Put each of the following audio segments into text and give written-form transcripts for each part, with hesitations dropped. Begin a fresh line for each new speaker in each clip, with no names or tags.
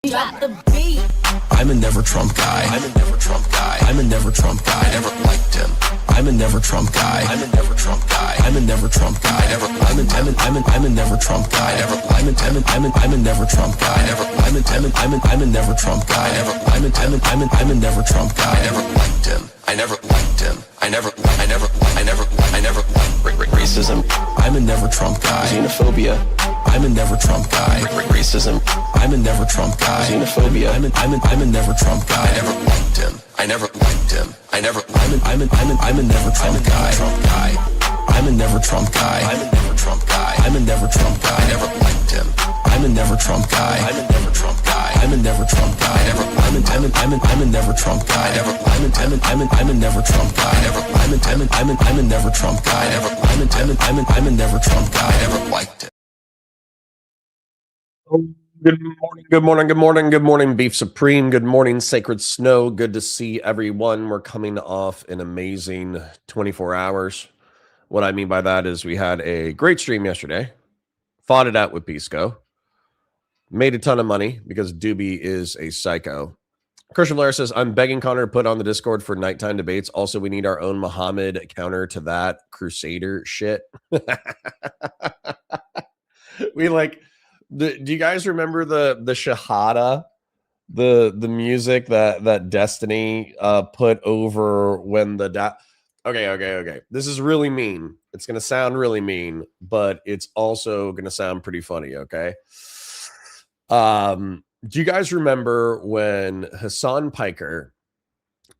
Drop the beat.
I'm a never Trump guy. I'm a never Trump guy. I'm a never Trump guy. I never liked him. I'm a never Trump guy. I'm a never Trump guy. I'm a never Trump guy. I'm a never Trump guy. I'm a never Trump guy. I'm a never Trump guy. I'm a never Trump guy. I never liked him. I never liked him. I never liked racism. I'm a never Trump guy. Xenophobia. I'm a never Trump guy. Racism. I'm a never Trump guy. Xenophobia. I'm a never Trump guy. I never liked him. I never liked him. I'm a never Trump guy. I'm a never Trump guy. I'm a never Trump guy. I'm a never Trump guy. I never liked him. I'm a never Trump guy. I'm a never Trump guy. I'm a never Trump guy. I'm a never Trump guy. I'm a never Trump guy. I'm a never Trump guy. I'm a never Trump guy. I never liked it.
Oh, good morning, Beef Supreme. Good morning, Sacred Snow. Good to see everyone. We're coming off an amazing 24 hours. What I mean by that is we had a great stream yesterday, fought it out with Pisco, made a ton of money because Dooby is a psycho. Christian Blair says, I'm begging Connor to put on the Discord for nighttime debates. Also, we need our own Muhammad counter to that Crusader shit. Do you guys remember the Shahada, the music that Destiny put over when the okay. This is really mean. It's gonna sound really mean, but it's also gonna sound pretty funny. Okay. Do you guys remember when Hassan Piker?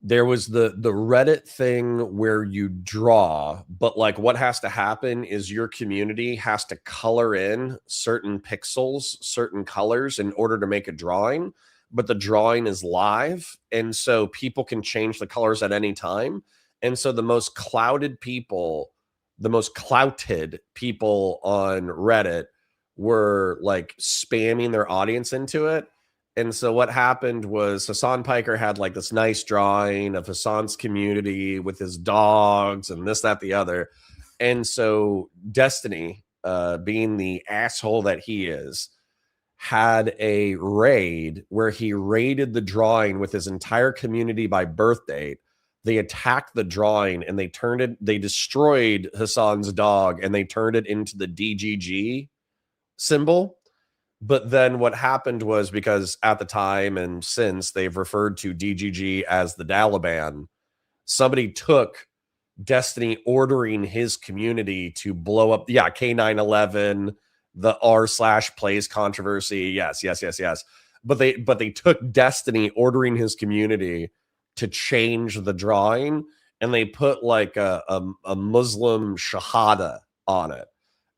There was the Reddit thing where you draw, but like what has to happen is your community has to color in certain pixels, certain colors in order to make a drawing, but the drawing is live. And so people can change the colors at any time. And so the most clouted people, the most clouted people on Reddit were like spamming their audience into it. And so what happened was Hassan Piker had like this nice drawing of Hassan's community with his dogs and this, that, the other. And so Destiny, being the asshole that he is, had a raid where he raided the drawing with his entire community by birth date. They attacked the drawing and they destroyed Hassan's dog and they turned it into the DGG symbol. But then what happened was, because at the time and since they've referred to DGG as the Taliban, somebody took Destiny ordering his community to blow up, K911, the r/plays controversy. Yes. But they took Destiny ordering his community to change the drawing, and they put like a Muslim shahada on it.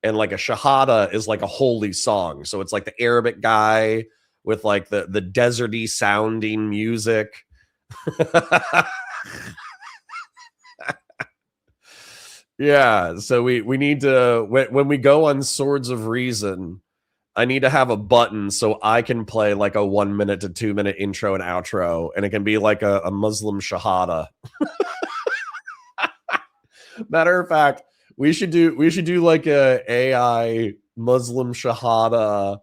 And like a shahada is like a holy song. So it's like the Arabic guy with like the deserty sounding music. Yeah. So we need to, when we go on Swords of Reason, I need to have a button so I can play like a 1 minute to 2 minute intro and outro. And it can be like a Muslim shahada. Matter of fact, we should do like a AI Muslim shahada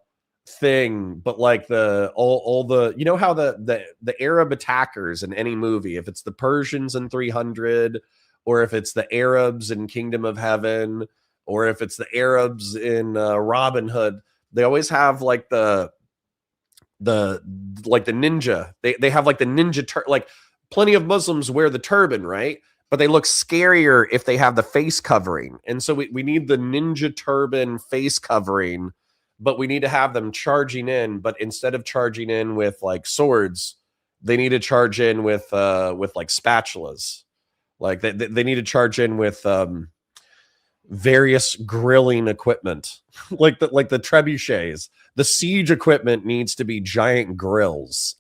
thing, but like all the, you know how the Arab attackers in any movie, if it's the Persians in 300, or if it's the Arabs in Kingdom of Heaven, or if it's the Arabs in Robin Hood, they always have like the ninja. They have like the ninja like plenty of Muslims wear the turban, right? But they look scarier if they have the face covering. And so we need the ninja turban face covering, but we need to have them charging in. But instead of charging in with like swords, they need to charge in with like spatulas. Like they need to charge in with various grilling equipment, like the trebuchets. The siege equipment needs to be giant grills.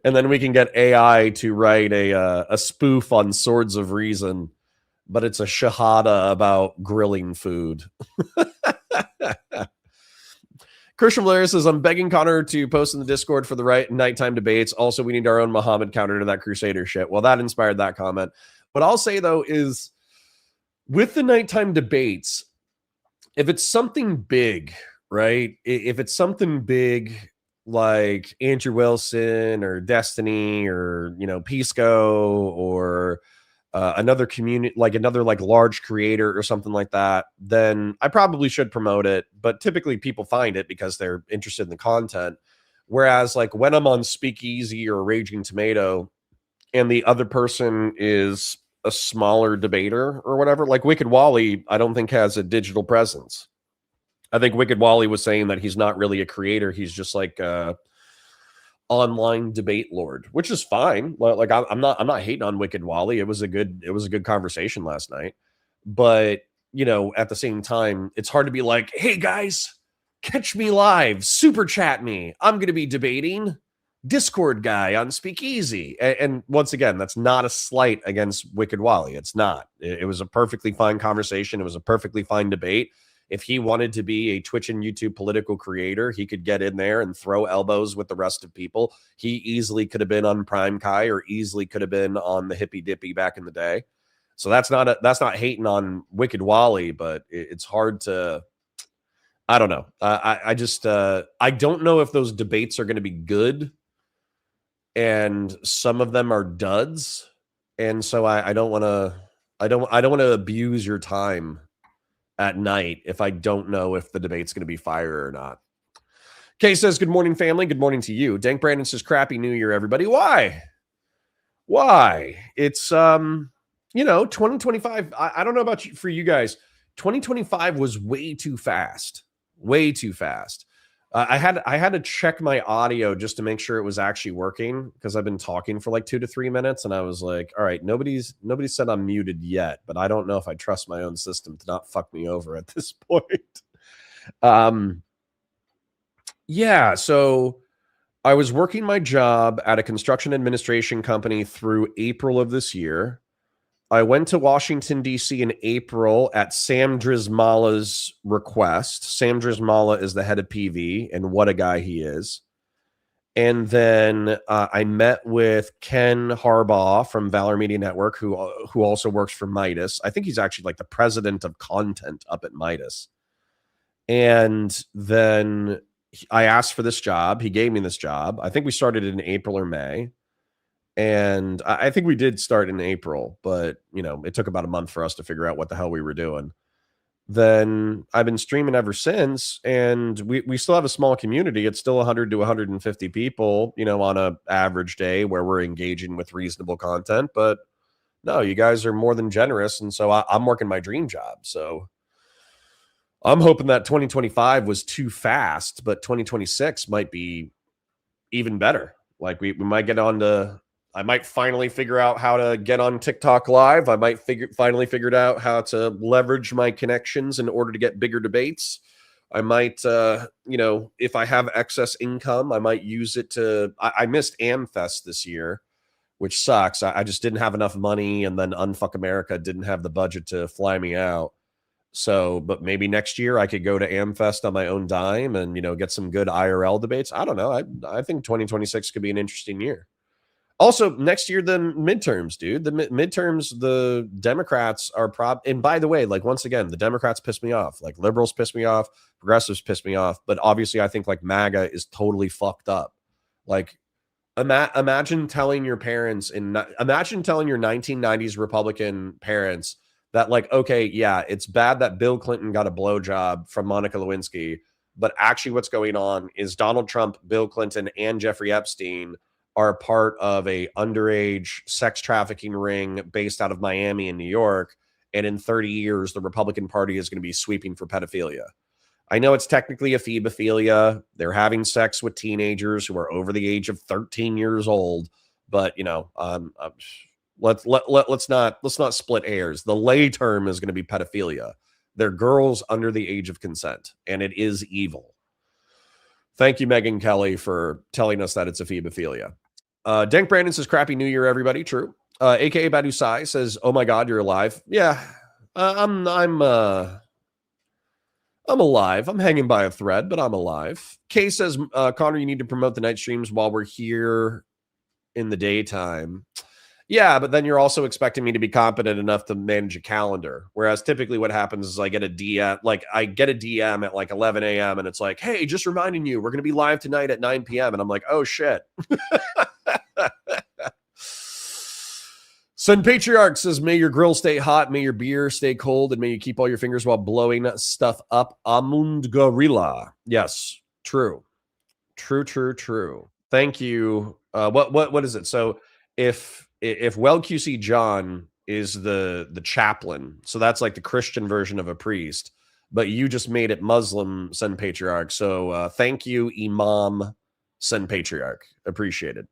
And then we can get AI to write a spoof on Swords of Reason, but it's a shahada about grilling food. Christian Blair says, I'm begging Connor to post in the Discord for the right nighttime debates. Also, we need our own Muhammad counter to that Crusader shit. Well, that inspired that comment. What I'll say, though, is with the nighttime debates, if it's something big right? If it's something big like Andrew Wilson or Destiny or, Pisco or another community, like another like large creator or something like that, then I probably should promote it. But typically people find it because they're interested in the content. Whereas like when I'm on Speakeasy or Raging Tomato and the other person is a smaller debater or whatever, like Wicked Wally, I don't think has a digital presence. I think Wicked Wally was saying that he's not really a creator. He's just like online debate lord, which is fine. Like I'm not hating on Wicked Wally. It was a good conversation last night. But at the same time, it's hard to be like, hey guys, catch me live, super chat me. I'm gonna be debating Discord guy on Speakeasy. And once again, that's not a slight against Wicked Wally. It's not. It was a perfectly fine conversation. It was a perfectly fine debate. If he wanted to be a Twitch and YouTube political creator, he could get in there and throw elbows with the rest of people. He easily could have been on Prime Kai or easily could have been on the Hippy Dippy back in the day. So that's not hating on Wicked Wally, but it's hard to. I don't know. I just I don't know if those debates are going to be good, and some of them are duds, and so I don't want to. I don't want to abuse your time at night if I don't know if the debate's going to be fire or not. Kay says, good morning, family. Good morning to you. Dank Brandon says, crappy New Year, everybody. Why? It's, 2025. I don't know about you, for you guys. 2025 was way too fast. Way too fast. I had to check my audio just to make sure it was actually working because I've been talking for like 2 to 3 minutes, and I was like, all right, nobody said I'm muted yet, but I don't know if I trust my own system to not fuck me over at this point. Yeah, so I was working my job at a construction administration company through April of this year. I went to Washington, D.C. in April at Sam Drizmala's request. Sam Drizmala is the head of PV, and what a guy he is. And then I met with Ken Harbaugh from Valor Media Network, who also works for Midas. I think he's actually like the president of content up at Midas. And then I asked for this job. He gave me this job. I think we started in April or May. And I think we did start in April, but it took about a month for us to figure out what the hell we were doing. Then I've been streaming ever since, and we still have a small community. It's still 100 to 150 people, on a average day where we're engaging with reasonable content. But no, you guys are more than generous, and so I'm working my dream job. So I'm hoping that 2025 was too fast, but 2026 might be even better. Like we might get on to. I might finally figure out how to get on TikTok live. I might finally figured out how to leverage my connections in order to get bigger debates. I might, if I have excess income, I might use it to. I missed AmFest this year, which sucks. I just didn't have enough money, and then Unfuck America didn't have the budget to fly me out. So, but maybe next year I could go to AmFest on my own dime and get some good IRL debates. I don't know. I think 2026 could be an interesting year. Also, next year, the midterms, dude. The midterms, the Democrats are and by the way, like, once again, the Democrats piss me off. Like, liberals piss me off. Progressives piss me off. But obviously, I think, like, MAGA is totally fucked up. Like, imagine telling your parents, imagine telling your 1990s Republican parents that, like, okay, yeah, it's bad that Bill Clinton got a blowjob from Monica Lewinsky, but actually what's going on is Donald Trump, Bill Clinton, and Jeffrey Epstein are part of a underage sex trafficking ring based out of Miami and New York. And in 30 years, the Republican Party is going to be sweeping for pedophilia. I know it's technically a phebophilia. They're having sex with teenagers who are over the age of 13 years old. But, let's not split hairs. The lay term is going to be pedophilia. They're girls under the age of consent, and it is evil. Thank you, Megyn Kelly, for telling us that it's a phebophilia. Dank Brandon says, crappy New Year, everybody. True. AKA Badu Sai says, oh my God, you're alive. Yeah, I'm alive. I'm hanging by a thread, but I'm alive. Kay says, Connor, you need to promote the night streams while we're here in the daytime. Yeah, but then you're also expecting me to be competent enough to manage a calendar. Whereas typically what happens is I get a DM at like 11 a.m. and it's like, hey, just reminding you, we're going to be live tonight at 9 p.m. And I'm like, oh shit. Sun Patriarch says, may your grill stay hot, may your beer stay cold, and may you keep all your fingers while blowing stuff up. Amund Gorilla. Yes, true. True. Thank you. What is it? So if Well QC John is the chaplain, so that's like the Christian version of a priest, but you just made it Muslim, Sun Patriarch. So thank you, Imam Sun Patriarch. Appreciated.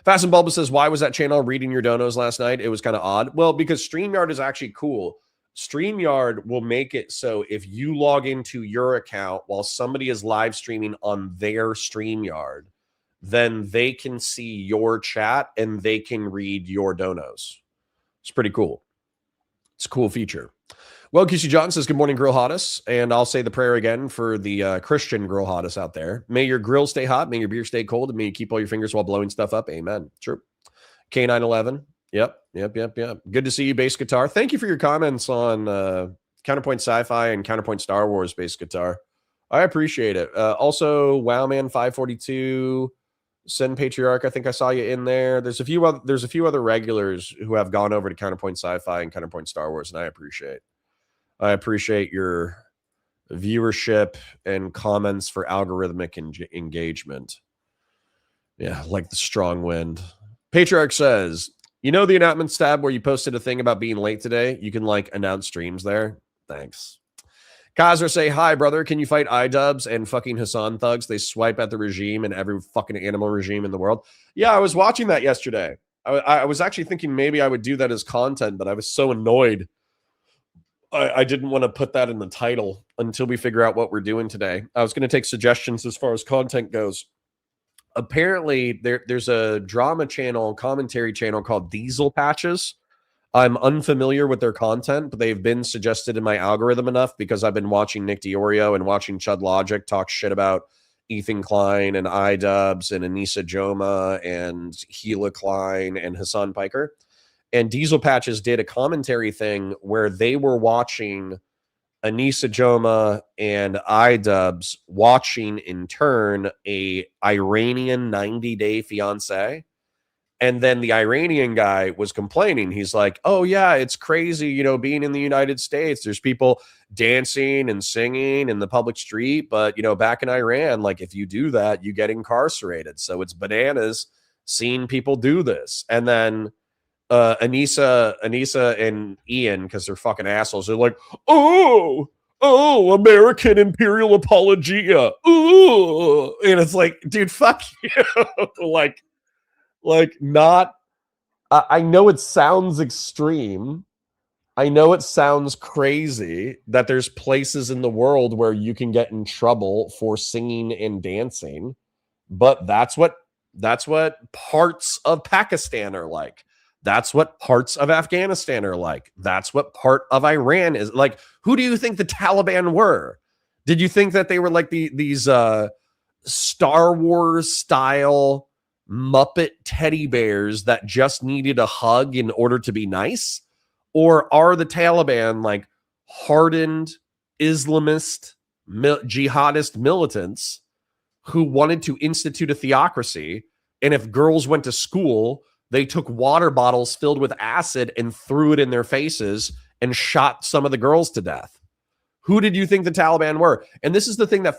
Fast and Bulbous says, why was that channel reading your donos last night? It was kind of odd. Well, because StreamYard is actually cool. StreamYard will make it so if you log into your account while somebody is live streaming on their StreamYard, then they can see your chat and they can read your donos. It's pretty cool. It's a cool feature. Well, QC John says, good morning, Grill Hottest. And I'll say the prayer again for the Christian Grill Hottest out there. May your grill stay hot. May your beer stay cold. And may you keep all your fingers while blowing stuff up. Amen. True. K911. Yep. Good to see you, Bass Guitar. Thank you for your comments on Counterpoint Sci-Fi and Counterpoint Star Wars Bass Guitar. I appreciate it. Also, Wowman 542, Sin Patriarch. I think I saw you in there. There's a few other regulars who have gone over to Counterpoint Sci-Fi and Counterpoint Star Wars, and I appreciate your viewership and comments for algorithmic engagement. Yeah, like the strong wind. Patriarch says, you know the announcement tab where you posted a thing about being late today? You can like announce streams there. Thanks. Kazra say, hi, brother. Can you fight iDubbbz and fucking Hassan thugs? They swipe at the regime and every fucking animal regime in the world. Yeah, I was watching that yesterday. I was actually thinking maybe I would do that as content, but I was so annoyed. I didn't want to put that in the title until we figure out what we're doing today. I was going to take suggestions as far as content goes. Apparently, there's a drama channel, commentary channel called Diesel Patches. I'm unfamiliar with their content, but they've been suggested in my algorithm enough because I've been watching Nick Diorio and watching Chud Logic talk shit about Ethan Klein and iDubbbz and Anissa Joma and Gila Klein and Hassan Piker. And Diesel Patches did a commentary thing where they were watching Anissa Joma and iDubbbz watching in turn a Iranian 90-day fiance. And then the Iranian guy was complaining. He's like, oh, yeah, it's crazy, being in the United States. There's people dancing and singing in the public street. But, back in Iran, like if you do that, you get incarcerated. So it's bananas seeing people do this. And then Anissa and Ian, because they're fucking assholes, they're like, oh, American imperial apologia. Ooh. And it's like, dude, fuck you. Not, I know it sounds extreme. I know it sounds crazy that there's places in the world where you can get in trouble for singing and dancing, but that's what parts of Pakistan are like. That's what parts of Afghanistan are like. That's what part of Iran is like. Who do you think the Taliban were? Did you think that they were like these Star Wars style Muppet teddy bears that just needed a hug in order to be nice? Or are the Taliban like hardened Islamist jihadist militants who wanted to institute a theocracy? And if girls went to school, they took water bottles filled with acid and threw it in their faces and shot some of the girls to death. Who did you think the Taliban were? And this is the thing that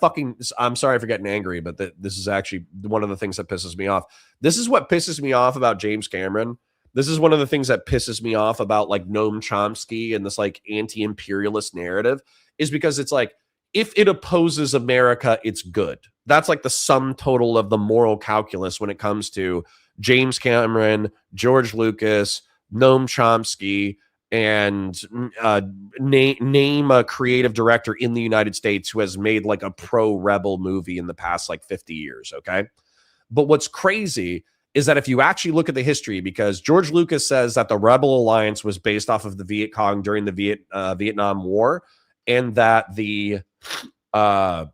I'm sorry for getting angry, but this is actually one of the things that pisses me off. This is what pisses me off about James Cameron. This is one of the things that pisses me off about like Noam Chomsky and this like anti-imperialist narrative is because it's like, if it opposes America, it's good. That's like the sum total of the moral calculus when it comes to James Cameron, George Lucas, Noam Chomsky, and name a creative director in the United States who has made like a pro-rebel movie in the past like 50 years, okay? But what's crazy is that if you actually look at the history, because George Lucas says that the Rebel Alliance was based off of the Viet Cong during the Vietnam War, and that the I'm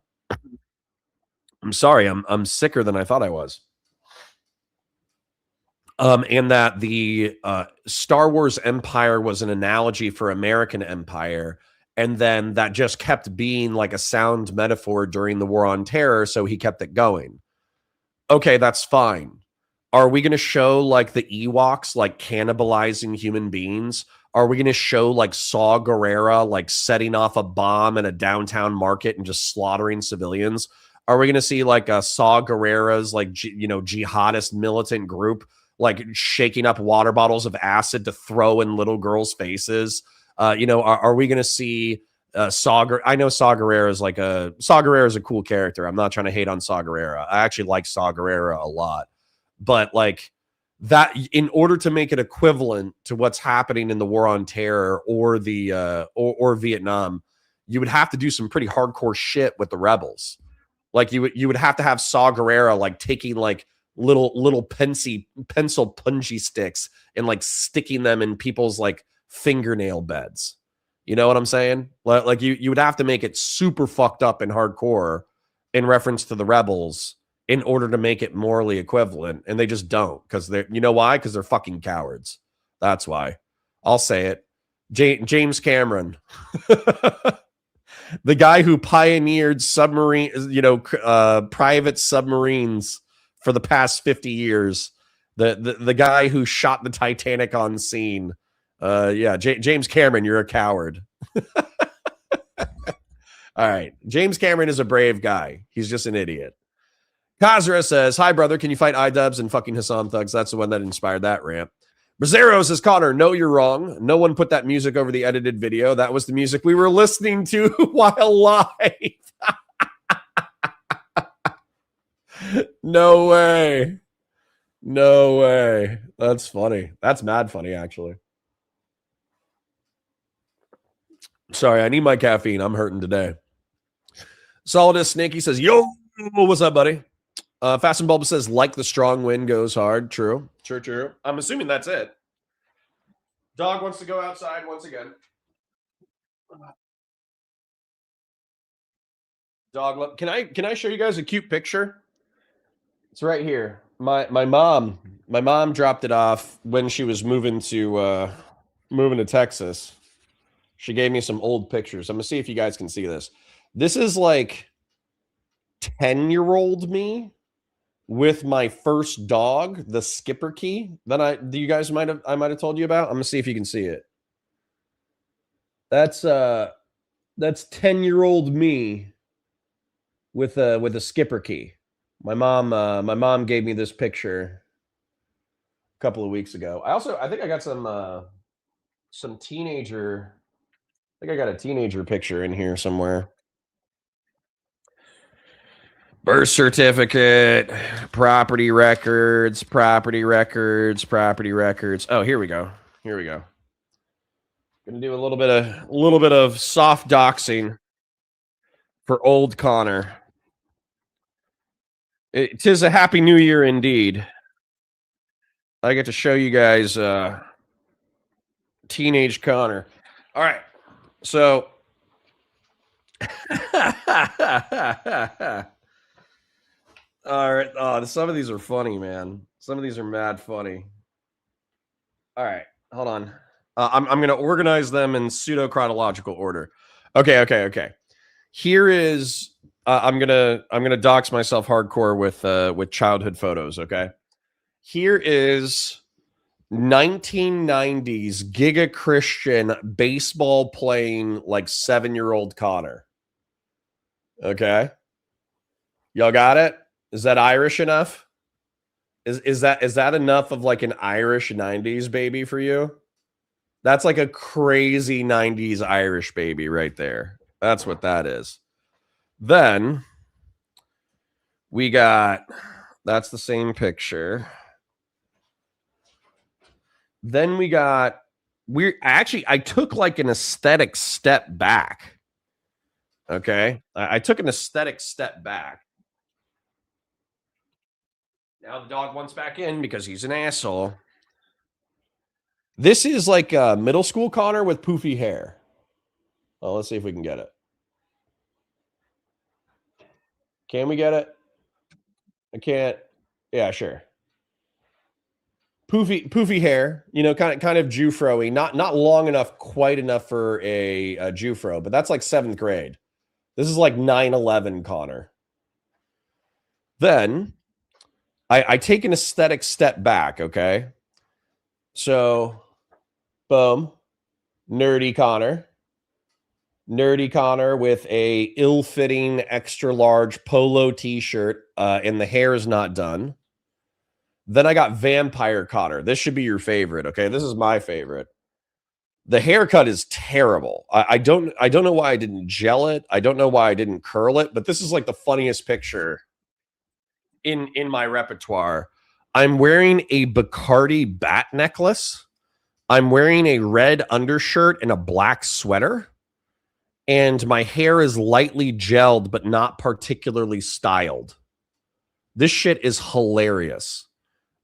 sorry, I'm sicker than I thought I was. And that the Star Wars Empire was an analogy for American Empire, and then that just kept being like a sound metaphor during the War on Terror, so he kept it going. Okay, that's fine. Are we going to show like the Ewoks like cannibalizing human beings? Are we going to show like Saw Gerrera like setting off a bomb in a downtown market and just slaughtering civilians? Are we going to see like a Saw Gerrera's like jihadist militant group like shaking up water bottles of acid to throw in little girls' faces? Are we going to see I know Saw Gerrera is Saw Gerrera is a cool character. I'm not trying to hate on Saw Gerrera. I actually like Saw Gerrera a lot, but like that, in order to make it equivalent to what's happening in the War on Terror or the or Vietnam, you would have to do some pretty hardcore shit with the rebels. Like you would have to have Saw Gerrera like taking like little pencil punji sticks and like sticking them in people's like fingernail beds. You know what I'm saying? Like you would have to make it super fucked up and hardcore in reference to the rebels in order to make it morally equivalent, and they just don't, because they're, you know why? Because they're fucking cowards. That's why. I'll say it. James Cameron, the guy who pioneered private submarines for the past 50 years, the guy who shot the Titanic on scene. James Cameron, you're a coward. All right. James Cameron is a brave guy. He's just an idiot. Kazra says, hi, brother. Can you fight iDubbbz and fucking Hassan Thugs? That's the one that inspired that rant. Brazzero says, Connor, no, you're wrong. No one put that music over the edited video. That was the music we were listening to while live. No way. No way. That's funny. That's mad funny, actually. Sorry, I need my caffeine. I'm hurting today. Solidus Snaky says, yo, what's up, buddy? Fast and Bulb says, like the strong wind goes hard. True. True. I'm assuming that's it. Dog wants to go outside once again. Dog, can I show you guys a cute picture? It's right here. My mom dropped it off when she was moving to Texas. She gave me some old pictures. I'm gonna see if you guys can see this. This is like 10-year-old me with my first dog, the Skipper Key, that I might have told you about. I'm gonna see if you can see it. That's 10-year-old me with a Skipper Key. My mom gave me this picture a couple of weeks ago. I think I got some teenager. I think I got a teenager picture in here somewhere. Birth certificate, property records. Oh, here we go. Gonna do a little bit of soft doxing for old Connor. Tis a happy new year indeed. I get to show you guys teenage Connor. All right. So all right. Oh, some of these are funny, man. Some of these are mad funny. All right. Hold on. I'm going to organize them in pseudo chronological order. Okay. Here is I'm gonna dox myself hardcore with childhood photos. Okay. Here is 1990s Giga Christian baseball playing like 7-year-old Connor. Okay. Y'all got it? Is that Irish enough? Is that enough of like an Irish 90s baby for you? That's like a crazy 90s Irish baby right there. That's what that is. Then we got, that's the same picture. Then we got, I took like an aesthetic step back. Okay. I took an aesthetic step back. Now the dog wants back in because he's an asshole. This is like middle school Connor with poofy hair. Oh, let's see if we can get it. Can we get it? I can't. Yeah, sure. poofy hair, you know, kind of Jufro-y, not long enough, quite enough for a Jufro, but that's like 7th grade. This is like 9/11 Connor. Then I take an aesthetic step back, okay? So, boom, nerdy Connor with a ill-fitting extra large polo t-shirt, and the hair is not done. Then I got Vampire Connor. This should be your favorite, okay? This is my favorite. The haircut is terrible. I don't know why I didn't gel it. I don't know why I didn't curl it, but this is like the funniest picture in my repertoire. I'm wearing a Bacardi bat necklace. I'm wearing a red undershirt and a black sweater. And my hair is lightly gelled, but not particularly styled. This shit is hilarious.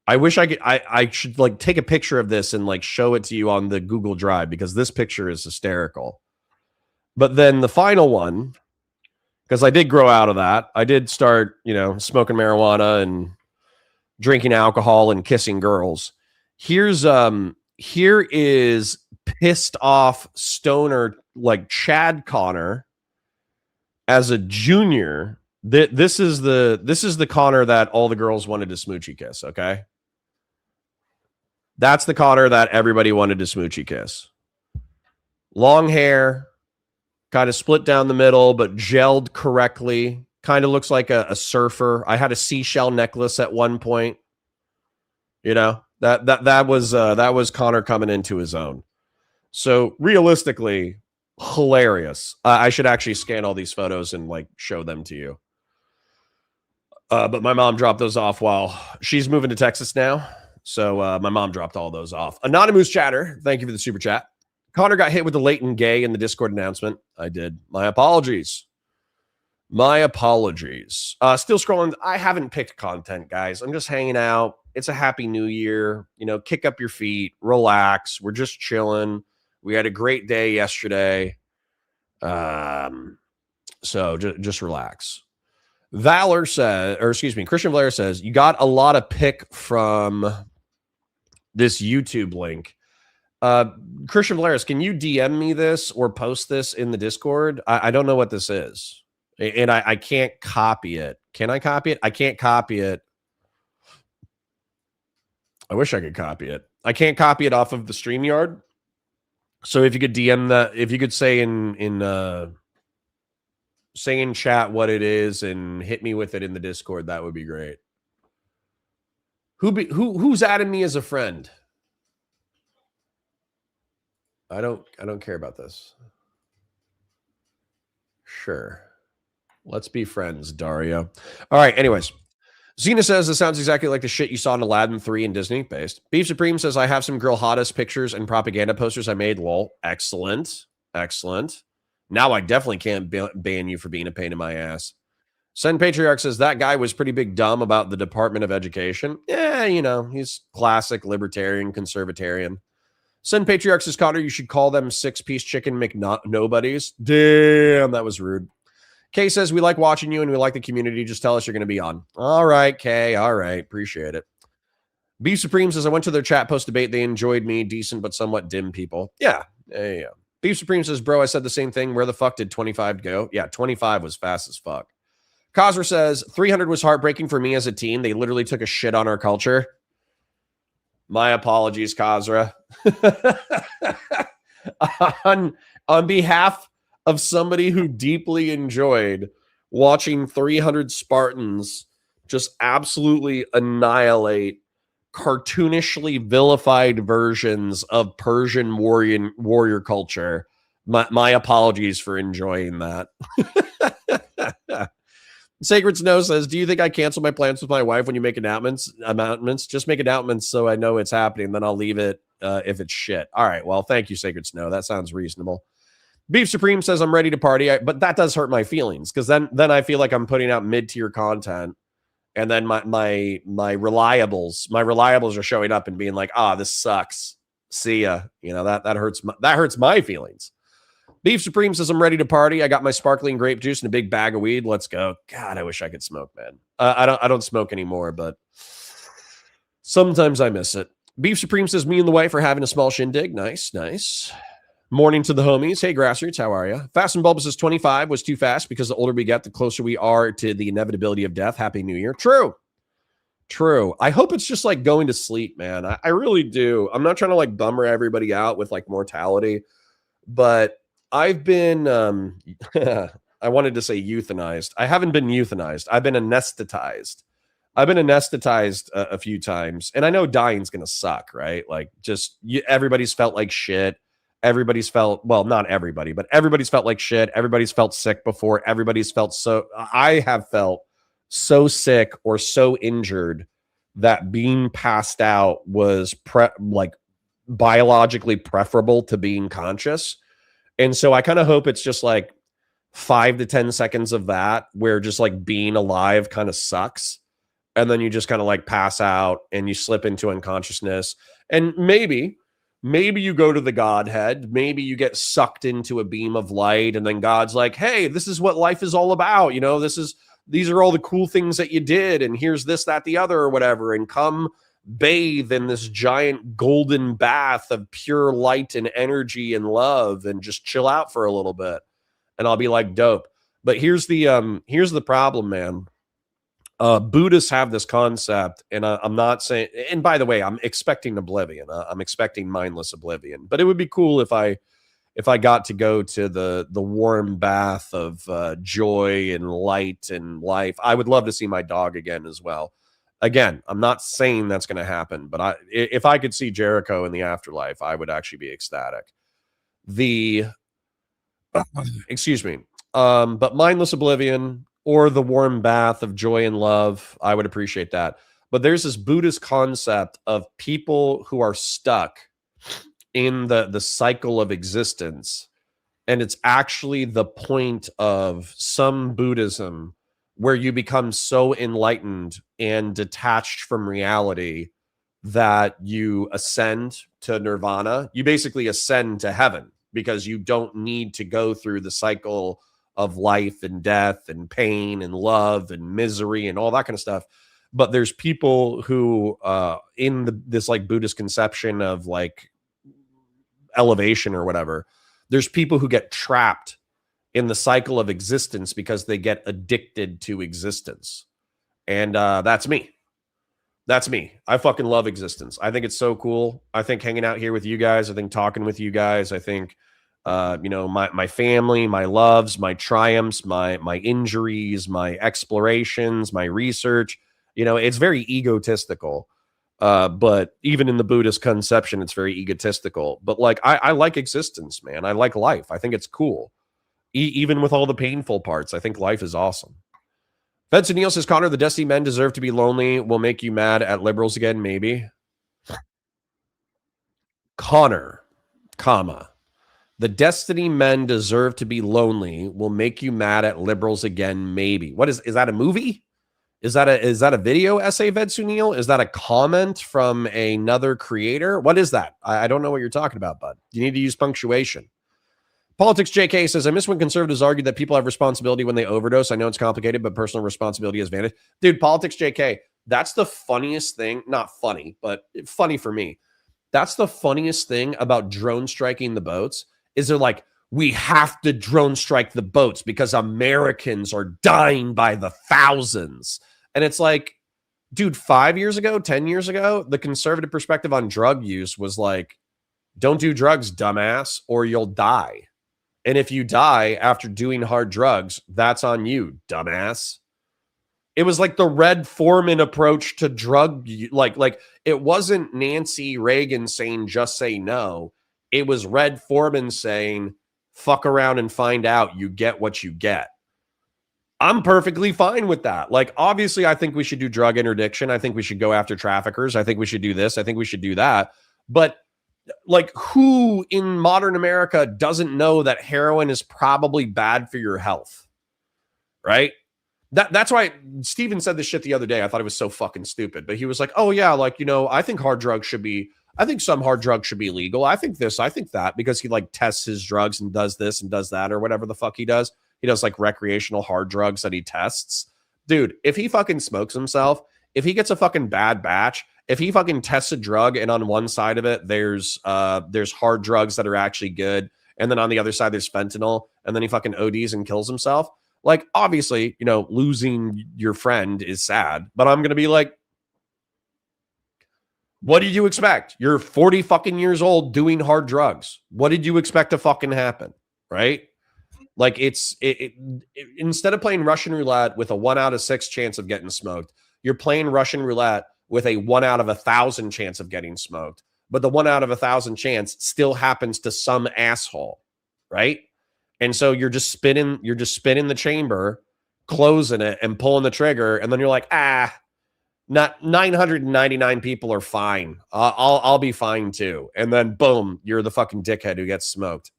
I wish I could. I should like take a picture of this and like show it to you on the Google Drive because this picture is hysterical. But then the final one, because I did grow out of that. I did start, you know, smoking marijuana and drinking alcohol and kissing girls. Here is pissed off stoner like Chad Connor as a junior. This is the Connor that all the girls wanted to smoochy kiss, okay? That's the Connor that everybody wanted to smoochy kiss. Long hair, kind of split down the middle, but gelled correctly. Kind of looks like a surfer. I had a seashell necklace at one point. You know, that was Connor coming into his own. So realistically, hilarious. I should actually scan all these photos and like show them to you. But my mom dropped those off while she's moving to Texas now. So my mom dropped all those off. Anonymous Chatter, thank you for the super chat. Connor got hit with the latent gay in the Discord announcement. I did. My apologies. Still scrolling. I haven't picked content, guys. I'm just hanging out. It's a happy new year. You know, kick up your feet, relax. We're just chilling. We had a great day yesterday. So just relax. Christian Blair says, you got a lot of pick from this YouTube link. Christian Valeris, can you DM me this or post this in the Discord? I don't know what this is. And I can't copy it. Can I copy it? I can't copy it. I wish I could copy it. I can't copy it off of the StreamYard. So if you could DM that, if you could say in chat what it is and hit me with it in the Discord, that would be great. Who's adding me as a friend? I don't care about this. Sure. Let's be friends, Dario. All right, anyways. Xena says, this sounds exactly like the shit you saw in Aladdin 3 and Disney based. Beef Supreme says, I have some girl hottest pictures and propaganda posters I made. Lol. Excellent. Excellent. Now I definitely can't ban you for being a pain in my ass. Sen Patriarch says, that guy was pretty big dumb about the Department of Education. Yeah, you know, he's classic libertarian, conservatarian. Sen Patriarch says, Connor, you should call them 6-piece chicken McNobodies. Damn, that was rude. Kay says, we like watching you and we like the community. Just tell us you're going to be on. All right, Kay. All right. Appreciate it. Beef Supreme says, I went to their chat post debate. They enjoyed me. Decent, but somewhat dim people. Yeah. Yeah. Beef Supreme says, bro, I said the same thing. Where the fuck did 25 go? Yeah, 25 was fast as fuck. Cosner says, 300 was heartbreaking for me as a teen. They literally took a shit on our culture. My apologies, Kazra. on behalf of somebody who deeply enjoyed watching 300 Spartans just absolutely annihilate cartoonishly vilified versions of Persian warrior culture. My apologies for enjoying that. Sacred Snow says, do you think I cancel my plans with my wife when you make announcements? Just make announcements so I know it's happening. Then I'll leave it if it's shit. All right. Well, thank you, Sacred Snow. That sounds reasonable. Beef Supreme says, I'm ready to party. But that does hurt my feelings because then I feel like I'm putting out mid-tier content. And then my reliables are showing up and being like, this sucks. See ya. You know, that hurts my feelings. Beef Supreme says, I'm ready to party. I got my sparkling grape juice and a big bag of weed. Let's go. God, I wish I could smoke, man. I don't smoke anymore, but sometimes I miss it. Beef Supreme says, me and the wife are having a small shindig. Nice, nice. Morning to the homies. Hey, Grassroots, how are you? Fast and Bulbous says 25 was too fast because the older we get, the closer we are to the inevitability of death. Happy New Year. True. True. I hope it's just like going to sleep, man. I really do. I'm not trying to like bummer everybody out with like mortality, but I've been, I wanted to say euthanized. I haven't been euthanized. I've been anesthetized. I've been anesthetized a few times, and I know dying's going to suck, right? Like just everybody's felt like shit. Everybody's felt, well, not everybody, but everybody's felt like shit. Everybody's felt sick before. Everybody's felt I have felt so sick or so injured that being passed out was like biologically preferable to being conscious. And so I kind of hope it's just like 5 to 10 seconds of that where just like being alive kind of sucks. And then you just kind of like pass out and you slip into unconsciousness. And maybe you go to the Godhead. Maybe you get sucked into a beam of light. And then God's like, hey, this is what life is all about. You know, these are all the cool things that you did. And here's this, that, the other, or whatever. And come bathe in this giant golden bath of pure light and energy and love and just chill out for a little bit. And I'll be like, dope. But here's the problem, man. Buddhists have this concept, and I'm not saying, and by the way, I'm expecting oblivion. I'm expecting mindless oblivion, but it would be cool if I got to go to the warm bath of joy and light and life. I would love to see my dog again as well. Again, I'm not saying that's going to happen, but if I could see Jericho in the afterlife, I would actually be ecstatic. Excuse me. But mindless oblivion or the warm bath of joy and love, I would appreciate that. But there's this Buddhist concept of people who are stuck in the cycle of existence. And it's actually the point of some Buddhism where you become so enlightened and detached from reality that you ascend to nirvana. You basically ascend to heaven because you don't need to go through the cycle of life and death and pain and love and misery and all that kind of stuff. But there's people who in this like Buddhist conception of like elevation or whatever, there's people who get trapped in the cycle of existence because they get addicted to existence. And that's me. That's me. I fucking love existence. I think it's so cool. I think hanging out here with you guys, I think talking with you guys, I think my family, my loves, my triumphs, my injuries, my explorations, my research, it's very egotistical. But even in the Buddhist conception, it's very egotistical. But like, I like existence, man. I like life. I think it's cool. Even with all the painful parts, I think life is awesome. Benson Neal says, Connor, the Destiny men deserve to be lonely. Will make you mad at liberals again, maybe. Connor, comma. The Destiny men deserve to be lonely. Will make you mad at liberals again, maybe. What is that a movie? Is that a video essay, Vedsunil? Is that a comment from another creator? What is that? I don't know what you're talking about, bud. You need to use punctuation. Politics JK says, I miss when conservatives argue that people have responsibility when they overdose. I know it's complicated, but personal responsibility has vanished. Dude, Politics JK, that's the funniest thing. Not funny, but funny for me. That's the funniest thing about drone striking the boats is they're like, we have to drone strike the boats because Americans are dying by the thousands. And it's like, dude, 5 years ago, 10 years ago, the conservative perspective on drug use was like, don't do drugs, dumbass, or you'll die. And if you die after doing hard drugs, that's on you, dumbass. It was like the Red Foreman approach to drug. Like it wasn't Nancy Reagan saying, just say no. It was Red Foreman saying, fuck around and find out. You get what you get. I'm perfectly fine with that. Like, obviously, I think we should do drug interdiction. I think we should go after traffickers. I think we should do this. I think we should do that. But like, who in modern America doesn't know that heroin is probably bad for your health? Right? That's why Steven said this shit the other day. I thought it was so fucking stupid. But he was like, oh, yeah, like, I think I think some hard drugs should be legal. I think this, I think that, because he like tests his drugs and does this and does that or whatever the fuck he does. He does like recreational hard drugs that he tests. Dude, if he fucking smokes himself if he gets a fucking bad batch, if he fucking tests a drug and on one side of it there's hard drugs that are actually good, and then on the other side there's fentanyl, and then he fucking ODs and kills himself, like obviously, you know, losing your friend is sad, but I'm gonna be like, what did you expect? You're 40 fucking years old doing hard drugs. What did you expect to fucking happen? Right? Like instead of playing Russian roulette with a 1 out of 6 chance of getting smoked, you're playing Russian roulette with a 1 out of 1,000 chance of getting smoked. But the 1 out of 1,000 chance still happens to some asshole, right? And so you're just spinning the chamber, closing it and pulling the trigger, and then you're like, not 999 people are fine. I'll be fine too. And then boom, you're the fucking dickhead who gets smoked.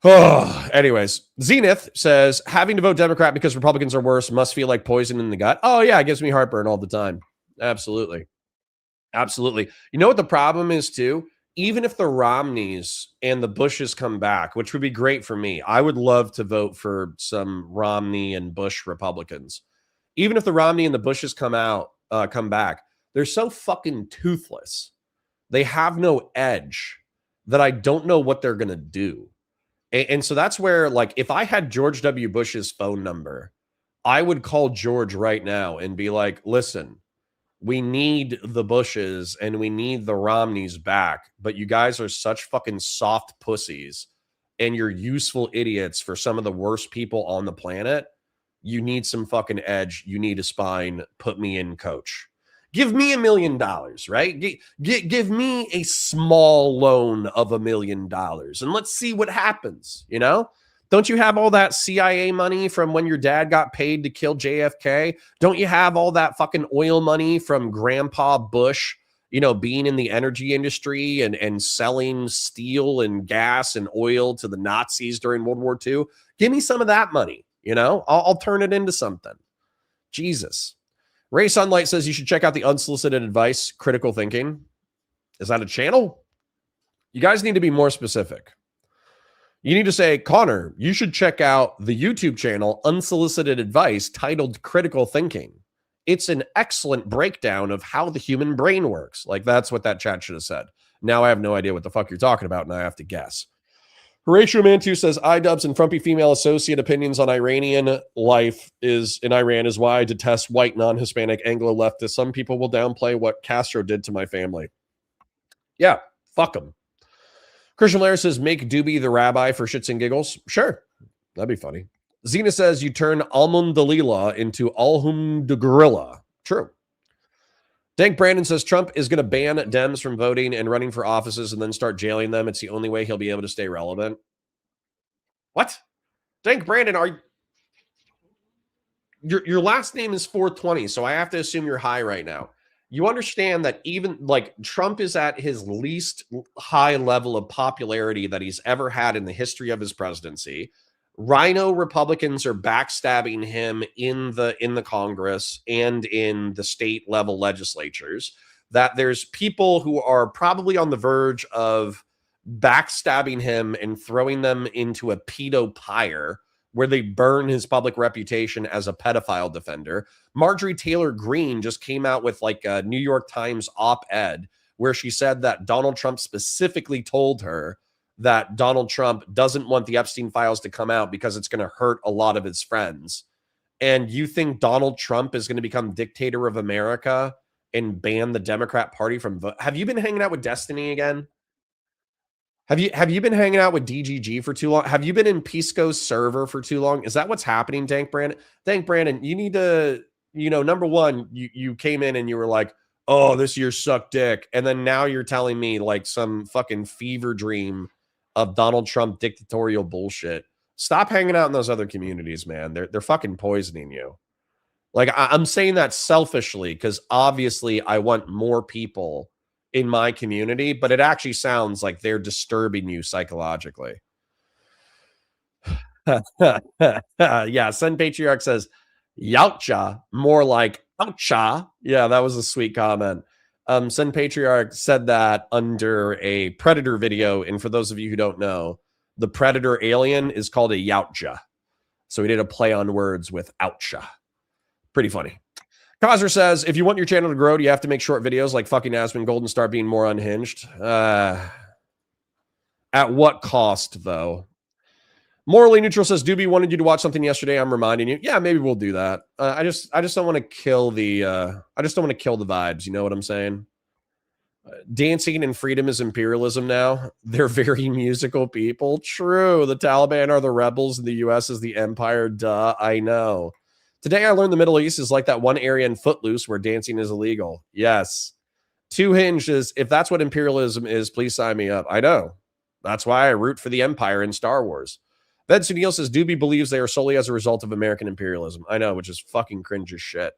Oh, anyways, Zenith says having to vote Democrat because Republicans are worse must feel like poison in the gut. Oh yeah, it gives me heartburn all the time. Absolutely. Absolutely. You know what the problem is too? Even if the Romneys and the Bushes come back, which would be great for me, I would love to vote for some Romney and Bush Republicans. Even if the Romney and the Bushes come back, they're so fucking toothless. They have no edge that I don't know what they're going to do. And so that's where, like, if I had George W. Bush's phone number, I would call George right now and be like, listen, we need the Bushes and we need the Romneys back, but you guys are such fucking soft pussies and you're useful idiots for some of the worst people on the planet. You need some fucking edge. You need a spine. Put me in, coach. Give me $1 million, right? Give me a small loan of $1 million and let's see what happens. You know, don't you have all that CIA money from when your dad got paid to kill JFK? Don't you have all that fucking oil money from Grandpa Bush, you know, being in the energy industry and selling steel and gas and oil to the Nazis during World War II? Give me some of that money. You know, I'll turn it into something. Jesus. Ray Sunlight says you should check out the Unsolicited Advice Critical Thinking. Is that a channel? You guys need to be more specific. You need to say, Connor, you should check out the YouTube channel Unsolicited Advice titled Critical Thinking. It's an excellent breakdown of how the human brain works. Like, that's what that chat should have said. Now I have no idea what the fuck you're talking about, and I have to guess. Horatio Mantu says iDubbbz and frumpy female associate opinions on Iranian life in Iran is why I detest white non-Hispanic Anglo leftists. Some people will downplay what Castro did to my family. Yeah, fuck them. Christian Blair says make Dooby the rabbi for shits and giggles. Sure, that'd be funny. Zena says you turn Almond Dalila into Alhum de Gorilla. True. Dank Brandon says Trump is going to ban Dems from voting and running for offices and then start jailing them. It's the only way he'll be able to stay relevant. What? Dank Brandon, your last name is 420, so I have to assume you're high right now. You understand that even like Trump is at his least high level of popularity that he's ever had in the history of his presidency. Rhino Republicans are backstabbing him in the Congress and in the state level legislatures, that there's people who are probably on the verge of backstabbing him and throwing them into a pedo pyre where they burn his public reputation as a pedophile defender. Marjorie Taylor Greene just came out with like a New York Times op-ed where she said that Donald Trump specifically told her that Donald Trump doesn't want the Epstein files to come out because it's going to hurt a lot of his friends. And you think Donald Trump is going to become dictator of America and ban the Democrat Party from vote? Have you been hanging out with Destiny again? Have you been hanging out with DGG for too long? Have you been in Pisco's server for too long? Is that what's happening, Dank Brandon? Dank Brandon, you need to, you know, number one, you came in and you were like, oh, this year sucked dick. And then now you're telling me like some fucking fever dream of Donald Trump dictatorial bullshit. Stop hanging out in those other communities, man. They're fucking poisoning you. Like I'm saying that selfishly because obviously I want more people in my community, but it actually sounds like they're disturbing you psychologically. Yeah, Sun Patriarch says Yautja, more like oucha. Yeah, that was a sweet comment. Sun Patriarch said that under a Predator video, and for those of you who don't know, the Predator alien is called a Yautja. So he did a play on words with oucha. Pretty funny. Cosner says, if you want your channel to grow, do you have to make short videos like fucking Aspen Golden start being more unhinged? At what cost, though? Morally Neutral says, Dooby wanted you to watch something yesterday. I'm reminding you. Yeah, maybe we'll do that. I just don't want to kill the I just don't want to kill the vibes. You know what I'm saying? Dancing and freedom is imperialism now. They're very musical people. True. The Taliban are the rebels and the US is the empire. Duh. I know. Today I learned the Middle East is like that one area in Footloose where dancing is illegal. Yes. Two hinges. If that's what imperialism is, please sign me up. I know. That's why I root for the empire in Star Wars. Ben Sunil says Dooby believes they are solely as a result of American imperialism. I know, which is fucking cringe as shit.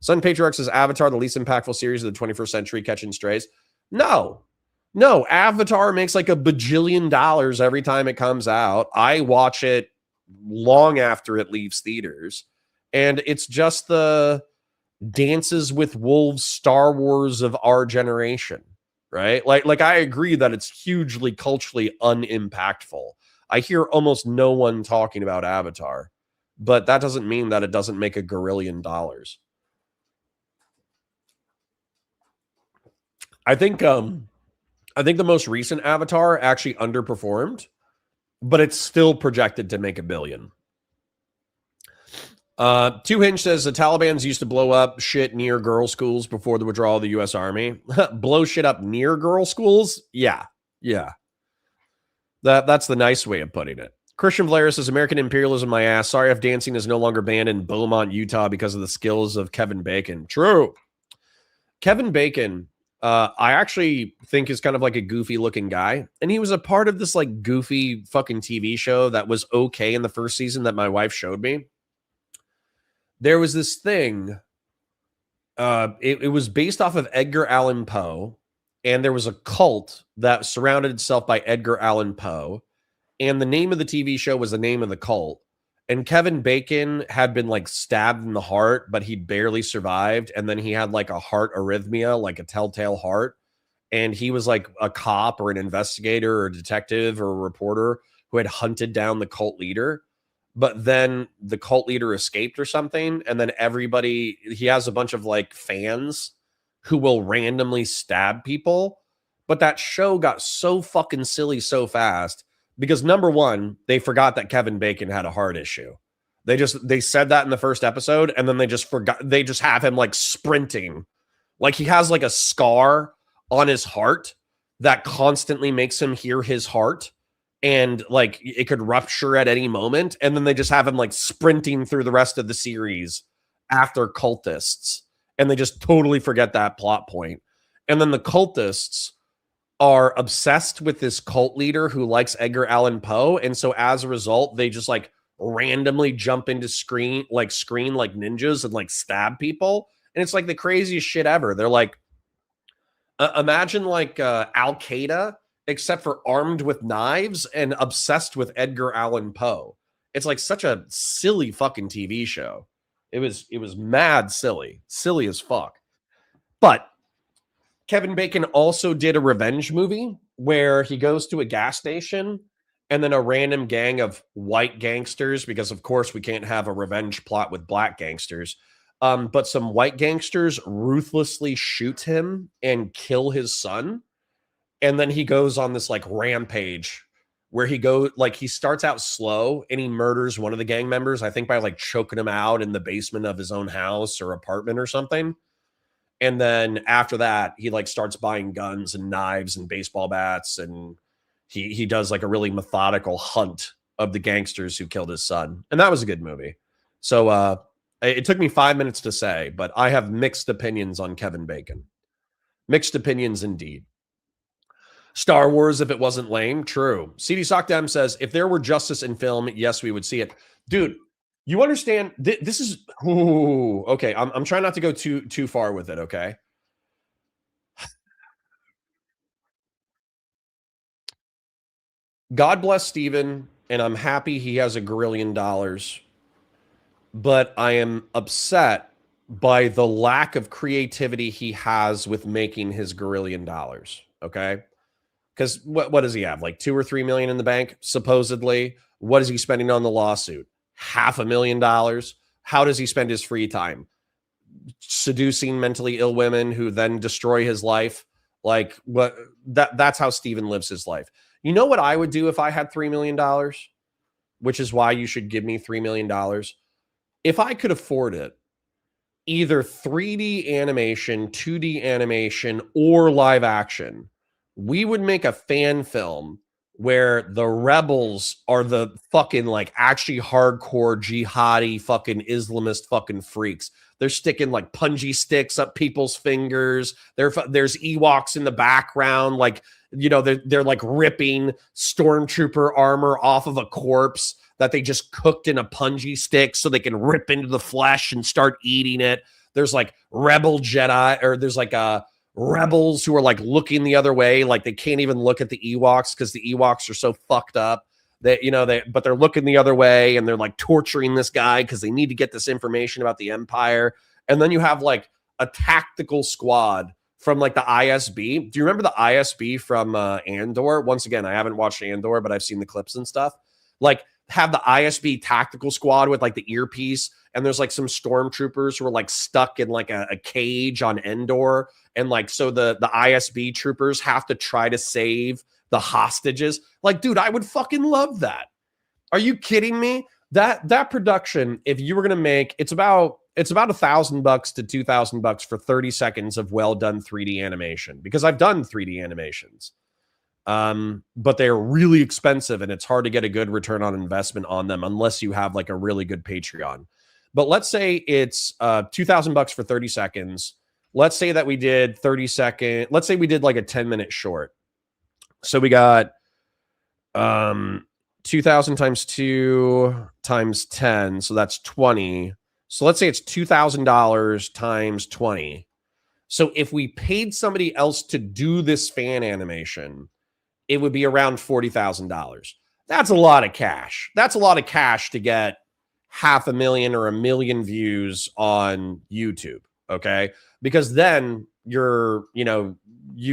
Sun Patriarch says Avatar, the least impactful series of the 21st century, catching strays. No, Avatar makes like $1 bajillion every time it comes out. I watch it long after it leaves theaters, and it's just the Dances with Wolves Star Wars of our generation, right? Like I agree that it's hugely culturally unimpactful. I hear almost no one talking about Avatar, but that doesn't mean that it doesn't make $1 gazillion. I think the most recent Avatar actually underperformed, but it's still projected to make $1 billion. Two Hinge says the Taliban's used to blow up shit near girls' schools before the withdrawal of the U.S. Army. Blow shit up near girls' schools? Yeah. That's the nice way of putting it. Christian Valaris says American imperialism, my ass. Sorry if dancing is no longer banned in Beaumont, Utah because of the skills of Kevin Bacon. True. Kevin Bacon, I actually think is kind of like a goofy looking guy. And he was a part of this like goofy fucking TV show that was okay in the first season that my wife showed me. There was this thing. It was based off of Edgar Allan Poe. And there was a cult that surrounded itself by Edgar Allan Poe. And the name of the TV show was the name of the cult. And Kevin Bacon had been like stabbed in the heart, but he barely survived. And then he had like a heart arrhythmia, like a telltale heart. And he was like a cop or an investigator or a detective or a reporter who had hunted down the cult leader. But then the cult leader escaped or something. And then he has a bunch of like fans who will randomly stab people. But that show got so fucking silly so fast because number one, they forgot that Kevin Bacon had a heart issue. They said that in the first episode, and then they just forgot. They just have him like sprinting. Like he has like a scar on his heart that constantly makes him hear his heart. And like it could rupture at any moment. And then they just have him like sprinting through the rest of the series after cultists. And they just totally forget that plot point. And then the cultists are obsessed with this cult leader who likes Edgar Allan Poe. And so as a result, they just like randomly jump into screen like ninjas and like stab people. And it's like the craziest shit ever. They're like, imagine like Al Qaeda, except for armed with knives and obsessed with Edgar Allan Poe. It's like such a silly fucking TV show. It was mad silly as fuck. But Kevin Bacon also did a revenge movie where he goes to a gas station and then a random gang of white gangsters, because of course we can't have a revenge plot with black gangsters. But some white gangsters ruthlessly shoot him and kill his son. And then he goes on this like rampage where he starts out slow and he murders one of the gang members, I think by like choking him out in the basement of his own house or apartment or something. And then after that, he like starts buying guns and knives and baseball bats. And he does like a really methodical hunt of the gangsters who killed his son. And that was a good movie. So it took me 5 minutes to say, but I have mixed opinions on Kevin Bacon. Mixed opinions indeed. Star Wars, if it wasn't lame, true. CD Sockdam says, if there were justice in film, yes, we would see it. Dude, you understand? This is, okay. I'm trying not to go too far with it, okay? God bless Steven, and I'm happy he has $1 gazillion, but I am upset by the lack of creativity he has with making his $1 gazillion, okay? Because what does he have? Like 2 or 3 million in the bank, supposedly. What is he spending on the lawsuit? $500,000. How does he spend his free time? seducing mentally ill women who then destroy his life. Like what that's how Steven lives his life. You know what I would do if I had $3 million, which is why you should give me $3 million. If I could afford it, either 3D animation, 2D animation, or live action, we would make a fan film where the rebels are the fucking like actually hardcore jihadi fucking Islamist fucking freaks. They're sticking like punji sticks up people's fingers. There's Ewoks in the background, like, you know, they're like ripping stormtrooper armor off of a corpse that they just cooked in a punji stick so they can rip into the flesh and start eating it. There's like rebel Jedi, or there's like rebels who are like looking the other way, like they can't even look at the Ewoks because the Ewoks are so fucked up that, you know, but they're looking the other way and they're like torturing this guy because they need to get this information about the Empire. And then you have like a tactical squad from like the ISB. Do you remember the ISB from Andor? Once again, I haven't watched Andor, but I've seen the clips and stuff. Like, have the ISB tactical squad with like the earpiece, and there's like some stormtroopers who are like stuck in like a cage on Endor, and like so the ISB troopers have to try to save the hostages. Like, dude, I would fucking love that. Are you kidding me? That production, if you were gonna make, it's about $1,000 to $2,000 for 30 seconds of well done 3D animation, because I've done 3D animations. But they're really expensive and it's hard to get a good return on investment on them unless you have like a really good Patreon. But let's say it's $2,000 for 30 seconds. Let's say that we did 30-second. Let's say we did like a 10-minute short. So we got 2,000 times 2 times 10. So that's 20. So let's say it's $2,000 times 20. So if we paid somebody else to do this fan animation, it would be around $40,000. That's a lot of cash. That's a lot of cash to get 500,000 or 1 million views on YouTube. Okay. Because then you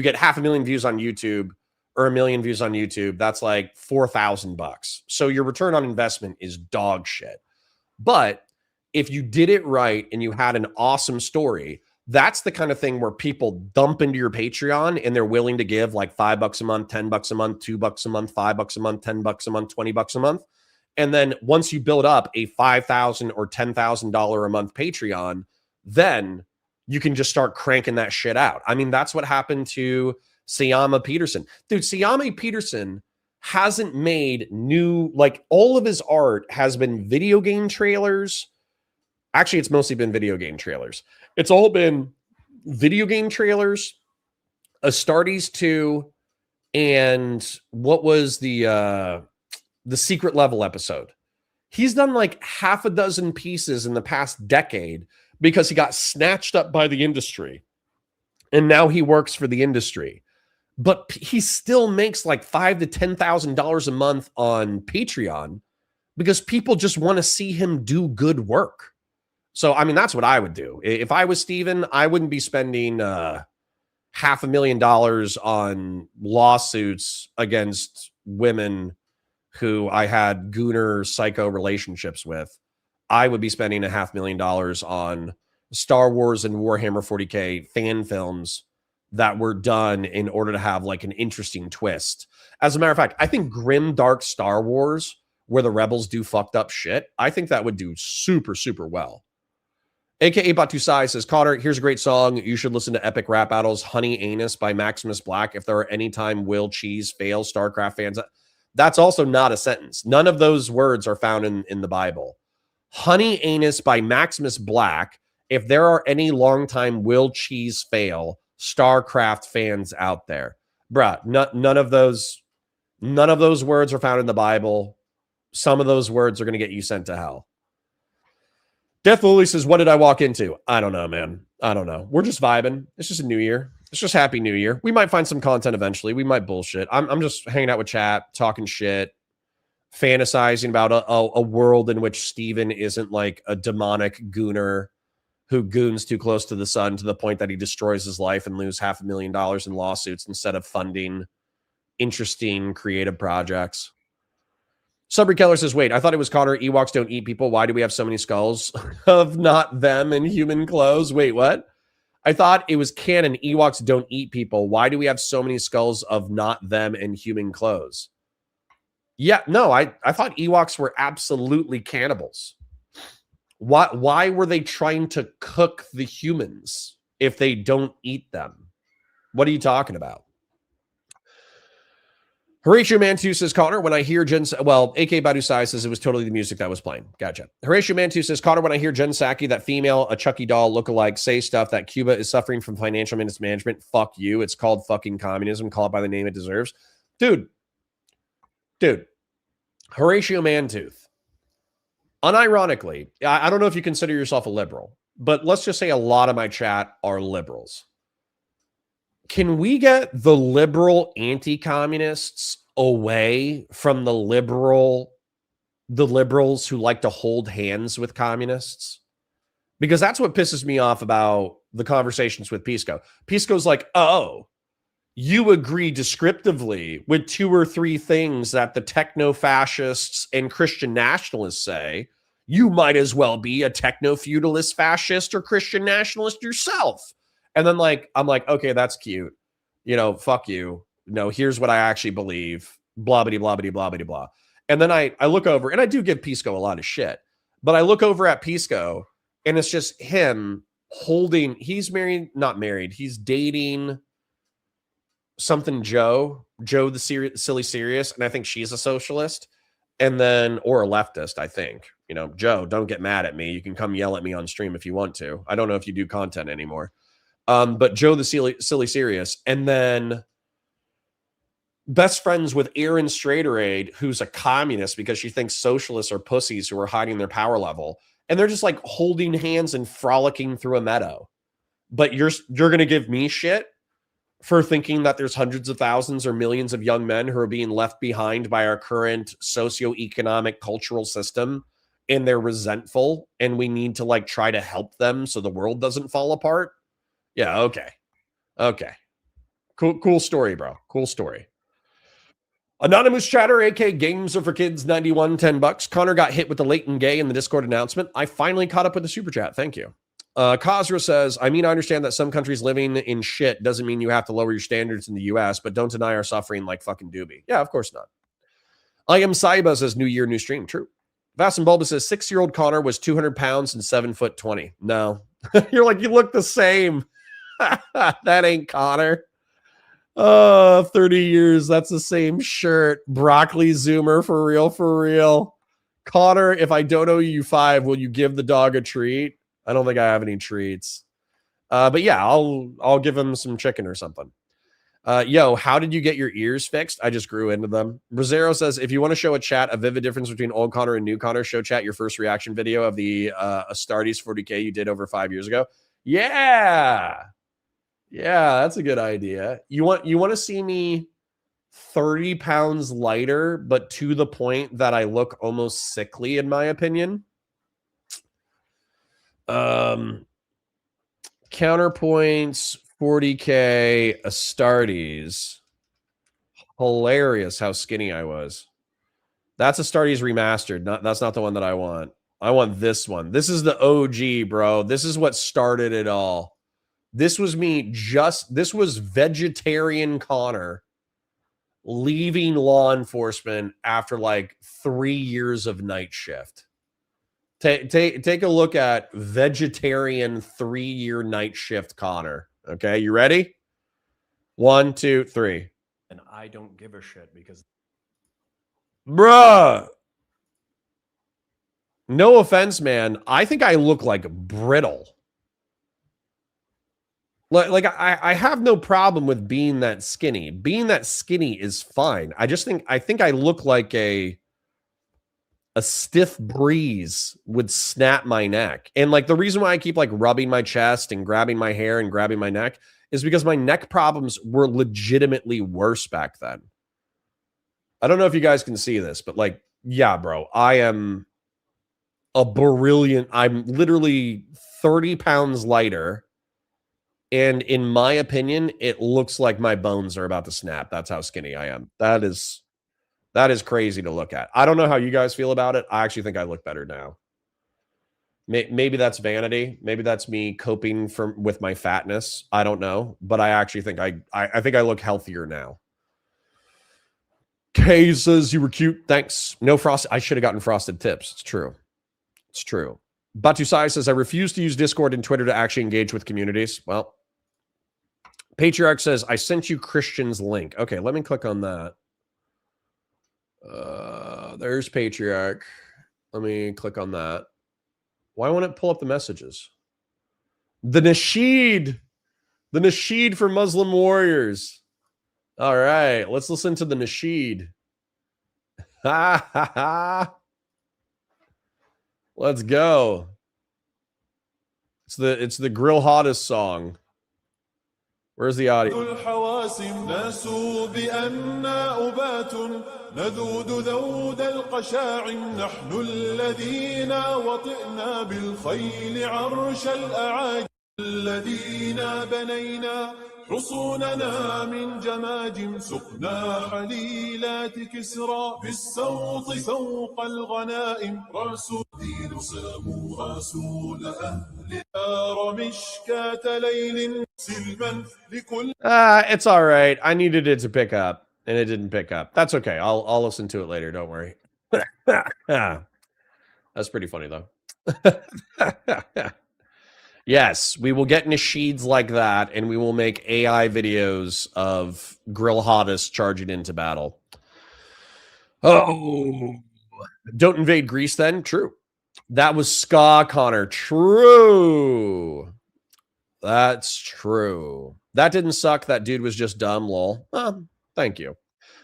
get 500,000 views on YouTube or 1 million views on YouTube. That's like $4,000. So your return on investment is dog shit. But if you did it right and you had an awesome story, that's the kind of thing where people dump into your Patreon and they're willing to give like $5 a month, $10 a month, $2 a month, $5 a month, $10 a month, $20 a month. And then once you build up a $5,000 or $10,000 a month Patreon, then you can just start cranking that shit out. I mean, that's what happened to Siyama Peterson. Dude, Siyama Peterson hasn't made new, like all of his art has been video game trailers. Actually, it's mostly been video game trailers. It's all been video game trailers, Astartes 2, and what was the secret level episode. He's done like half a dozen pieces in the past decade because he got snatched up by the industry. And now he works for the industry. But he still makes like $5,000 to $10,000 a month on Patreon because people just want to see him do good work. So, I mean, that's what I would do. If I was Steven, I wouldn't be spending $500,000 on lawsuits against women who I had gooner psycho relationships with. I would be spending $500,000 on Star Wars and Warhammer 40K fan films that were done in order to have like an interesting twist. As a matter of fact, I think grim, dark Star Wars, where the rebels do fucked up shit, I think that would do super, super well. AKA Batusai says, Connor, here's a great song. You should listen to Epic Rap Battles, Honey Anus by Maximus Black. If there are any time will cheese fail StarCraft fans. That's also not a sentence. None of those words are found in the Bible. Honey Anus by Maximus Black. If there are any long time will cheese fail StarCraft fans out there. Bruh, none of those words are found in the Bible. Some of those words are going to get you sent to hell. Death Lily says, what did I walk into? I don't know, man. I don't know. We're just vibing. It's just a new year. It's just Happy New Year. We might find some content eventually. We might bullshit. I'm just hanging out with chat, talking shit, fantasizing about a world in which Steven isn't like a demonic gooner who goons too close to the sun to the point that he destroys his life and loses $500,000 in lawsuits instead of funding interesting creative projects. Subry Keller says, wait, I thought it was Connor. Ewoks don't eat people. Why do we have so many skulls of not them in human clothes? Wait, what? I thought it was canon. Ewoks don't eat people. Why do we have so many skulls of not them in human clothes? Yeah, no, I thought Ewoks were absolutely cannibals. Why were they trying to cook the humans if they don't eat them? What are you talking about? Horatio Mantu says, Connor, when I hear AK Badu Sai says it was totally the music that was playing. Gotcha. Horatio Mantu says, Connor, when I hear Jen Psaki, that female, a Chucky doll lookalike, say stuff that Cuba is suffering from financial mismanagement, fuck you. It's called fucking communism. Call it by the name it deserves. Dude. Horatio Mantooth. Unironically, I don't know if you consider yourself a liberal, but let's just say a lot of my chat are liberals. Can we get the liberal anti-communists away from the liberals who like to hold hands with communists? Because that's what pisses me off about the conversations with Pisco. Pisco's like, oh, you agree descriptively with 2 or 3 things that the techno-fascists and Christian nationalists say. You might as well be a techno-feudalist fascist or Christian nationalist yourself. And then I'm like, okay, that's cute. Fuck you. No, here's what I actually believe. Blah, blah, blah, blah, blah, blah, blah. And then I look over, and I do give Pisco a lot of shit, but I look over at Pisco, and it's just him holding, he's not married. He's dating something Joe the silly serious, and I think she's a socialist, and then or a leftist. I think Joe, don't get mad at me. You can come yell at me on stream if you want to. I don't know if you do content anymore, but Joe the silly serious, and then best friends with Aaron Straderade, who's a communist because she thinks socialists are pussies who are hiding their power level, and they're just like holding hands and frolicking through a meadow. But you're gonna give me shit for thinking that there's hundreds of thousands or millions of young men who are being left behind by our current socioeconomic cultural system, and they're resentful, and we need to try to help them so the world doesn't fall apart. Yeah, okay. Cool story, bro. Cool story. Anonymous Chatter, AK Games Are for Kids 91, $10. Connor got hit with the latent gay in the Discord announcement. I finally caught up with the super chat. Thank you. Kazra says, I understand that some countries living in shit doesn't mean you have to lower your standards in the US, but don't deny our suffering like fucking Dooby. Yeah, of course not. I am Saiba says, new year, new stream. True. Vass and Bulba says, 6-year-old Connor was 200 pounds and 7'20". No. You're like, you look the same. That ain't Connor. 30 years. That's the same shirt. Broccoli Zoomer, for real. Connor, if I don't owe you 5, will you give the dog a treat? I don't think I have any treats. But yeah, I'll give him some chicken or something. Yo, how did you get your ears fixed? I just grew into them. Rosero says, if you want to show a chat a vivid difference between old Connor and new Connor, show chat your first reaction video of the Astartes 40K you did over 5 years ago. Yeah, that's a good idea. You want to see me 30 pounds lighter, but to the point that I look almost sickly, in my opinion. Counterpoints 40K Astartes. Hilarious how skinny I was. That's Astartes remastered. That's not the one that I want. I want this one. This is the OG, bro. This is what started it all. This was this was vegetarian Connor leaving law enforcement after 3 years of night shift. Take a look at vegetarian 3-year night shift Connor. Okay, you ready? 1, 2, 3.
And I don't give a shit because,
bruh. No offense, man. I think I look like brittle. I have no problem with being that skinny. Being that skinny is fine. I think I look like a stiff breeze would snap my neck. And the reason why I keep rubbing my chest and grabbing my hair and grabbing my neck is because my neck problems were legitimately worse back then. I don't know if you guys can see this, but yeah, bro, I am I'm literally 30 pounds lighter. And in my opinion, it looks like my bones are about to snap. That's how skinny I am. That is That is crazy to look at. I don't know how you guys feel about it. I actually think I look better now. Maybe that's vanity. Maybe that's me coping with my fatness. I don't know, but I actually think I think I look healthier now. Kay says you were cute. Thanks. No frost. I should have gotten frosted tips. It's true. It's true. Batusai says I refuse to use Discord and Twitter to actually engage with communities. Well, Patriarch says I sent you Christian's link. Okay, let me click on that. There's Patriarch. Let me click on that. Why won't it pull up the messages? The Nasheed. The Nasheed for Muslim warriors. All right, let's listen to the Nasheed. Ha ha ha. Let's go. It's the Grill Hottest song. Where's the audio? نذود ذود القشاع نحن الذين وطئنا بالخيل عرش الأعاجم الذين بنينا حصوننا من جماجم سقنا حليلات كسرى بالسوط سوق الغنائم رأس الدين ساموا رسول أهل دار مشكاة ليل سلما لكل It's all right. I needed it to pick up. And it didn't pick up. That's okay. I'll listen to it later. Don't worry. That's pretty funny though. Yes, we will get Nasheeds like that, and we will make AI videos of Grill Hottest charging into battle. Oh, don't invade Greece then? True. That was Ska, Connor. True. That's true. That didn't suck. That dude was just dumb, lol. Thank you.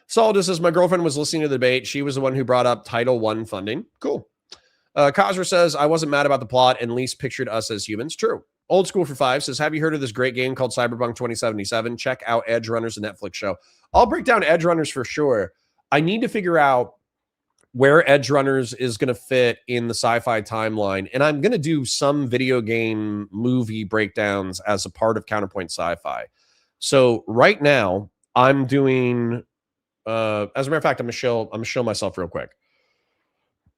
Saldus says, my girlfriend was listening to the debate. She was the one who brought up Title I funding. Cool. Kazra says, I wasn't mad about the plot and least pictured us as humans. True. Old School for 5 says, have you heard of this great game called Cyberpunk 2077? Check out Edge Runners, a Netflix show. I'll break down Edge Runners for sure. I need to figure out where Edge Runners is going to fit in the sci-fi timeline. And I'm going to do some video game movie breakdowns as a part of Counterpoint Sci-Fi. So right now, I'm doing, as a matter of fact, I'm gonna show myself real quick.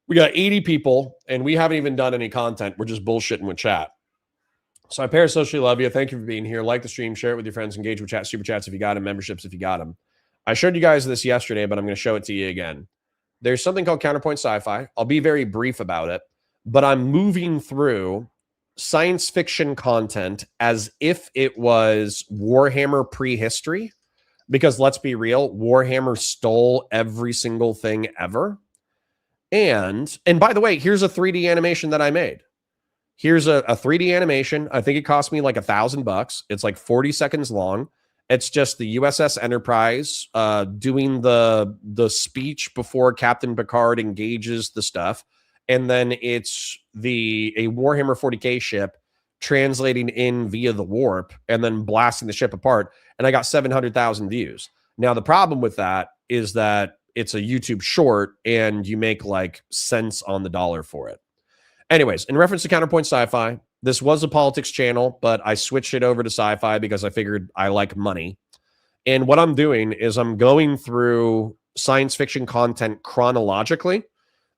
We got 80 people, and we haven't even done any content. We're just bullshitting with chat. So I parasocially love you. Thank you for being here. Like the stream, share it with your friends, engage with chat, super chats if you got them, memberships if you got them. I showed you guys this yesterday, but I'm going to show it to you again. There's something called Counterpoint Sci-Fi. I'll be very brief about it, but I'm moving through science fiction content as if it was Warhammer prehistory. Because let's be real, Warhammer stole every single thing ever. And by the way, here's a 3D animation that I made. Here's a 3D animation. I think it cost me like $1,000. It's like 40 seconds long. It's just the USS Enterprise doing the speech before Captain Picard engages the stuff. And then it's a Warhammer 40K ship translating in via the warp and then blasting the ship apart. And I got 700,000 views. Now, the problem with that is that it's a YouTube short and you make like cents on the dollar for it. Anyways, in reference to Counterpoint Sci-Fi, this was a politics channel, but I switched it over to sci-fi because I figured I like money. And what I'm doing is I'm going through science fiction content chronologically.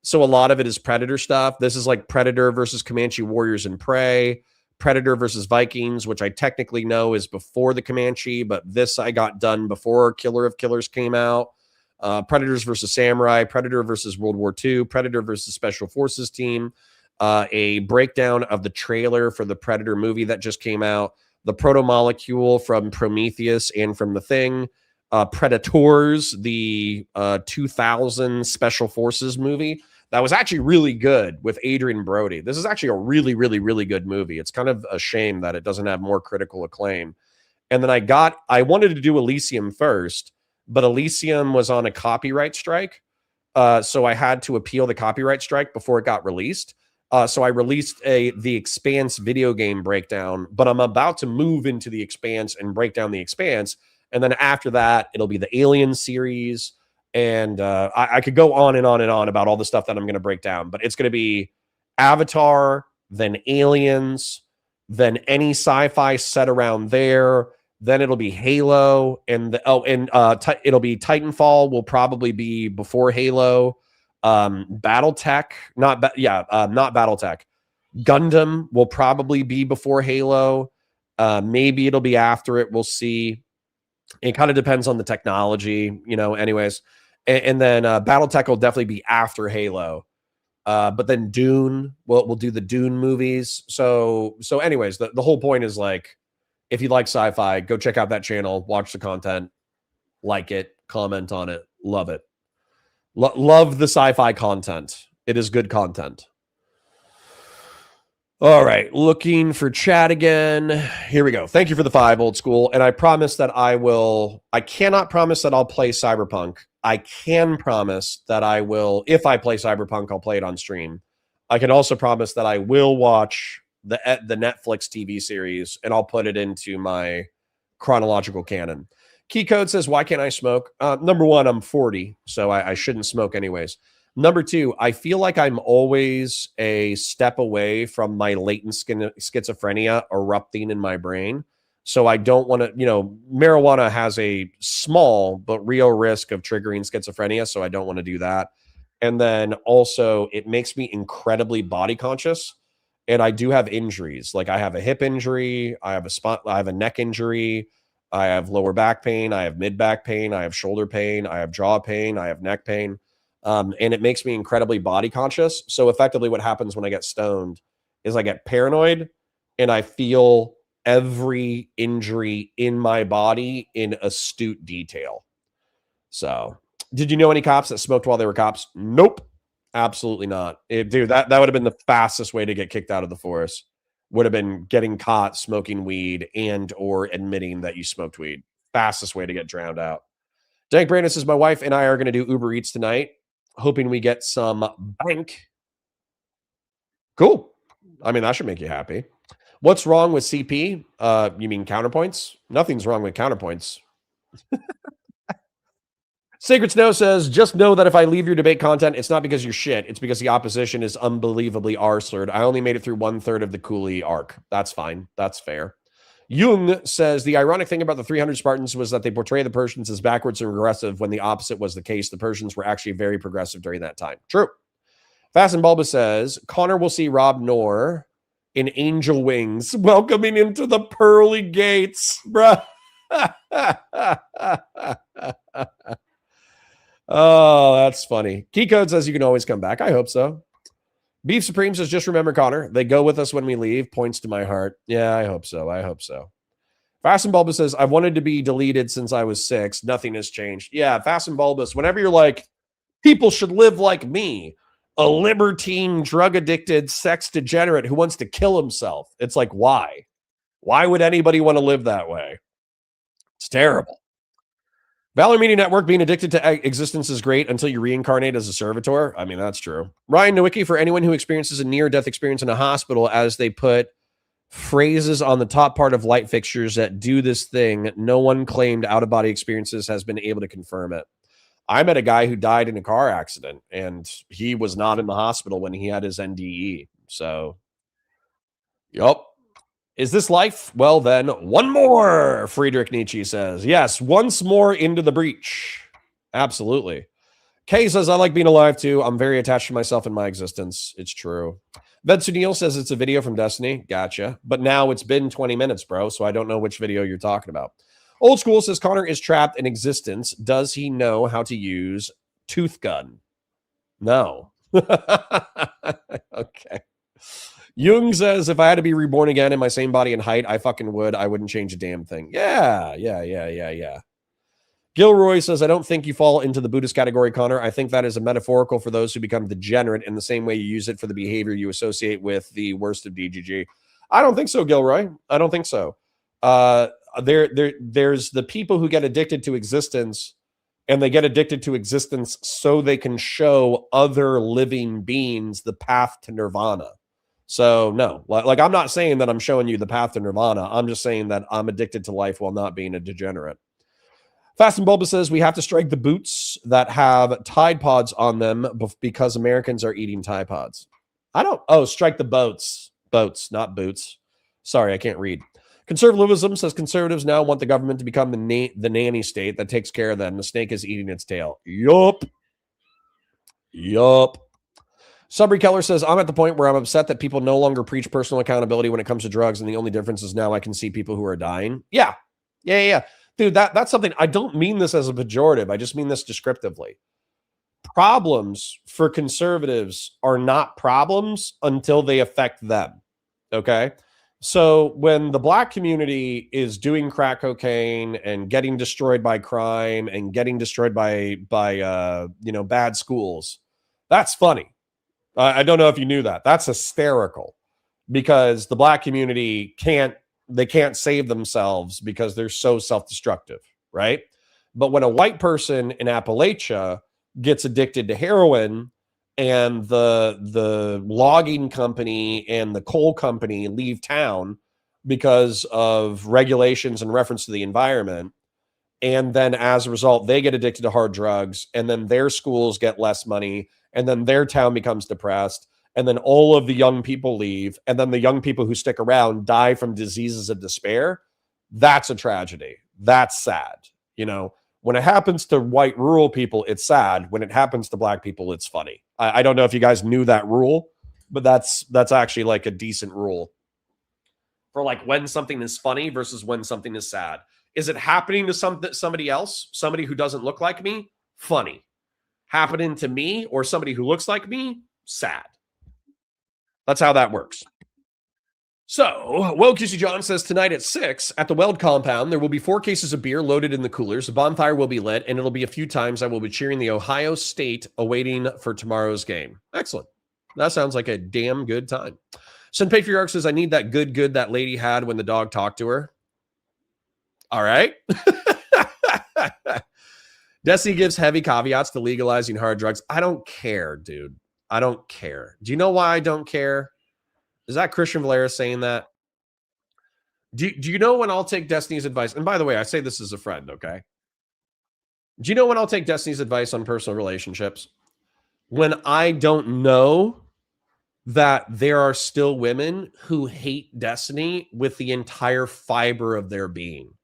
So a lot of it is Predator stuff. This is like Predator versus Comanche Warriors and Prey. Predator versus Vikings, which I technically know is before the Comanche, but this I got done before Killer of Killers came out. Predators versus Samurai, Predator versus World War II, Predator versus Special Forces Team, a breakdown of the trailer for the Predator movie that just came out, the proto-molecule from Prometheus and from The Thing, Predators, the 2000 Special Forces movie. That was actually really good with Adrian Brody. This is actually a really, really, really good movie. It's kind of a shame that it doesn't have more critical acclaim. And then I wanted to do Elysium first, but Elysium was on a copyright strike. So I had to appeal the copyright strike before it got released. So I released The Expanse video game breakdown, but I'm about to move into The Expanse and break down The Expanse. And then after that, it'll be the Alien series. And I could go on and on and on about all the stuff that I'm going to break down, but it's going to be Avatar, then Aliens, then any sci-fi set around there, Then it'll be Halo, and it'll be Titanfall will probably be before Halo. BattleTech, not BattleTech. Gundam will probably be before Halo. Maybe it'll be after it. We'll see. It kind of depends on the technology, anyways. And then BattleTech will definitely be after Halo. But then Dune, we'll do the Dune movies. So anyways, the whole point is like, if you like sci-fi, go check out that channel, watch the content, like it, comment on it, love it. Love the sci-fi content. It is good content. All right, looking for chat again. Here we go. Thank you for the 5, old school. And I promise that I cannot promise that I'll play Cyberpunk. I can promise that I will, if I play Cyberpunk, I'll play it on stream. I can also promise that I will watch the Netflix TV series, and I'll put it into my chronological canon. Key Code says, why can't I smoke? Number one, I'm 40, so I shouldn't smoke anyways. Number two, I feel like I'm always a step away from my latent schizophrenia erupting in my brain. So I don't want to, marijuana has a small but real risk of triggering schizophrenia. So I don't want to do that. And then also it makes me incredibly body conscious. And I do have injuries. Like I have a hip injury. I have a neck injury. I have lower back pain. I have mid back pain. I have shoulder pain. I have jaw pain. I have neck pain. And it makes me incredibly body conscious. So effectively what happens when I get stoned is I get paranoid and I feel every injury in my body in astute detail. So did you know any cops that smoked while they were cops? Nope. Absolutely not. Dude, that would have been the fastest way to get kicked out of the force. Would have been getting caught smoking weed and or admitting that you smoked weed. Fastest way to get drowned out. Dank Brandon says, my wife and I are going to do Uber Eats tonight, hoping we get some bank. Cool. I mean, that should make you happy. What's wrong with CP? You mean counterpoints? Nothing's wrong with counterpoints. Sacred Snow says, just know that if I leave your debate content, it's not because you're shit. It's because the opposition is unbelievably R-slurred. I only made it through 1/3 of the Cooley arc. That's fine. That's fair. Jung says, the ironic thing about the 300 Spartans was that they portray the Persians as backwards and regressive when the opposite was the case. The Persians were actually very progressive during that time. True. Fast and Bulba says, Connor will see Rob Knorr in angel wings welcoming him to the pearly gates. Bruh. Oh, that's funny. Key Code says you can always come back. I hope so. Beef Supreme says, just remember, Connor, they go with us when we leave. Points to my heart. Yeah, I hope so. I hope so. Fast and Bulbous says, I've wanted to be deleted since I was 6. Nothing has changed. Yeah, Fast and Bulbous, whenever you're like, people should live like me, a libertine, drug-addicted, sex degenerate who wants to kill himself. It's like, why? Why would anybody want to live that way? It's terrible. Valor Media Network, being addicted to existence is great until you reincarnate as a servitor. I mean, that's true. Ryan Nowicki, for anyone who experiences a near-death experience in a hospital, as they put phrases on the top part of light fixtures that do this thing, no one claimed out-of-body experiences has been able to confirm it. I met a guy who died in a car accident, and he was not in the hospital when he had his NDE. So, yup. Is this life? Well, then, one more, Friedrich Nietzsche says. Yes, once more into the breach. Absolutely. Kay says, I like being alive, too. I'm very attached to myself and my existence. It's true. Ved Sunil says it's a video from Destiny. Gotcha. But now it's been 20 minutes, bro, so I don't know which video you're talking about. Old School says, Connor is trapped in existence. Does he know how to use tooth gun? No. Okay. Jung says, if I had to be reborn again in my same body and height, I fucking would. I wouldn't change a damn thing. Yeah. Gilroy says, I don't think you fall into the Buddhist category, Connor. I think that is a metaphorical for those who become degenerate in the same way you use it for the behavior you associate with the worst of DGG. I don't think so, Gilroy. I don't think so. There's the people who get addicted to existence, and they get addicted to existence so they can show other living beings the path to nirvana. So no, like I'm not saying that I'm showing you the path to nirvana. I'm just saying that I'm addicted to life while not being a degenerate. Fast and Bulba says we have to strike the boots that have Tide Pods on them because Americans are eating Tide Pods. Strike the boats, not boots. Sorry, I can't read. Conservatism says conservatives now want the government to become the nanny state that takes care of them. The snake is eating its tail. Yup. Subry Keller says, I'm at the point where I'm upset that people no longer preach personal accountability when it comes to drugs, and the only difference is now I can see people who are dying. Yeah. Dude, that's something, I don't mean this as a pejorative. I just mean this descriptively. Problems for conservatives are not problems until they affect them. Okay? So when the black community is doing crack cocaine and getting destroyed by crime and getting destroyed by bad schools, that's funny. I don't know if you knew that. That's hysterical because the black community can't save themselves because they're so self-destructive, right? But when a white person in Appalachia gets addicted to heroin and the logging company and the coal company leave town because of regulations in reference to the environment, and then as a result, they get addicted to hard drugs, and then their schools get less money, and then their town becomes depressed, and then all of the young people leave, and then the young people who stick around die from diseases of despair. That's a tragedy. That's sad. When it happens to white rural people, it's sad. When it happens to black people, it's funny. I don't know if you guys knew that rule, but that's actually like a decent rule for like when something is funny versus when something is sad. Is it happening to somebody else, somebody who doesn't look like me? Funny. Happening to me or somebody who looks like me? Sad. That's how that works. So, Woke QC John says tonight at 6 at the Weld compound, there will be 4 cases of beer loaded in the coolers. A bonfire will be lit, and it'll be a few times I will be cheering the Ohio State awaiting for tomorrow's game. Excellent. That sounds like a damn good time. Sen Patriarch says, I need that good that lady had when the dog talked to her. All right. Destiny gives heavy caveats to legalizing hard drugs. I don't care, dude. I don't care. Do you know why I don't care? Is that Christian Valera saying that? Do you know when I'll take Destiny's advice? And by the way, I say this as a friend, okay? Do you know when I'll take Destiny's advice on personal relationships? When I don't know that there are still women who hate Destiny with the entire fiber of their being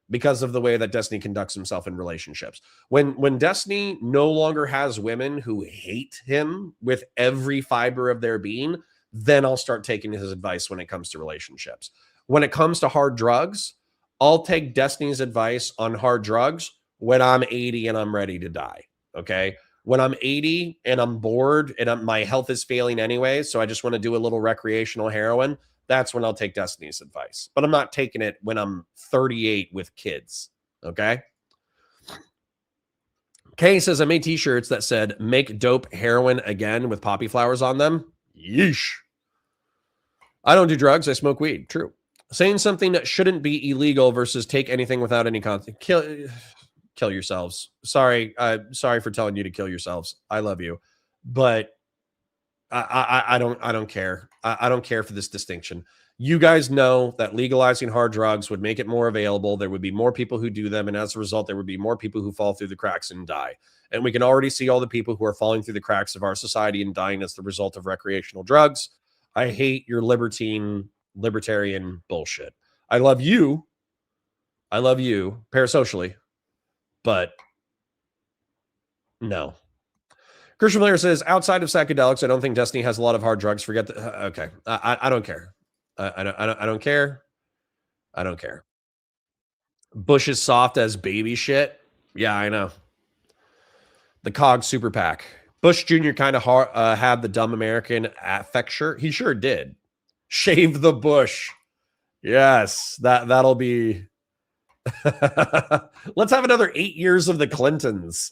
because of the way that Destiny conducts himself in relationships. When Destiny no longer has women who hate him with every fiber of their being, then I'll start taking his advice when it comes to relationships. When it comes to hard drugs, I'll take Destiny's advice on hard drugs when I'm 80 and I'm ready to die, okay? When I'm 80 and I'm bored and my health is failing anyway, so I just want to do a little recreational heroin, that's when I'll take Destiny's advice. But I'm not taking it when I'm 38 with kids, okay? Kay says, I made t-shirts that said, make dope heroin again with poppy flowers on them. Yeesh. I don't do drugs. I smoke weed. True. Saying something that shouldn't be illegal versus take anything without any consequence. Kill yourselves. Sorry for telling you to kill yourselves. I love you, but I don't care. I don't care for this distinction. You guys know that legalizing hard drugs would make it more available. There would be more people who do them, and as a result, there would be more people who fall through the cracks and die. And we can already see all the people who are falling through the cracks of our society and dying as the result of recreational drugs. I hate your libertarian bullshit. I love you parasocially, but no. Christian Blair says, outside of psychedelics, I don't think Destiny has a lot of hard drugs. Forget that. Okay. I don't care. I don't care. I don't care. Bush is soft as baby shit. Yeah, I know. The COG super PAC. Bush Jr. kind of had the dumb American affecture. He sure did. Shave the bush. Yes, that'll be. Let's have another 8 years of the Clintons.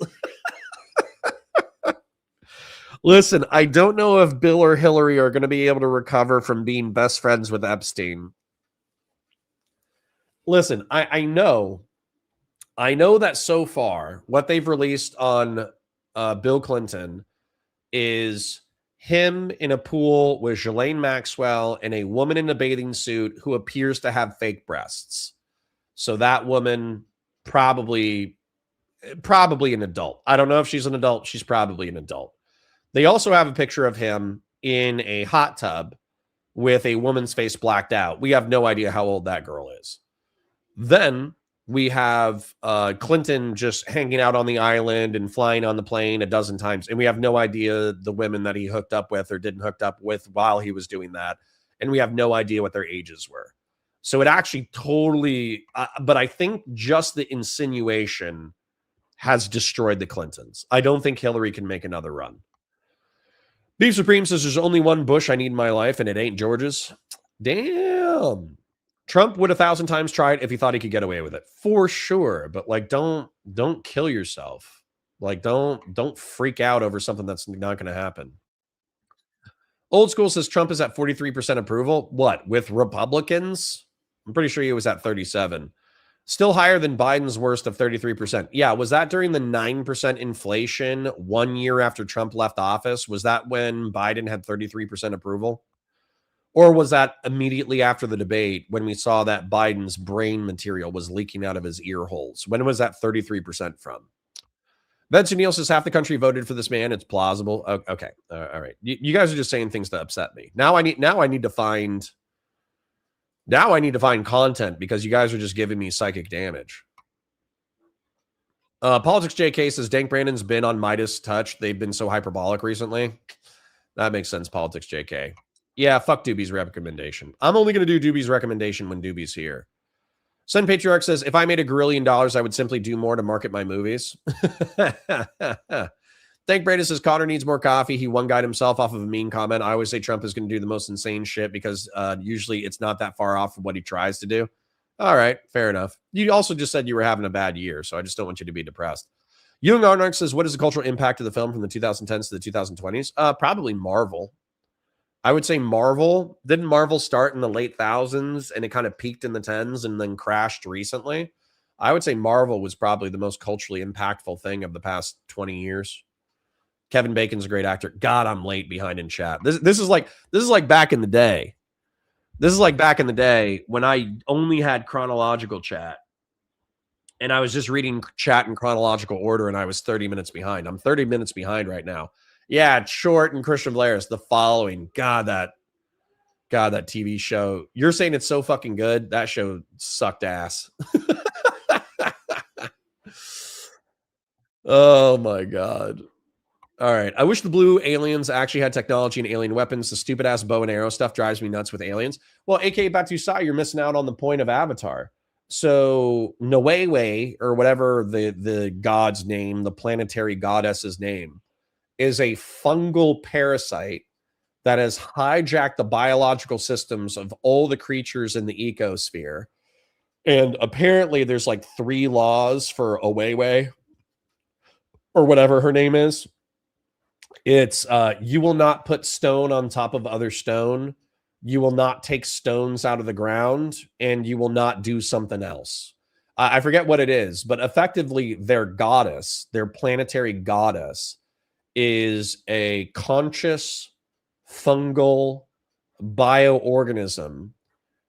Listen, I don't know if Bill or Hillary are going to be able to recover from being best friends with Epstein. Listen, I know that so far what they've released on Bill Clinton is him in a pool with Ghislaine Maxwell and a woman in a bathing suit who appears to have fake breasts. So that woman probably an adult. I don't know if she's an adult. She's probably an adult. They also have a picture of him in a hot tub with a woman's face blacked out. We have no idea how old that girl is. Then we have Clinton just hanging out on the island and flying on the plane a dozen times. And we have no idea the women that he hooked up with or didn't hook up with while he was doing that. And we have no idea what their ages were. So it actually totally, but I think just the insinuation has destroyed the Clintons. I don't think Hillary can make another run. Beef Supreme says there's only one Bush I need in my life, and it ain't George's. Damn. Trump would 1,000 times try it if he thought he could get away with it. For sure. But like, don't kill yourself. Like, don't freak out over something that's not going to happen. Old School says Trump is at 43% approval. What? With Republicans? I'm pretty sure he was at 37. Still higher than Biden's worst of 33%. Yeah, was that during the 9% inflation 1 year after Trump left office? Was that when Biden had 33% approval? Or was that immediately after the debate when we saw that Biden's brain material was leaking out of his ear holes? When was that 33% from? Benson Neal says half the country voted for this man. It's plausible. Okay. All right. You guys are just saying things to upset me. Now I need to find content because you guys are just giving me psychic damage. Politics JK says Dank Brandon's been on Midas Touch. They've been so hyperbolic recently. That makes sense. Politics JK. Yeah, fuck Dooby's recommendation. I'm only going to do Dooby's recommendation when Dooby's here. Sun Patriarch says, if I made $1 grillion, I would simply do more to market my movies. Thank Brandon says, Connor needs more coffee. He one-guyed himself off of a mean comment. I always say Trump is going to do the most insane shit because usually it's not that far off from what he tries to do. All right, fair enough. You also just said you were having a bad year, so I just don't want you to be depressed. Young Arnark says, what is the cultural impact of the film from the 2010s to the 2020s? Probably Marvel. I would say Marvel. Didn't Marvel start in the late thousands and it kind of peaked in the tens and then crashed recently? I would say Marvel was probably the most culturally impactful thing of the past 20 years. Kevin Bacon's a great actor. God, I'm late behind in chat. This is like back in the day. This is like back in the day when I only had chronological chat and I was just reading chat in chronological order and I was 30 minutes behind. I'm 30 minutes behind right now. Yeah, it's short and Christian Blair is the following. God, that TV show. You're saying it's so fucking good. That show sucked ass. Oh my God. All right. I wish the blue aliens actually had technology and alien weapons. The stupid ass bow and arrow stuff drives me nuts with aliens. Well, AK Batu Sai, you're missing out on the point of Avatar. So Noewe, or whatever the god's name, the planetary goddess's name, is a fungal parasite that has hijacked the biological systems of all the creatures in the ecosphere. And apparently there's like 3 laws for Owewe, or whatever her name is. It's you will not put stone on top of other stone. You will not take stones out of the ground, and you will not do something else. I forget what it is, but effectively their goddess, their planetary goddess, is a conscious fungal bioorganism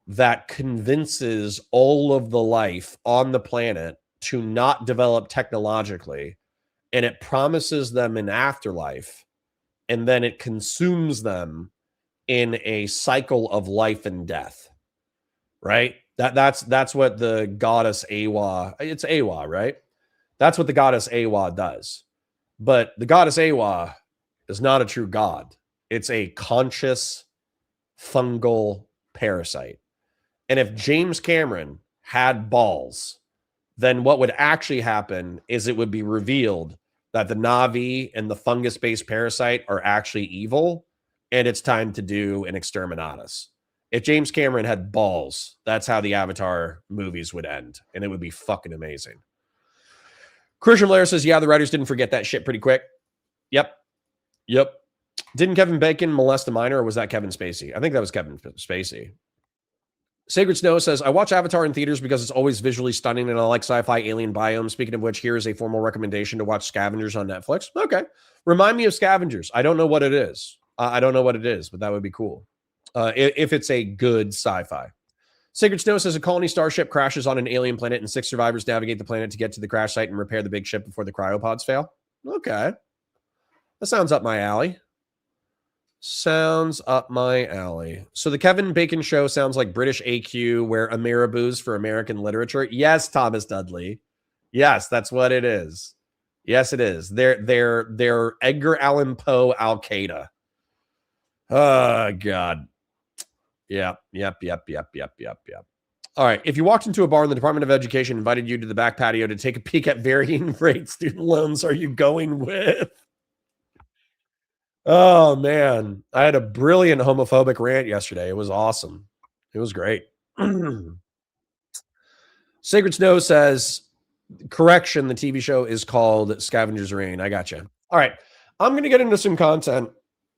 that convinces all of the life on the planet to not develop technologically, and it promises them an afterlife, and then it consumes them in a cycle of life and death. Right? That's what the goddess Awa, it's Awa, right? That's what the goddess Awa does. But the goddess Awa is not a true god. It's a conscious fungal parasite. And if James Cameron had balls, then what would actually happen is it would be revealed that the Na'vi and the fungus-based parasite are actually evil, and it's time to do an exterminatus. If James Cameron had balls, that's how the Avatar movies would end, and it would be fucking amazing. Christian Blair says, yeah, the writers didn't forget that shit pretty quick. Yep. Didn't Kevin Bacon molest a minor, or was that Kevin Spacey? I think that was Kevin Spacey. Sacred Snow says, I watch Avatar in theaters because it's always visually stunning and I like sci-fi alien biomes. Speaking of which, here is a formal recommendation to watch Scavengers on Netflix. Okay. Remind me of Scavengers. I don't know what it is. I don't know what it is, but that would be cool. If it's a good sci-fi. Sacred Snow says a colony starship crashes on an alien planet and 6 survivors navigate the planet to get to the crash site and repair the big ship before the cryopods fail. Okay. That sounds up my alley. Sounds up my alley. So the Kevin Bacon show sounds like British AQ, where Ameriboo's for American literature. Yes, Thomas Dudley. Yes, that's what it is. Yes, it is. They're Edgar Allan Poe Al Qaeda. Oh God. Yep. All right. If you walked into a bar and the Department of Education invited you to the back patio to take a peek at varying rate student loans, are you going with? Oh man, I had a brilliant homophobic rant yesterday. It was awesome. It was great. Sacred Snow says, correction, the TV show is called Scavenger's Reign. I got you. All right. I'm going to get into some content.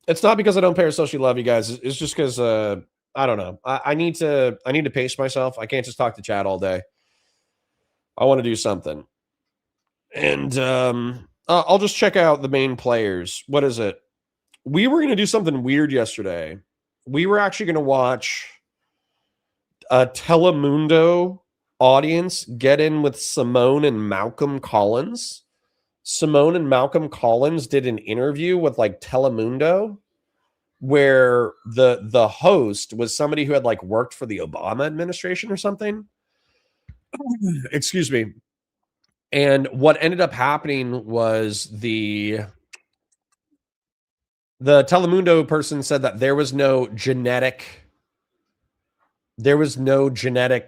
It's not because I don't parasocially love you guys. It's just because I don't know. I need to pace myself. I can't just talk to chat all day. I want to do something. And I'll just check out the main players. What is it? We were going to do something weird yesterday. We were actually going to watch a Telemundo audience get in with Simone and Malcolm Collins. Simone and Malcolm Collins did an interview with like Telemundo where the host was somebody who had like worked for the Obama administration or something. Excuse me. And what ended up happening was the Telemundo person said that there was no genetic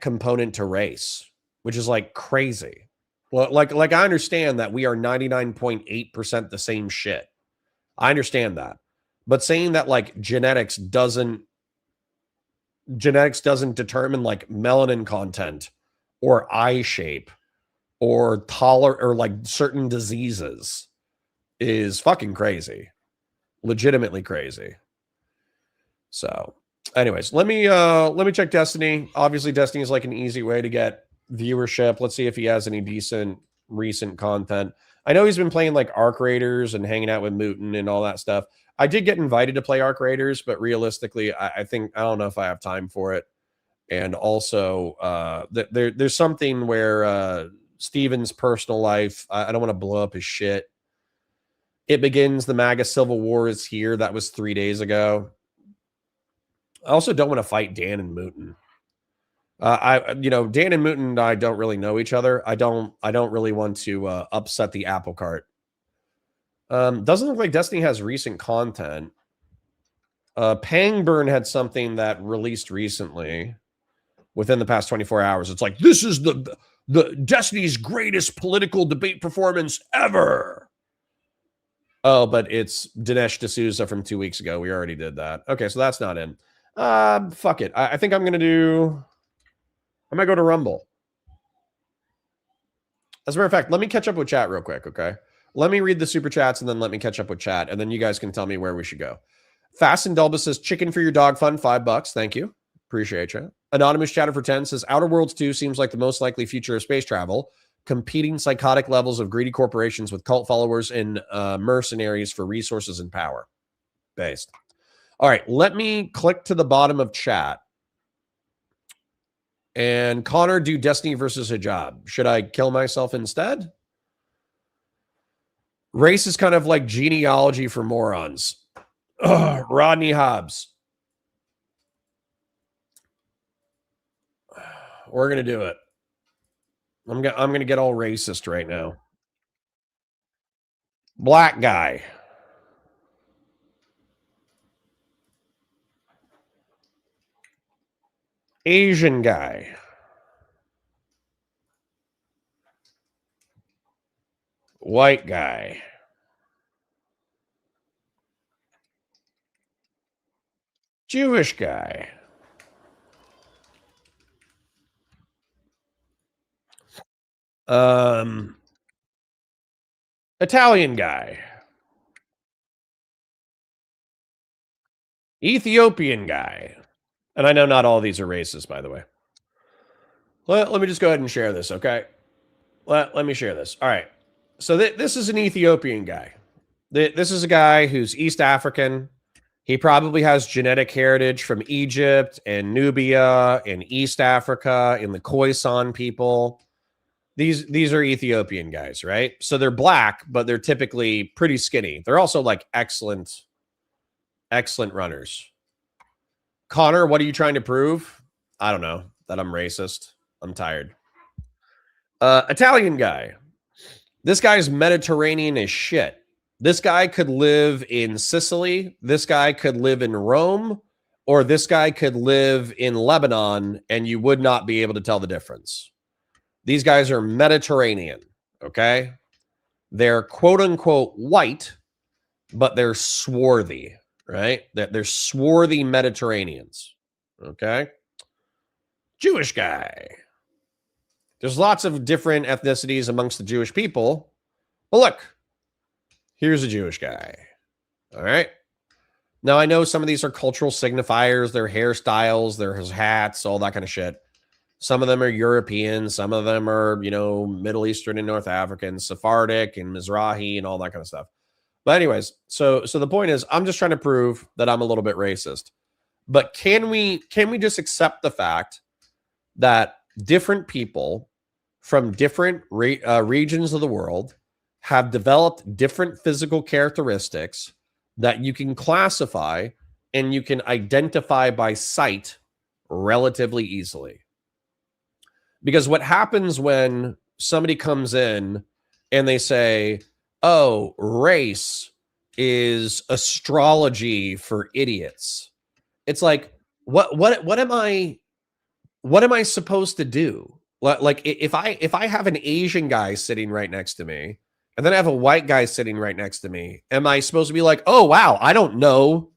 component to race, which is like crazy. Well, like I understand that we are 99.8% the same shit. I understand that. But saying that like genetics doesn't determine like melanin content or eye shape or like certain diseases is fucking crazy. Legitimately crazy. So anyways, let me check Destiny. Obviously, Destiny is like an easy way to get viewership. Let's see if he has any decent recent content. I know he's been playing like Arc Raiders and hanging out with Mutant and all that stuff. I did get invited to play Arc Raiders, but realistically, I think I don't know if I have time for it. And also, there's something where Steven's personal life, I don't want to blow up his shit. It begins. The MAGA Civil War is here. That was 3 days ago. I also don't want to fight Dan and Mutant. Dan and Mutant and I don't really know each other. I don't really want to upset the apple cart. Doesn't look like Destiny has recent content. Pangburn had something that released recently within the past 24 hours. It's like, this is the Destiny's greatest political debate performance ever. Oh, but it's Dinesh D'Souza from 2 weeks ago. We already did that. Okay, so that's not in. Fuck it. I think I might go to Rumble. As a matter of fact, let me catch up with chat real quick, okay? Let me read the super chats and then let me catch up with chat, and then you guys can tell me where we should go. Fast and Dulbus says, chicken for your dog fund, $5. Thank you. Appreciate you. Anonymous Chatter for 10 says, Outer Worlds 2 seems like the most likely future of space travel. Competing psychotic levels of greedy corporations with cult followers and mercenaries for resources and power. Based. All right, let me click to the bottom of chat. And Connor, do Destiny versus Hijab. Should I kill myself instead? Race is kind of like genealogy for morons. Ugh, Rodney Hobbs. We're going to do it. I'm going to get all racist right now. Black guy. Asian guy. White guy. Jewish guy. Italian guy. Ethiopian guy. And I know not all of these are racist, by the way. Let me just go ahead and share this, okay? Let me share this. All right. So this is an Ethiopian guy. This is a guy who's East African. He probably has genetic heritage from Egypt and Nubia and East Africa and the Khoisan people. These are Ethiopian guys, right? So they're black, but they're typically pretty skinny. They're also like excellent excellent runners. Connor, what are you trying to prove? I don't know. That I'm racist. I'm tired. Italian guy. This guy's Mediterranean as shit. This guy could live in Sicily. This guy could live in Rome. Or this guy could live in Lebanon, and you would not be able to tell the difference. These guys are Mediterranean, okay? They're quote-unquote white, but they're swarthy, right? They're swarthy Mediterraneans, okay? Jewish guy. There's lots of different ethnicities amongst the Jewish people. But look, here's a Jewish guy, all right? Now, I know some of these are cultural signifiers, their hairstyles, their hats, all that kind of shit. Some of them are European. Some of them are, you know, Middle Eastern and North African, Sephardic and Mizrahi and all that kind of stuff. But anyways, so the point is, I'm just trying to prove that I'm a little bit racist. But can we just accept the fact that different people from different regions of the world have developed different physical characteristics that you can classify and you can identify by sight relatively easily? Because what happens when somebody comes in and they say, oh, race is astrology for idiots. It's like, what am I supposed to do? Like if I have an Asian guy sitting right next to me, and then I have a white guy sitting right next to me, am I supposed to be like, oh, wow, I don't know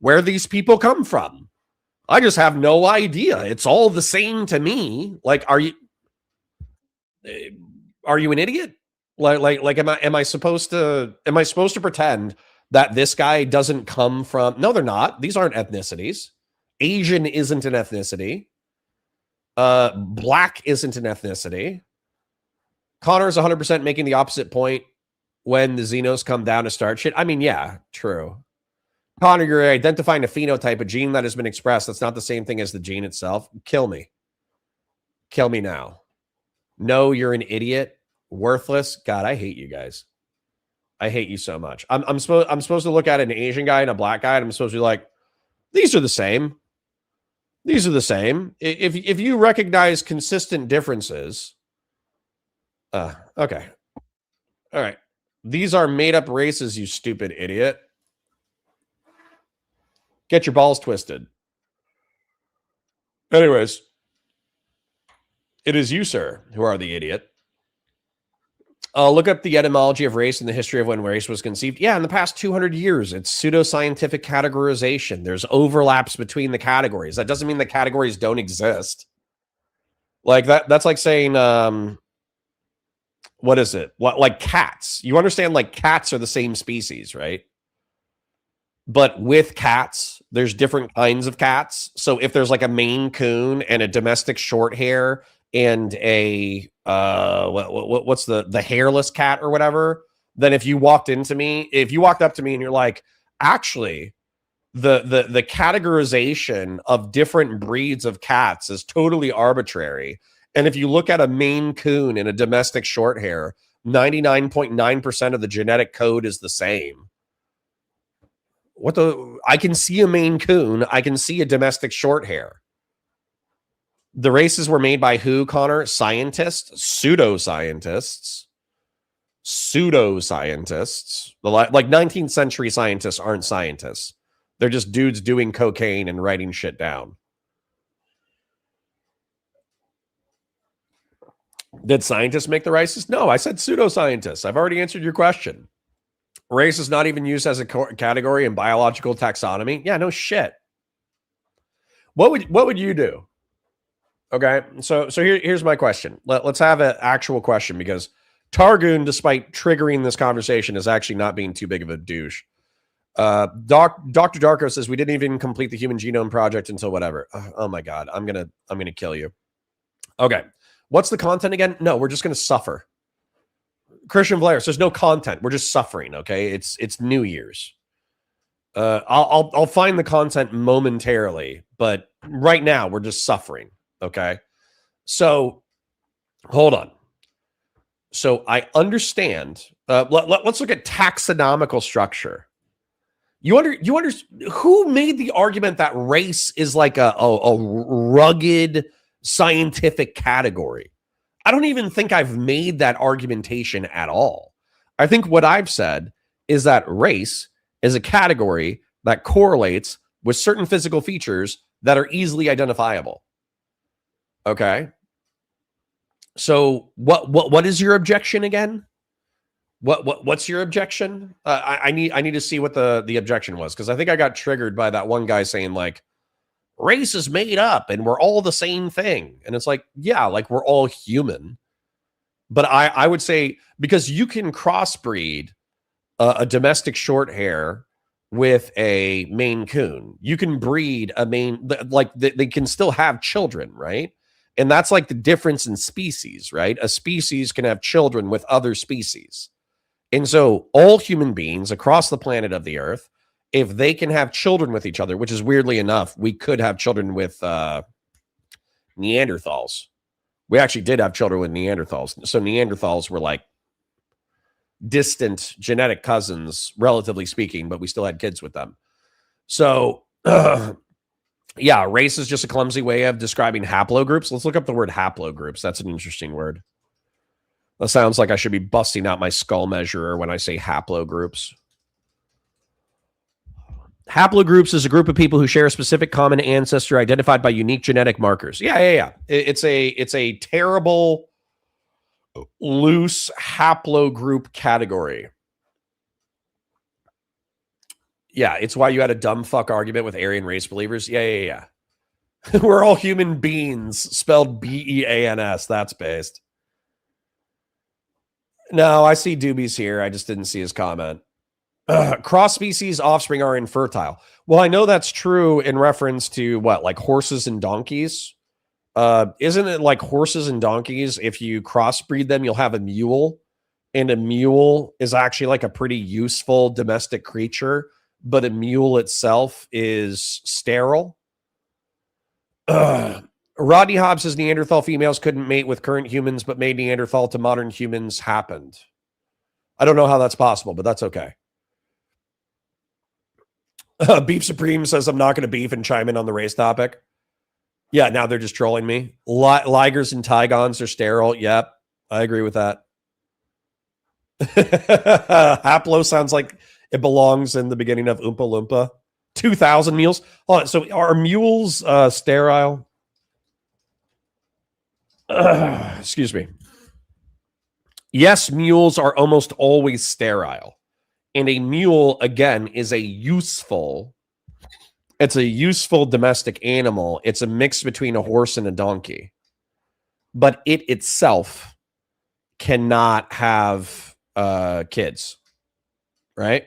where these people come from? I just have no idea. It's all the same to me. Like, are you an idiot? Like, am I supposed to pretend that this guy doesn't come from? No, they're not. These aren't ethnicities. Asian isn't an ethnicity. Black isn't an ethnicity. Connor is 100% making the opposite point when the Xenos come down to start shit. I mean, yeah, true. Connor, you're identifying a phenotype, a gene that has been expressed. That's not the same thing as the gene itself. Kill me. Kill me now. No, you're an idiot. Worthless. God, I hate you guys. I hate you so much. I'm supposed to look at an Asian guy and a black guy, and I'm supposed to be like, these are the same. These are the same. If you recognize consistent differences, okay. All right. These are made up races, you stupid idiot. Get your balls twisted. Anyways, it is you, sir, who are the idiot. Look up the etymology of race and the history of when race was conceived. Yeah, in the past 200 years, it's pseudoscientific categorization. There's overlaps between the categories. That doesn't mean the categories don't exist. Like that's like saying, what is it? Like cats. You understand, like cats are the same species, right? But with cats, there's different kinds of cats. So if there's like a Maine Coon and a domestic short hair and a what's the hairless cat or whatever, then if you walked up to me and you're like, actually, the categorization of different breeds of cats is totally arbitrary. And if you look at a Maine Coon and a domestic short hair, 99.9% of the genetic code is the same. I can see a Maine Coon. I can see a domestic short hair. The races were made by who, Connor? Scientists, pseudoscientists. Like 19th century scientists aren't scientists. They're just dudes doing cocaine and writing shit down. Did scientists make the races? No, I said pseudoscientists. I've already answered your question. Race is not even used as a category in biological taxonomy. Yeah, no shit. What would you do? Okay, so here's my question. Let's have an actual question, because Targoon, despite triggering this conversation, is actually not being too big of a douche. Dr. Darko says we didn't even complete the Human Genome Project until whatever. Oh my God, I'm gonna kill you. Okay, what's the content again? No, we're just gonna suffer. Christian Vlaris, there's no content. We're just suffering. Okay, it's New Year's. I'll find the content momentarily, but right now we're just suffering. Okay, so hold on. So I understand. Let's look at taxonomical structure. Who made the argument that race is like a rugged scientific category? I don't even think I've made that argumentation at all. I think what I've said is that race is a category that correlates with certain physical features that are easily identifiable. Okay. So what is your objection again? What's your objection? I need to see what the objection was, because I think I got triggered by that one guy saying like race is made up and we're all the same thing. And it's like, yeah, like we're all human. But I would say, because you can crossbreed a domestic short hair with a Maine Coon. You can breed a Maine, like they can still have children, right? And that's like the difference in species, right? A species can have children with other species. And so all human beings across the planet of the Earth, if they can have children with each other, which is weirdly enough, we could have children with Neanderthals. We actually did have children with Neanderthals. So Neanderthals were like distant genetic cousins, relatively speaking, but we still had kids with them. So, yeah, race is just a clumsy way of describing haplogroups. Let's look up the word haplogroups. That's an interesting word. That sounds like I should be busting out my skull measurer when I say haplogroups. Haplogroups is a group of people who share a specific common ancestor identified by unique genetic markers. Yeah. It's a terrible, loose haplogroup category. Yeah, it's why you had a dumb fuck argument with Aryan race believers. Yeah. We're all human beings, spelled B-E-A-N-S. That's based. No, I see Doobies here. I just didn't see his comment. Cross-species offspring are infertile. Well, I know that's true in reference to what, like horses and donkeys? Isn't it like horses and donkeys? If you crossbreed them, you'll have a mule. And a mule is actually like a pretty useful domestic creature, but a mule itself is sterile. Rodney Hobbs says Neanderthal females couldn't mate with current humans, but made Neanderthal to modern humans happened. I don't know how that's possible, but that's okay. Beef Supreme says I'm not going to beef and chime in on the race topic. Yeah, now they're just trolling me. Ligers and Tigons are sterile. Yep, I agree with that. Haplo sounds like it belongs in the beginning of Oompa Loompa. 2,000 mules. Hold on, so are mules sterile? Excuse me. Yes, mules are almost always sterile. And a mule, again, is a useful domestic animal. It's a mix between a horse and a donkey. But it itself cannot have kids, right?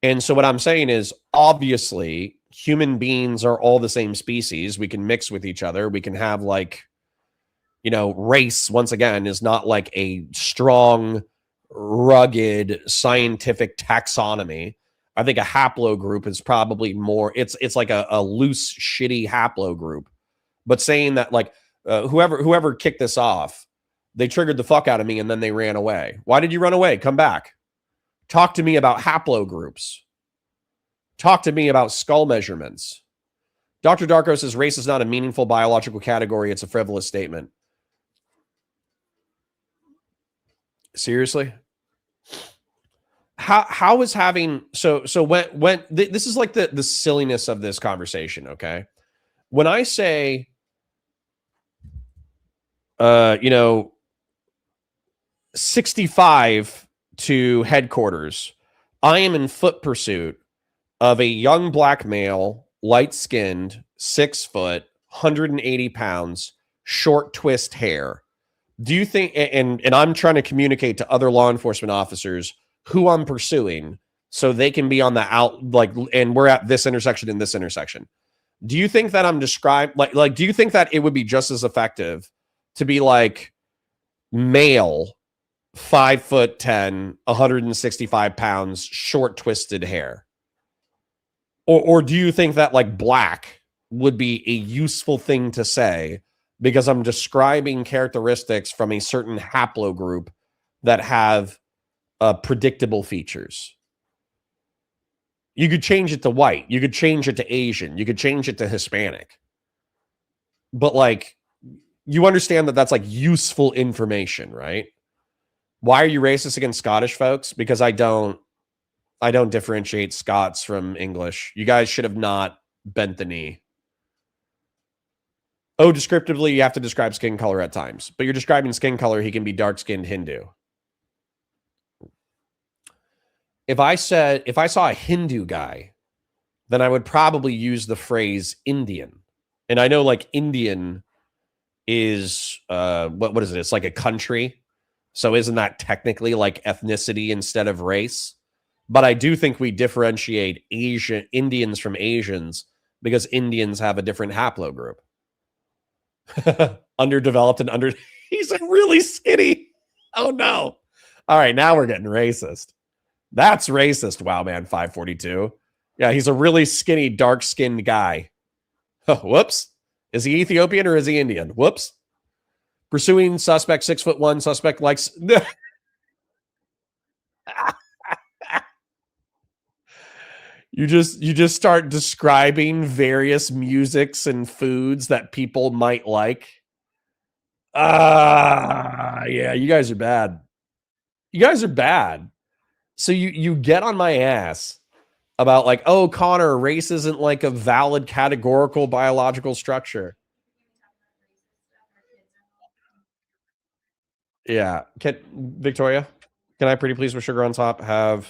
And so what I'm saying is, obviously, human beings are all the same species. We can mix with each other. We can have like, race, once again, is not like a strong, rugged scientific taxonomy. I think a haplogroup is probably more, it's like a loose, shitty haplogroup. But saying that like whoever kicked this off, they triggered the fuck out of me and then they ran away. Why did you run away? Come back. Talk to me about haplogroups. Talk to me about skull measurements. Dr. Darko says race is not a meaningful biological category. It's a frivolous statement. Seriously? How is having so when this is like the silliness of this conversation, okay? When I say 65 to headquarters, I am in foot pursuit of a young black male, light-skinned, 6 foot, 180 pounds, short twist hair. Do you think, and I'm trying to communicate to other law enforcement officers who I'm pursuing so they can be on the out, like, and we're at this intersection and this intersection. Do you think that I'm described, like, do you think that it would be just as effective to be like male, 5'10", 165 pounds, short twisted hair? Or do you think that like black would be a useful thing to say because I'm describing characteristics from a certain haplogroup that have predictable features? You could change it to white. You could change it to Asian. You could change it to Hispanic. But like, you understand that that's like useful information, right? Why are you racist against Scottish folks? Because I don't differentiate Scots from English. You guys should have not bent the knee. Oh, descriptively, you have to describe skin color at times. But you're describing skin color, he can be dark-skinned Hindu. If I saw a Hindu guy, then I would probably use the phrase Indian. And I know like Indian is what is it? It's like a country. So isn't that technically like ethnicity instead of race? But I do think we differentiate Indians from Asians because Indians have a different haplogroup. Underdeveloped and he's like really skinny. Oh no. All right, now we're getting racist. That's racist. Wow, man, 542. Yeah, he's a really skinny, dark-skinned guy. Oh, whoops. Is he Ethiopian or is he Indian? Whoops. Pursuing suspect, 6'1", suspect likes. You just start describing various musics and foods that people might like. Yeah, you guys are bad. You guys are bad. So you get on my ass about like, oh, Connor, race isn't like a valid categorical biological structure. Yeah. Victoria, can I pretty please with sugar on top have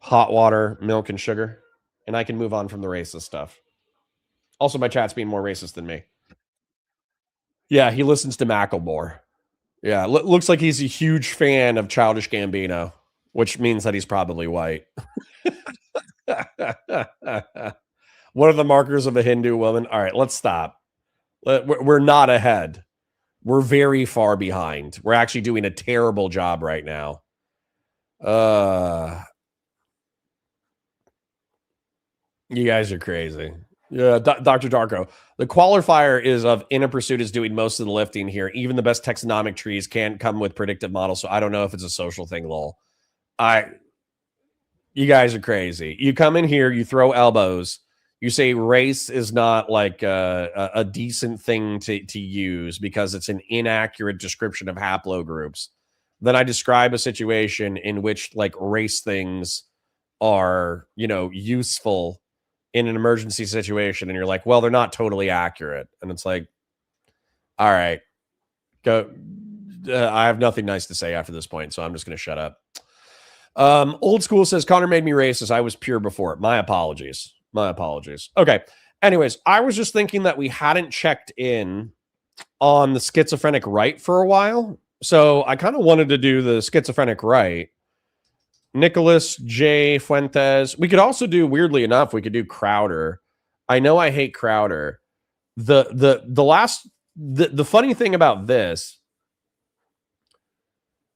hot water, milk, and sugar? And I can move on from the racist stuff. Also, my chat's being more racist than me. Yeah, he listens to Macklemore. Yeah, looks like he's a huge fan of Childish Gambino, which means that he's probably white. What are the markers of a Hindu woman? All right, let's stop. We're not ahead. We're very far behind. We're actually doing a terrible job right now. You guys are crazy. Yeah, Dr. Darko. The qualifier is of in a pursuit is doing most of the lifting here. Even the best taxonomic trees can't come with predictive models, so I don't know if it's a social thing, lol. You guys are crazy. You come in here, you throw elbows, you say race is not like a decent thing to use because it's an inaccurate description of haplogroups. Then I describe a situation in which like race things are, useful in an emergency situation, and you're like, well, they're not totally accurate. And it's like, all right, go. I have nothing nice to say after this point, so I'm just going to shut up. Old School says, Connor made me racist. I was pure before. My apologies. My apologies. Okay. Anyways, I was just thinking that we hadn't checked in on the schizophrenic right for a while. So I kind of wanted to do the schizophrenic right. Nicholas J. Fuentes. We could also do, weirdly enough, we could do Crowder. I know I hate Crowder. The funny thing about this,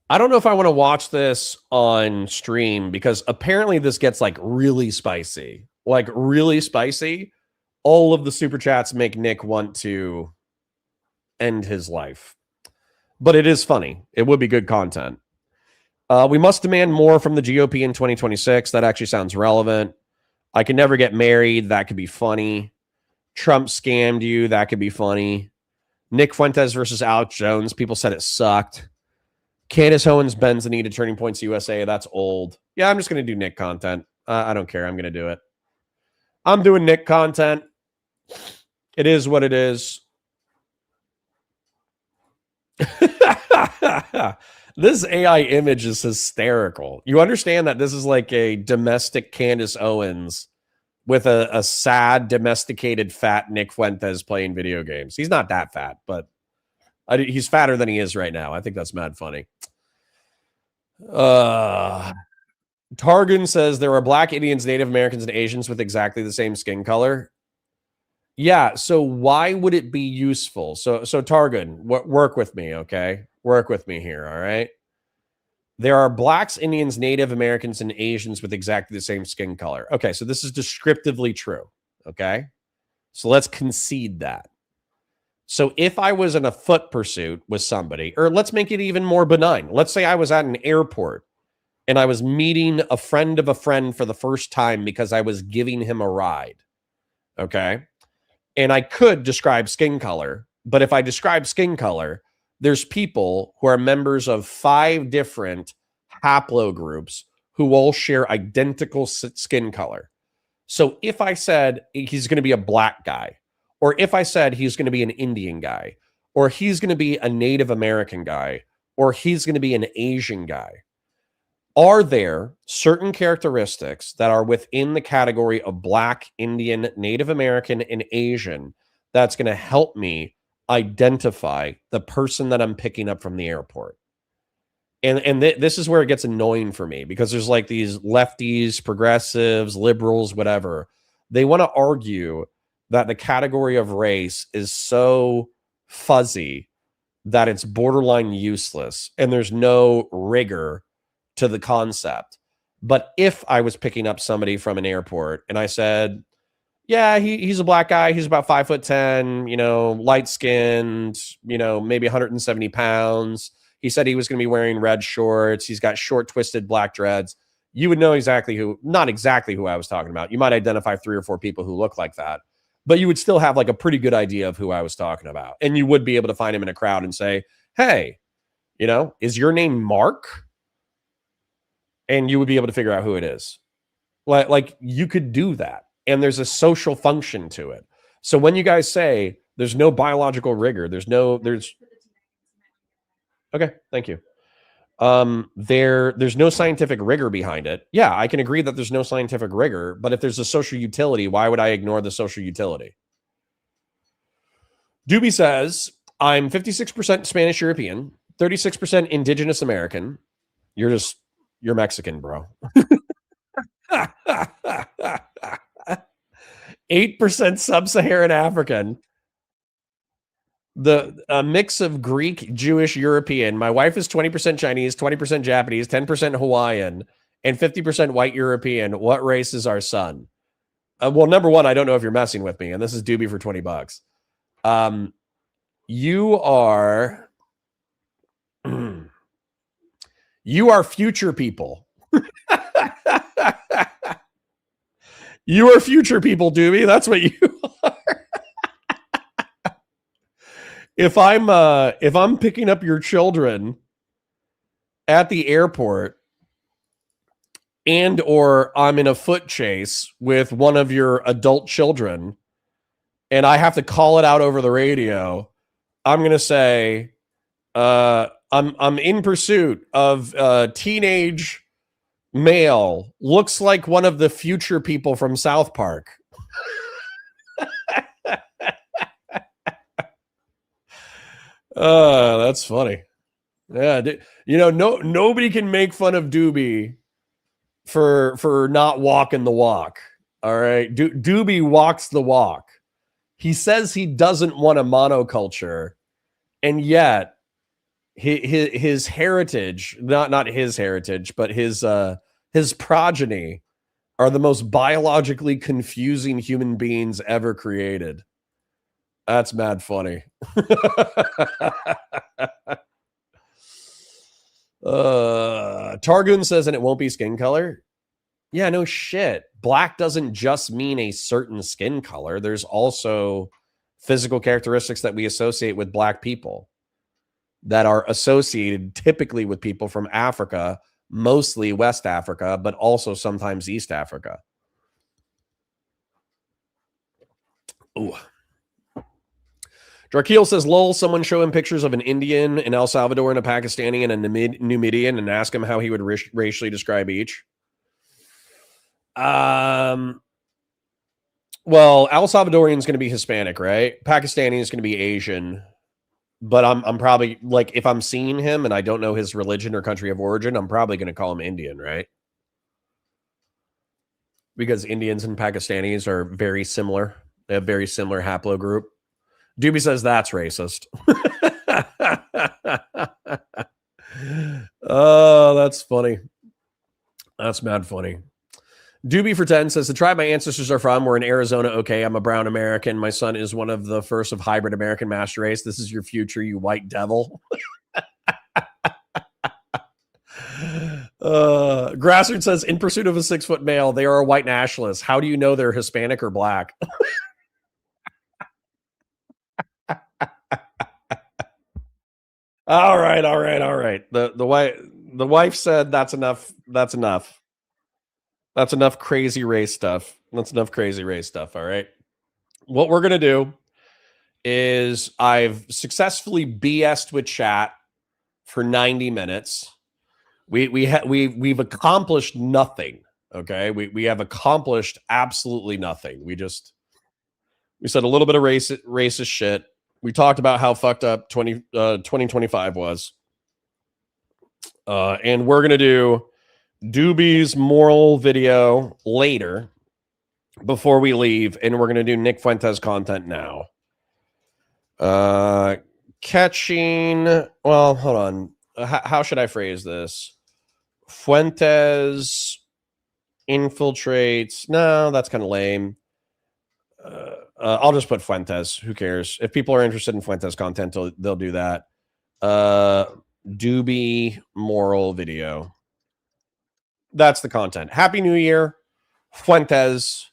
I don't know if I want to watch this on stream because apparently this gets like really spicy. Like really spicy. All of the super chats make Nick want to end his life. But it is funny. It would be good content. We must demand more from the GOP in 2026. That actually sounds relevant. I can never get married. That could be funny. Trump scammed you. That could be funny. Nick Fuentes versus Alex Jones. People said it sucked. Candace Owens bends the knee to Turning Points USA. That's old. Yeah, I'm just going to do Nick content. I don't care. I'm going to do it. I'm doing Nick content. It is what it is. This AI image is hysterical. You understand that this is like a domestic Candace Owens with a sad, domesticated, fat Nick Fuentes playing video games. He's not that fat, but he's fatter than he is right now. I think that's mad funny. Targun says there are Black, Indians, Native Americans, and Asians with exactly the same skin color. Yeah, so why would it be useful? So Targun, work with me, okay? Work with me here, all right? There are Blacks, Indians, Native Americans, and Asians with exactly the same skin color. Okay, so this is descriptively true, okay? So let's concede that. So if I was in a foot pursuit with somebody, or let's make it even more benign. Let's say I was at an airport and I was meeting a friend of a friend for the first time because I was giving him a ride. Okay. And I could describe skin color, but if I describe skin color, there's people who are members of 5 different haplogroups who all share identical skin color. So if I said he's going to be a black guy, or if I said he's going to be an Indian guy, or he's going to be a Native American guy, or he's going to be an Asian guy, are there certain characteristics that are within the category of black, Indian, Native American, and Asian that's going to help me identify the person that I'm picking up from the airport? And this is where it gets annoying for me, because there's like these lefties, progressives, liberals, whatever. They want to argue that the category of race is so fuzzy that it's borderline useless and there's no rigor to the concept. But if I was picking up somebody from an airport and I said, yeah, he's a black guy, he's about 5'10", you know, light skinned, you know, maybe 170 pounds. He said he was going to be wearing red shorts. He's got short, twisted black dreads. You would know exactly who, not exactly who I was talking about. You might identify 3 or 4 people who look like that, but you would still have like a pretty good idea of who I was talking about. And you would be able to find him in a crowd and say, hey, you know, is your name Mark? And you would be able to figure out who it is. Like you could do that. And there's a social function to it. So when you guys say there's no biological rigor, there's okay, thank you. There's no scientific rigor behind it. Yeah, I can agree that there's no scientific rigor, but if there's a social utility, why would I ignore the social utility? Dooby says, I'm 56% Spanish European, 36% Indigenous American. You're Mexican, bro. 8% Sub-Saharan African. A mix of Greek, Jewish, European. My wife is 20% Chinese, 20% Japanese, 10% Hawaiian, and 50% white European. What race is our son? Well, number one, I don't know if you're messing with me, and this is Dooby for $20. You are you are future people. You are future people, Dooby. That's what you are. If I'm picking up your children at the airport, and or I'm in a foot chase with one of your adult children, and I have to call it out over the radio, I'm going to say, I'm in pursuit of a teenage male, looks like one of the future people from South Park. That's funny. Yeah, you know, nobody can make fun of Dooby for not walking the walk. All right, Dooby walks the walk. He says he doesn't want a monoculture, and yet his heritage, not his heritage, but his progeny are the most biologically confusing human beings ever created. That's mad funny. Targoon says, and it won't be skin color. Yeah, no shit. Black doesn't just mean a certain skin color. There's also physical characteristics that we associate with black people that are associated typically with people from Africa, mostly West Africa, but also sometimes East Africa. Ooh. Drakeel says, lol, someone show him pictures of an Indian, an El Salvadoran, a Pakistani, and a Numidian and ask him how he would racially describe each. Well, El Salvadorian is going to be Hispanic, right? Pakistani is going to be Asian. But I'm probably, like, if I'm seeing him and I don't know his religion or country of origin, I'm probably going to call him Indian, right? Because Indians and Pakistanis are very similar. They have very similar haplogroup. Dooby says that's racist. Oh, that's funny. That's mad funny. Dooby for 10 says, the tribe my ancestors are from, we're in Arizona. Okay, I'm a brown American. My son is one of the first of hybrid American master race. This is your future, you white devil. Grassroots says, in pursuit of a 6-foot male, they are a white nationalist. How do you know they're Hispanic or black? All right. The wife said that's enough. That's enough. That's enough crazy race stuff. All right. What we're gonna do is I've successfully BS'd with chat for 90 minutes. We've accomplished nothing. Okay. We have accomplished absolutely nothing. We said a little bit of racist shit. We talked about how fucked up 2025 was. And we're going to do Dooby's moral video later before we leave. And we're going to do Nick Fuentes content now. Catching, well, hold on. How should I phrase this? Fuentes infiltrates. No, that's kind of lame. I'll just put Fuentes. Who cares? If people are interested in Fuentes content, they'll do that. Dooby moral video. That's the content. Happy New Year, Fuentes.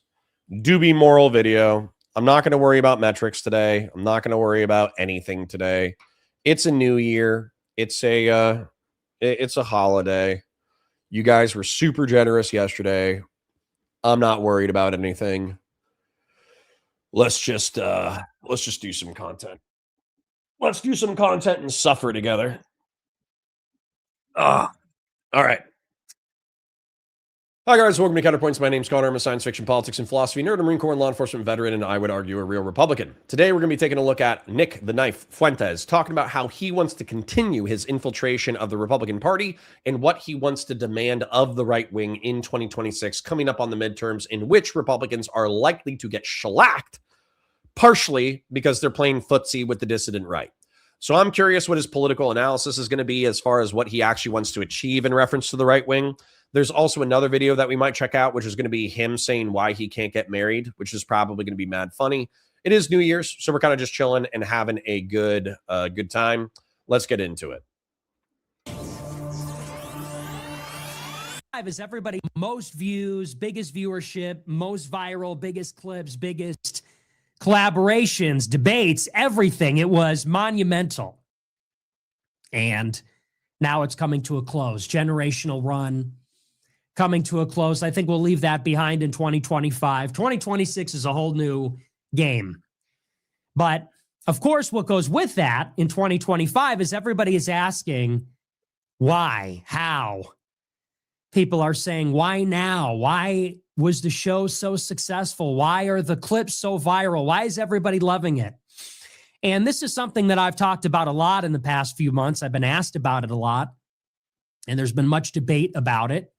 Dooby moral video. I'm not going to worry about metrics today. I'm not going to worry about anything today. It's a new year. It's a holiday. You guys were super generous yesterday. I'm not worried about anything. Let's just do some content. Let's do some content and suffer together. All right. Hi, guys. Welcome to Counterpoints. My name's Connor. I'm a science fiction, politics, and philosophy nerd, a Marine Corps and law enforcement veteran, and I would argue a real Republican. Today, we're going to be taking a look at Nick the Knife Fuentes, talking about how he wants to continue his infiltration of the Republican Party and what he wants to demand of the right wing in 2026, coming up on the midterms, in which Republicans are likely to get shellacked, partially because they're playing footsie with the dissident right. So I'm curious what his political analysis is going to be as far as what he actually wants to achieve in reference to the right wing. There's also another video that we might check out, which is going to be him saying why he can't get married, which is probably going to be mad funny. It is New Year's, so we're kind of just chilling and having a good time. Let's get into it.
Is everybody most views, biggest viewership, most viral, biggest clips, biggest collaborations, debates, everything. It was monumental. And now it's coming to a close. Generational run coming to a close. I think we'll leave that behind in 2025. 2026 is a whole new game. But of course, what goes with that in 2025 is everybody is asking, why? How? People are saying, why now? Why was the show so successful? Why are the clips so viral? Why is everybody loving it? And this is something that I've talked about a lot in the past few months. I've been asked about it a lot, and there's been much debate about it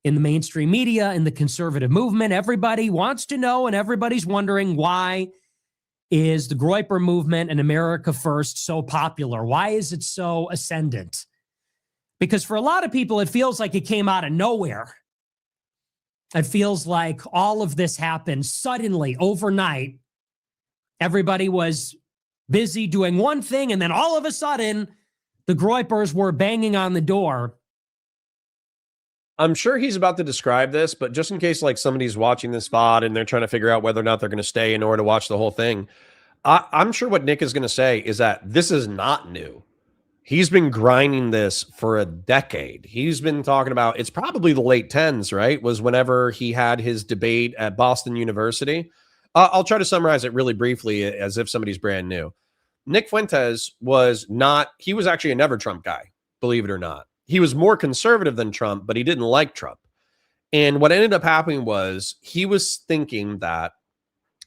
in the mainstream media, in the conservative movement. Everybody wants to know, and everybody's wondering, why is the Groyper movement and America First so popular? Why is it so ascendant? Because for a lot of people, it feels like it came out of nowhere. It feels like all of this happened suddenly, overnight. Everybody was busy doing one thing, and then all of a sudden, the Groypers were banging on the door.
I'm sure he's about to describe this, but just in case like somebody's watching this VOD and they're trying to figure out whether or not they're going to stay in order to watch the whole thing, I'm sure what Nick is going to say is that this is not new. He's been grinding this for a decade. He's been talking about, it's probably the late 10s, right? Was whenever he had his debate at Boston University. I'll try to summarize it really briefly as if somebody's brand new. Nick Fuentes he was actually a never Trump guy, believe it or not. He was more conservative than Trump, but he didn't like Trump. And what ended up happening was he was thinking that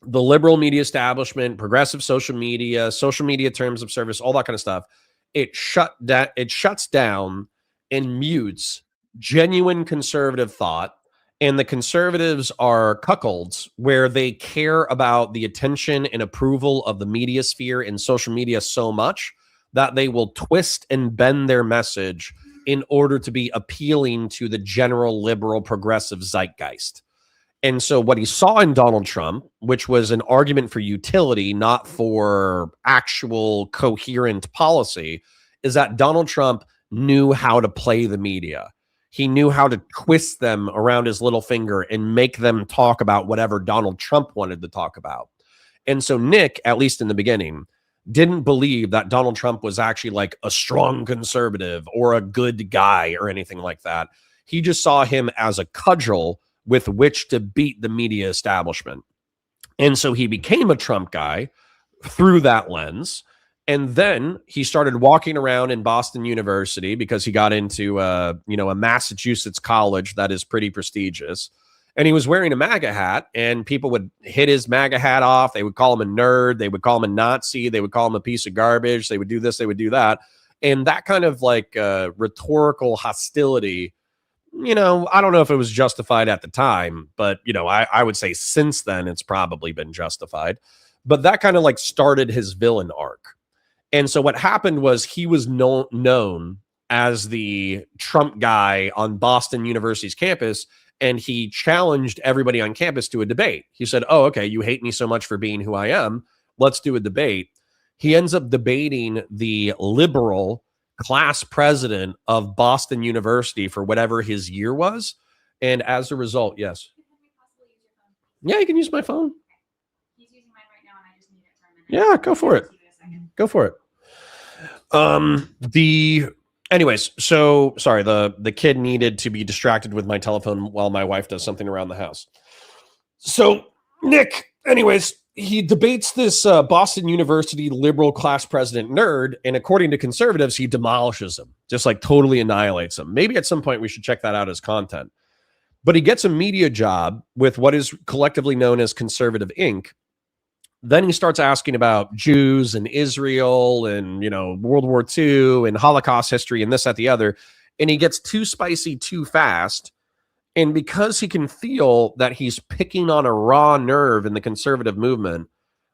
the liberal media establishment, progressive social media terms of service, all that kind of stuff, it shuts down and mutes genuine conservative thought. And the conservatives are cuckolds where they care about the attention and approval of the media sphere and social media so much that they will twist and bend their message in order to be appealing to the general liberal progressive zeitgeist. And so what he saw in Donald Trump, which was an argument for utility, not for actual coherent policy, is that Donald Trump knew how to play the media. he knew how to twist them around his little finger and make them talk about whatever Donald Trump wanted to talk about. And so Nick, at least in the beginning, didn't believe that Donald Trump was actually like a strong conservative or a good guy or anything like that. He just saw him as a cudgel with which to beat the media establishment. And so he became a Trump guy through that lens. And then he started walking around in Boston University because he got into a Massachusetts college that is pretty prestigious. And he was wearing a MAGA hat, and people would hit his MAGA hat off. They would call him a nerd. They would call him a Nazi. They would call him a piece of garbage. They would do this. They would do that. And that kind of like rhetorical hostility, I don't know if it was justified at the time, but, I would say since then it's probably been justified. But that kind of like started his villain arc. And so what happened was he was known as the Trump guy on Boston University's campus, and he challenged everybody on campus to a debate. He said, oh, okay, you hate me so much for being who I am. Let's do a debate. He ends up debating the liberal class president of Boston University for whatever his year was. And as a result, yes. Yeah, you can use my phone.
He's using mine right now, and I just need it for a minute.
Yeah, go for it. Go for it. Anyways, so sorry, the kid needed to be distracted with my telephone while my wife does something around the house. So Nick, anyways, he debates this Boston University liberal class president nerd, and according to conservatives, he demolishes him, just like totally annihilates him. Maybe at some point we should check that out as content. But he gets a media job with what is collectively known as Conservative Inc. Then he starts asking about Jews and Israel and, World War II and Holocaust history and this, that, the other. And he gets too spicy too fast. And because he can feel that he's picking on a raw nerve in the conservative movement,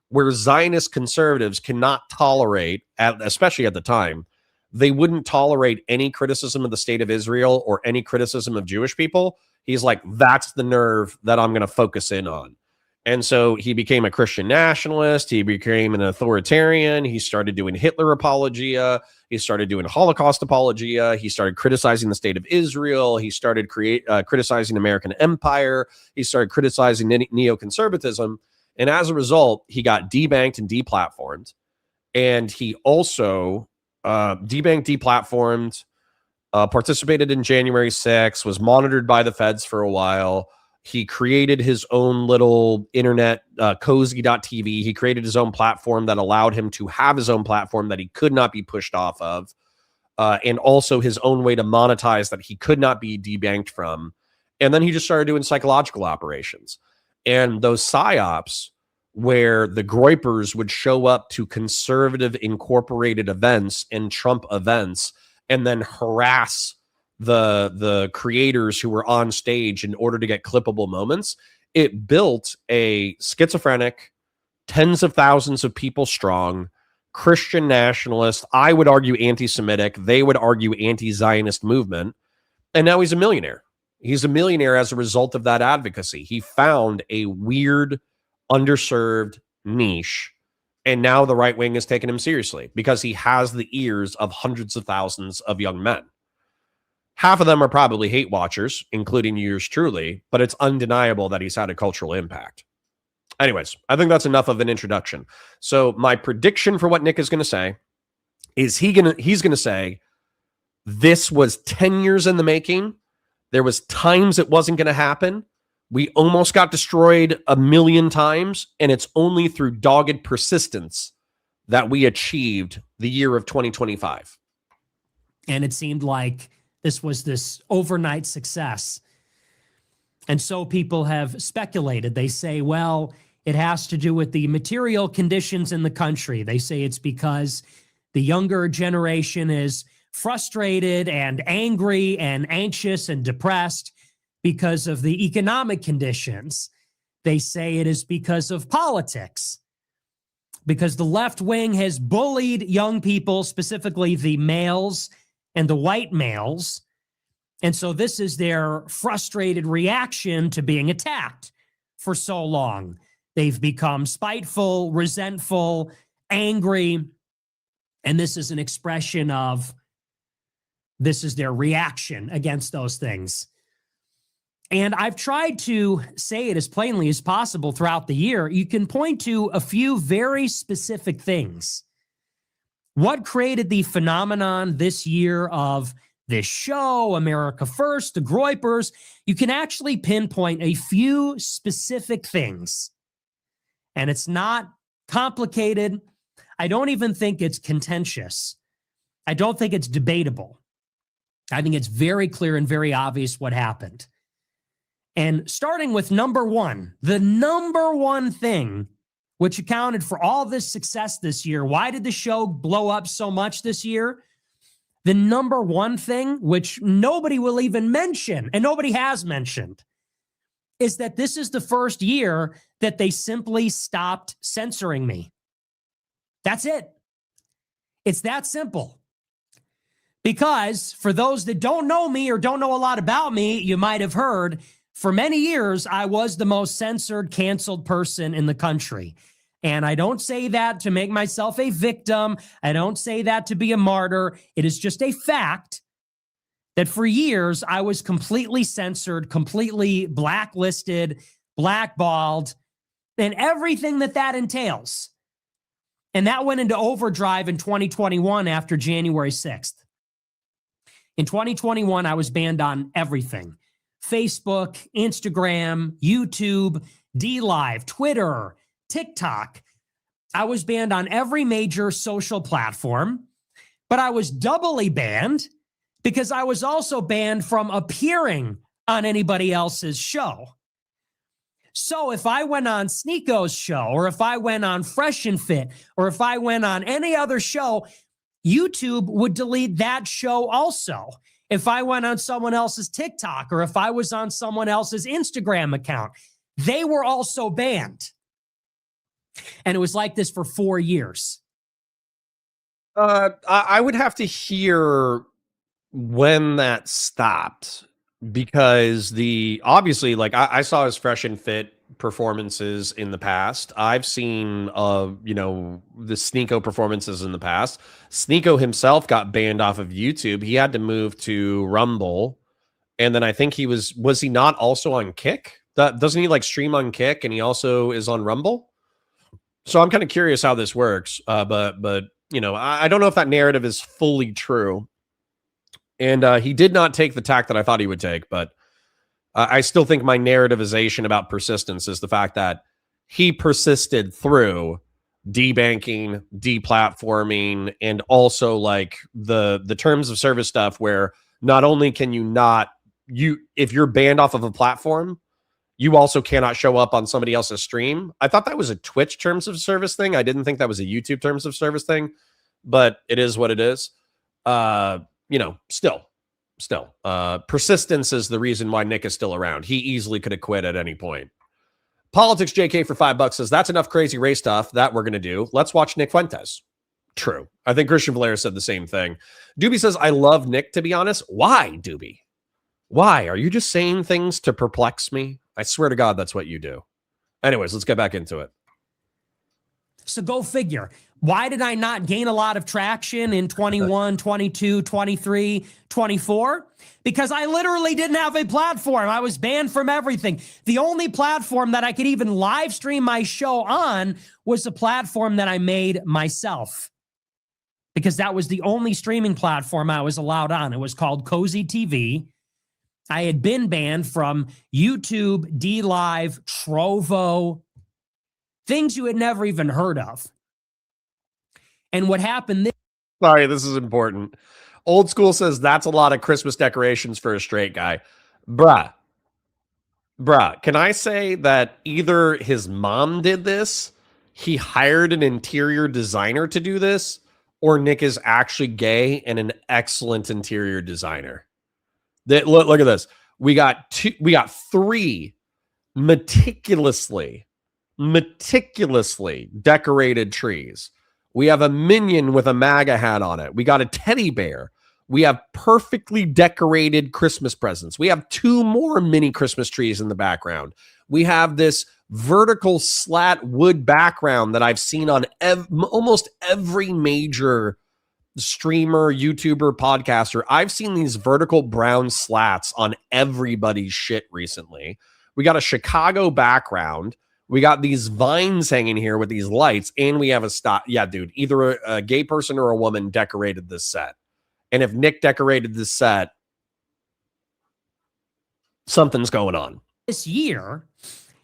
where Zionist conservatives cannot tolerate, especially at the time, they wouldn't tolerate any criticism of the state of Israel or any criticism of Jewish people. He's like, that's the nerve that I'm going to focus in on. And so he became a Christian nationalist. He became an authoritarian. He started doing Hitler apologia. He started doing Holocaust apologia. He started criticizing the state of Israel. He started criticizing American empire. He started criticizing neoconservatism. And as a result, he got debanked and deplatformed. And he also debanked, deplatformed, participated in January 6th, was monitored by the feds for a while. He created his own little internet, cozy.tv. He created his own platform that allowed him to have his own platform that he could not be pushed off of, and also his own way to monetize that he could not be debanked from. And then he just started doing psychological operations. And those psyops where the Groypers would show up to conservative incorporated events and Trump events and then harass the creators who were on stage in order to get clippable moments, it built a schizophrenic, tens of thousands of people strong, Christian nationalist, I would argue anti-Semitic, they would argue anti-Zionist movement. And now he's a millionaire. He's a millionaire as a result of that advocacy. He found a weird, underserved niche. And now the right wing is taking him seriously because he has the ears of hundreds of thousands of young men. Half of them are probably hate watchers, including yours truly, but it's undeniable that he's had a cultural impact. Anyways, I think that's enough of an introduction. So my prediction for what Nick is going to say is he's going to say this was 10 years in the making. There was times it wasn't going to happen. We almost got destroyed 1,000,000 times, and it's only through dogged persistence that we achieved the year of 2025.
And it seemed like this was this overnight success. And so people have speculated. They say, well, it has to do with the material conditions in the country. They say it's because the younger generation is frustrated and angry and anxious and depressed because of the economic conditions. They say it is because of politics, because the left wing has bullied young people, specifically the males and the white males. And so this is their frustrated reaction to being attacked for so long. They've become spiteful, resentful, angry. And this is an expression of This is their reaction against those things. And I've tried to say it as plainly as possible throughout the year. You can point to a few very specific things. What created the phenomenon this year of this show, America First, the Groypers? You can actually pinpoint a few specific things. And it's not complicated. I don't even think it's contentious. I don't think it's debatable. I think it's very clear and very obvious what happened. And starting with number one, the number one thing which accounted for all this success this year. Why did the show blow up so much this year? The number one thing, which nobody will even mention, and nobody has mentioned, is that this is the first year that they simply stopped censoring me. That's it. It's that simple. Because for those that don't know me or don't know a lot about me, you might have heard, for many years, I was the most censored, canceled person in the country. And I don't say that to make myself a victim. I don't say that to be a martyr. It is just a fact that for years, I was completely censored, completely blacklisted, blackballed, and everything that entails. And that went into overdrive in 2021 after January 6th. In 2021, I was banned on everything. Facebook, Instagram, YouTube, DLive, Twitter, TikTok. I was banned on every major social platform, but I was doubly banned because I was also banned from appearing on anybody else's show. So if I went on Sneako's show, or if I went on Fresh and Fit, or if I went on any other show, YouTube would delete that show also. If I went on someone else's TikTok, or if I was on someone else's Instagram account, they were also banned. And it was like this for 4 years.
I would have to hear when that stopped, because obviously, like I saw his Fresh and Fit performances in the past. I've seen the Sneako performances in the past. Sneako himself got banned off of YouTube. He had to move to Rumble, and then I think he was he not also on Kick? Doesn't he like stream on Kick, and he also is on Rumble? So I'm kind of curious how this works, but I don't know if that narrative is fully true. And he did not take the tack that I thought he would take, but I still think my narrativization about persistence is the fact that he persisted through debanking, deplatforming, and also like the terms of service stuff, where not only can if you're banned off of a platform, you also cannot show up on somebody else's stream. I thought that was a Twitch terms of service thing. I didn't think that was a YouTube terms of service thing, but it is what it is. Still, persistence is the reason why Nick is still around. He easily could have quit at any point. Politics JK for $5 says, that's enough crazy race stuff that we're going to do. Let's watch Nick Fuentes. True. I think Christian Valera said the same thing. Dooby says, I love Nick, to be honest. Why, Dooby? Why? Are you just saying things to perplex me? I swear to God, that's what you do. Anyways, let's get back into it.
So go figure. Why did I not gain a lot of traction in 21, 22, 23, 24? Because I literally didn't have a platform. I was banned from everything. The only platform that I could even live stream my show on was the platform that I made myself, because that was the only streaming platform I was allowed on. It was called Cozy TV. I had been banned from YouTube, DLive, Trovo, things you had never even heard of. And what happened
Sorry, this is important. Old School says, that's a lot of Christmas decorations for a straight guy. Bruh, can I say that either his mom did this, he hired an interior designer to do this, or Nick is actually gay and an excellent interior designer? Look at this. We got 3 meticulously decorated trees. We have a minion with a MAGA hat on it. We got a teddy bear. We have perfectly decorated Christmas presents. We have 2 more mini Christmas trees in the background. We have this vertical slat wood background that I've seen on almost every major streamer, YouTuber, podcaster, I've seen these vertical brown slats on everybody's shit recently. We got a Chicago background. We got these vines hanging here with these lights, and we have a stop. Yeah, dude, either a gay person or a woman decorated this set. And if Nick decorated this set, something's going on.
This year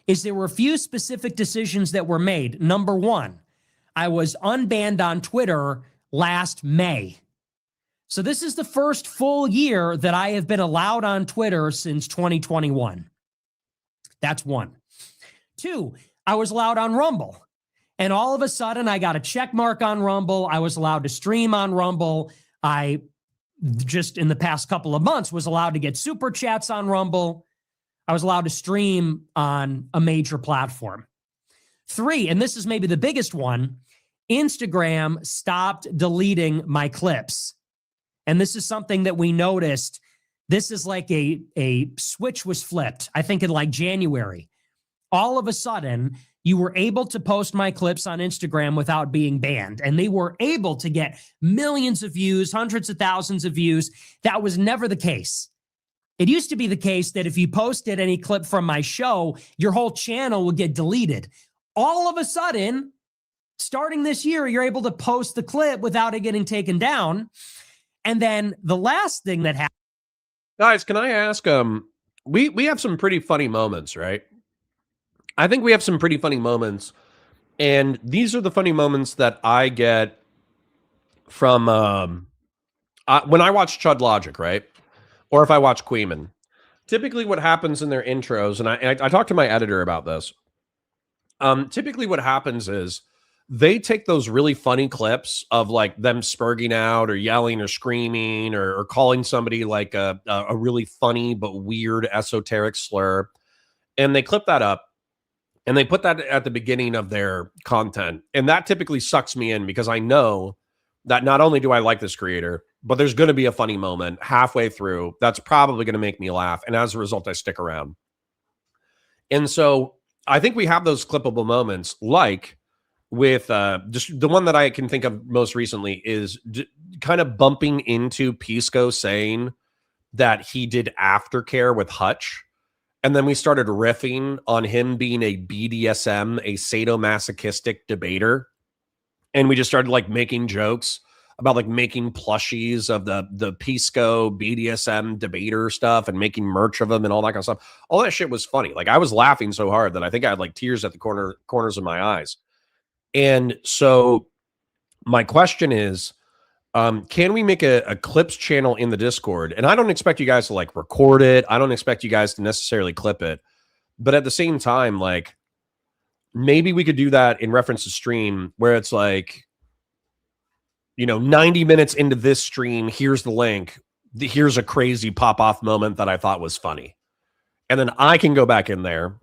is there were a few specific decisions that were made. Number one, I was unbanned on Twitter last May. So this is the first full year that I have been allowed on Twitter since 2021. That's one. Two, I was allowed on Rumble. And all of a sudden, I got a check mark on Rumble. I was allowed to stream on Rumble. I just in the past couple of months was allowed to get super chats on Rumble. I was allowed to stream on a major platform. Three, and this is maybe the biggest one, Instagram stopped deleting my clips. And this is something that we noticed. This is like a switch was flipped, I think in like January. All of a sudden, you were able to post my clips on Instagram without being banned. And they were able to get millions of views, hundreds of thousands of views. That was never the case. It used to be the case that if you posted any clip from my show, your whole channel would get deleted. All of a sudden, starting this year, you're able to post the clip without it getting taken down. And then the last thing that happened.
Guys, can I ask, we have some pretty funny moments, right? I think we have some pretty funny moments. And these are the funny moments that I get from when I watch Chud Logic, right? Or if I watch Queeman. Typically what happens in their intros, and I talked to my editor about this. Typically what happens is they take those really funny clips of like them spurging out or yelling or screaming or calling somebody like a really funny but weird esoteric slur. And they clip that up and they put that at the beginning of their content. And that typically sucks me in because I know that not only do I like this creator, but there's going to be a funny moment halfway through that's probably going to make me laugh. And as a result, I stick around. And so I think we have those clippable moments, like with just the one that I can think of most recently is kind of bumping into Pisco saying that he did aftercare with Hutch. And then we started riffing on him being a BDSM, a sadomasochistic debater. And we just started like making jokes about like making plushies of the Pisco BDSM debater stuff and making merch of them and all that kind of stuff. All that shit was funny. Like I was laughing so hard that I think I had like tears at the corners of my eyes. And so my question is, can we make a clips channel in the Discord? And I don't expect you guys to like record it. I don't expect you guys to necessarily clip it. But at the same time, like maybe we could do that in reference to stream where it's like, 90 minutes into this stream, here's the link. Here's a crazy pop-off moment that I thought was funny. And then I can go back in there,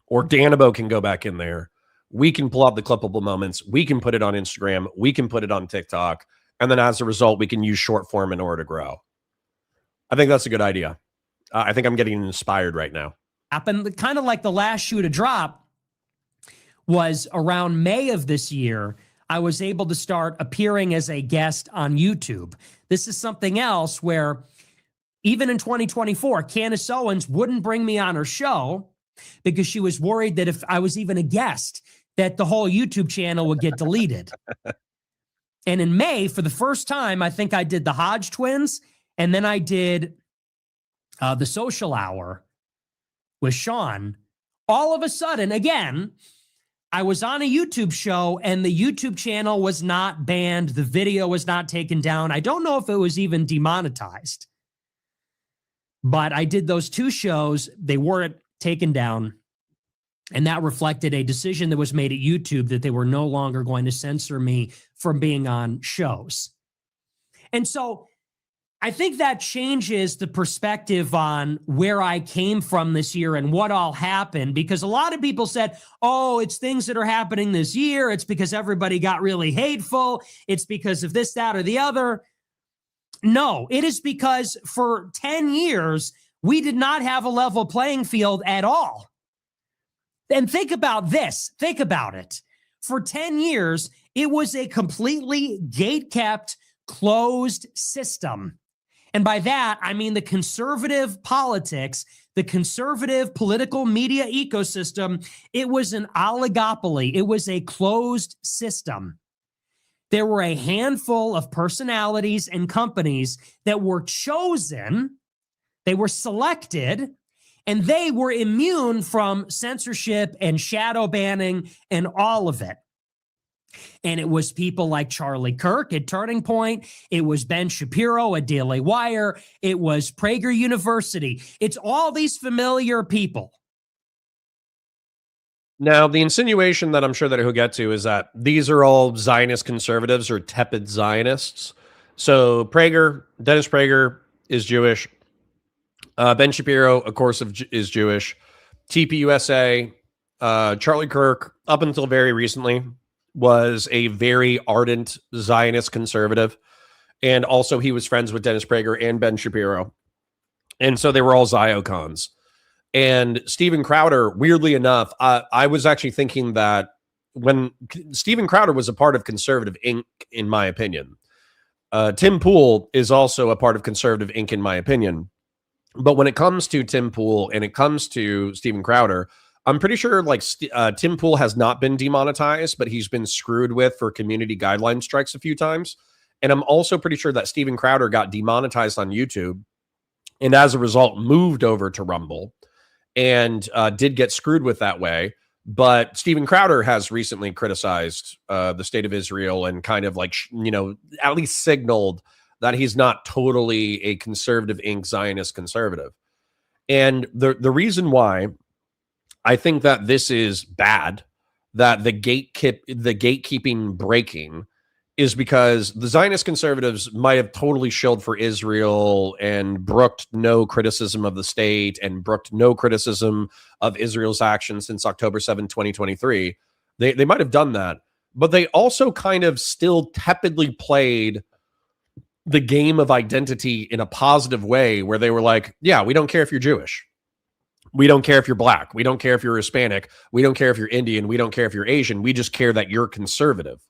or Danabo can go back in there. We can pull out the clippable moments. We can put it on Instagram. We can put it on TikTok. And then as a result, we can use short form in order to grow. I think that's a good idea. I think I'm getting inspired right now.
Happened kind of like the last shoe to drop was around May of this year. I was able to start appearing as a guest on YouTube. This is something else where even in 2024, Candace Owens wouldn't bring me on her show because she was worried that if I was even a guest, that the whole YouTube channel would get deleted. And in May, for the first time, I think I did the Hodge twins, and then I did the Social Hour with Sean. All of a sudden, again, I was on a YouTube show and the YouTube channel was not banned. The video was not taken down. I don't know if it was even demonetized, but I did those two shows. They weren't taken down. And that reflected a decision that was made at YouTube that they were no longer going to censor me from being on shows. And so I think that changes the perspective on where I came from this year and what all happened, because a lot of people said, oh, it's things that are happening this year. It's because everybody got really hateful. It's because of this, that, or the other. No, it is because for 10 years, we did not have a level playing field at all. And think about this. Think about it. For 10 years, it was a completely gate-kept, closed system. And by that, I mean the conservative politics, the conservative political media ecosystem. It was an oligopoly. It was a closed system. There were a handful of personalities and companies that were chosen, they were selected, and they were immune from censorship and shadow banning and all of it. And it was people like Charlie Kirk at Turning Point. It was Ben Shapiro at Daily Wire. It was Prager University. It's all these familiar people.
Now, the insinuation that I'm sure that he'll get to is that these are all Zionist conservatives or tepid Zionists. So Prager, Dennis Prager is Jewish. Ben Shapiro, of course, is Jewish. TPUSA, Charlie Kirk, up until very recently, was a very ardent Zionist conservative. And also he was friends with Dennis Prager and Ben Shapiro. And so they were all Ziocons. And Steven Crowder, weirdly enough, I was actually thinking that when Steven Crowder was a part of Conservative Inc., in my opinion. Tim Pool is also a part of Conservative Inc., in my opinion. But when it comes to Tim Pool and it comes to Steven Crowder, I'm pretty sure like Tim Pool has not been demonetized, but he's been screwed with for community guideline strikes a few times. And I'm also pretty sure that Steven Crowder got demonetized on YouTube and as a result moved over to Rumble and did get screwed with that way. But Steven Crowder has recently criticized the state of Israel and kind of like, at least signaled that he's not totally a Conservative Inc. Zionist conservative. And the reason why I think that this is bad, that the gatekeeping breaking, is because the Zionist conservatives might have totally shilled for Israel and brooked no criticism of the state and brooked no criticism of Israel's actions since October 7, 2023. They might have done that, but they also kind of still tepidly played the game of identity in a positive way where they were like, yeah, we don't care if you're Jewish. We don't care if you're black. We don't care if you're Hispanic. We don't care if you're Indian. We don't care if you're Asian. We just care that you're conservative.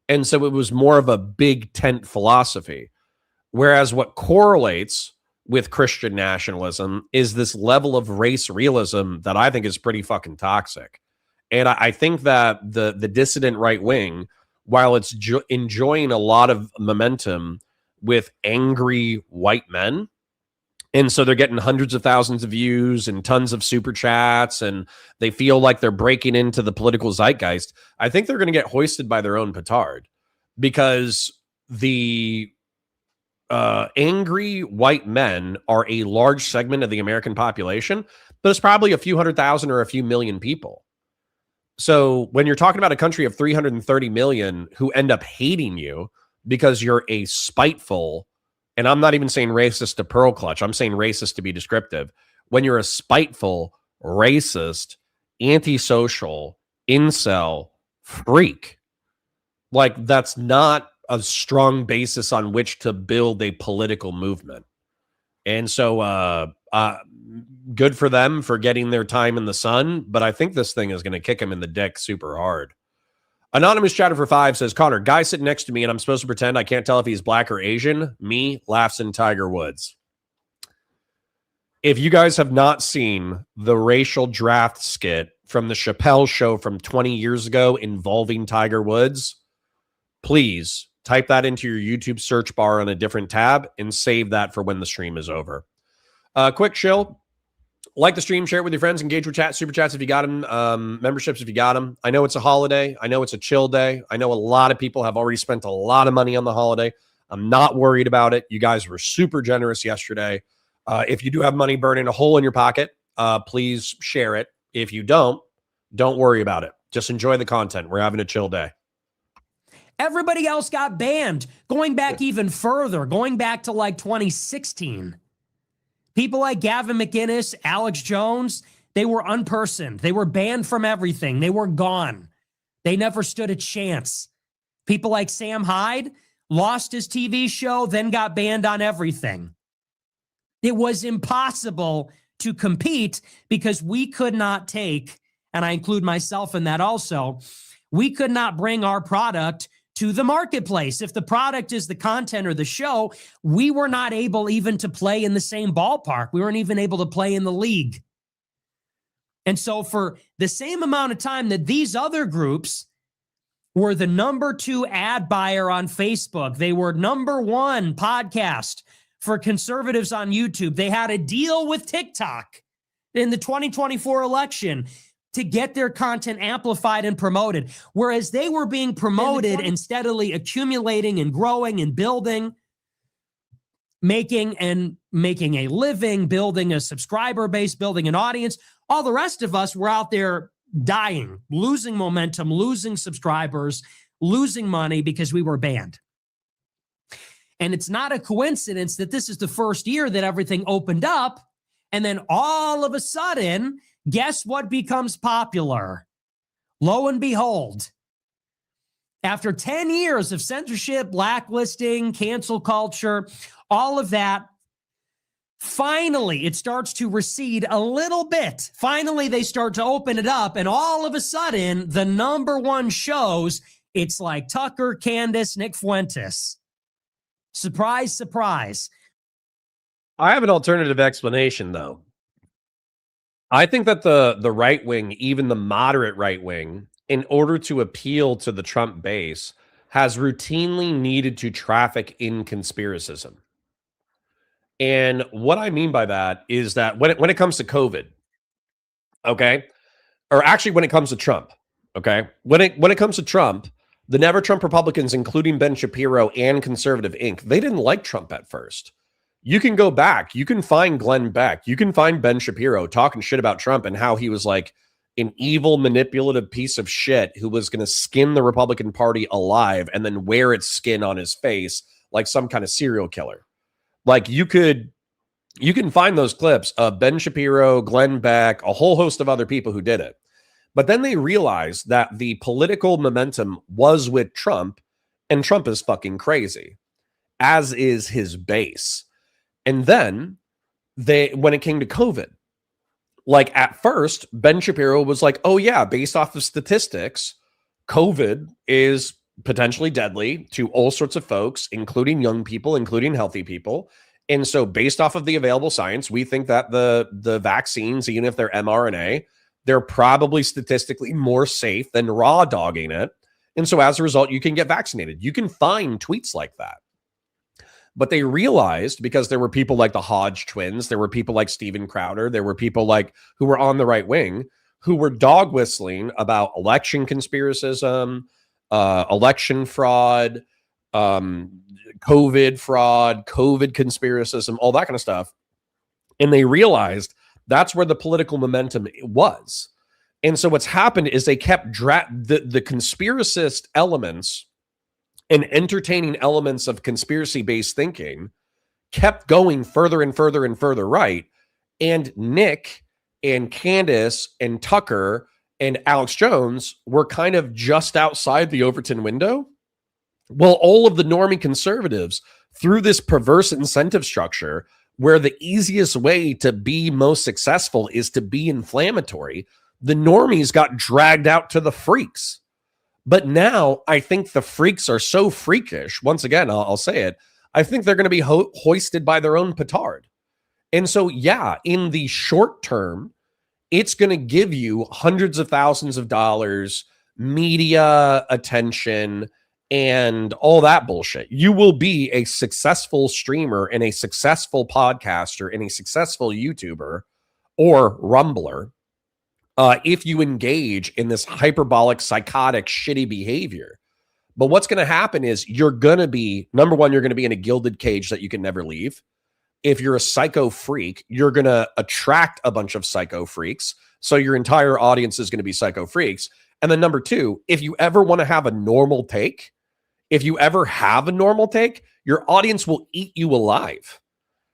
And so it was more of a big tent philosophy. Whereas what correlates with Christian nationalism is this level of race realism that I think is pretty fucking toxic. And I think that the dissident right wing, while it's enjoying a lot of momentum with angry white men, and so they're getting hundreds of thousands of views and tons of super chats, and they feel like they're breaking into the political zeitgeist, I think they're going to get hoisted by their own petard, because the angry white men are a large segment of the American population, but it's probably a few 100,000 or a few million people. So when you're talking about a country of 330 million who end up hating you because you're a spiteful, and I'm not even saying racist to pearl clutch, I'm saying racist to be descriptive. When you're a spiteful, racist, antisocial, incel freak, like that's not a strong basis on which to build a political movement. And so good for them for getting their time in the sun, but I think this thing is going to kick them in the dick super hard. Anonymous Chatter for 5 says, Connor, guy sitting next to me and I'm supposed to pretend I can't tell if he's black or Asian. Me laughs in Tiger Woods. If you guys have not seen the racial draft skit from the Chappelle show from 20 years ago involving Tiger Woods, please type that into your YouTube search bar on a different tab and save that for when the stream is over. Quick chill. Like the stream, share it with your friends, engage with chat, super chats if you got them, memberships if you got them. I know it's a holiday. I know it's a chill day. I know a lot of people have already spent a lot of money on the holiday. I'm not worried about it. You guys were super generous yesterday. If you do have money burning a hole in your pocket, please share it. If you don't worry about it. Just enjoy the content. We're having a chill day.
Everybody else got banned. Going back even further, going back to like 2016. People like Gavin McInnes, Alex Jones, they were unpersoned. They were banned from everything. They were gone. They never stood a chance. People like Sam Hyde lost his TV show, then got banned on everything. It was impossible to compete because we could not take, and I include myself in that also, we could not bring our product to the marketplace. If the product is the content or the show, we were not able even to play in the same ballpark. We weren't even able to play in the league. And so for the same amount of time that these other groups were the number 2 ad buyer on Facebook, they were number 1 podcast for conservatives on YouTube. They had a deal with TikTok in the 2024 election to get their content amplified and promoted, whereas they were being promoted and steadily accumulating and growing and building, making a living, building a subscriber base, building an audience. All the rest of us were out there dying, losing momentum, losing subscribers, losing money because we were banned. And it's not a coincidence that this is the first year that everything opened up. And then all of a sudden, guess what becomes popular? Lo and behold, after 10 years of censorship, blacklisting, cancel culture, all of that, finally it starts to recede a little bit. Finally, they start to open it up, and all of a sudden, the number 1 shows, it's like Tucker, Candace, Nick Fuentes. Surprise, surprise.
I have an alternative explanation, though. I think that the right wing, even the moderate right wing, in order to appeal to the Trump base, has routinely needed to traffic in conspiracism. And what I mean by that is that when it comes to COVID, okay, or actually when it comes to Trump, okay, when it comes to Trump, the Never Trump Republicans, including Ben Shapiro and Conservative Inc., they didn't like Trump at first. You can go back. You can find Glenn Beck. You can find Ben Shapiro talking shit about Trump and how he was like an evil, manipulative piece of shit who was going to skin the Republican Party alive and then wear its skin on his face like some kind of serial killer. Like you can find those clips of Ben Shapiro, Glenn Beck, a whole host of other people who did it. But then they realized that the political momentum was with Trump, and Trump is fucking crazy, as is his base. And then when it came to COVID, like at first, Ben Shapiro was like, oh yeah, based off of statistics, COVID is potentially deadly to all sorts of folks, including young people, including healthy people. And so based off of the available science, we think that the vaccines, even if they're mRNA, they're probably statistically more safe than raw dogging it. And so as a result, you can get vaccinated. You can find tweets like that. But they realized, because there were people like the Hodge twins, there were people like Steven Crowder, there were people like who were on the right wing who were dog whistling about election conspiracism, election fraud, COVID fraud, COVID conspiracism, all that kind of stuff. And they realized that's where the political momentum was. And so what's happened is they kept the conspiracist elements and entertaining elements of conspiracy-based thinking kept going further and further and further right. And Nick and Candace and Tucker and Alex Jones were kind of just outside the Overton window. Well, all of the normie conservatives, through this perverse incentive structure, where the easiest way to be most successful is to be inflammatory, the normies got dragged out to the freaks. But now I think the freaks are so freakish. Once again, I'll say it. I think they're going to be hoisted by their own petard. And so, yeah, in the short term, it's going to give you hundreds of thousands of dollars, media attention, and all that bullshit. You will be a successful streamer and a successful podcaster and a successful YouTuber or Rumbler if you engage in this hyperbolic, psychotic, shitty behavior. But what's going to happen is you're going to be, number one, you're going to be in a gilded cage that you can never leave. If you're a psycho freak, you're going to attract a bunch of psycho freaks. So your entire audience is going to be psycho freaks. And then number two, if you ever want to have a normal take, if you ever have a normal take, your audience will eat you alive.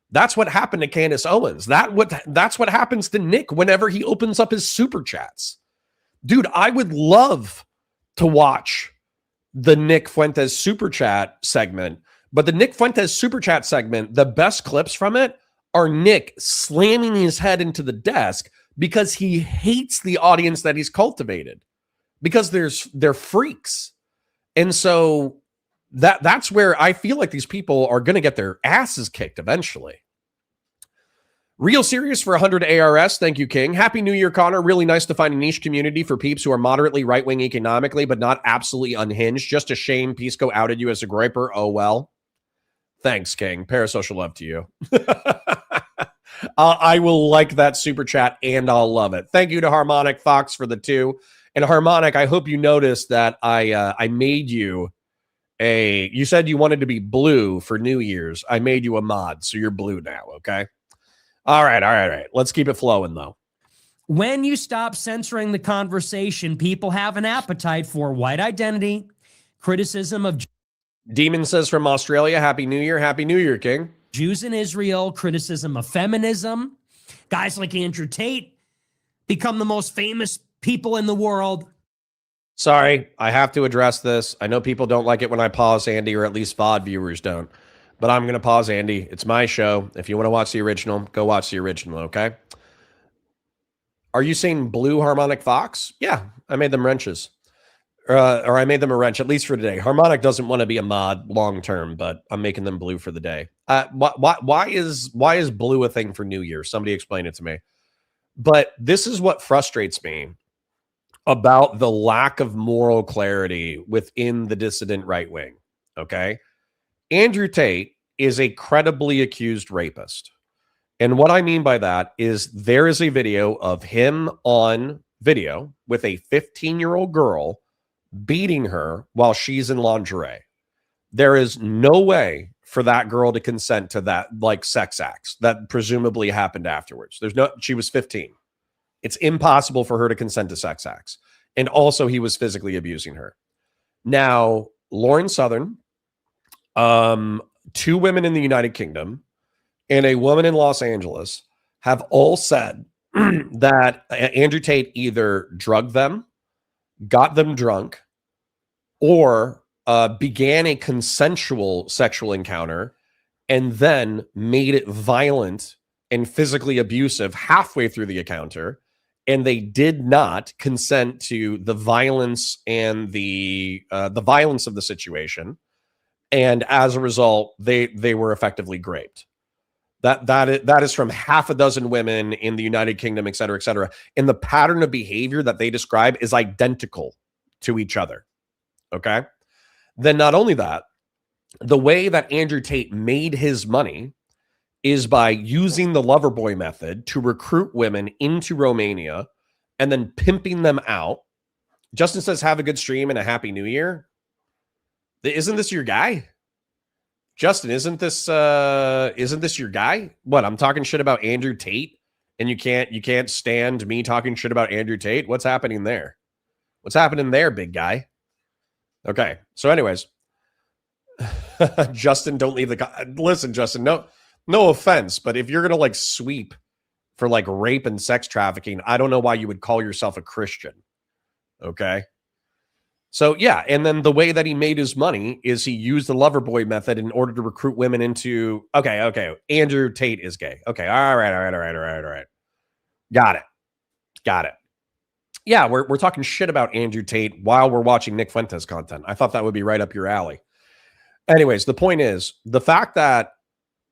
That's what happened to Candace Owens. That's what happens to Nick whenever he opens up his super chats. Dude, I would love to watch the Nick Fuentes super chat segment, but the Nick Fuentes super chat segment, the best clips from it are Nick slamming his head into the desk because he hates the audience that he's cultivated, because they're freaks. And so that's where I feel like these people are going to get their asses kicked eventually. Real serious for 100 ARS. Thank you, King. Happy New Year, Connor. Really nice to find a niche community for peeps who are moderately right-wing economically, but not absolutely unhinged. Just a shame Pisco outed you as a griper. Oh, well. Thanks, King. Parasocial love to you. I will like that super chat and I'll love it. Thank you to Harmonic Fox for the 2. And Harmonic, I hope you noticed that I made you you said you wanted to be blue for New Year's. I made you a mod, so you're blue now, okay? All right. Let's keep it flowing, though.
When you stop censoring the conversation, people have an appetite for white identity, criticism of
Demon says from Australia, Happy New Year. Happy New Year, King.
Jews in Israel, criticism of feminism. Guys like Andrew Tate become the most famous people in the world.
Sorry, I have to address this. I know people don't like it when I pause, Andy, or at least VOD viewers don't. But I'm going to pause, Andy. It's my show. If you want to watch the original, go watch the original, okay? Are you saying blue Harmonic Fox? Yeah, I made them wrenches. Or I made them a wrench, at least for today. Harmonic doesn't want to be a mod long term, but I'm making them blue for the day. Why is blue a thing for New Year? Somebody explain it to me. But this is what frustrates me about the lack of moral clarity within the dissident right wing, okay? Andrew Tate is a credibly accused rapist. And what I mean by that is there is a video of him on video with a 15-year-old girl beating her while she's in lingerie. There is no way for that girl to consent to that, like, sex acts that presumably happened afterwards. She was 15. It's impossible for her to consent to sex acts. And also he was physically abusing her. Now, Lauren Southern, 2 women in the United Kingdom, and a woman in Los Angeles have all said that Andrew Tate either drugged them, got them drunk, or began a consensual sexual encounter and then made it violent and physically abusive halfway through the encounter. And they did not consent to the violence and the violence of the situation. And as a result, they were effectively raped. That is from half a dozen women in the United Kingdom, et cetera, et cetera. And the pattern of behavior that they describe is identical to each other. Okay. Then not only that, the way that Andrew Tate made his money is by using the lover boy method to recruit women into Romania and then pimping them out. Justin says, have a good stream and a happy new year. Isn't this your guy? Justin, isn't this your guy? What, I'm talking shit about Andrew Tate and you can't stand me talking shit about Andrew Tate? What's happening there? What's happening there, big guy? Okay. So anyways, Justin, don't leave listen, Justin, no offense, but if you're going to like sweep for like rape and sex trafficking, I don't know why you would call yourself a Christian. Okay. So yeah, and then the way that he made his money is he used the lover boy method in order to recruit women into, okay, Andrew Tate is gay. Okay, all right. Got it. Yeah, we're talking shit about Andrew Tate while we're watching Nick Fuentes content. I thought that would be right up your alley. Anyways, the point is, the fact that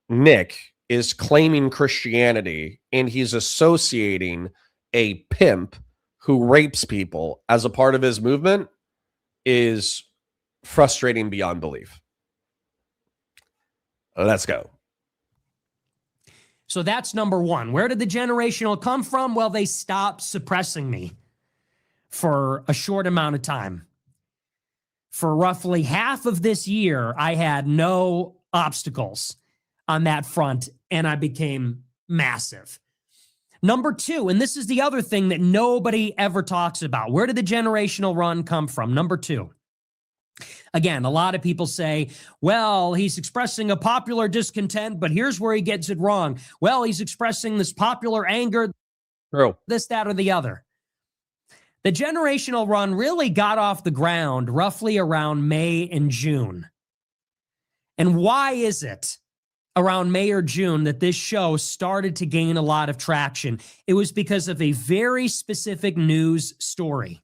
Nick is claiming Christianity and he's associating a pimp who rapes people as a part of his movement is frustrating beyond belief. Let's go.
So that's number one. Where did the generational come from? Well, they stopped suppressing me for a short amount of time. For roughly half of this year, I had no obstacles on that front, and I became massive. Number two, and this is the other thing that nobody ever talks about. Where did the generational run come from? Number two. Again, a lot of people say, well, he's expressing a popular discontent, but here's where he gets it wrong. Well, he's expressing this popular anger, this, that, or the other. The generational run really got off the ground roughly around May and June. And why is it around May or June that this show started to gain a lot of traction? It was because of a very specific news story.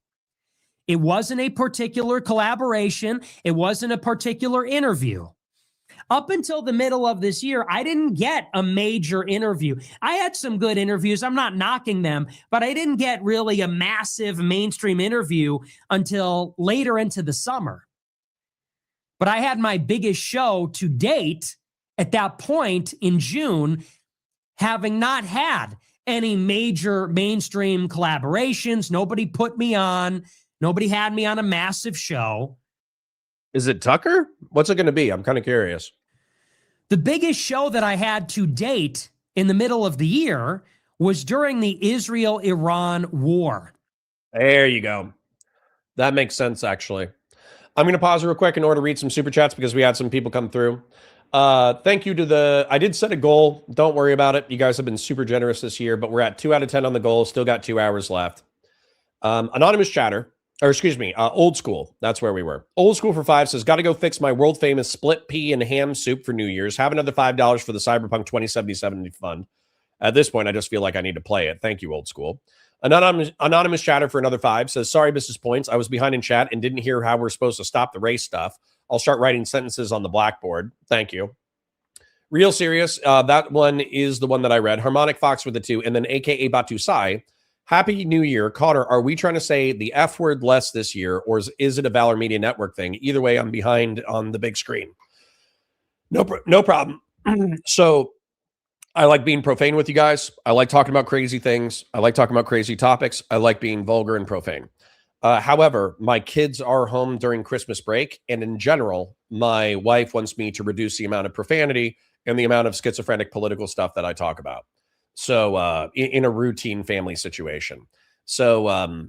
It wasn't a particular collaboration. It wasn't a particular interview. Up until the middle of this year, I didn't get a major interview. I had some good interviews. I'm not knocking them, but I didn't get really a massive mainstream interview until later into the summer. But I had my biggest show to date at that point in June, having not had any major mainstream collaborations. Nobody put me on. Nobody had me on a massive show.
Is it Tucker? What's it going to be? I'm kind of curious.
The biggest show that I had to date in the middle of the year was during the Israel-Iran war.
There you go. That makes sense, actually. I'm going to pause real quick in order to read some super chats because we had some people come through. Thank you to I did set a goal. Don't worry about it. You guys have been super generous this year, but we're at 2 out of 10 on the goal. Still got 2 hours left. Anonymous chatter. Or excuse me, old school. That's where we were. Old school for 5 says, got to go fix my world famous split pea and ham soup for New Year's. Have another $5 for the Cyberpunk 2077 fund. At this point, I just feel like I need to play it. Thank you, old school. Anonymous chatter for another 5 says, sorry, Mrs. Points. I was behind in chat and didn't hear how we're supposed to stop the race stuff. I'll start writing sentences on the blackboard. Thank you. Real serious. That one is the one that I read. Harmonic Fox with the 2, and then AKA Batu Sai. Happy New Year. Connor, are we trying to say the F word less this year, or is it a Valor Media Network thing? Either way, I'm behind on the big screen. No problem. So I like being profane with you guys. I like talking about crazy things. I like talking about crazy topics. I like being vulgar and profane. However, my kids are home during Christmas break, and in general, my wife wants me to reduce the amount of profanity and the amount of schizophrenic political stuff that I talk about. So in a routine family situation. So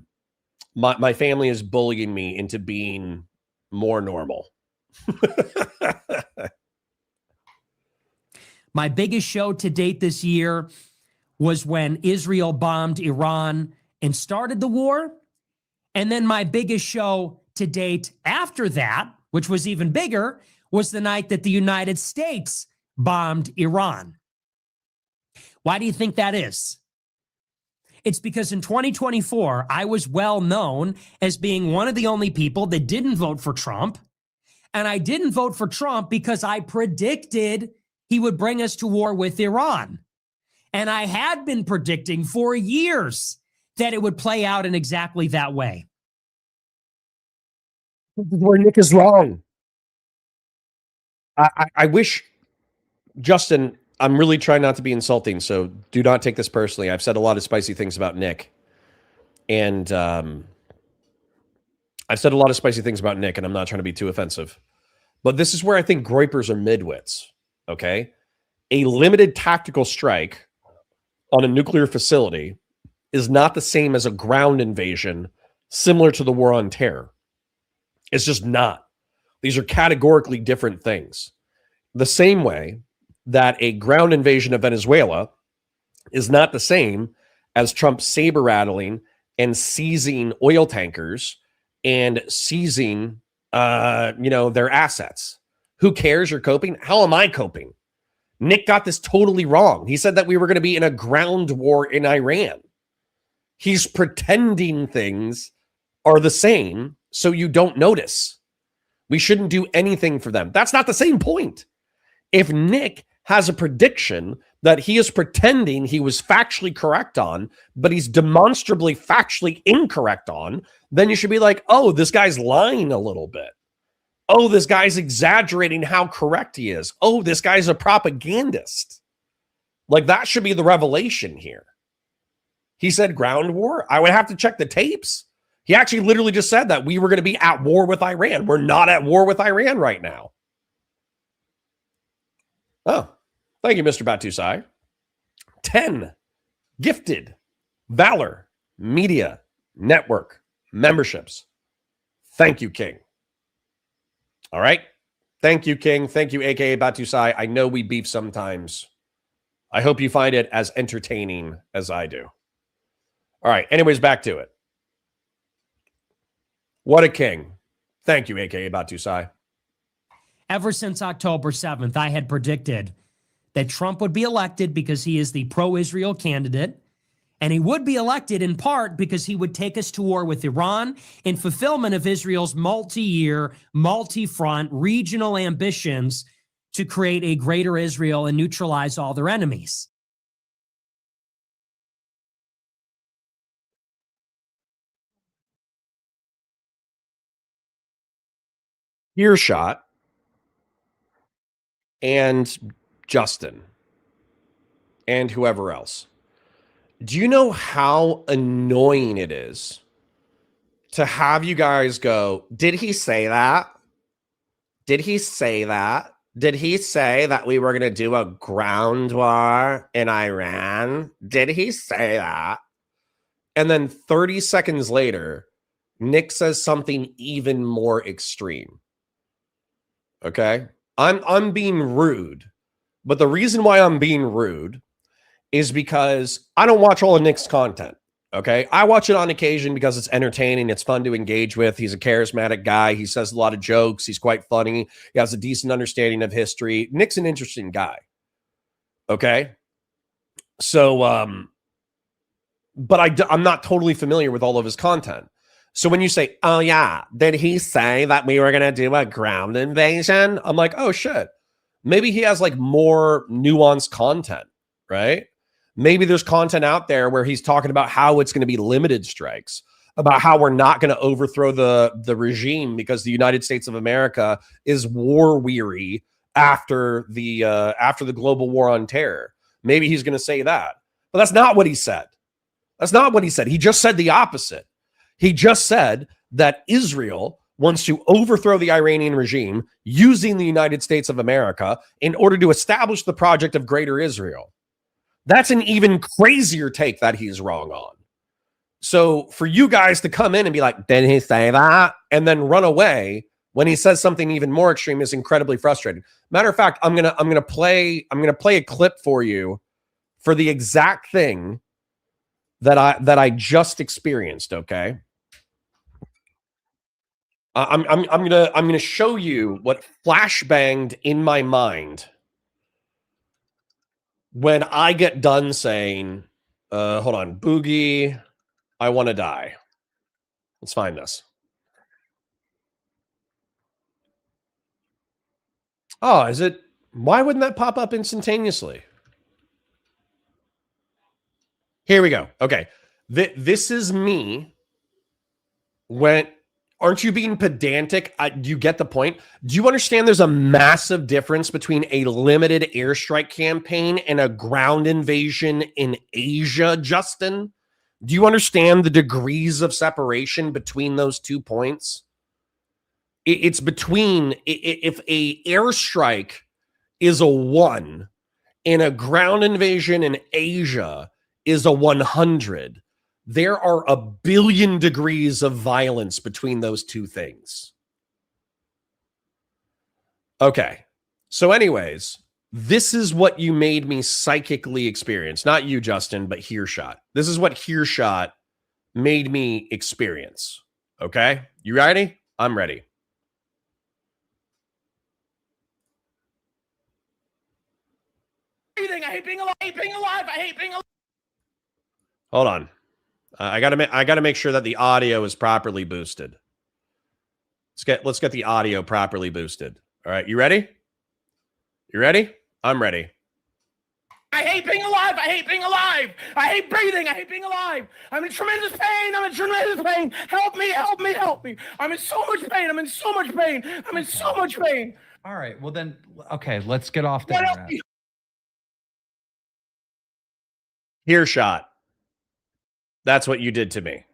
my family is bullying me into being more normal.
My biggest show to date this year was when Israel bombed Iran and started the war. And then my biggest show to date after that, which was even bigger, was the night that the United States bombed Iran. Why do you think that is? It's because in 2024, I was well known as being one of the only people that didn't vote for Trump. And I didn't vote for Trump because I predicted he would bring us to war with Iran. And I had been predicting for years that it would play out in exactly that way.
Where Nick is wrong. I wish, Justin, I'm really trying not to be insulting, so do not take this personally. I've said a lot of spicy things about Nick. And I'm not trying to be too offensive. But this is where I think groypers are midwits, okay? A limited tactical strike on a nuclear facility is not the same as a ground invasion similar to the war on terror. It's just not. These are categorically different things. The same way that a ground invasion of Venezuela is not the same as Trump saber rattling and seizing oil tankers and seizing, their assets. Who cares? You're coping. How am I coping? Nick got this totally wrong. He said that we were going to be in a ground war in Iran. He's pretending things are the same so you don't notice. We shouldn't do anything for them. That's not the same point. If Nick has a prediction that he is pretending he was factually correct on, but he's demonstrably factually incorrect on, then you should be like, oh, this guy's lying a little bit. Oh, this guy's exaggerating how correct he is. Oh, this guy's a propagandist. Like, that should be the revelation here. He said ground war. I would have to check the tapes. He actually literally just said that we were going to be at war with Iran. We're not at war with Iran right now. Oh, thank you, Mr. Batusai. 10 gifted Valor Media Network memberships. Thank you, King. All right. Thank you, King. Thank you, AKA Batusai. I know we beef sometimes. I hope you find it as entertaining as I do. All right. Anyways, back to it. What a king. Thank you, AKA Batusai.
Ever since October 7th, I had predicted that Trump would be elected because he is the pro-Israel candidate And he would be elected in part because he would take us to war with Iran in fulfillment of Israel's multi-year, multi-front regional ambitions to create a greater Israel and neutralize all their enemies.
Earshot and Justin and whoever else. Do you know how annoying it is to have you guys go, did he say that? Did he say that? Did he say that we were going to do a ground war in Iran? Did he say that? And then 30 seconds later, Nick says something even more extreme. Okay? I'm being rude. But the reason why I'm being rude is because I don't watch all of Nick's content. Okay. I watch it on occasion because it's entertaining. It's fun to engage with. He's a charismatic guy. He says a lot of jokes. He's quite funny. He has a decent understanding of history. Nick's an interesting guy. Okay. So, but I'm not totally familiar with all of his content. So when you say, oh yeah, did he say that we were going to do a ground invasion? I'm like, oh shit. Maybe he has like more nuanced content, right? Maybe there's content out there where he's talking about how it's going to be limited strikes, about how we're not going to overthrow the regime because the United States of America is war weary after the global war on terror. Maybe he's going to say that, but that's not what he said. That's not what he said. He just said the opposite. He just said that Israel wants to overthrow the Iranian regime using the United States of America in order to establish the project of Greater Israel. That's an even crazier take that he's wrong on. So for you guys to come in and be like, did he say that? And then run away when he says something even more extreme is incredibly frustrating. Matter of fact, I'm gonna play a clip for you for the exact thing that I just experienced. Okay. I'm gonna show you what flashbanged in my mind when I get done saying, hold on, Boogie, I want to die. Let's find this. Oh, is it? Why wouldn't that pop up instantaneously? Here we go. Okay. This is me when... Aren't you being pedantic? Do you get the point? Do you understand there's a massive difference between a limited airstrike campaign and a ground invasion in Asia, Justin? Do you understand the degrees of separation between those 2 points? It's between, if a airstrike is a 1 and a ground invasion in Asia is a 100, there are a billion degrees of violence between those two things. Okay. So anyways, this is what you made me psychically experience. Not you, Justin, but Hearshot. This is what Hearshot made me experience. Okay. You ready? I'm ready.
I hate being alive. I hate being alive. I hate being alive.
Hold on. I gotta make sure that the audio is properly boosted. Let's get the audio properly boosted. All right, you ready? You ready? I'm ready.
I hate being alive. I hate being alive. I hate breathing. I hate being alive. I'm in tremendous pain. I'm in tremendous pain. Help me. Help me. Help me. I'm in so much pain. I'm in so much pain. I'm in so much pain.
All right. Well then, okay. Let's get off the internet.
Hearshot. That's what you did to me.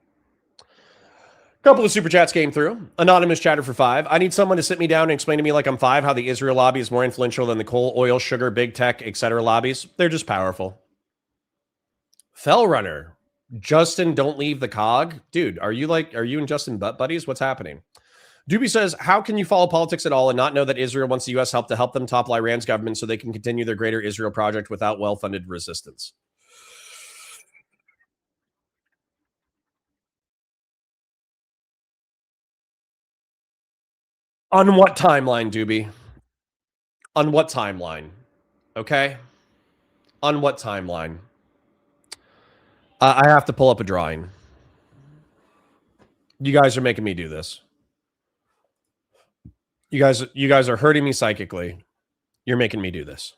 A couple of super chats came through. Anonymous chatter for 5. I need someone to sit me down and explain to me like I'm 5 how the Israel lobby is more influential than the coal, oil, sugar, big tech, etc. lobbies. They're just powerful. Fellrunner. Justin, don't leave the cog. Dude, are you and Justin butt buddies? What's happening? Dooby says, how can you follow politics at all and not know that Israel wants the U.S. help to help them topple Iran's government so they can continue their greater Israel project without well-funded resistance? On what timeline, Dooby? On what timeline? Okay? On what timeline? I have to pull up a drawing. You guys are making me do this. You guys are hurting me psychically. You're making me do this.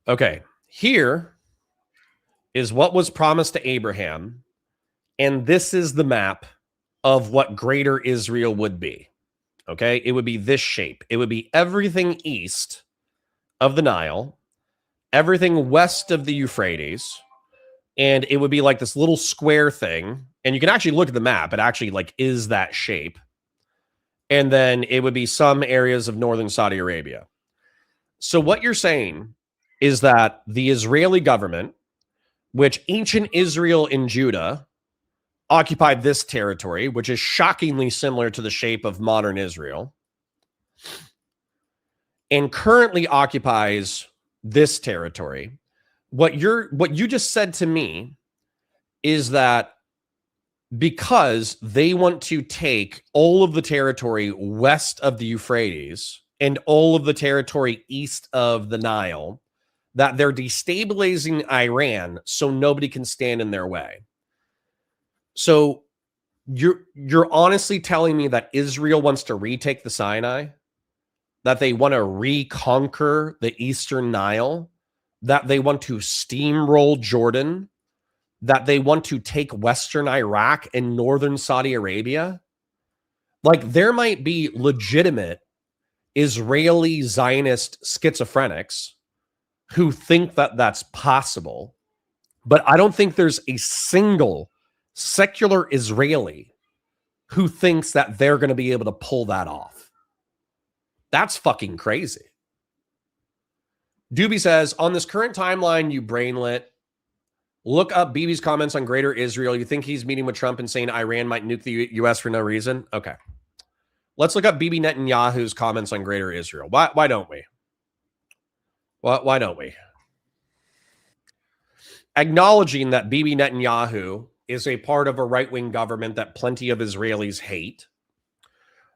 Okay, here is what was promised to Abraham, and this is the map of what greater Israel would be. Okay, it would be this shape. It would be everything east of the Nile, everything west of the Euphrates, and it would be like this little square thing. And you can actually look at the map. It actually like is that shape. And then it would be some areas of northern Saudi Arabia. So what you're saying is that the Israeli government, which ancient Israel and Judah occupied this territory, which is shockingly similar to the shape of modern Israel, and currently occupies this territory. What you just said to me is that because they want to take all of the territory west of the Euphrates and all of the territory east of the Nile, that they're destabilizing Iran so nobody can stand in their way. So you're honestly telling me that Israel wants to retake the Sinai, that they want to reconquer the Eastern Nile, that they want to steamroll Jordan, that they want to take Western Iraq and Northern Saudi Arabia? Like, there might be legitimate Israeli Zionist schizophrenics who think that that's possible, but I don't think there's a single secular Israeli who thinks that they're going to be able to pull that off. That's fucking crazy. Dooby says, on this current timeline, you brainlet, look up BB's comments on Greater Israel. You think he's meeting with Trump and saying Iran might nuke the U.S. for no reason? Okay. Let's look up Bibi Netanyahu's comments on Greater Israel. Why don't we? Why don't we? Acknowledging that Bibi Netanyahu is a part of a right-wing government that plenty of Israelis hate.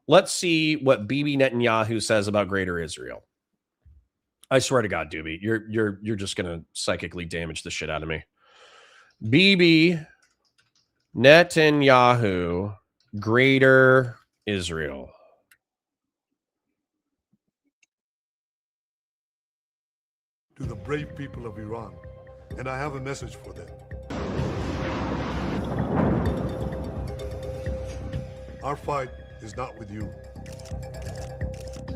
Let's see what Bibi Netanyahu says about Greater Israel. I swear to God, Dooby, you're just gonna psychically damage the shit out of me. Bibi Netanyahu, Greater Israel.
To the brave people of Iran, and I have a message for them. Our fight is not with you.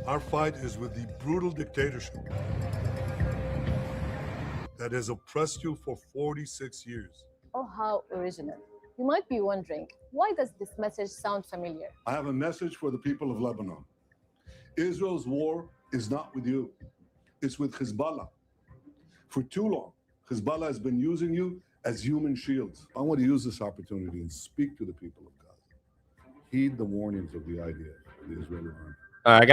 Our fight is with the brutal dictatorship that has oppressed you for 46 years.
Oh, how original. You might be wondering, why does this message sound familiar?
I have a message for the people of Lebanon. Israel's war is not with you. It's with Hezbollah. For too long, Hezbollah has been using you as human shields. I want to use this opportunity and speak to the people of Gaza. Heed the warnings of the IDF, the Israeli army.
I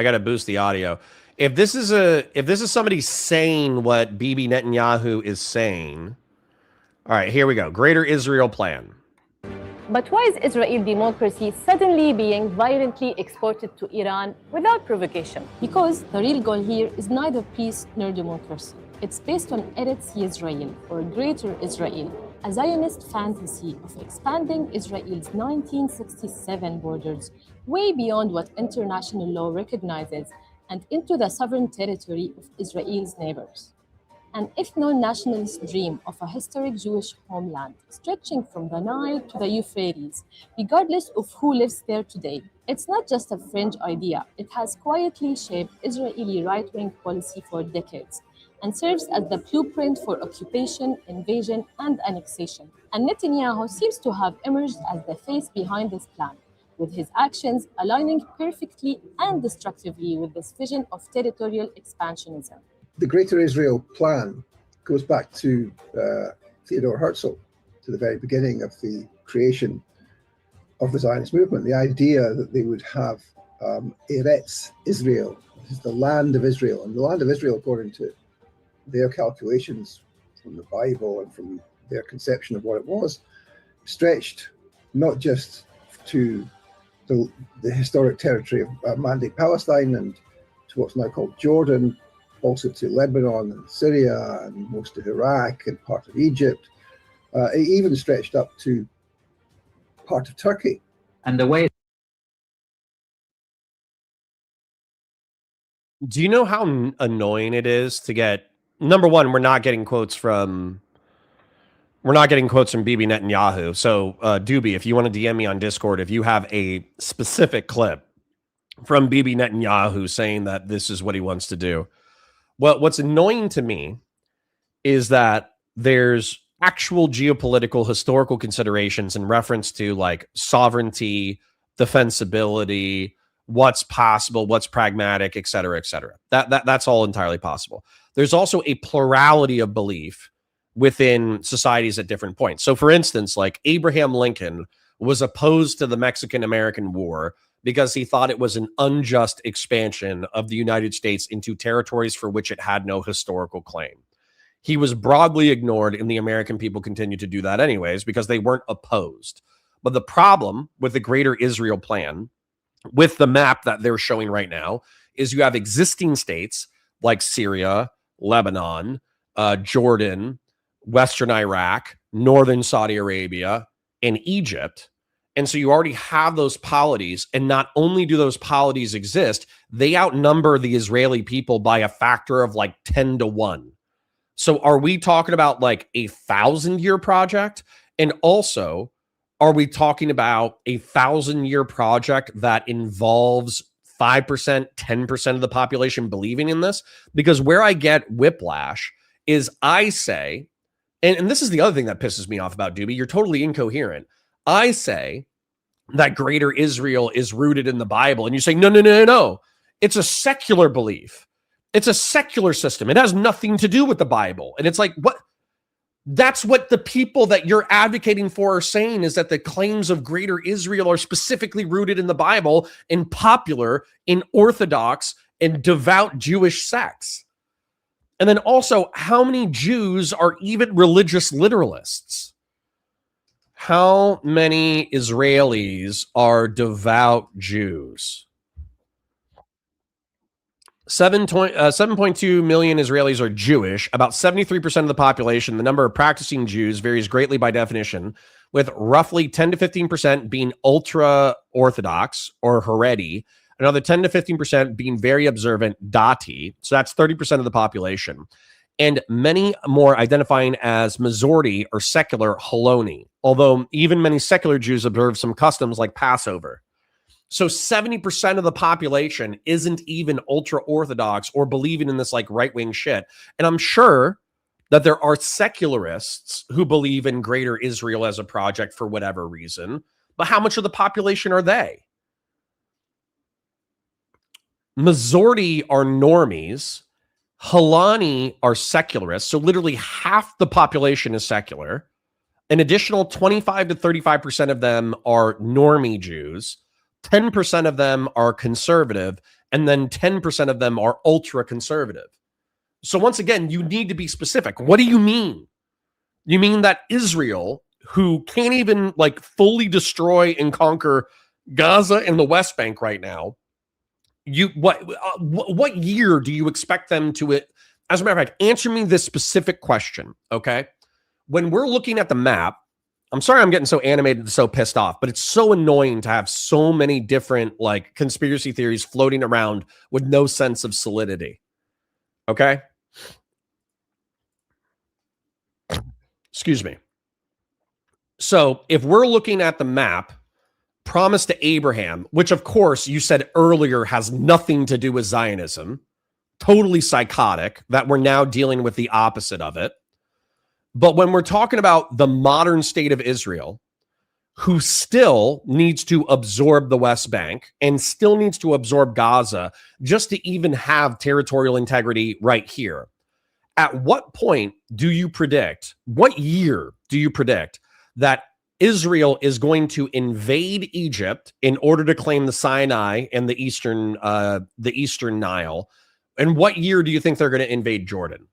gotta boost the audio. If this is somebody saying what Bibi Netanyahu is saying, all right, here we go. Greater Israel plan.
But why is Israeli democracy suddenly being violently exported to Iran without provocation? Because the real goal here is neither peace nor democracy. It's based on Eretz Yisrael, or Greater Israel, a Zionist fantasy of expanding Israel's 1967 borders way beyond what international law recognizes and into the sovereign territory of Israel's neighbors. An ethno-nationalist dream of a historic Jewish homeland stretching from the Nile to the Euphrates, regardless of who lives there today. It's not just a fringe idea, it has quietly shaped Israeli right-wing policy for decades and serves as the blueprint for occupation, invasion, and annexation. And Netanyahu seems to have emerged as the face behind this plan, with his actions aligning perfectly and destructively with this vision of territorial expansionism.
The Greater Israel plan goes back to Theodor Herzl, to the very beginning of the creation of the Zionist movement. The idea that they would have Eretz Israel, this is the land of Israel, and the land of Israel, according to their calculations from the Bible and from their conception of what it was, stretched not just to the historic territory of Mandate Palestine and to what's now called Jordan, also to Lebanon and Syria and most of Iraq and part of Egypt. It even stretched up to part of Turkey.
And the way.
Do you know how annoying it is to get, number one, we're not getting quotes from Bibi Netanyahu. So Dooby, if you want to DM me on Discord, if you have a specific clip from Bibi Netanyahu saying that this is what he wants to do. Well, what's annoying to me is that there's actual geopolitical historical considerations in reference to like sovereignty, defensibility, what's possible, what's pragmatic, et cetera, et cetera. That's all entirely possible. There's also a plurality of belief within societies at different points. So for instance, like Abraham Lincoln was opposed to the Mexican-American War because he thought it was an unjust expansion of the United States into territories for which it had no historical claim. He was broadly ignored, and the American people continued to do that anyways because they weren't opposed. But the problem with the Greater Israel Plan, with the map that they're showing right now, is you have existing states like Syria, Lebanon, Jordan, Western Iraq, Northern Saudi Arabia, and Egypt. And so you already have those polities. And not only do those polities exist, they outnumber the Israeli people by a factor of like 10 to 1. So are we talking about like a 1,000-year project? And also, are we talking about a 1,000-year project that involves 5%, 10% of the population believing in this? Because where I get whiplash is I say, and this is the other thing that pisses me off about Dooby, you're totally incoherent. I say that Greater Israel is rooted in the Bible, and you say, no. It's a secular belief. It's a secular system. It has nothing to do with the Bible. And it's like, what? That's what the people that you're advocating for are saying, is that the claims of Greater Israel are specifically rooted in the Bible and popular in Orthodox and devout Jewish sects. And then also, how many Jews are even religious literalists? How many Israelis are devout Jews? 7.2 million Israelis are Jewish, about 73% of the population. The number of practicing Jews varies greatly by definition, with roughly 10 to 15% being ultra-Orthodox or Haredi, another 10 to 15% being very observant Dati. So that's 30% of the population. And many more identifying as Masorti or secular Haloni, although even many secular Jews observe some customs like Passover. So 70% of the population isn't even ultra-Orthodox or believing in this like right-wing shit. And I'm sure that there are secularists who believe in Greater Israel as a project for whatever reason. But how much of the population are they? Masorti are normies. Halani are secularists. So literally half the population is secular. An additional 25 to 35% of them are normie Jews. 10% of them are conservative, and then 10% of them are ultra conservative. So once again, you need to be specific. What do you mean? You mean that Israel, who can't even like fully destroy and conquer Gaza and the West Bank right now, what year do you expect them to it? As a matter of fact, answer me this specific question, okay? When we're looking at the map, I'm sorry I'm getting so animated and so pissed off, but it's so annoying to have so many different like conspiracy theories floating around with no sense of solidity. Okay? Excuse me. So if we're looking at the map, promise to Abraham, which of course you said earlier has nothing to do with Zionism, totally psychotic, that we're now dealing with the opposite of it. But when we're talking about the modern state of Israel, who still needs to absorb the West Bank and still needs to absorb Gaza just to even have territorial integrity right here, at what point do you predict, what year do you predict that Israel is going to invade Egypt in order to claim the Sinai and the Eastern Nile? And what year do you think they're going to invade Jordan?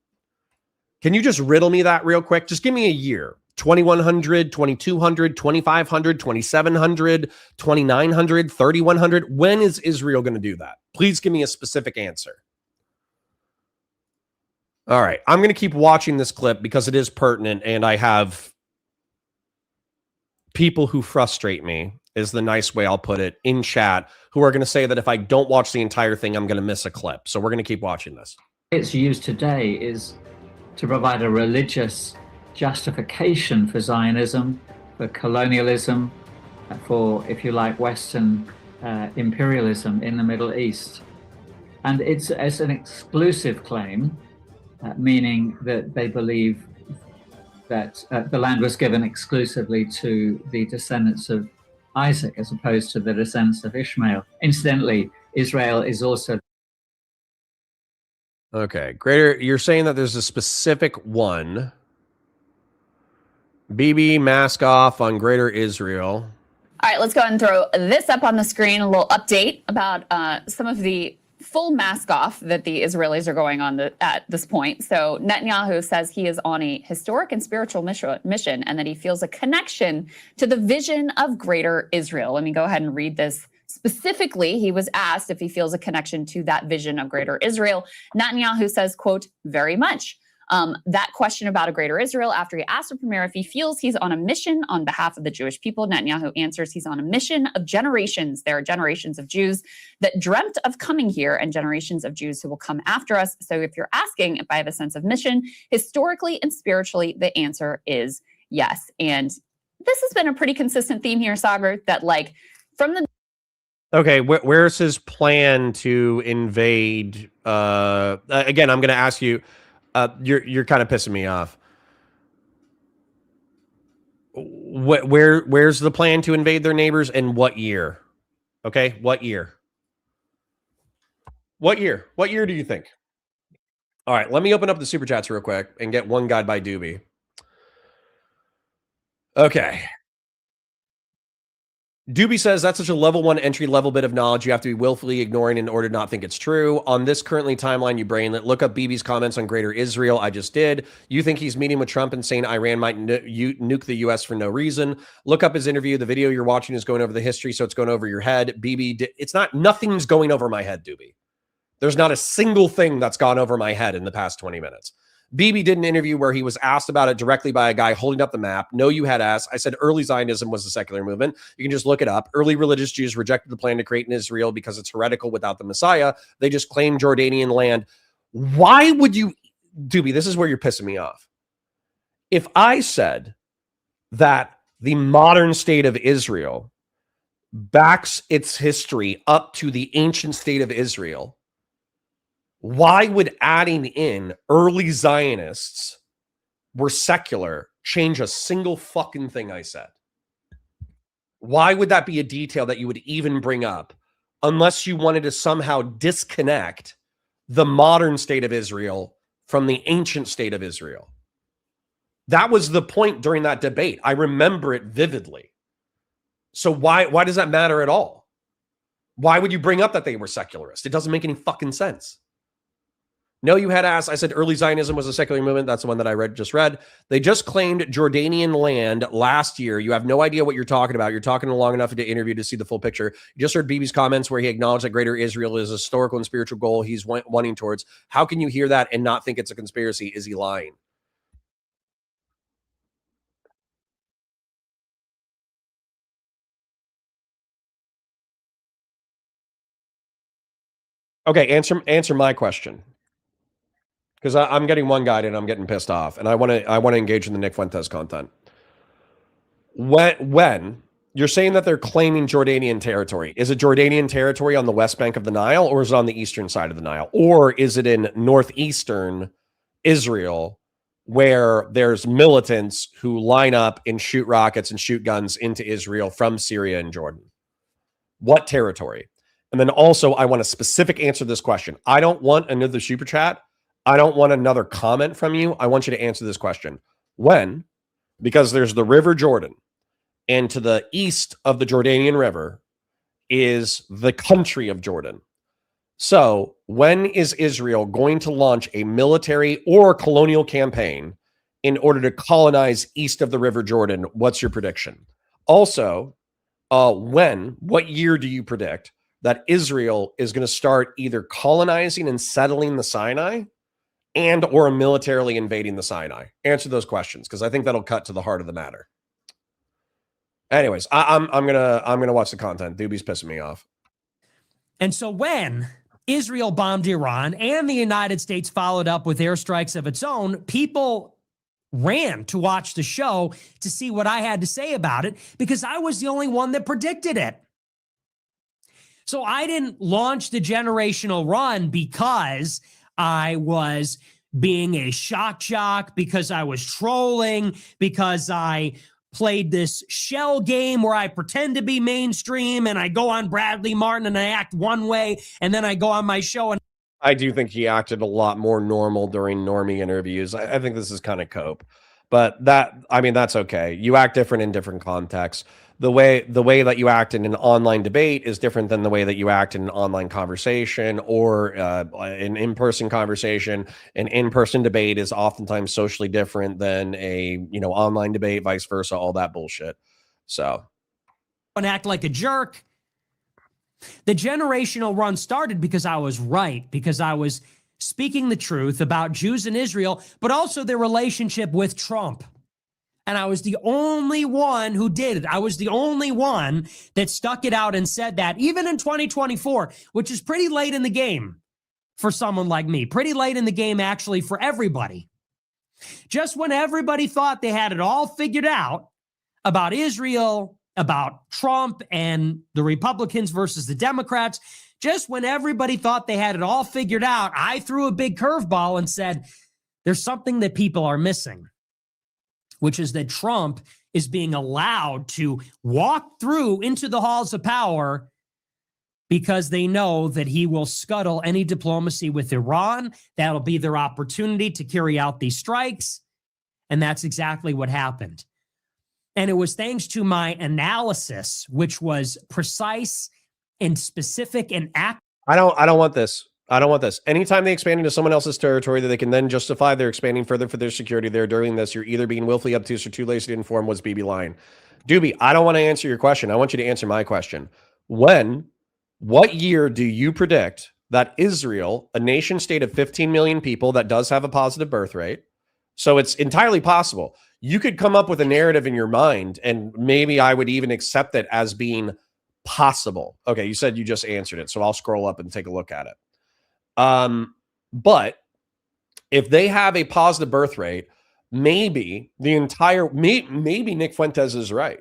Can you just riddle me that real quick? Just give me a year. 2100, 2200, 2500, 2700, 2900, 3100. When is Israel going to do that? Please give me a specific answer. All right. I'm going to keep watching this clip because it is pertinent, and I have people who frustrate me, is the nice way I'll put it, in chat, who are going to say that if I don't watch the entire thing, I'm going to miss a clip. So we're going to keep watching this.
It's used today is to provide a religious justification for Zionism, for colonialism, for, if you like, Western imperialism in the Middle East. And it's an exclusive claim, meaning that they believe that the land was given exclusively to the descendants of Isaac as opposed to the descendants of Ishmael. Incidentally, Israel is also...
Okay, greater. You're saying that there's a specific one. BB mask off on Greater Israel.
All right, let's go ahead and throw this up on the screen, a little update about some of the full mask off that the Israelis are going on at this point. So Netanyahu says he is on a historic and spiritual mission and that he feels a connection to the vision of Greater Israel. Let me go ahead and read this. Specifically, he was asked if he feels a connection to that vision of Greater Israel. Netanyahu says, quote, very much. That question about a Greater Israel, after he asked the premier if he feels he's on a mission on behalf of the Jewish people, Netanyahu answers he's on a mission of generations. There are generations of Jews that dreamt of coming here and generations of Jews who will come after us. So if you're asking if I have a sense of mission, historically and spiritually, the answer is yes. And this has been a pretty consistent theme here, Sagar, that like from the...
Okay, where's his plan to invade? Again, I'm going to ask you, you're kind of pissing me off. Where's the plan to invade their neighbors and what year? Okay, what year? What year? What year do you think? All right, let me open up the super chats real quick and get one guide by Dooby. Okay. Dooby says that's such a level 1 entry level bit of knowledge you have to be willfully ignoring in order to not think it's true. On this currently timeline, you brainlet, look up BB's comments on Greater Israel. I just did. You think he's meeting with Trump and saying Iran might nuke the U.S. for no reason. Look up his interview. The video you're watching is going over the history, so it's going over your head. BB, it's not, nothing's going over my head, Dooby. There's not a single thing that's gone over my head in the past 20 minutes. BB did an interview where he was asked about it directly by a guy holding up the map. No, you had asked. I said early Zionism was a secular movement. You can just look it up. Early religious Jews rejected the plan to create an Israel because it's heretical without the Messiah. They just claimed Jordanian land. Why would you, Dooby, this is where you're pissing me off. If I said that the modern state of Israel backs its history up to the ancient state of Israel, why would adding in early Zionists were secular change a single fucking thing I said? Why would that be a detail that you would even bring up unless you wanted to somehow disconnect the modern state of Israel from the ancient state of Israel? That was the point during that debate. I remember it vividly. So why does that matter at all? Why would you bring up that they were secularist? It doesn't make any fucking sense. No, you had asked. I said early Zionism was a secular movement. That's the one that I just read. They just claimed Jordanian land last year. You have no idea what you're talking about. You're talking long enough to interview to see the full picture. You just heard BB's comments where he acknowledged that Greater Israel is a historical and spiritual goal he's wanting towards. How can you hear that and not think it's a conspiracy? Is he lying? Okay, answer my question. Because I'm getting one guide and I'm getting pissed off, and I want to engage in the Nick Fuentes content. When you're saying that they're claiming Jordanian territory, is it Jordanian territory on the west bank of the Nile, or is it on the eastern side of the Nile, or is it in northeastern Israel where there's militants who line up and shoot rockets and shoot guns into Israel from Syria and Jordan? What territory? And then also, I want a specific answer to this question. I don't want another super chat. I don't want another comment from you. I want you to answer this question. When? Because there's the River Jordan, and to the east of the Jordanian River is the country of Jordan. So when is Israel going to launch a military or colonial campaign in order to colonize east of the River Jordan? What's your prediction? Also, what year do you predict that Israel is going to start either colonizing and settling the Sinai, and or militarily invading the Sinai? Answer those questions, because I think that'll cut to the heart of the matter. Anyways, I'm gonna watch the content. Dooby's pissing me off.
And so when Israel bombed Iran and the United States followed up with airstrikes of its own, people ran to watch the show to see what I had to say about it, because I was the only one that predicted it. So I didn't launch the generational run because I was being a shock jock, because I was trolling, because I played this shell game where I pretend to be mainstream and I go on Bradley Martin and I act one way, and then I go on my show and
I do think he acted a lot more normal during normie interviews. I think this is kind of cope, but that's okay. You act different in different contexts. The way that you act in an online debate is different than the way that you act in an online conversation or an in-person conversation. An in-person debate is oftentimes socially different than a online debate, vice versa, all that bullshit. So,
and act like a jerk. The generational run started because I was right, because I was speaking the truth about Jews in Israel, but also their relationship with Trump. And I was the only one who did it. I was the only one that stuck it out and said that, even in 2024, which is pretty late in the game for someone like me. Pretty late in the game, actually, for everybody. Just when everybody thought they had it all figured out about Israel, about Trump and the Republicans versus the Democrats, just when everybody thought they had it all figured out, I threw a big curveball and said, there's something that people are missing, which is that Trump is being allowed to walk through into the halls of power because they know that he will scuttle any diplomacy with Iran. That'll be their opportunity to carry out these strikes. And that's exactly what happened. And it was thanks to my analysis, which was precise and specific and accurate.
I don't want this. I don't want this. Anytime they expand into someone else's territory that they can then justify they're expanding further for their security, they're doing this. You're either being willfully obtuse or too lazy to inform. What's BB lying? Dooby, I don't want to answer your question. I want you to answer my question. What year do you predict that Israel, a nation state of 15 million people that does have a positive birth rate, so it's entirely possible, you could come up with a narrative in your mind, and maybe I would even accept it as being possible. Okay, you said you just answered it, so I'll scroll up and take a look at it. But if they have a positive birth rate, maybe maybe Nick Fuentes is right.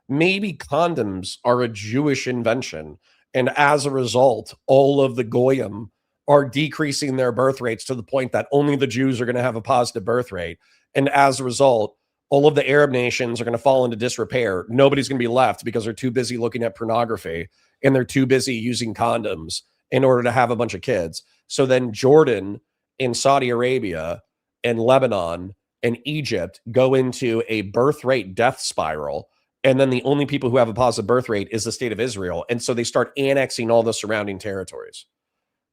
Maybe condoms are a Jewish invention, and as a result, all of the goyim are decreasing their birth rates to the point that only the Jews are going to have a positive birth rate. And as a result, all of the Arab nations are going to fall into disrepair. Nobody's going to be left because they're too busy looking at pornography and they're too busy using condoms in order to have a bunch of kids. So then Jordan and Saudi Arabia and Lebanon and Egypt go into a birth rate death spiral. And then the only people who have a positive birth rate is the state of Israel. And so they start annexing all the surrounding territories.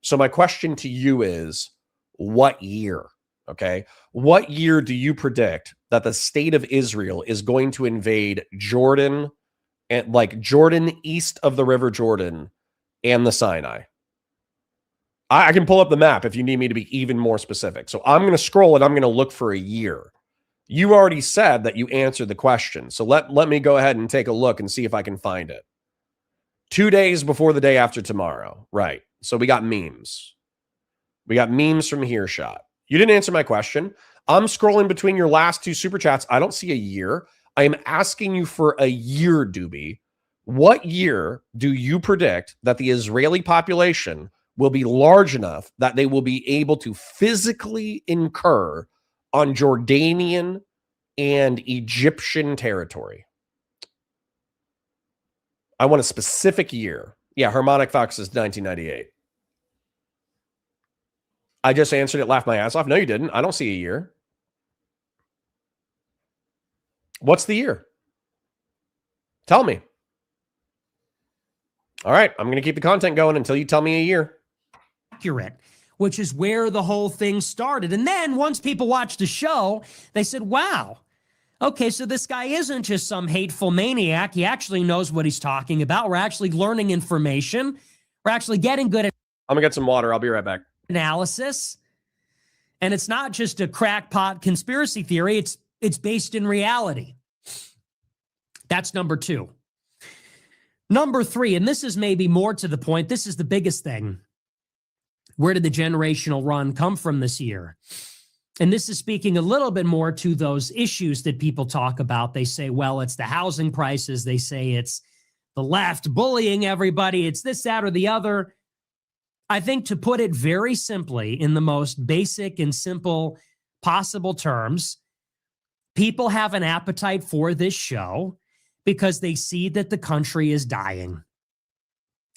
So my question to you is, what year? Okay. What year do you predict that the state of Israel is going to invade Jordan, and like Jordan east of the River Jordan and the Sinai? I can pull up the map if you need me to be even more specific. So I'm going to scroll and I'm going to look for a year. You already said that you answered the question. So let me go ahead and take a look and see if I can find it. 2 days before the day after tomorrow. Right. So we got memes. We got memes from Hearshot. You didn't answer my question. I'm scrolling between your last two super chats. I don't see a year. I am asking you for a year, Dooby. What year do you predict that the Israeli population will be large enough that they will be able to physically incur on Jordanian and Egyptian territory? I want a specific year. Yeah, Harmonic Fox is 1998. I just answered it, laughed my ass off. No, you didn't. I don't see a year. What's the year? Tell me. All right, I'm going to keep the content going until you tell me a year.
Accurate, which is where the whole thing started. And then once people watched the show, they said, wow, okay, so this guy isn't just some hateful maniac. He actually knows what he's talking about. We're actually learning information. We're actually getting good at
I'm going to get some water. I'll be right back.
Analysis. And it's not just a crackpot conspiracy theory. It's based in reality. That's number 2. Number 3, and this is maybe more to the point, this is the biggest thing. Where did the generational run come from this year? And this is speaking a little bit more to those issues that people talk about. They say, well, it's the housing prices. They say it's the left bullying everybody. It's this, that, or the other. I think, to put it very simply, in the most basic and simple possible terms, people have an appetite for this show because they see that the country is dying.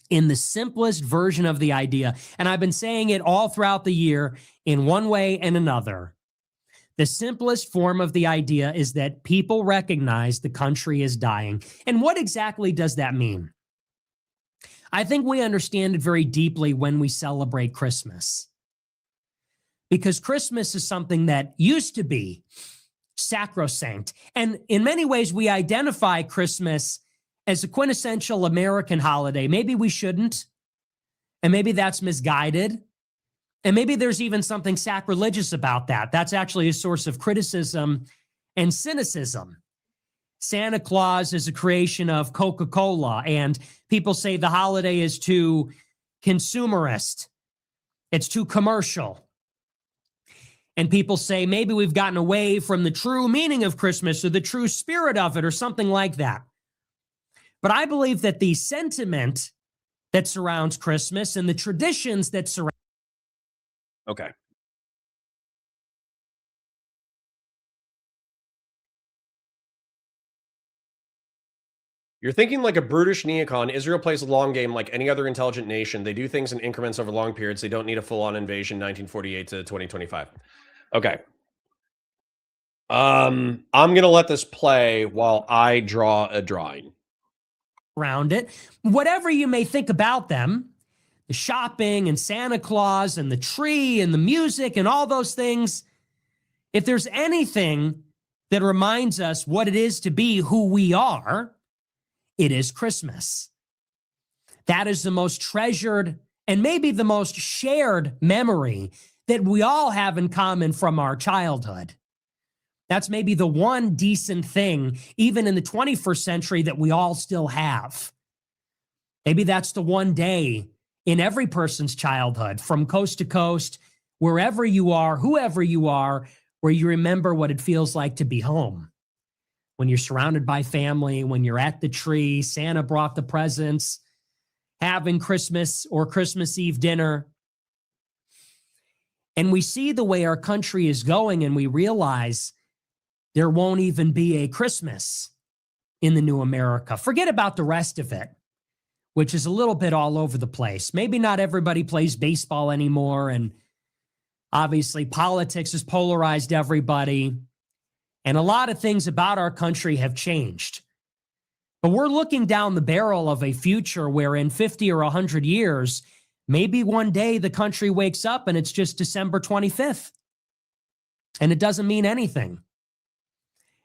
In the simplest version of the idea, and I've been saying it all throughout the year in one way and another, the simplest form of the idea is that people recognize the country is dying. And what exactly does that mean? I think we understand it very deeply when we celebrate Christmas. Because Christmas is something that used to be sacrosanct. And in many ways, we identify Christmas as a quintessential American holiday. Maybe we shouldn't. And maybe that's misguided. And maybe there's even something sacrilegious about that. That's actually a source of criticism and cynicism. Santa Claus is a creation of Coca-Cola, and people say the holiday is too consumerist. It's too commercial. And people say maybe we've gotten away from the true meaning of Christmas or the true spirit of it or something like that. But I believe that the sentiment that surrounds Christmas and the traditions that surround.
Okay. You're thinking like a brutish neocon. Israel plays a long game like any other intelligent nation. They do things in increments over long periods. They don't need a full-on invasion 1948 to 2025. Okay. I'm going to let this play while I draw a drawing.
Around it. Whatever you may think about them, the shopping and Santa Claus and the tree and the music and all those things, if there's anything that reminds us what it is to be who we are, it is Christmas. That is the most treasured and maybe the most shared memory that we all have in common from our childhood. That's maybe the one decent thing, even in the 21st century, that we all still have. Maybe that's the one day in every person's childhood, from coast to coast, wherever you are, whoever you are, where you remember what it feels like to be home. When you're surrounded by family, when you're at the tree, Santa brought the presents, having Christmas or Christmas Eve dinner. And we see the way our country is going, and we realize there won't even be a Christmas in the new America. Forget about the rest of it, which is a little bit all over the place. Maybe not everybody plays baseball anymore, and obviously politics has polarized everybody, and a lot of things about our country have changed. But we're looking down the barrel of a future where in 50 or 100 years, maybe one day the country wakes up and it's just December 25th, and it doesn't mean anything.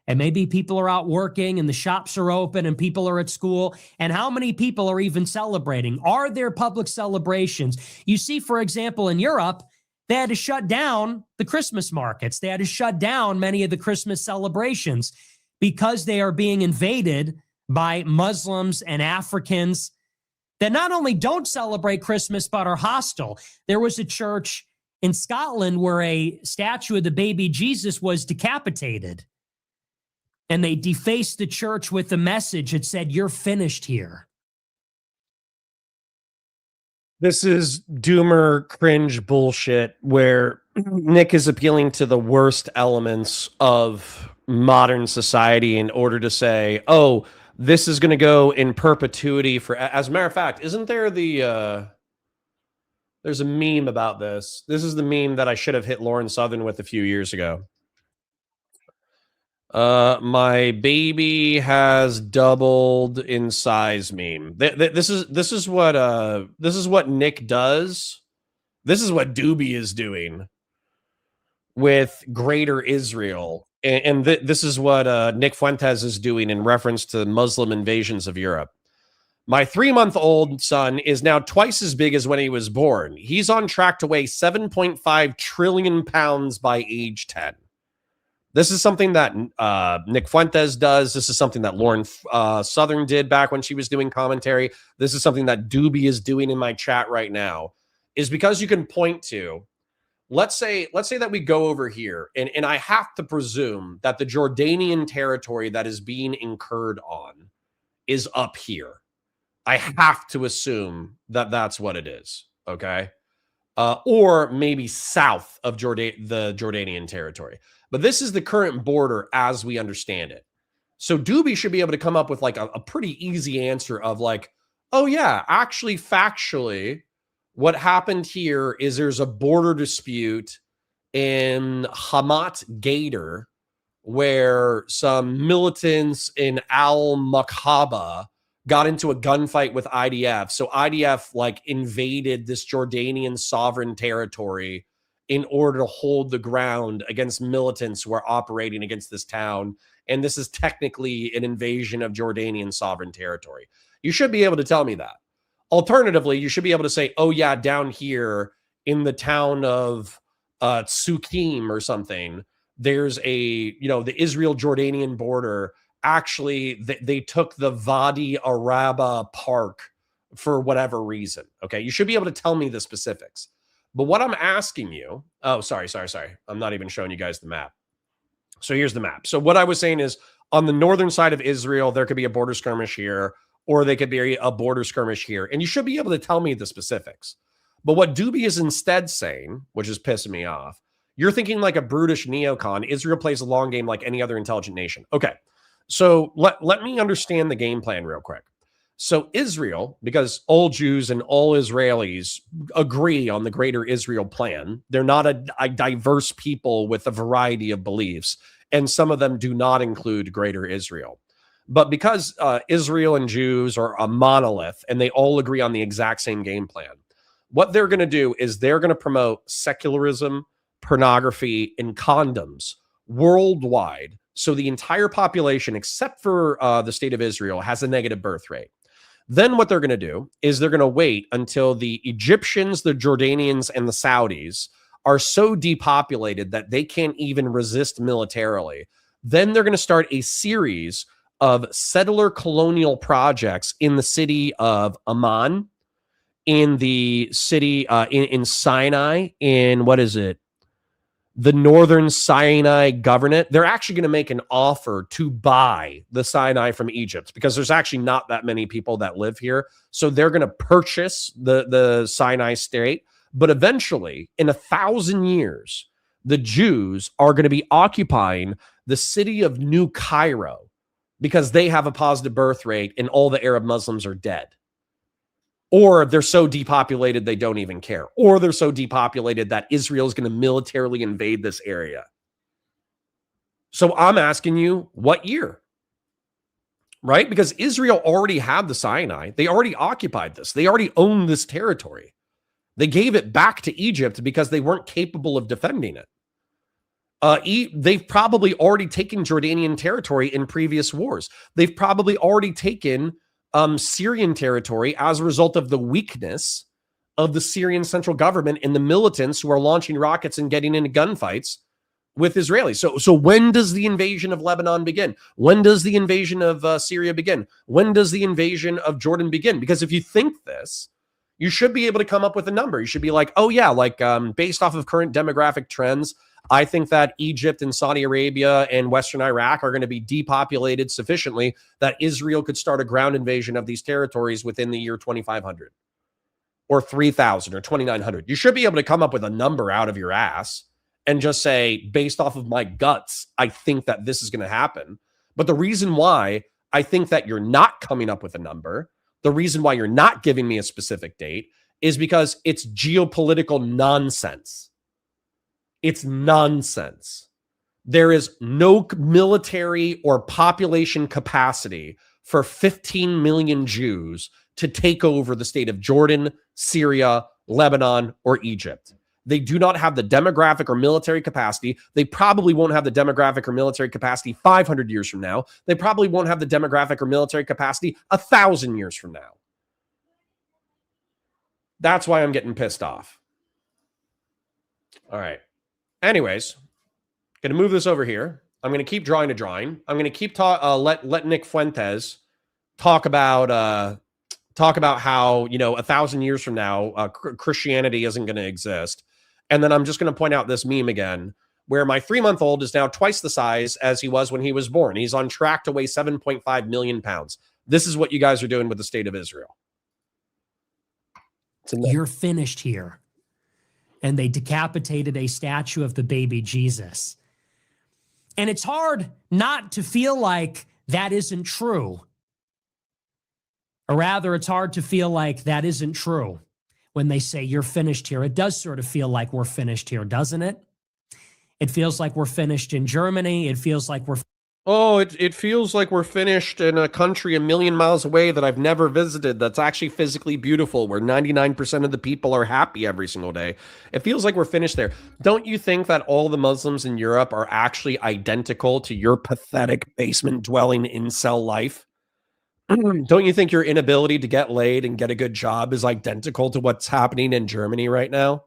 And maybe people are out working and the shops are open and people are at school. And how many people are even celebrating? Are there public celebrations? You see, for example, in Europe, they had to shut down the Christmas markets. They had to shut down many of the Christmas celebrations because they are being invaded by Muslims and Africans that not only don't celebrate Christmas, but are hostile. There was a church in Scotland where a statue of the baby Jesus was decapitated. And they defaced the church with the message that said, "You're finished here."
This is doomer cringe bullshit where Nick is appealing to the worst elements of modern society in order to say, oh, this is going to go in perpetuity for, as a matter of fact, isn't there there's a meme about this. This is the meme that I should have hit Lauren Southern with a few years ago. My baby has doubled in size meme. This is what Nick does. This is what Dooby is doing with Greater Israel. And this is what Nick Fuentes is doing in reference to Muslim invasions of Europe. My 3-month-old son is now twice as big as when he was born. He's on track to weigh 7.5 trillion pounds by age 10. This is something that Nick Fuentes does. This is something that Lauren Southern did back when she was doing commentary. This is something that Dooby is doing in my chat right now, is because you can point to, let's say that we go over here, and I have to presume that the Jordanian territory that is being incurred on is up here. I have to assume that that's what it is, okay? Or maybe south of the Jordanian territory. But this is the current border as we understand it. So Dooby should be able to come up with like a pretty easy answer of like, oh yeah, actually factually, what happened here is there's a border dispute in Hamat Gator where some militants in Al-Makhaba got into a gunfight with IDF. So IDF like invaded this Jordanian sovereign territory in order to hold the ground against militants who are operating against this town. And this is technically an invasion of Jordanian sovereign territory. You should be able to tell me that. Alternatively, you should be able to say, oh yeah, down here in the town of Sukim or something, there's the Israel-Jordanian border. Actually, they took the Wadi Araba Park for whatever reason. Okay, you should be able to tell me the specifics. But what I'm asking you, oh, sorry. I'm not even showing you guys the map. So here's the map. So what I was saying is on the northern side of Israel, there could be a border skirmish here, or they could be a border skirmish here. And you should be able to tell me the specifics. But what Dooby is instead saying, which is pissing me off, you're thinking like a brutish neocon. Israel plays a long game like any other intelligent nation. Okay. So let me understand the game plan real quick. So Israel, because all Jews and all Israelis agree on the greater Israel plan, they're not a diverse people with a variety of beliefs, and some of them do not include greater Israel. But because Israel and Jews are a monolith and they all agree on the exact same game plan, what they're going to do is they're going to promote secularism, pornography, and condoms worldwide. So the entire population, except for the state of Israel, has a negative birth rate. Then what they're going to do is they're going to wait until the Egyptians, the Jordanians, and the Saudis are so depopulated that they can't even resist militarily. Then they're going to start a series of settler colonial projects in the city of Amman, in the city in Sinai, in what is it? The Northern Sinai Governorate. They're actually going to make an offer to buy the Sinai from Egypt because there's actually not that many people that live here. So they're going to purchase the Sinai state. But eventually, in 1,000 years, the Jews are going to be occupying the city of New Cairo because they have a positive birth rate and all the Arab Muslims are dead. Or they're so depopulated they don't even care. Or they're so depopulated that Israel is going to militarily invade this area. So I'm asking you, what year? Right? Because Israel already had the Sinai. They already occupied this. They already owned this territory. They gave it back to Egypt because they weren't capable of defending it. They've probably already taken Jordanian territory in previous wars. They've probably already taken Syrian territory as a result of the weakness of the Syrian central government and the militants who are launching rockets and getting into gunfights with Israelis. So when does the invasion of Lebanon begin? When does the invasion of Syria begin? When does the invasion of Jordan begin? Because if you think this, you should be able to come up with a number. You should be like, oh yeah, like based off of current demographic trends, I think that Egypt and Saudi Arabia and Western Iraq are going to be depopulated sufficiently that Israel could start a ground invasion of these territories within the year 2500 or 3000 or 2900. You should be able to come up with a number out of your ass and just say, based off of my guts, I think that this is going to happen. But the reason why I think that you're not coming up with a number, the reason why you're not giving me a specific date is because it's geopolitical nonsense. It's nonsense. There is no military or population capacity for 15 million Jews to take over the state of Jordan, Syria, Lebanon, or Egypt. They do not have the demographic or military capacity. They probably won't have the demographic or military capacity 500 years from now. They probably won't have the demographic or military capacity 1,000 years from now. That's why I'm getting pissed off. All right. Anyways, going to move this over here. I'm going to keep drawing to drawing. I'm going to keep let Nick Fuentes talk about how, you know, 1,000 years from now, Christianity isn't going to exist. And then I'm just going to point out this meme again, where my 3-month-old is now twice the size as he was when he was born. He's on track to weigh 7.5 million pounds. This is what you guys are doing with the state of Israel.
You're finished here. And they decapitated a statue of the baby Jesus. And it's hard not to feel like that isn't true. Or rather, it's hard to feel like that isn't true when they say you're finished here. It does sort of feel like we're finished here, doesn't it? It feels like we're finished in Germany. It feels like we're...
Oh, it feels like we're finished in a country 1,000,000 miles away that I've never visited, that's actually physically beautiful, where 99% of the people are happy every single day. It feels like we're finished there. Don't you think that all the Muslims in Europe are actually identical to your pathetic basement-dwelling incel life? Don't you think your inability to get laid and get a good job is identical to what's happening in Germany right now?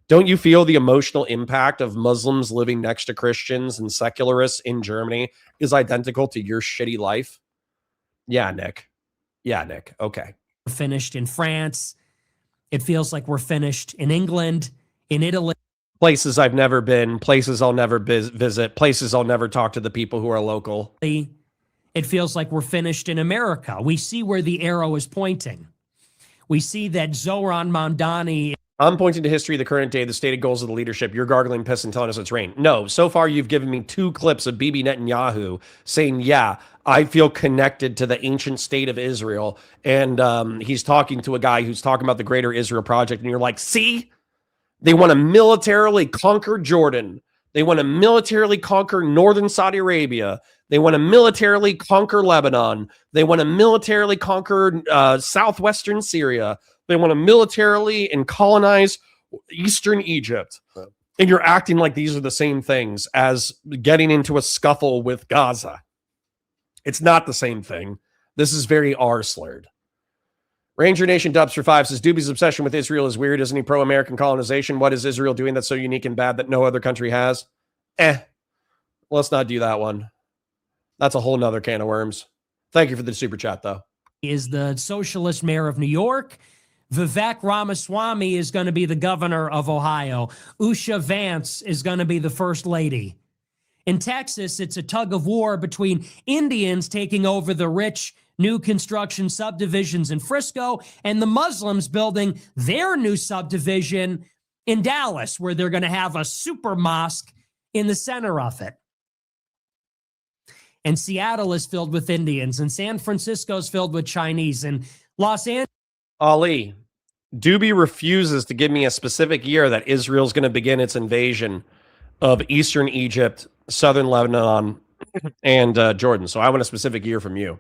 Don't you feel the emotional impact of Muslims living next to Christians and secularists in Germany is identical to your shitty life? Yeah, Nick. Yeah, Nick. Okay.
We're finished in France. It feels like we're finished in England, in Italy.
Places I've never been, places I'll never visit, places I'll never talk to the people who are local.
It feels like we're finished in America. We see where the arrow is pointing. We see that Zoran Mandani...
I'm pointing to history, the current day, the stated goals of the leadership. You're gargling piss and telling us it's rain. No, so far you've given me 2 clips of Bibi Netanyahu saying, yeah, I feel connected to the ancient state of Israel. And he's talking to a guy who's talking about the Greater Israel Project. And you're like, see, they want to militarily conquer Jordan. They want to militarily conquer northern Saudi Arabia. They want to militarily conquer Lebanon. They want to militarily conquer southwestern Syria. They want to militarily and colonize eastern Egypt. And you're acting like these are the same things as getting into a scuffle with Gaza. It's not the same thing. This is very R-slurred. Ranger Nation Dubs for 5 says, Dooby's obsession with Israel is weird. Isn't he pro-American colonization? What is Israel doing that's so unique and bad that no other country has? Let's not do that one. That's a whole nother can of worms. Thank you for the super chat, though.
Is the socialist mayor of New York. Vivek Ramaswamy is going to be the governor of Ohio. Usha Vance is going to be the first lady. In Texas, it's a tug of war between Indians taking over the rich new construction subdivisions in Frisco and the Muslims building their new subdivision in Dallas, where they're going to have a super mosque in the center of it. And Seattle is filled with Indians, and San Francisco is filled with Chinese, and Los Angeles...
Ali, Dooby refuses to give me a specific year that Israel's going to begin its invasion of eastern Egypt, southern Lebanon, and Jordan. So I want a specific year from you.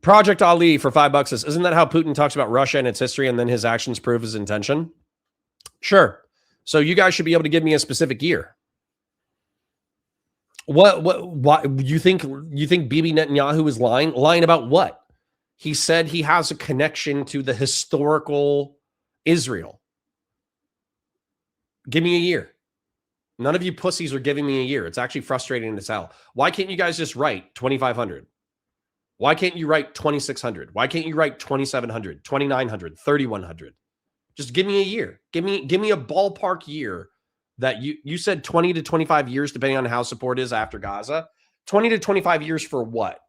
Project Ali for $5 says, isn't that how Putin talks about Russia and its history and then his actions prove his intention? Sure. So you guys should be able to give me a specific year. What you think Bibi Netanyahu is lying? Lying about what? He said he has a connection to the historical Israel. Give me a year. None of you pussies are giving me a year. It's actually frustrating as hell. Why can't you guys just write 2,500? Why can't you write 2,600? Why can't you write 2,700, 2,900, 3,100? Just give me a year. Give me a ballpark year that you said 20 to 25 years, depending on how support is after Gaza. 20 to 25 years for what?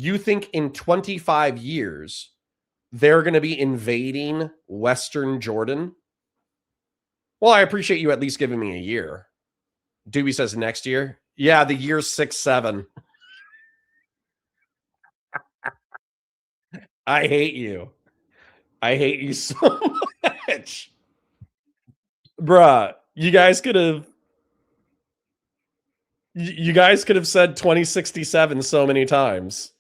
You think in 25 years, they're going to be invading Western Jordan? Well, I appreciate you at least giving me a year. Dooby says next year. Yeah, the year's 6-7. I hate you. I hate you so much. Bruh, you guys could have said 2067 so many times.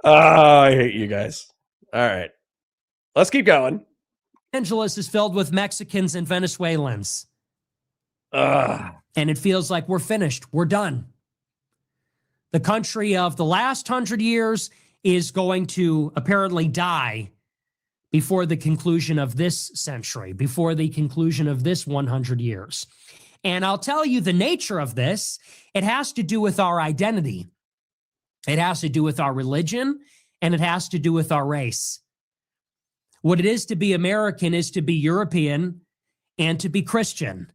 Oh, I hate you guys. All right. Let's keep going.
Angeles is filled with Mexicans and Venezuelans.
Ugh.
And it feels like we're finished. We're done. The country of the last 100 years is going to apparently die before the conclusion of this century, before the conclusion of this 100 years. And I'll tell you the nature of this. It has to do with our identity. It has to do with our religion, and it has to do with our race. What it is to be American is to be European and to be Christian.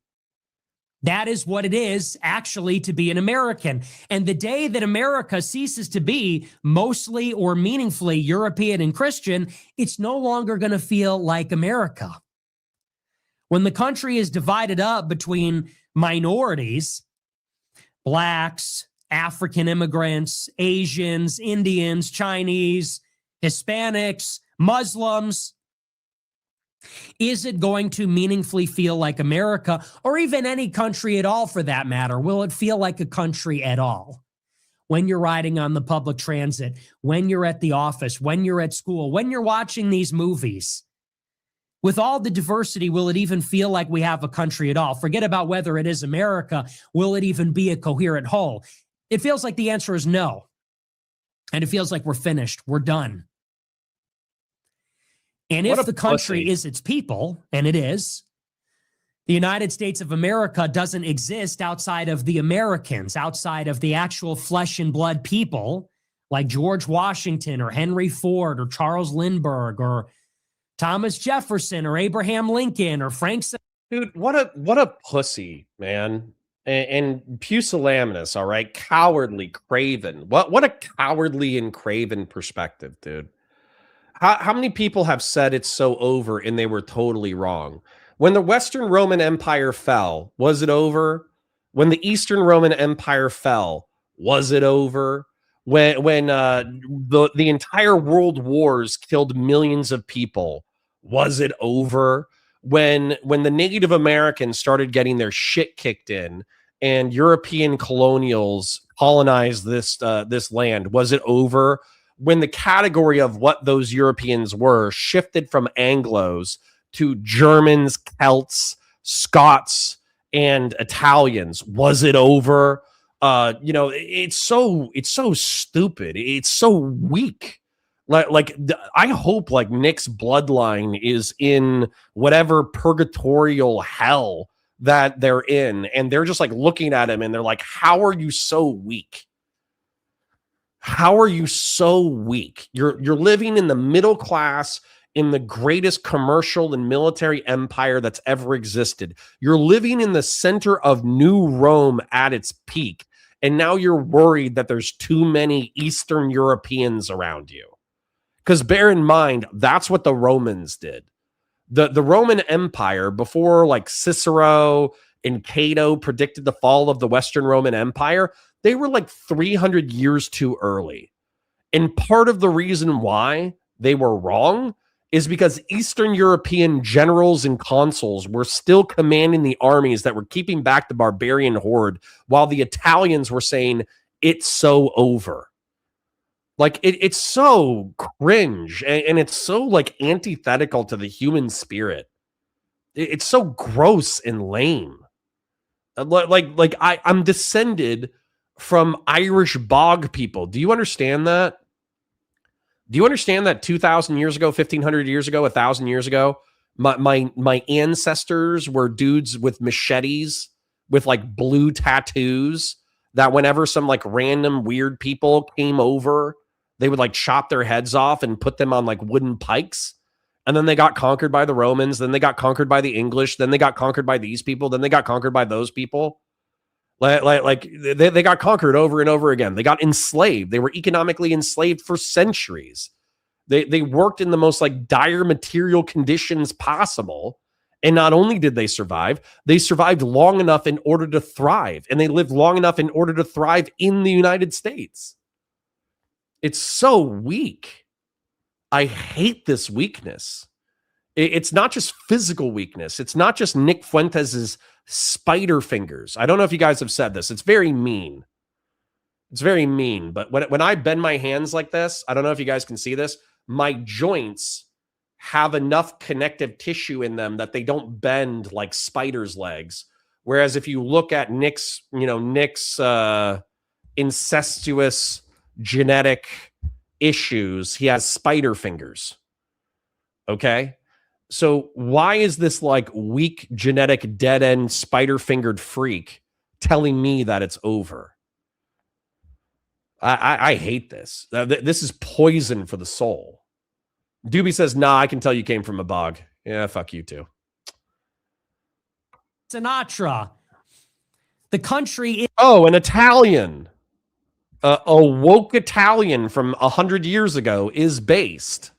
That is what it is actually to be an American. And the day that America ceases to be mostly or meaningfully European and Christian, it's no longer going to feel like America. When the country is divided up between minorities, blacks, African immigrants, Asians, Indians, Chinese, Hispanics, Muslims, is it going to meaningfully feel like America, or even any country at all for that matter? Will it feel like a country at all? When you're riding on the public transit, when you're at the office, when you're at school, when you're watching these movies, with all the diversity, will it even feel like we have a country at all? Forget about whether it is America. Will it even be a coherent whole? It feels like the answer is no. And it feels like we're finished. We're done. And if the country is its people, and it is, the United States of America doesn't exist outside of the Americans, outside of the actual flesh and blood people like George Washington or Henry Ford or Charles Lindbergh or Thomas Jefferson or Abraham Lincoln or Frank.
Dude, what a pussy, man. And pusillanimous, all right? Cowardly, craven. What a cowardly and craven perspective, dude. How many people have said it's so over and they were totally wrong? When the Western Roman Empire fell, was it over? When the Eastern Roman Empire fell, was it over? When the entire world wars killed millions of people, was it over? When the Native Americans started getting their shit kicked in and European colonials colonized this land, was it over? When the category of what those Europeans were shifted from Anglos to Germans, Celts, Scots, and Italians, was it over? It's so stupid. It's so weak. I hope like Nick's bloodline is in whatever purgatorial hell that they're in, and they're just like looking at him and they're like, how are you so weak? How are you so weak? You're living in the middle class in the greatest commercial and military empire that's ever existed. You're living in the center of New Rome at its peak. And now you're worried that there's too many Eastern Europeans around you. Because bear in mind, that's what the Romans did. The Roman Empire, before like Cicero and Cato predicted the fall of the Western Roman Empire, they were like 300 years too early. And part of the reason why they were wrong is because Eastern European generals and consuls were still commanding the armies that were keeping back the barbarian horde, while the Italians were saying, it's so over. Like, it's so cringe, and it's so, like, antithetical to the human spirit. It's so gross and lame. I'm descended from Irish bog people. Do you understand that? Do you understand that 2,000 years ago, 1,500 years ago, 1,000 years ago, my ancestors were dudes with machetes, with like blue tattoos, that whenever some like random weird people came over, they would like chop their heads off and put them on like wooden pikes. And then they got conquered by the Romans. Then they got conquered by the English. Then they got conquered by these people. Then they got conquered by those people. They got conquered over and over again. They got enslaved. They were economically enslaved for centuries. They worked in the most like dire material conditions possible. And not only did they survived long enough in order to thrive. And they lived long enough in order to thrive in the United States. It's so weak. I hate this weakness. It's not just physical weakness. It's not just Nick Fuentes' spider fingers. I don't know if you guys have said this. It's very mean. It's very mean. But when I bend my hands like this, I don't know if you guys can see this, my joints have enough connective tissue in them that they don't bend like spiders' legs. Whereas if you look at Nick's incestuous genetic issues, he has spider fingers. Okay? So why is this like weak genetic dead end spider fingered freak telling me that it's over? I hate this. This is poison for the soul. Dooby says, nah, I can tell you came from a bog. Yeah, fuck you too.
Sinatra. The country is
an Italian. A woke Italian from 100 years ago is based.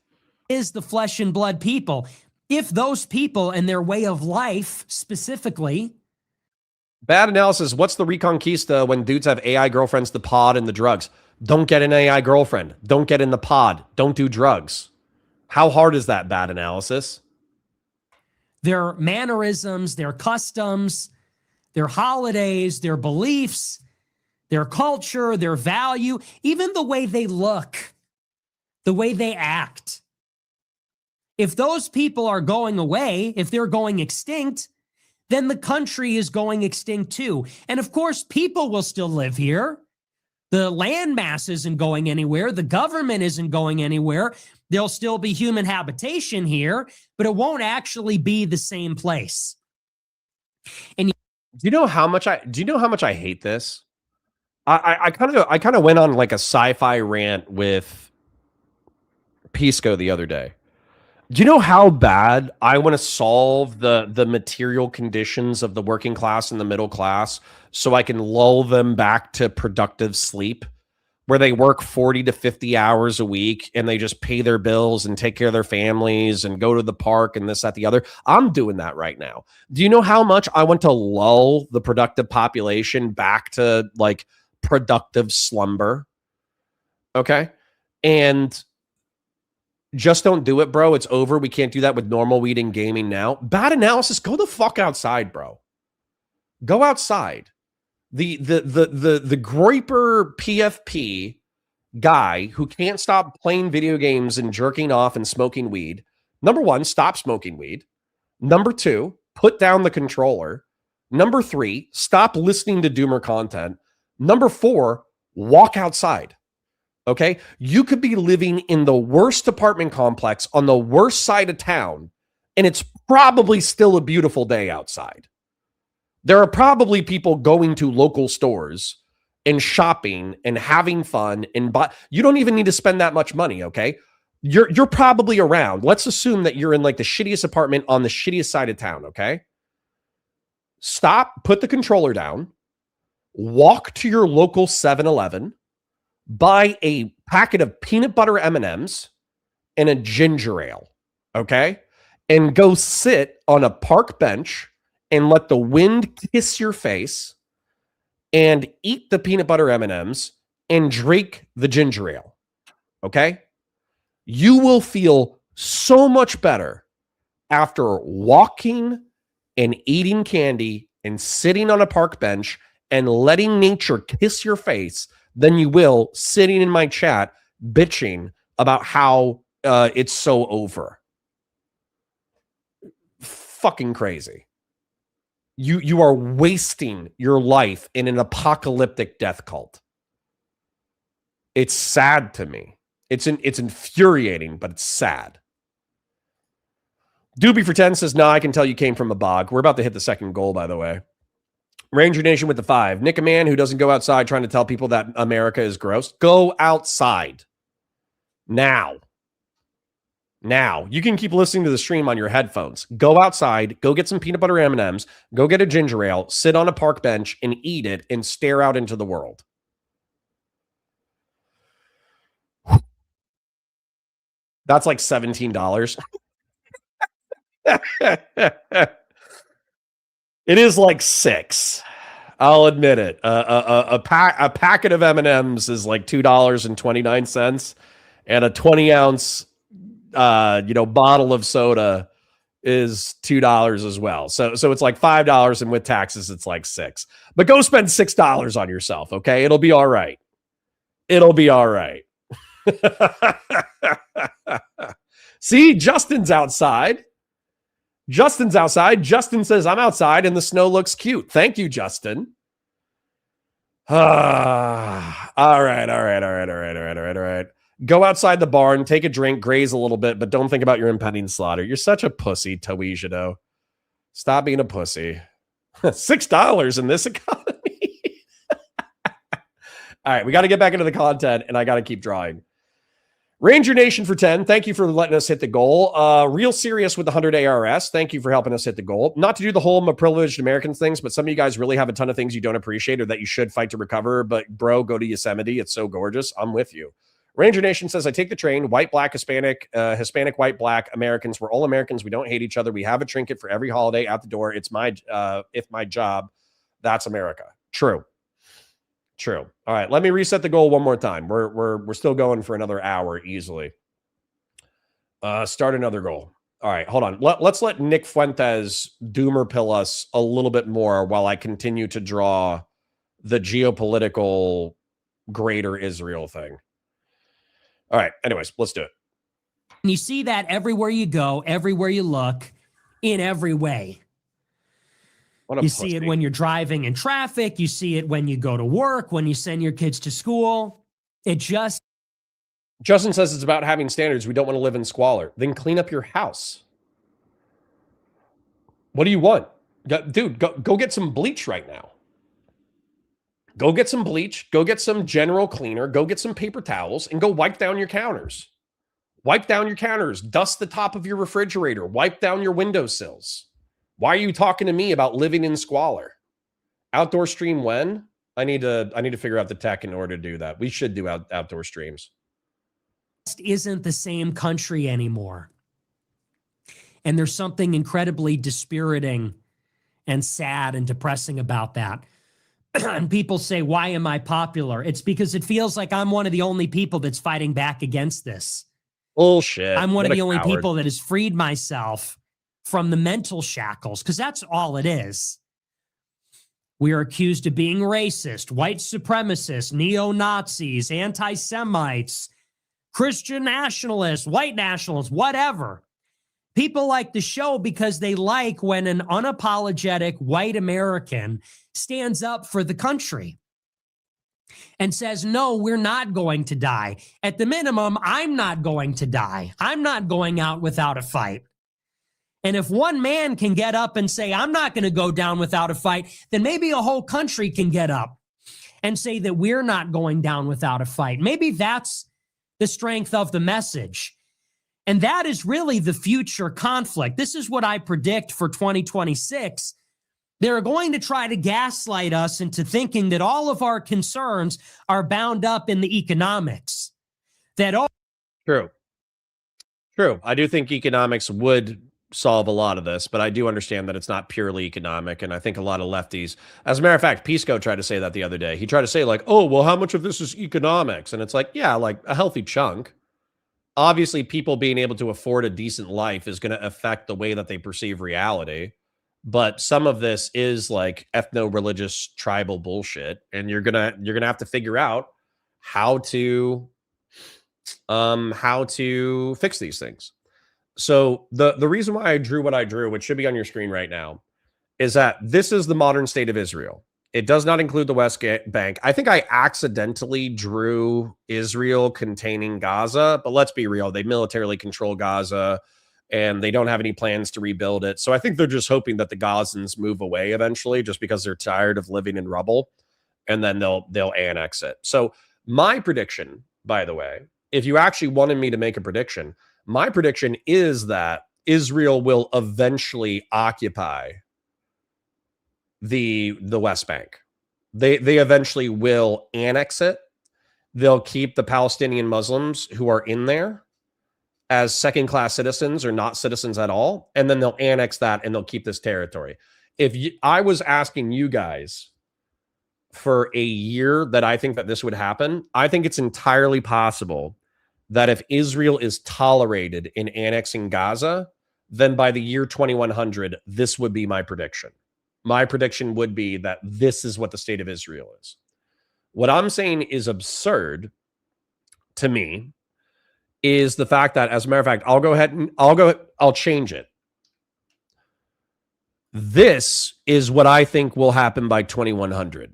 Is the flesh and blood people. If those people and their way of life specifically.
Bad analysis. What's the Reconquista when dudes have AI girlfriends, the pod, and the drugs? Don't get an AI girlfriend. Don't get in the pod. Don't do drugs. How hard is that, bad analysis?
Their mannerisms, their customs, their holidays, their beliefs, their culture, their value, even the way they look, the way they act. If those people are going away, if they're going extinct, then the country is going extinct too. And of course, people will still live here. The landmass isn't going anywhere. The government isn't going anywhere. There'll still be human habitation here, but it won't actually be the same place. And
do you know how much I hate this? I kind of went on like a sci-fi rant with Pisco the other day. Do you know how bad I want to solve the material conditions of the working class and the middle class so I can lull them back to productive sleep where they work 40 to 50 hours a week and they just pay their bills and take care of their families and go to the park and this, that, the other? I'm doing that right now. Do you know how much I want to lull the productive population back to like productive slumber? Okay. And just don't do it, bro. It's over. We can't do that with normal weed and gaming now. Bad analysis. Go the fuck outside, bro. Go outside. The Groiper PFP guy who can't stop playing video games and jerking off and smoking weed. Number one, stop smoking weed. Number two, put down the controller. Number three, stop listening to doomer content. Number four, walk outside. Okay, you could be living in the worst apartment complex on the worst side of town, and it's probably still a beautiful day outside. There are probably people going to local stores and shopping and having fun and buy. You don't even need to spend that much money, okay? You're probably around. Let's assume that you're in like the shittiest apartment on the shittiest side of town, okay? Stop, put the controller down, walk to your local 7-Eleven, buy a packet of peanut butter M&Ms and a ginger ale, okay? And go sit on a park bench and let the wind kiss your face and eat the peanut butter M&Ms and drink the ginger ale, okay? You will feel so much better after walking and eating candy and sitting on a park bench and letting nature kiss your face than you will sitting in my chat bitching about how it's so over. Fucking crazy. You are wasting your life in an apocalyptic death cult. It's sad to me. It's infuriating, but it's sad. Dooby for 10 says, "No, I can tell you came from a bog." We're about to hit the second goal, by the way. Ranger Nation with the 5. Nick, a man who doesn't go outside trying to tell people that America is gross. Go outside. Now. Now. You can keep listening to the stream on your headphones. Go outside. Go get some peanut butter M&Ms. Go get a ginger ale. Sit on a park bench and eat it and stare out into the world. That's like $17. It is like $6. I'll admit it. A packet of M&Ms is like $2.29, and a 20-ounce bottle of soda is $2 as well. So it's like $5, and with taxes it's like $6. But go spend $6 on yourself, okay? It'll be all right. It'll be all right. See, Justin's outside. Justin's outside. Justin says, I'm outside and the snow looks cute. Thank you, Justin. All right. Go outside the barn, take a drink, graze a little bit, but don't think about your impending slaughter. You're such a pussy, Toijado. Stop being a pussy. $6 in this economy. All right, we got to get back into the content, and I got to keep drawing. Ranger Nation for 10. Thank you for letting us hit the goal. Real serious with the 100 ARS. Thank you for helping us hit the goal. Not to do the whole privileged Americans things, but some of you guys really have a ton of things you don't appreciate or that you should fight to recover. But bro, go to Yosemite. It's so gorgeous. I'm with you. Ranger Nation says, I take the train, white, black, Hispanic, white, black, Americans. We're all Americans. We don't hate each other. We have a trinket for every holiday at the door. It's my job. That's America. True. All right, let me reset the goal one more time. We're still going for another hour easily. Start another goal. All right, hold on. Let's let Nick Fuentes doomer pill us a little bit more while I continue to draw the geopolitical greater Israel thing. All right, anyways, let's do it.
And you see that everywhere you go, everywhere you look, in every way. You see it when you're driving in traffic. You see it when you go to work, when you send your kids to school. It just...
Justin says it's about having standards. We don't want to live in squalor. Then clean up your house. What do you want? Dude, go get some bleach right now. Go get some bleach. Go get some general cleaner. Go get some paper towels and go wipe down your counters. Wipe down your counters. Dust the top of your refrigerator. Wipe down your windowsills. Why are you talking to me about living in squalor? Outdoor stream when? I need to figure out the tech in order to do that. We should do outdoor streams.
Isn't the same country anymore. And there's something incredibly dispiriting and sad and depressing about that. And people say, why am I popular? It's because it feels like I'm one of the only people that's fighting back against this.
Bullshit.
I'm one of the only people that has freed myself from the mental shackles, because that's all it is. We are accused of being racist, white supremacists, neo-Nazis, anti-Semites, Christian nationalists, white nationalists, whatever. People like the show because they like when an unapologetic white American stands up for the country and says, no, we're not going to die. At the minimum, I'm not going to die. I'm not going out without a fight. And if one man can get up and say, I'm not going to go down without a fight, then maybe a whole country can get up and say that we're not going down without a fight. Maybe that's the strength of the message. And that is really the future conflict. This is what I predict for 2026. They're going to try to gaslight us into thinking that all of our concerns are bound up in the economics.
True. I do think economics would solve a lot of this, but I do understand that it's not purely economic. And I think a lot of lefties, as a matter of fact, Pisco tried to say that the other day. He tried to say like, oh, well, how much of this is economics? And it's like, yeah, like a healthy chunk. Obviously, people being able to afford a decent life is going to affect the way that they perceive reality. But some of this is like ethno-religious tribal bullshit. And you're gonna have to figure out how to fix these things. So the reason why I drew what I drew, which should be on your screen right now, is that this is the modern state of Israel. It does not include the West Bank. I think I accidentally drew Israel containing Gaza, but let's be real. They militarily control Gaza and they don't have any plans to rebuild it. So I think they're just hoping that the Gazans move away eventually just because they're tired of living in rubble, and then they'll annex it. So my prediction, by the way, if you actually wanted me to make a prediction, my prediction is that Israel will eventually occupy the West Bank. They eventually will annex it. They'll keep the Palestinian Muslims who are in there as second-class citizens or not citizens at all, and then they'll annex that and they'll keep this territory. I was asking you guys for a year that I think that this would happen, I think it's entirely possible that if Israel is tolerated in annexing Gaza, then by the year 2100, this would be my prediction. My prediction would be that this is what the state of Israel is. What I'm saying is absurd to me is the fact that, as a matter of fact, I'll change it. This is what I think will happen by 2100.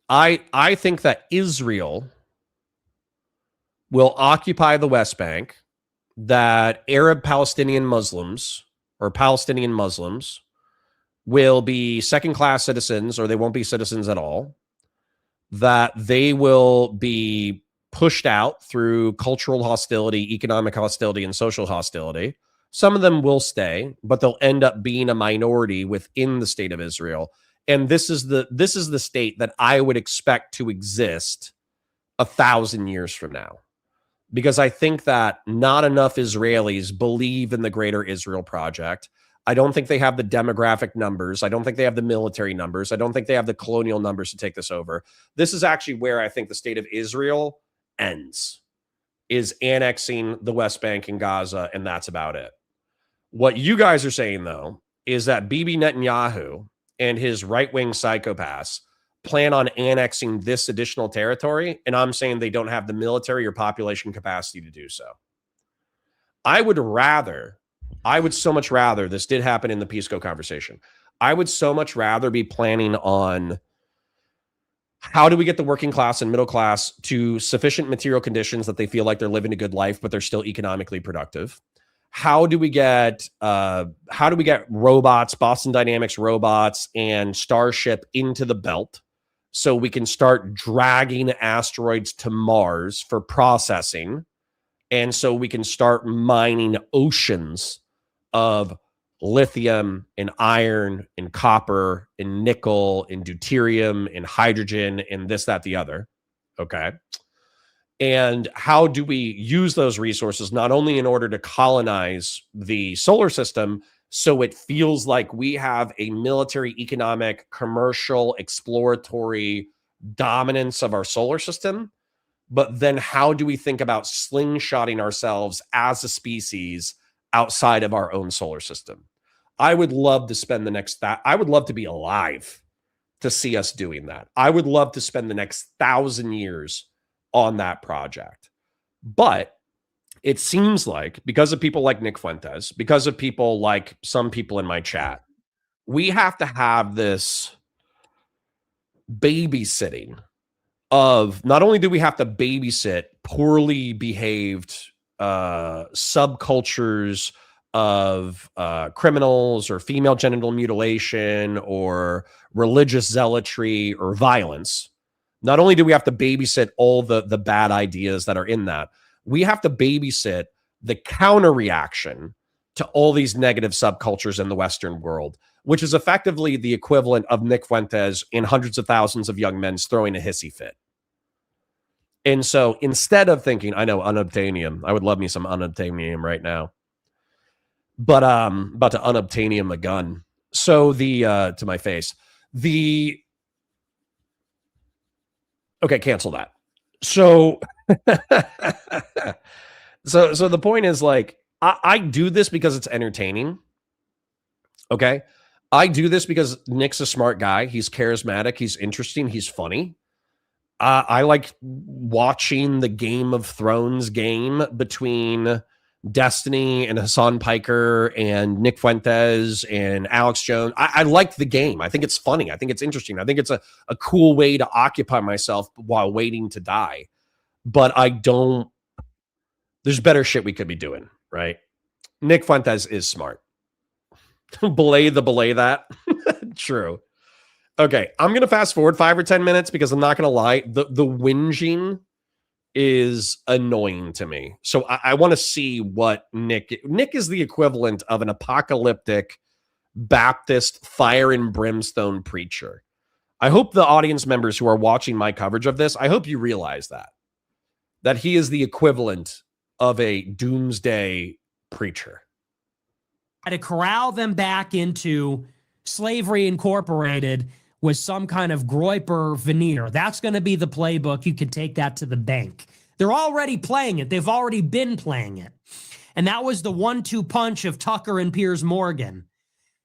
I think that Israel will occupy the West Bank, that Arab Palestinian Muslims or Palestinian Muslims will be second-class citizens, or they won't be citizens at all, that they will be pushed out through cultural hostility, economic hostility, and social hostility. Some of them will stay, but they'll end up being a minority within the state of Israel. And this is the state that I would expect to exist 1,000 years from now, because I think that not enough Israelis believe in the greater Israel project. I don't think they have the demographic numbers. I don't think they have the military numbers. I don't think they have the colonial numbers to take this over. This is actually where I think the state of Israel ends, is annexing the West Bank and Gaza, and that's about it. What you guys are saying, though, is that Bibi Netanyahu and his right-wing psychopaths plan on annexing this additional territory, and I'm saying they don't have the military or population capacity to do so. I would so much rather, this did happen in the Pisco conversation, I would so much rather be planning on how do we get the working class and middle class to sufficient material conditions that they feel like they're living a good life, but they're still economically productive. How do we get robots, Boston Dynamics robots, and Starship into the belt so we can start dragging asteroids to Mars for processing, and so we can start mining oceans of lithium and iron and copper and nickel and deuterium and hydrogen and this, that, the other. Okay. And how do we use those resources not only in order to colonize the solar system so it feels like we have a military, economic, commercial, exploratory dominance of our solar system, but then how do we think about slingshotting ourselves as a species outside of our own solar system? I would love to spend I would love to be alive to see us doing that. I would love to spend the next 1,000 years on that project. But it seems like, because of people like Nick Fuentes, because of people like some people in my chat, we have to have this babysitting of, not only do we have to babysit poorly behaved subcultures of criminals or female genital mutilation or religious zealotry or violence. Not only do we have to babysit all the bad ideas that are in that, we have to babysit the counter reaction to all these negative subcultures in the Western world, which is effectively the equivalent of Nick Fuentes and hundreds of thousands of young men throwing a hissy fit. And so instead of thinking, I know unobtainium, I would love me some unobtainium right now, but about to unobtainium a gun. So to my face, okay, cancel that. So, so the point is, like, I do this because it's entertaining. Okay. I do this because Nick's a smart guy. He's charismatic. He's interesting. He's funny. I like watching the Game of Thrones game between Destiny and Hassan Piker and Nick Fuentes and Alex Jones. I like the game. I think it's funny. I think it's interesting. I think it's a cool way to occupy myself while waiting to die. But there's better shit we could be doing, right? Nick Fuentes is smart. belay that. True. Okay, I'm going to fast forward 5 or 10 minutes because I'm not going to lie. The whinging is annoying to me. So I want to see what Nick is the equivalent of an apocalyptic Baptist fire and brimstone preacher. I hope the audience members who are watching my coverage of this, I hope you realize that he is the equivalent of a doomsday preacher.
To corral them back into slavery incorporated with some kind of Groyper veneer. That's going to be the playbook. You can take that to the bank. They're already playing it. They've already been playing it. And that was the 1-2 punch of Tucker and Piers Morgan.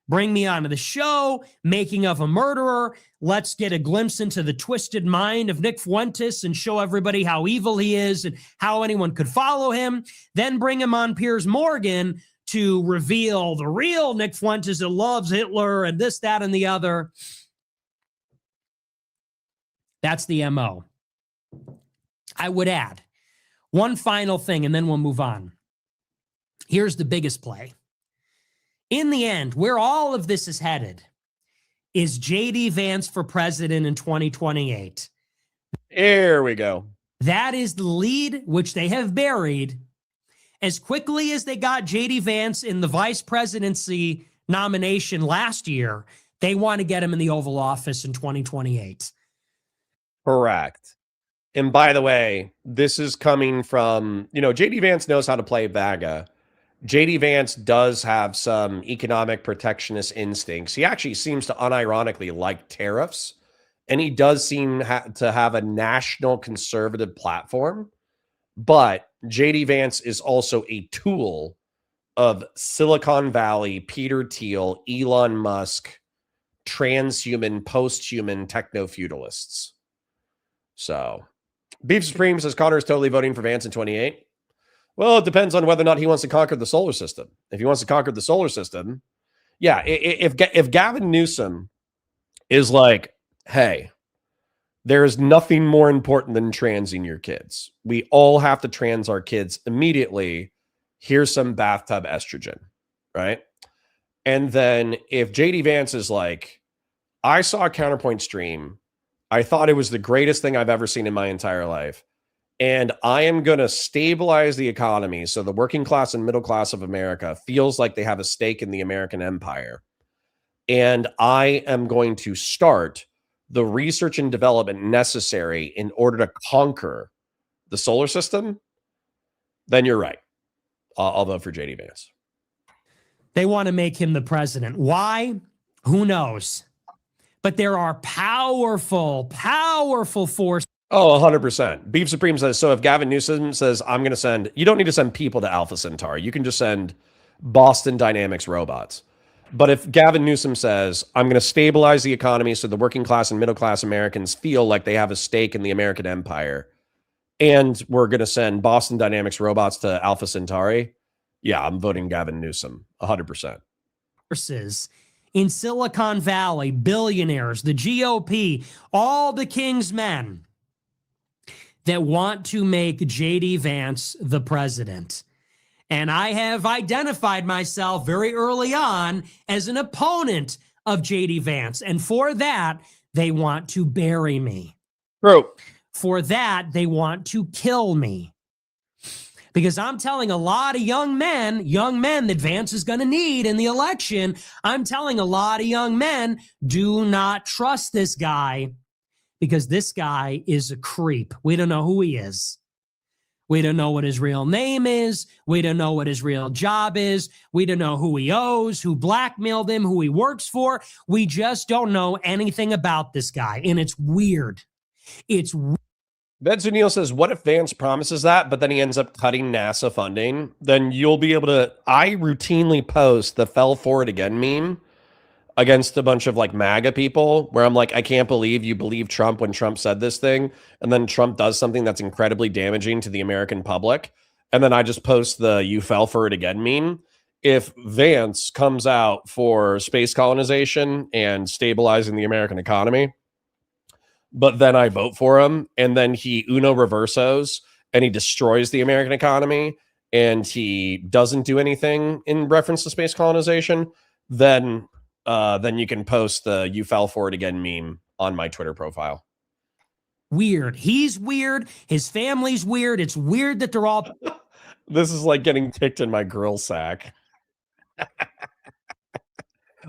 Bring me onto the show, making of a murderer. Let's get a glimpse into the twisted mind of Nick Fuentes and show everybody how evil he is and how anyone could follow him. Then bring him on Piers Morgan to reveal the real Nick Fuentes that loves Hitler and this, that, and the other. That's the MO. I would add one final thing, and then we'll move on. Here's the biggest play. In the end, where all of this is headed is J.D. Vance for president in 2028.
Here we go.
That is the lead, which they have buried. As quickly as they got J.D. Vance in the vice presidency nomination last year, they want to get him in the Oval Office in 2028.
Correct. And by the way, this is coming from, J.D. Vance knows how to play VAGA. J.D. Vance does have some economic protectionist instincts. He actually seems to unironically like tariffs, and he does seem to have a national conservative platform. But J.D. Vance is also a tool of Silicon Valley, Peter Thiel, Elon Musk, transhuman, post-human techno-feudalists. So, Beef Supreme says Connor is totally voting for Vance in 28. Well, it depends on whether or not he wants to conquer the solar system. If he wants to conquer the solar system, yeah, if Gavin Newsom is like, hey, there is nothing more important than transing your kids. We all have to trans our kids immediately. Here's some bathtub estrogen, right? And then if JD Vance is like, I saw a Counterpoint stream. I thought it was the greatest thing I've ever seen in my entire life. And I am going to stabilize the economy so the working class and middle class of America feels like they have a stake in the American empire. And I am going to start the research and development necessary in order to conquer the solar system. Then you're right. I'll vote for JD Vance.
They want to make him the president. Why? Who knows? But there are powerful forces.
Oh, 100%. Beef Supreme says, so if Gavin Newsom says, I'm going to send, you don't need to send people to Alpha Centauri. You can just send Boston Dynamics robots. But if Gavin Newsom says, I'm going to stabilize the economy so the working class and middle class Americans feel like they have a stake in the American empire, and we're going to send Boston Dynamics robots to Alpha Centauri, yeah, I'm voting Gavin Newsom, 100%.
In Silicon Valley, billionaires, the GOP, all the king's men that want to make JD Vance the president. And I have identified myself very early on as an opponent of JD Vance. And for that, they want to bury me.
Bro.
For that, they want to kill me. Because I'm telling a lot of young men that Vance is going to need in the election, I'm telling a lot of young men, do not trust this guy. Because this guy is a creep. We don't know who he is. We don't know what his real name is. We don't know what his real job is. We don't know who he owes, who blackmailed him, who he works for. We just don't know anything about this guy. And it's weird. It's weird.
Ben Sunil says, what if Vance promises that, but then he ends up cutting NASA funding? Then you'll be able to, I routinely post the fell for it again meme against a bunch of like MAGA people where I'm like, I can't believe you believe Trump when Trump said this thing. And then Trump does something that's incredibly damaging to the American public. And then I just post the you fell for it again meme. If Vance comes out for space colonization and stabilizing the American economy, but then I vote for him and then he uno reversos and he destroys the American economy and he doesn't do anything in reference to space colonization, then you can post the you fell for it again meme on my Twitter profile.
Weird. He's weird. His family's weird. It's weird that they're all.
This is like getting kicked in my grill sack.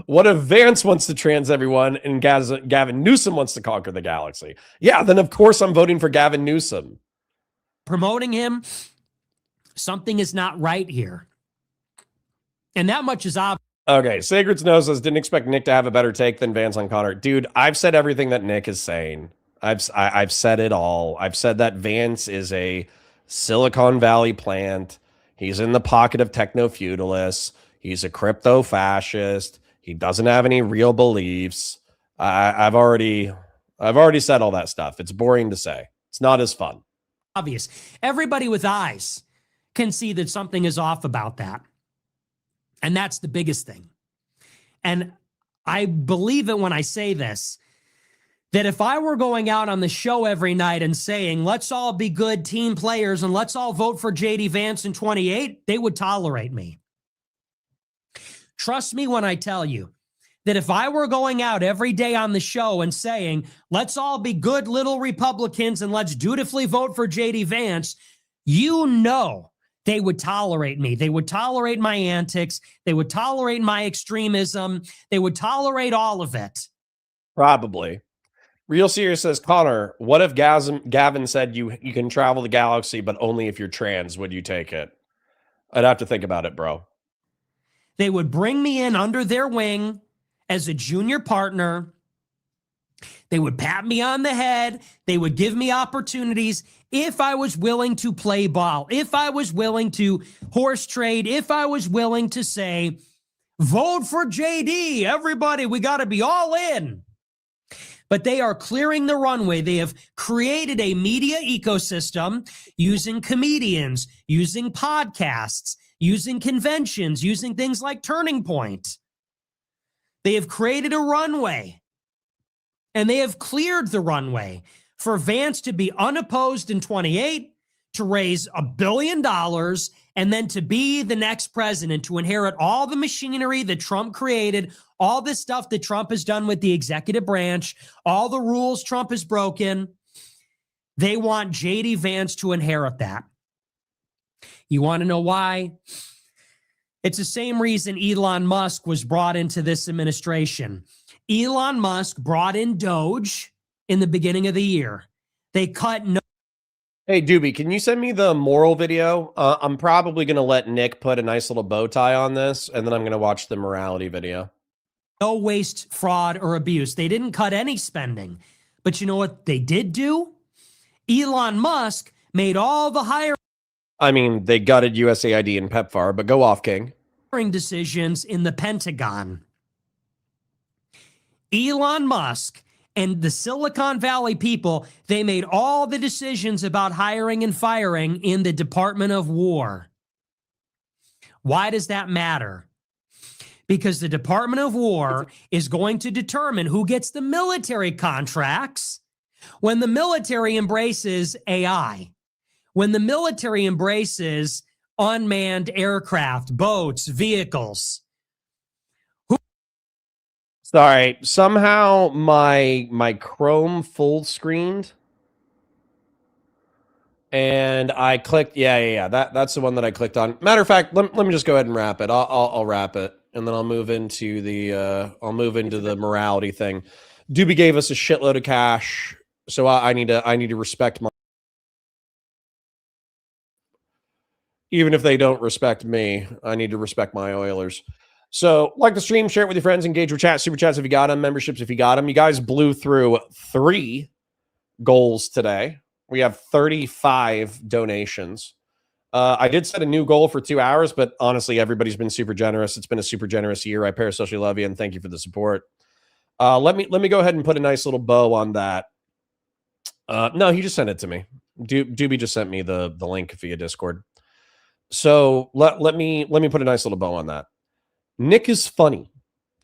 What if Vance wants to trans everyone and Gavin Newsom wants to conquer the galaxy? Yeah, then of course I'm voting for Gavin Newsom.
Promoting him. Something is not right here. And that much is obvious.
Okay, Sacred Snow says, didn't expect Nick to have a better take than Vance on Connor. Dude, I've said everything that Nick is saying. I've said it all. I've said that Vance is a Silicon Valley plant. He's in the pocket of techno-feudalists. He's a crypto-fascist. He doesn't have any real beliefs. I've already said all that stuff. It's boring to say. It's not as fun.
Obvious. Everybody with eyes can see that something is off about that. And that's the biggest thing. And I believe it when I say this, that if I were going out on the show every night and saying, let's all be good team players and let's all vote for JD Vance in 28, they would tolerate me. Trust me when I tell you that if I were going out every day on the show and saying, let's all be good little Republicans and let's dutifully vote for JD Vance, you know they would tolerate me. They would tolerate my antics. They would tolerate my extremism. They would tolerate all of it.
Probably. Real Serious says, Connor, what if Gavin said you can travel the galaxy, but only if you're trans? Would you take it? I'd have to think about it, bro.
They would bring me in under their wing as a junior partner. They would pat me on the head. They would give me opportunities if I was willing to play ball, if I was willing to horse trade, if I was willing to say, vote for JD. Everybody, we got to be all in. But they are clearing the runway. They have created a media ecosystem using comedians, using podcasts, using conventions, using things like Turning Point. They have created a runway, and they have cleared the runway for Vance to be unopposed in 28, to raise $1 billion, and then to be the next president, to inherit all the machinery that Trump created, all this stuff that Trump has done with the executive branch, all the rules Trump has broken. They want JD Vance to inherit that. You want to know why? It's the same reason Elon Musk was brought into this administration. Elon Musk brought in Doge in the beginning of the year. They cut no.
Hey, Dooby, can you send me the moral video? I'm probably going to let Nick put a nice little bow tie on this, and then I'm going to watch the morality video.
No waste, fraud, or abuse. They didn't cut any spending. But you know what they did do? Elon Musk made all the hiring.
I mean, they gutted USAID and PEPFAR, but go off, King.
Decisions in the Pentagon. Elon Musk and the Silicon Valley people, they made all the decisions about hiring and firing in the Department of War. Why does that matter? Because the Department of War is going to determine who gets the military contracts when the military embraces AI, when the military embraces unmanned aircraft, boats, vehicles.
Sorry, somehow my Chrome full screened, and I clicked. Yeah. That's the one that I clicked on. Matter of fact, let me just go ahead and wrap it. I'll wrap it, and then I'll move into the morality thing. Dooby gave us a shitload of cash, so I need to respect my. Even if they don't respect me, I need to respect my Oilers. So, like the stream, share it with your friends, engage with chat, super chats if you got them, memberships if you got them. You guys blew through 3 goals today. We have 35 donations. I did set a new goal for 2 hours, but honestly, everybody's been super generous. It's been a super generous year. I parasocially love you, and thank you for the support. Let me go ahead and put a nice little bow on that. No, he just sent it to me. Dooby just sent me the link via Discord. So let me put a nice little bow on that. Nick is funny.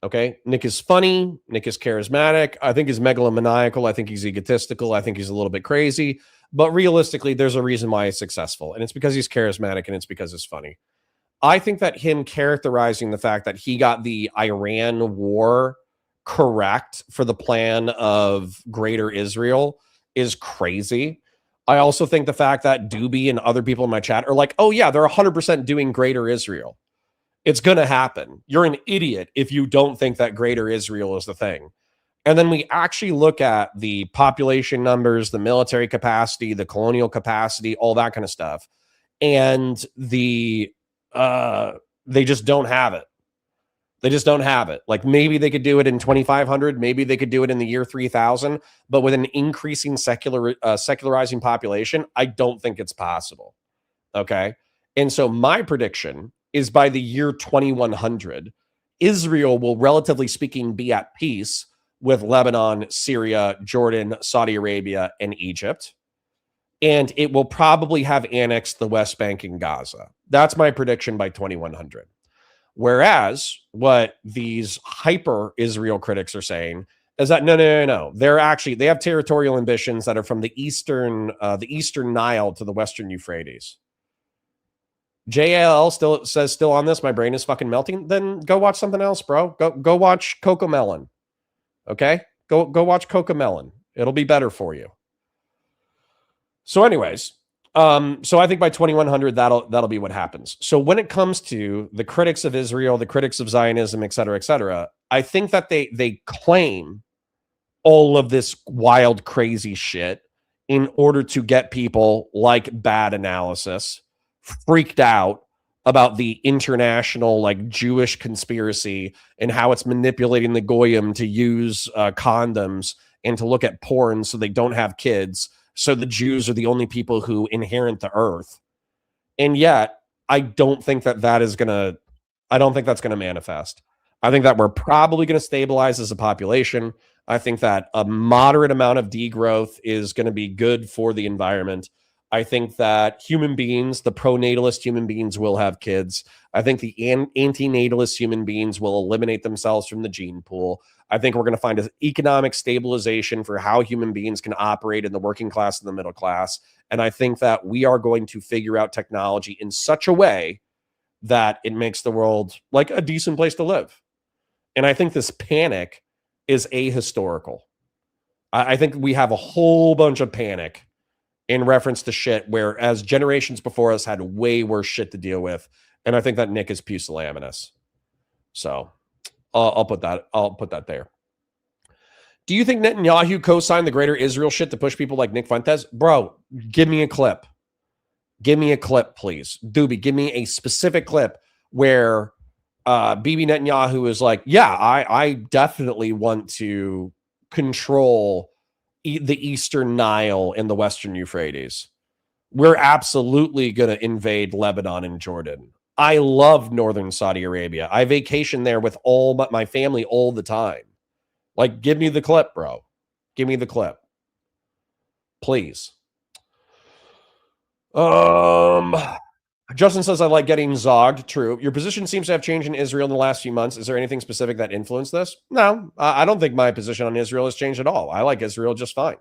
Okay. Nick is funny. Nick is charismatic. I think he's megalomaniacal. I think he's egotistical. I think he's a little bit crazy, but realistically, there's a reason why he's successful. And it's because he's charismatic and it's because he's funny. I think that him characterizing the fact that he got the Iran war correct for the plan of Greater Israel is crazy. I also think the fact that Dooby and other people in my chat are like, oh yeah, they're 100% doing Greater Israel. It's going to happen. You're an idiot if you don't think that Greater Israel is the thing. And then we actually look at the population numbers, the military capacity, the colonial capacity, all that kind of stuff. And they just don't have it. They just don't have it. Like maybe they could do it in 2500, maybe they could do it in the year 3000, but with an increasing secularizing population, I don't think it's possible. Okay. And so my prediction is by the year 2100, Israel will, relatively speaking, be at peace with Lebanon, Syria, Jordan, Saudi Arabia, and Egypt. And it will probably have annexed the West Bank and Gaza. That's my prediction by 2100. Whereas what these hyper Israel critics are saying is that no. They have territorial ambitions that are from the eastern Nile to the western Euphrates. JL still on this. My brain is fucking melting. Then go watch something else, bro. Go watch Cocomelon. Okay, go watch Cocomelon. It'll be better for you. So, anyways, so I think by 2100 that'll be what happens. So when it comes to the critics of Israel, the critics of Zionism, et cetera, I think that they claim all of this wild, crazy shit in order to get people like Bad Analysis freaked out about the international like Jewish conspiracy and how it's manipulating the goyim to use condoms and to look at porn so they don't have kids. So the Jews are the only people who inherit the earth. And yet, I don't think that's going to manifest. I think that we're probably going to stabilize as a population. I think that a moderate amount of degrowth is going to be good for the environment. I think that human beings, the pronatalist human beings, will have kids. I think the antinatalist human beings will eliminate themselves from the gene pool. I think we're going to find an economic stabilization for how human beings can operate in the working class and the middle class. And I think that we are going to figure out technology in such a way that it makes the world like a decent place to live. And I think this panic is ahistorical. I think we have a whole bunch of panic in reference to shit, whereas generations before us had way worse shit to deal with. And I think that Nick is pusillanimous. So I'll put that there. Do you think Netanyahu co-signed the Greater Israel shit to push people like Nick Fuentes? Bro, give me a clip. Give me a clip, please. Dooby, give me a specific clip where Bibi Netanyahu is like, yeah, I definitely want to control the Eastern Nile and the Western Euphrates. We're absolutely going to invade Lebanon and Jordan. I love northern Saudi Arabia. I vacation there with all my family all the time. Like, give me the clip, bro. Give me the clip. Please. Justin says, I like getting zogged. True. Your position seems to have changed in Israel in the last few months. Is there anything specific that influenced this? No, I don't think my position on Israel has changed at all. I like Israel just fine.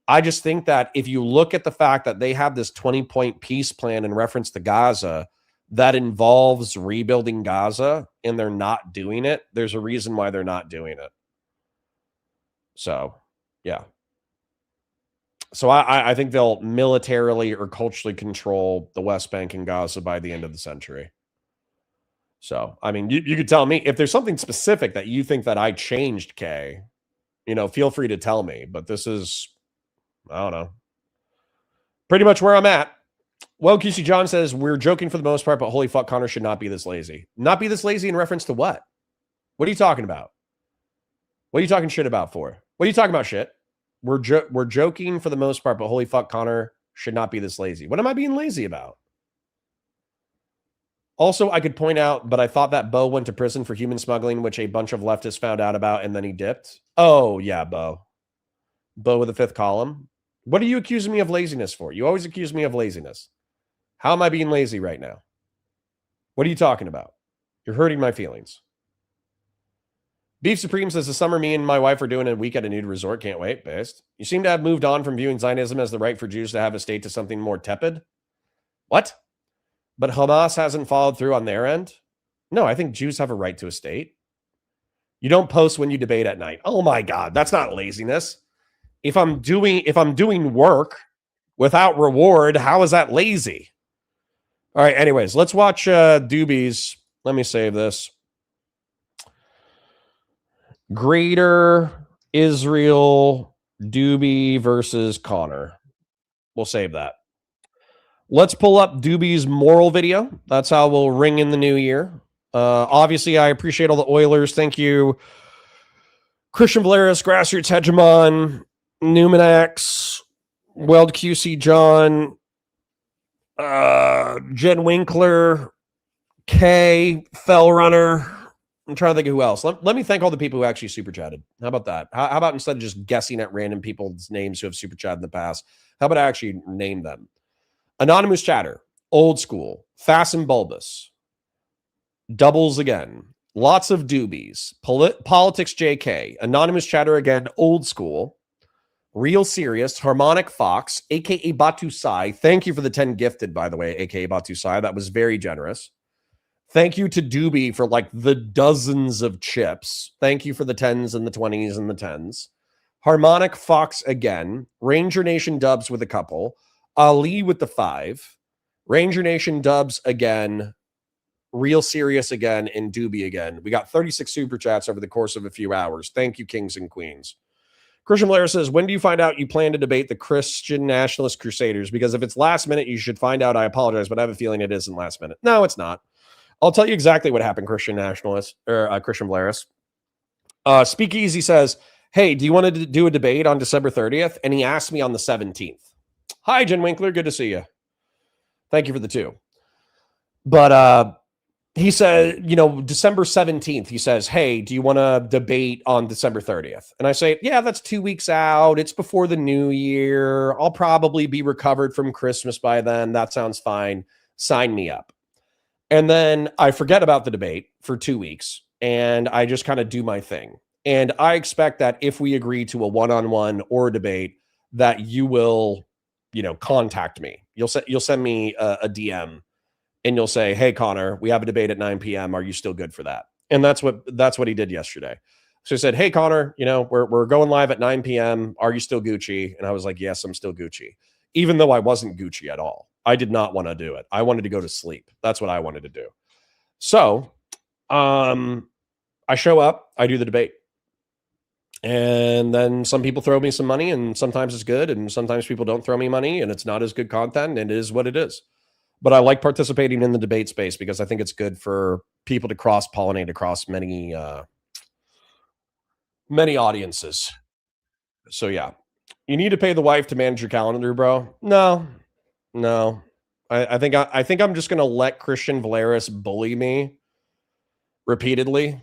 I just think that if you look at the fact that they have this 20-point peace plan in reference to Gaza that involves rebuilding Gaza and they're not doing it, there's a reason why they're not doing it. So, yeah. So I think they'll militarily or culturally control the West Bank and Gaza by the end of the century. So, I mean, you could tell me if there's something specific that you think that I changed, Kay, feel free to tell me. But this is, I don't know, pretty much where I'm at. Well, QC John says, we're joking for the most part, but holy fuck, Connor should not be this lazy. Not be this lazy in reference to what? What are you talking about? What are you talking shit about for? What are you talking about shit? We're joking for the most part, but holy fuck, Connor should not be this lazy. What am I being lazy about? Also, I could point out, but I thought that Bo went to prison for human smuggling, which a bunch of leftists found out about, and then he dipped. Oh, yeah, Bo. Bo with the fifth column. What are you accusing me of laziness for? You always accuse me of laziness. How am I being lazy right now? What are you talking about? You're hurting my feelings. Beef Supreme says, the summer me and my wife are doing a week at a nude resort. Can't wait. Based. You seem to have moved on from viewing Zionism as the right for Jews to have a state to something more tepid. What? But Hamas hasn't followed through on their end? No, I think Jews have a right to a state. You don't post when you debate at night. Oh my God, that's not laziness. If I'm doing work without reward, how is that lazy? All right, anyways, let's watch Dooby's. Let me save this. Greater Israel Dooby versus Connor. We'll save that. Let's pull up Dooby's moral video. That's how we'll ring in the new year. Obviously, I appreciate all the Oilers. Thank you. Christian Valeris, Grassroots Hegemon, Numinax, Weld QC John, Jen Winkler, K, Fell Runner, I'm trying to think of who else. Let me thank all the people who actually super chatted. How about that? How about instead of just guessing at random people's names who have super chatted in the past, how about I actually name them? Anonymous Chatter, Old School, Fast and Bulbous, Doubles Again, lots of Doobies, Politics JK, Anonymous Chatter again, Old School, Real Serious, Harmonic Fox, aka Batu Sai. Thank you for the 10 gifted, by the way, aka Batu Sai. That was very generous. Thank you to Dooby for like the dozens of chips. Thank you for the 10s and the 20s and the 10s. Harmonic Fox again. Ranger Nation dubs with a couple. Ali with the 5. Ranger Nation dubs again. Real Serious again. And Dooby again. We got 36 super chats over the course of a few hours. Thank you, kings and queens. Christian Blair says, when do you find out you plan to debate the Christian Nationalist Crusaders? Because if it's last minute, you should find out. I apologize, but I have a feeling it isn't last minute. No, it's not. I'll tell you exactly what happened, Christian Nationalist, or Christian Blairis. Speakeasy says, hey, do you want to do a debate on December 30th? And he asked me on the 17th. Hi, Jen Winkler. Good to see you. Thank you for the 2. But he said, December 17th, he says, hey, do you want to debate on December 30th? And I say, yeah, that's 2 weeks out. It's before the new year. I'll probably be recovered from Christmas by then. That sounds fine. Sign me up. And then I forget about the debate for 2 weeks and I just kind of do my thing. And I expect that if we agree to a one-on-one or a debate, that you will, contact me. You'll send me a DM and you'll say, hey, Connor, we have a debate at 9 p.m. Are you still good for that? And that's what he did yesterday. So he said, hey, Connor, we're going live at 9 p.m. Are you still Gucci? And I was like, yes, I'm still Gucci. Even though I wasn't Gucci at all. I did not want to do it. I wanted to go to sleep. That's what I wanted to do. So I show up, I do the debate. And then some people throw me some money and sometimes it's good. And sometimes people don't throw me money and it's not as good content. And it is what it is. But I like participating in the debate space because I think it's good for people to cross-pollinate across many audiences. So yeah. You need to pay the wife to manage your calendar, bro. No. I think I'm just gonna let Christian Vlaris bully me repeatedly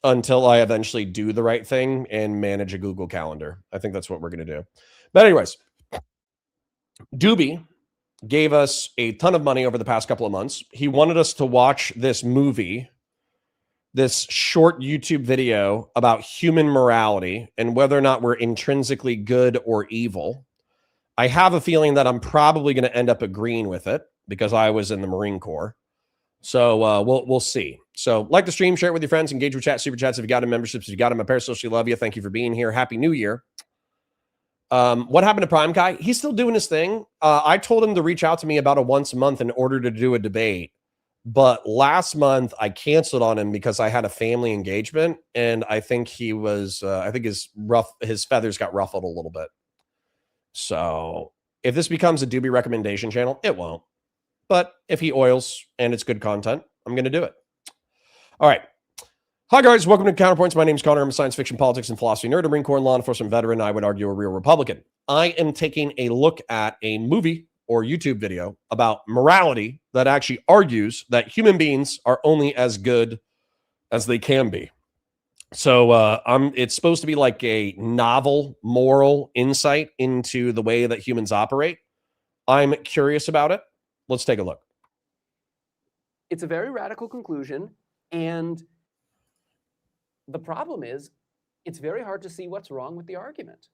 until I eventually do the right thing and manage a Google Calendar. I think that's what we're gonna do. But anyways, Dooby gave us a ton of money over the past couple of months. He wanted us to watch this movie, this short YouTube video about human morality and whether or not we're intrinsically good or evil. I have a feeling that I'm probably going to end up agreeing with it because I was in the Marine Corps. So we'll see. So like the stream, share it with your friends, engage with chat, super chats. If you got them, memberships, if you got them, I personally love you. Thank you for being here. Happy New Year. What happened to Prime Guy? He's still doing his thing. I told him to reach out to me about once a month in order to do a debate. But last month I canceled on him because I had a family engagement and I think he was, his feathers got ruffled a little bit. So if this becomes a Dooby recommendation channel, it won't. But if he oils and it's good content, I'm going to do it. All right. Hi, guys. Welcome to Counterpoints. My name is Connor. I'm a science fiction, politics, and philosophy nerd, a Marine Corps and law enforcement veteran. I would argue a real Republican. I am taking a look at a movie or YouTube video about morality that actually argues that human beings are only as good as they can be. So it's supposed to be like a novel moral insight into the way that humans operate. I'm curious about it. Let's take a look.
It's a very radical conclusion. And the problem is, it's very hard to see what's wrong with the argument.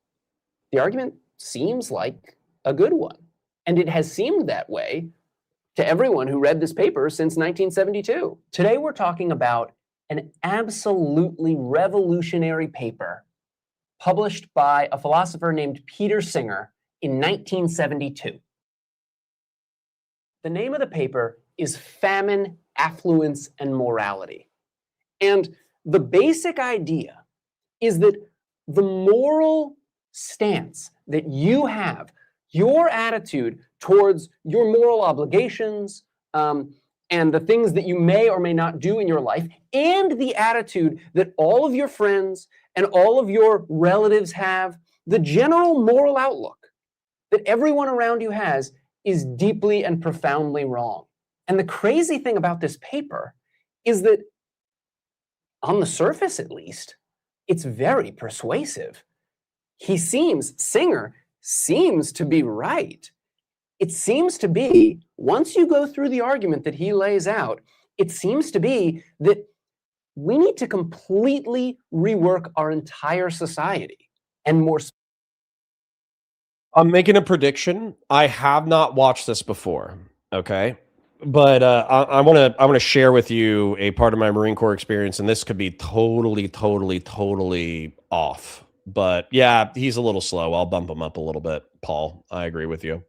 The argument seems like a good one. And it has seemed that way to everyone who read this paper since 1972. Today, we're talking about an absolutely revolutionary paper published by a philosopher named Peter Singer in 1972. The name of the paper is Famine, Affluence, and Morality. And the basic idea is that the moral stance that you have, your attitude towards your moral obligations, and the things that you may or may not do in your life, and the attitude that all of your friends and all of your relatives have, the general moral outlook that everyone around you has, is deeply and profoundly wrong. And the crazy thing about this paper is that on the surface at least, it's very persuasive. Singer seems to be right. It seems to be, once you go through the argument that he lays out, it seems to be that we need to completely rework our entire society. And more.
I'm making a prediction. I have not watched this before. Okay. But I want to share with you a part of my Marine Corps experience, and this could be totally off. But yeah, he's a little slow. I'll bump him up a little bit, Paul. I agree with you.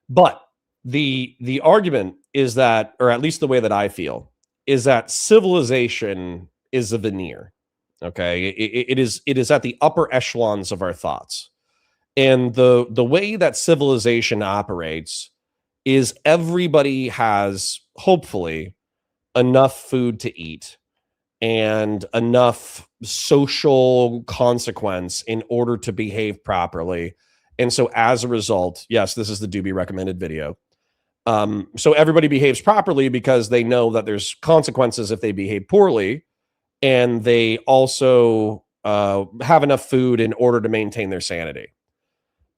But the argument is that, or at least the way that I feel, is that civilization is a veneer. Okay, it is at the upper echelons of our thoughts, and the way that civilization operates is everybody has hopefully enough food to eat and enough social consequence in order to behave properly. And so as a result, yes, this is the Dooby recommended video. So everybody behaves properly because they know that there's consequences if they behave poorly, and they also have enough food in order to maintain their sanity.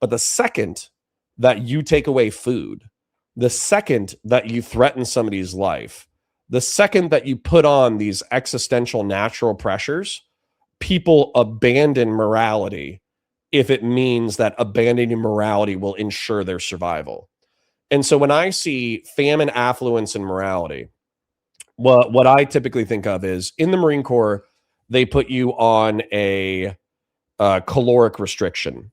But the second that you take away food, the second that you threaten somebody's life, the second that you put on these existential natural pressures, people abandon morality if it means that abandoning morality will ensure their survival. And so when I see famine, affluence, and morality, what I typically think of is in the Marine Corps, they put you on a caloric restriction.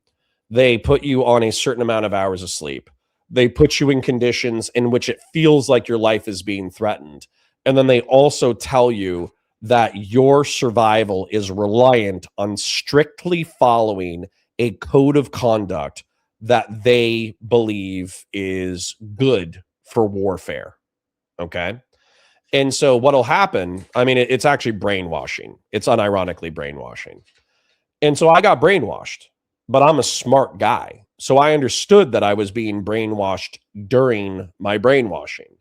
They put you on a certain amount of hours of sleep. They put you in conditions in which it feels like your life is being threatened. And then they also tell you that your survival is reliant on strictly following a code of conduct that they believe is good for warfare. Okay. And so what'll happen, I mean, it's actually brainwashing. It's unironically brainwashing. And so I got brainwashed, but I'm a smart guy. So I understood that I was being brainwashed during my brainwashing.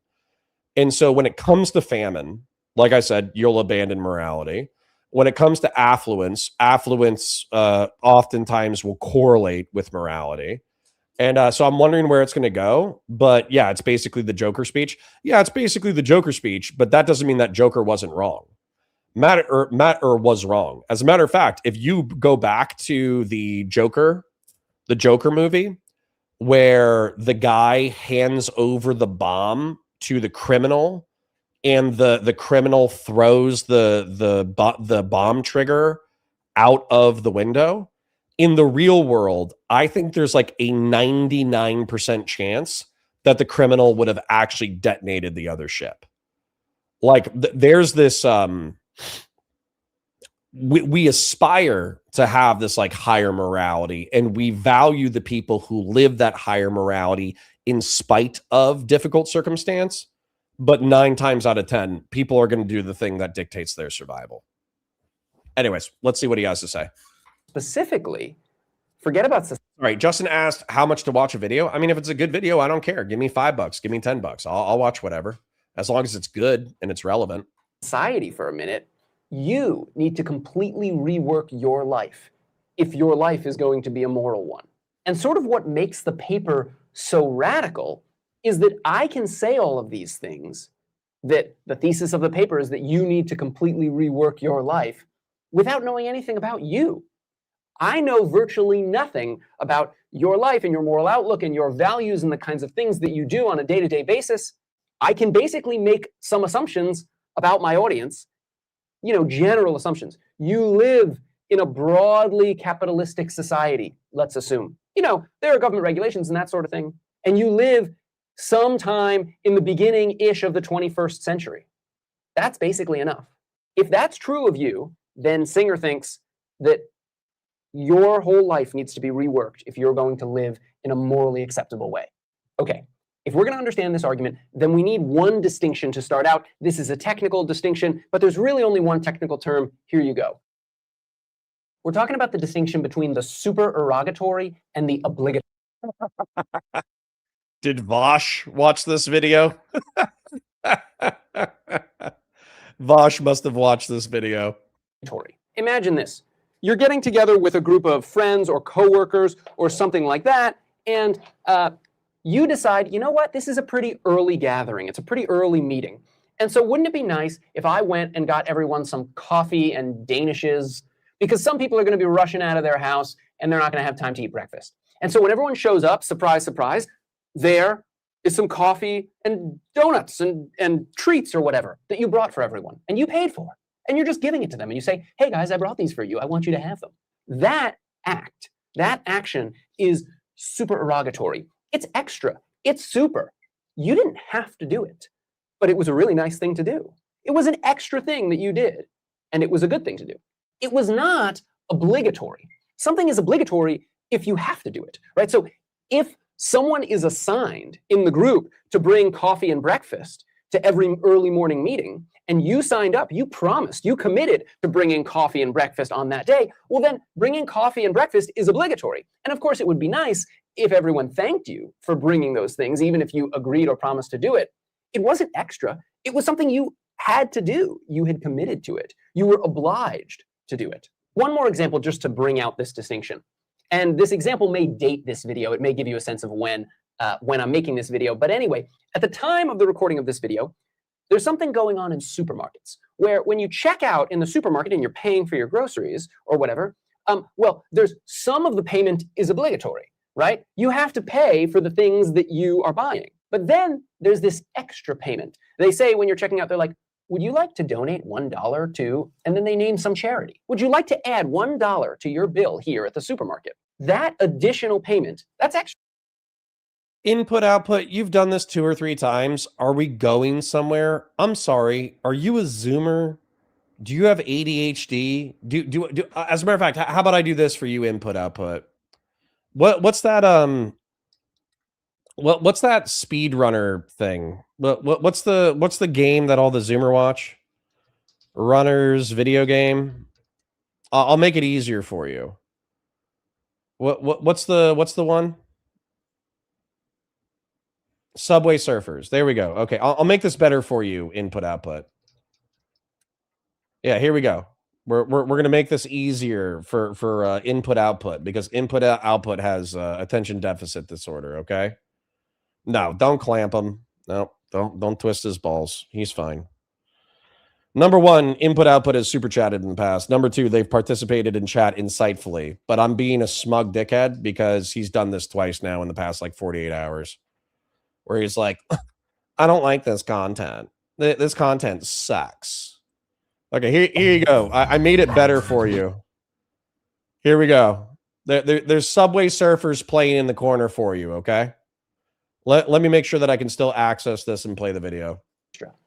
And so when it comes to famine, like I said, you'll abandon morality. When it comes to affluence oftentimes will correlate with morality. And so I'm wondering where it's going to go. But yeah, it's basically the Joker speech. Yeah, it's basically the Joker speech, but that doesn't mean that Joker wasn't wrong. Matt was wrong. As a matter of fact, if you go back to the Joker movie, where the guy hands over the bomb to the criminal and the criminal throws the bomb trigger out of the window, in the real world, I think there's like a 99% chance that the criminal would have actually detonated the other ship. Like there's this we aspire to have this like higher morality, and we value the people who live that higher morality in spite of difficult circumstance. But 9 times out of 10, people are going to do the thing that dictates their survival. Anyways, let's see what he has to say.
Specifically, forget about.
All right, Justin asked how much to watch a video. I mean, if it's a good video, I don't care. Give me $5, give me $10. I'll watch whatever, as long as it's good and it's relevant.
Society for a minute. You need to completely rework your life if your life is going to be a moral one. And sort of what makes the paper so radical is that I can say all of these things, that the thesis of the paper is that you need to completely rework your life without knowing anything about you. I know virtually nothing about your life and your moral outlook and your values and the kinds of things that you do on a day-to-day basis. I can basically make some assumptions about my audience, general assumptions. You live in a broadly capitalistic society, let's assume. There are government regulations and that sort of thing. And you live sometime in the beginning-ish of the 21st century. That's basically enough. If that's true of you, then Singer thinks that your whole life needs to be reworked if you're going to live in a morally acceptable way. Okay, if we're going to understand this argument, then we need one distinction to start out. This is a technical distinction, but there's really only one technical term. Here you go. We're talking about the distinction between the supererogatory and the obligatory.
Did Vosh watch this video? Vosh must have watched this video.
Imagine this. You're getting together with a group of friends or coworkers or something like that, and you decide, you know what, this is a pretty early gathering. It's a pretty early meeting. And so wouldn't it be nice if I went and got everyone some coffee and danishes? Because some people are going to be rushing out of their house and they're not going to have time to eat breakfast. And so when everyone shows up, surprise, surprise, there is some coffee and donuts and treats or whatever that you brought for everyone and you paid for. And you're just giving it to them. And you say, hey guys, I brought these for you. I want you to have them. That act, that action is supererogatory. It's extra. It's super. You didn't have to do it, but it was a really nice thing to do. It was an extra thing that you did, and it was a good thing to do. It was not obligatory. Something is obligatory if you have to do it, right? So if someone is assigned in the group to bring coffee and breakfast to every early morning meeting, and you signed up, you promised, you committed to bringing coffee and breakfast on that day, well then bringing coffee and breakfast is obligatory. And of course it would be nice if everyone thanked you for bringing those things, even if you agreed or promised to do it. It wasn't extra. It was something you had to do. You had committed to it. You were obliged to do it. One more example just to bring out this distinction. And this example may date this video. It may give you a sense of when I'm making this video. But anyway, at the time of the recording of this video, there's something going on in supermarkets where when you check out in the supermarket and you're paying for your groceries or whatever, well, there's some of the payment is obligatory, right? You have to pay for the things that you are buying. But then there's this extra payment. They say when you're checking out, they're like, would you like to donate $1 to, and then they name some charity. Would you like to add $1 to your bill here at the supermarket? That additional payment, that's extra.
Input, output, you've done this 2 or 3 times. Are we going somewhere? I'm sorry. Are you a Zoomer? Do you have ADHD? Do as a matter of fact, how about I do this for you, input, output? What's that what's that speedrunner thing? What's the game that all the Zoomer watch? Runners video game? I'll make it easier for you. What's the one? Subway Surfers. There we go. Okay, I'll make this better for you, input, output. Yeah, here we go. We're going to make this easier for input, output, because input, output has attention deficit disorder, okay? No, don't clamp him. No, don't twist his balls. He's fine. Number 1, input, output has super chatted in the past. Number 2, they've participated in chat insightfully, but I'm being a smug dickhead because he's done this twice now in the past like 48 hours. Where he's like, I don't like this content. This content sucks. Okay, here you go. I made it better for you. Here we go. There's Subway Surfers playing in the corner for you, okay? Let me make sure that I can still access this and play the video.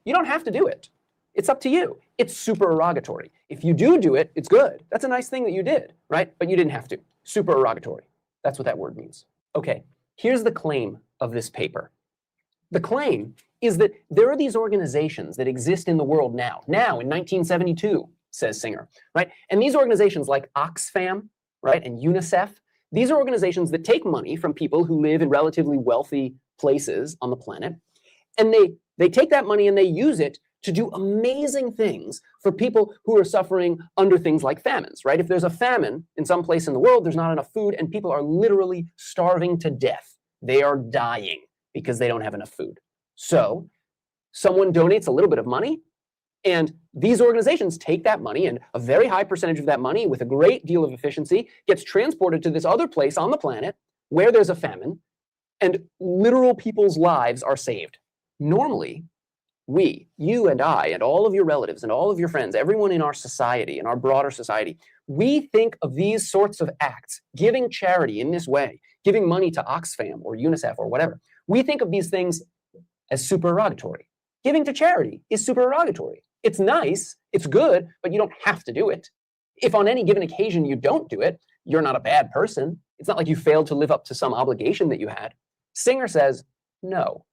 You don't have to do it. It's up to you. It's supererogatory. If you do it, it's good. That's a nice thing that you did, right? But you didn't have to. Supererogatory. That's what that word means. Okay, here's the claim of this paper. The claim is that there are these organizations that exist in the world now in 1972, says Singer, right? And these organizations like Oxfam, right, and UNICEF, these are organizations that take money from people who live in relatively wealthy places on the planet, and they take that money and they use it to do amazing things for people who are suffering under things like famines, right? If there's a famine in some place in the world, there's not enough food, and people are literally starving to death. They are dying because they don't have enough food. So someone donates a little bit of money, and these organizations take that money, and a very high percentage of that money with a great deal of efficiency gets transported to this other place on the planet where there's a famine, and literal people's lives are saved. Normally, we, you and I, and all of your relatives and all of your friends, everyone in our society, in our broader society, we think of these sorts of acts, giving charity in this way, giving money to Oxfam or UNICEF or whatever, we think of these things as supererogatory. Giving to charity is supererogatory. It's nice, it's good, but you don't have to do it. If on any given occasion you don't do it, you're not a bad person. It's not like you failed to live up to some obligation that you had. Singer says, no.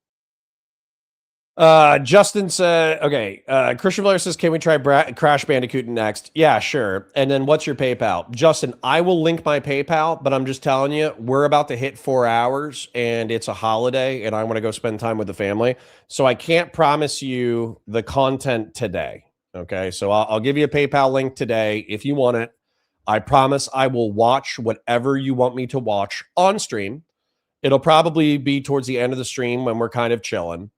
Justin said, okay, Christian Blair says, can we try Crash Bandicoot next? Yeah, sure. And then what's your PayPal? Justin, I will link my PayPal, but I'm just telling you, we're about to hit 4 hours and it's a holiday and I want to go spend time with the family. So I can't promise you the content today. Okay, so I'll give you a PayPal link today if you want it. I promise I will watch whatever you want me to watch on stream. It'll probably be towards the end of the stream when we're kind of chilling.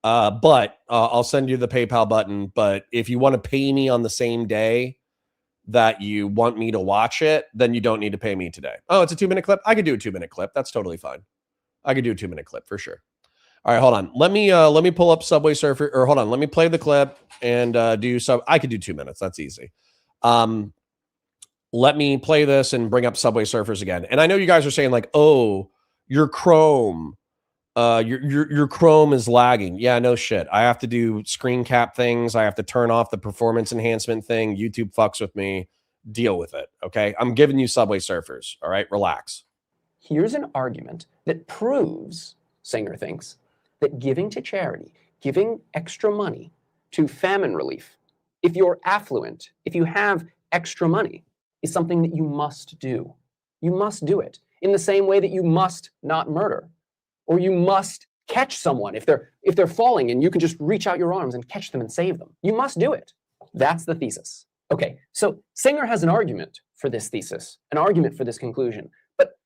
But I'll send you the PayPal button. But if you want to pay me on the same day that you want me to watch it, then you don't need to pay me today. Oh, it's a 2-minute clip? I could do a 2-minute clip. That's totally fine. I could do a 2-minute clip for sure. All right, hold on. Let me pull up Subway Surfer, or hold on. Let me play the clip and do some. I could do 2 minutes. That's easy. Let me play this and bring up Subway Surfers again. And I know you guys are saying like, oh, your Chrome, your Chrome is lagging. Yeah, no shit. I have to do screen cap things. I have to turn off the performance enhancement thing. YouTube fucks with me. Deal with it. Okay, I'm giving you Subway Surfers. All right, relax.
Here's an argument that proves, Singer thinks, that giving to charity, giving extra money to famine relief, if you're affluent, if you have extra money, is something that you must do. You must do it in the same way that you must not murder, or you must catch someone if they're falling and you can just reach out your arms and catch them and save them. You must do it. That's the thesis. Okay, so Singer has an argument for this thesis, an argument for this conclusion, but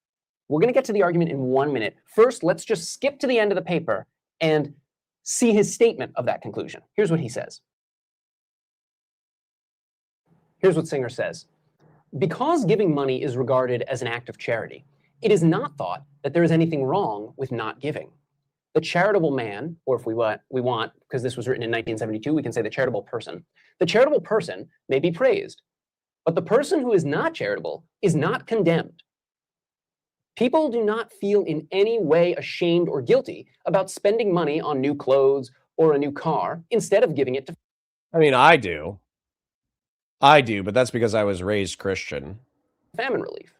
we're going to get to the argument in 1 minute. First, let's just skip to the end of the paper and see his statement of that conclusion. Here's what he says. Here's what Singer says. Because giving money is regarded as an act of charity, it is not thought that there is anything wrong with not giving. The charitable man, or if we want, because this was written in 1972, we can say the charitable person. The charitable person may be praised, but the person who is not charitable is not condemned. People do not feel in any way ashamed or guilty about spending money on new clothes or a new car instead of giving it to...
I mean, I do, but that's because I was raised Christian.
Famine relief.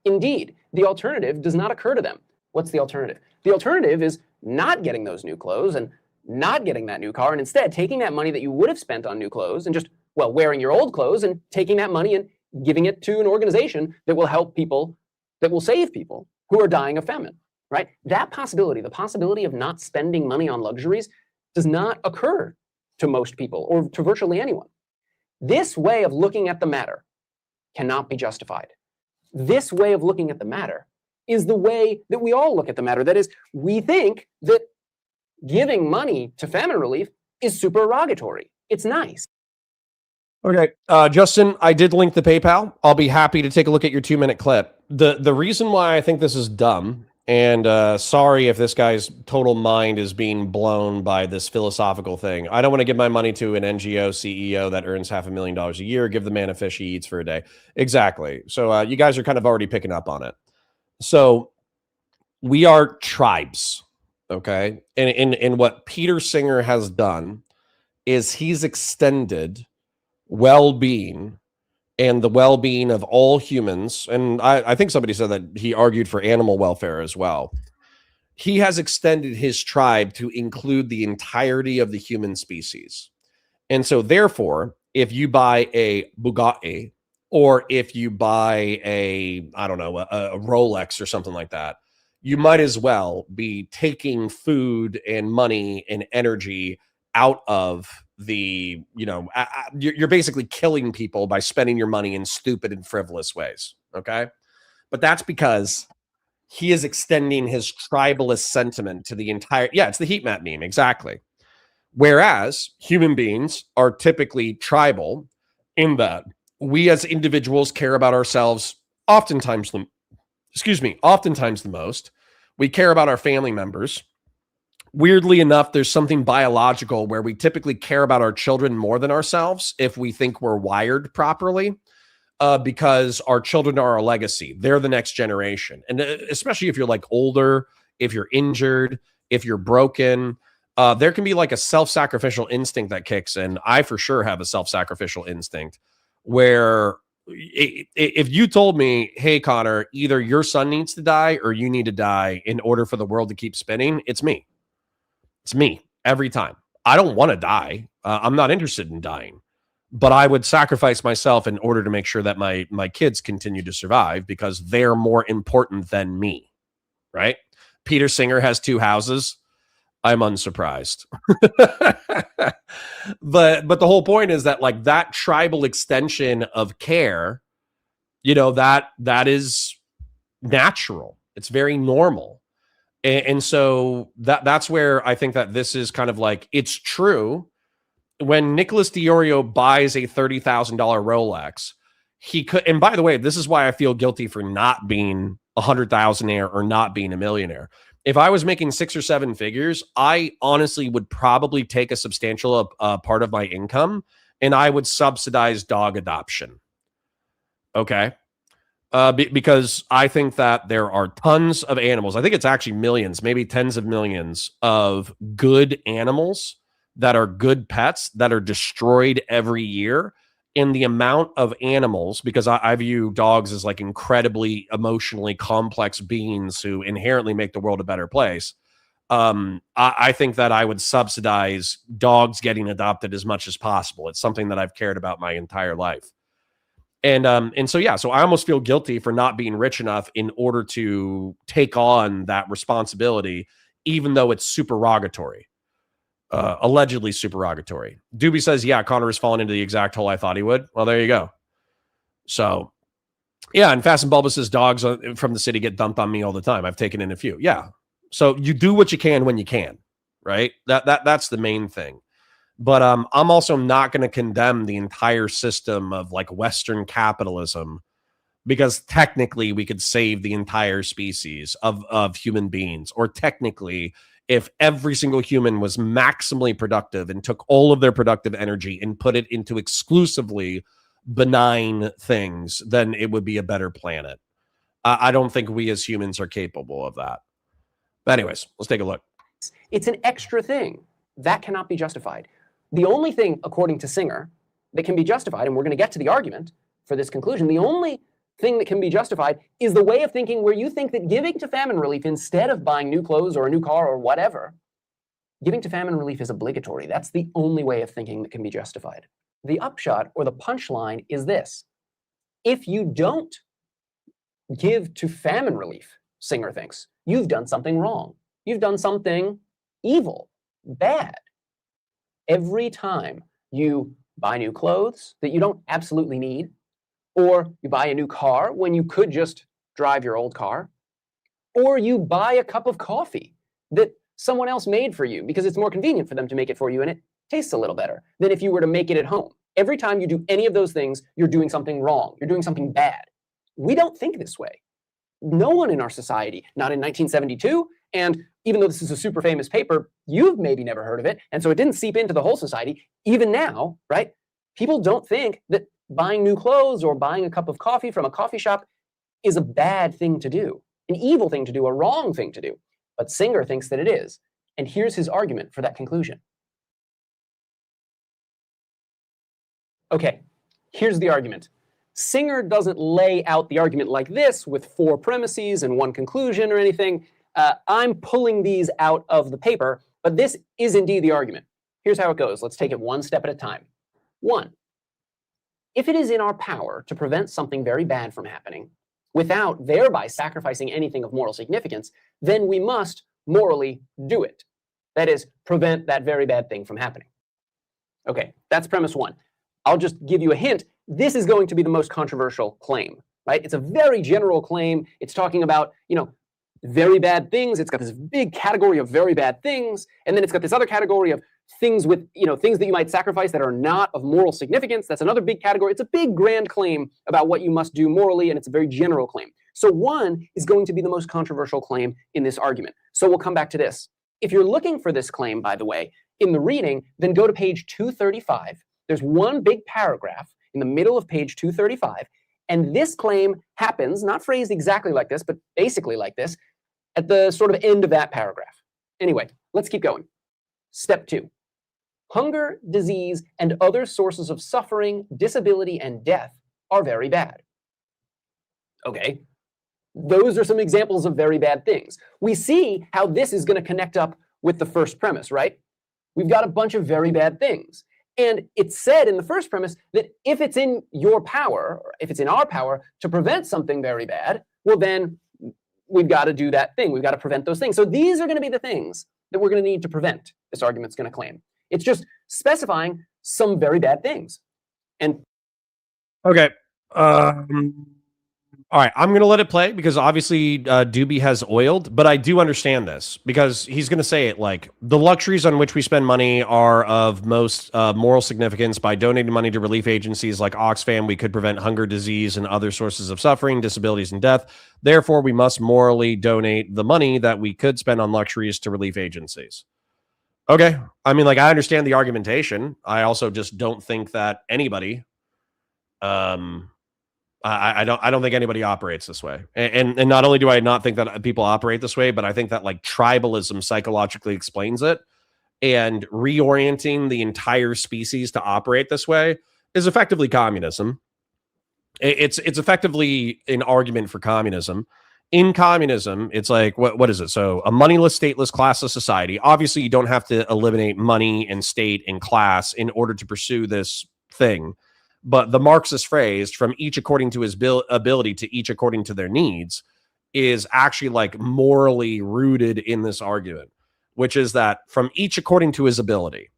Indeed, the alternative does not occur to them. What's the alternative? The alternative is not getting those new clothes and not getting that new car, and instead taking that money that you would have spent on new clothes and just, well, wearing your old clothes and taking that money and giving it to an organization that will help people, that will save people who are dying of famine, right? That possibility, the possibility of not spending money on luxuries, does not occur to most people or to virtually anyone. This way of looking at the matter cannot be justified. This way of looking at the matter is the way that we all look at the matter. That is, we think that giving money to famine relief is supererogatory. It's nice.
Okay, Justin, I did link the PayPal. I'll be happy to take a look at your 2-minute clip. The reason why I think this is dumb, and sorry if this guy's total mind is being blown by this philosophical thing. I don't want to give my money to an NGO CEO that earns $500,000 a year. Give the man a fish he eats for a day. Exactly. So you guys are kind of already picking up on it. So we are tribes, okay? And what Peter Singer has done is he's extended well-being and the well-being of all humans. And I think somebody said that he argued for animal welfare as well. He has extended his tribe to include the entirety of the human species. And so therefore, if you buy a Bugatti or if you buy a, I don't know, a Rolex or something like that, you might as well be taking food and money and energy out of the, you know, you're basically killing people by spending your money in stupid and frivolous ways. Okay. But that's because he is extending his tribalist sentiment to the entire, yeah, it's the heat map meme. Exactly. Whereas human beings are typically tribal in that we as individuals care about ourselves oftentimes the most. We care about our family members. Weirdly enough, there's something biological where we typically care about our children more than ourselves if we think we're wired properly, because our children are our legacy. They're the next generation. And especially if you're like older, if you're injured, if you're broken, there can be like a self-sacrificial instinct that kicks in. I for sure have a self-sacrificial instinct where if you told me, hey, Connor, either your son needs to die or you need to die in order for the world to keep spinning, it's me. It's me every time. I don't want to die. I'm not interested in dying, but I would sacrifice myself in order to make sure that my kids continue to survive because they're more important than me, right? Peter Singer has 2 houses. I'm unsurprised. but the whole point is that like that tribal extension of care, you know, that is natural. It's very normal. And so that's where I think that this is kind of like, it's true. When Nicholas Diorio buys a $30,000 Rolex, he could, and by the way, this is why I feel guilty for not being a 100,000aire or not being a millionaire. If I was making 6 or 7 figures, I honestly would probably take a substantial part of my income and I would subsidize dog adoption. Okay. Because I think that there are tons of animals. I think it's actually millions, maybe tens of millions of good animals that are good pets that are destroyed every year. And the amount of animals, because I view dogs as like incredibly emotionally complex beings who inherently make the world a better place. I think that I would subsidize dogs getting adopted as much as possible. It's something that I've cared about my entire life. And so, yeah, so I almost feel guilty for not being rich enough in order to take on that responsibility, even though it's supererogatory, allegedly supererogatory. Dooby says, yeah, Connor has fallen into the exact hole I thought he would. Well, there you go. So, yeah, and Fast and Bulbous says dogs from the city get dumped on me all the time. I've taken in a few. Yeah. So you do what you can when you can, right? That's the main thing. But I'm also not going to condemn the entire system of like Western capitalism, because technically we could save the entire species of human beings. Or technically, if every single human was maximally productive and took all of their productive energy and put it into exclusively benign things, then it would be a better planet. I don't think we as humans are capable of that. But anyways, let's take a look.
It's an extra thing. That cannot be justified. The only thing, according to Singer, that can be justified, and we're going to get to the argument for this conclusion, the only thing that can be justified is the way of thinking where you think that giving to famine relief instead of buying new clothes or a new car or whatever, giving to famine relief is obligatory. That's the only way of thinking that can be justified. The upshot or the punchline is this. If you don't give to famine relief, Singer thinks, you've done something wrong. You've done something evil, bad. Every time you buy new clothes that you don't absolutely need, or you buy a new car when you could just drive your old car, or you buy a cup of coffee that someone else made for you because it's more convenient for them to make it for you and it tastes a little better than if you were to make it at home. Every time you do any of those things, you're doing something wrong. You're doing something bad. We don't think this way. No one in our society, not in 1972, and even though this is a super famous paper, you've maybe never heard of it, and so it didn't seep into the whole society. Even now, right? People don't think that buying new clothes or buying a cup of coffee from a coffee shop is a bad thing to do, an evil thing to do, a wrong thing to do. But Singer thinks that it is. And here's his argument for that conclusion. Okay, here's the argument. Singer doesn't lay out the argument like this with 4 premises and 1 conclusion or anything. I'm pulling these out of the paper, but this is indeed the argument. Here's how it goes. Let's take it one step at a time. 1, if it is in our power to prevent something very bad from happening without thereby sacrificing anything of moral significance, then we must morally do it. That is, prevent that very bad thing from happening. Okay, that's premise 1. I'll just give you a hint. This is going to be the most controversial claim, right? It's a very general claim. It's talking about, very bad things. It's got this big category of very bad things, and then it's got this other category of things with, things that you might sacrifice that are not of moral significance. That's another big category. It's a big grand claim about what you must do morally, and it's a very general claim. So 1 is going to be the most controversial claim in this argument. So we'll come back to this. If you're looking for this claim, by the way, in the reading, then go to page 235. There's one big paragraph in the middle of page 235, and this claim happens, not phrased exactly like this, but basically like this, at the sort of end of that paragraph. Anyway, let's keep going. Step 2. Hunger, disease, and other sources of suffering, disability, and death are very bad. Okay, those are some examples of very bad things. We see how this is going to connect up with the first premise, right? We've got a bunch of very bad things. And it's said in the first premise that if it's in your power, or if it's in our power to prevent something very bad, well then we've got to do that thing. We've got to prevent those things. So these are going to be the things that we're going to need to prevent, this argument's going to claim. It's just specifying some very bad things. And
Okay. All right, I'm going to let it play because obviously Dooby has oiled, but I do understand this because he's going to say it like the luxuries on which we spend money are of most moral significance. By donating money to relief agencies like Oxfam, we could prevent hunger, disease, and other sources of suffering, disabilities, and death. Therefore, we must morally donate the money that we could spend on luxuries to relief agencies. Okay. I mean, like, I understand the argumentation. I also just don't think that anybody I don't think anybody operates this way. And not only do I not think that people operate this way, but I think that like tribalism psychologically explains it. And reorienting the entire species to operate this way is effectively communism. It's effectively an argument for communism. In communism, it's like, what is it? So a moneyless, stateless, classless society. Obviously, you don't have to eliminate money and state and class in order to pursue this thing. But the Marxist phrase, from each according to his ability to each according to their needs, is actually like morally rooted in this argument, which is that from each according to his ability.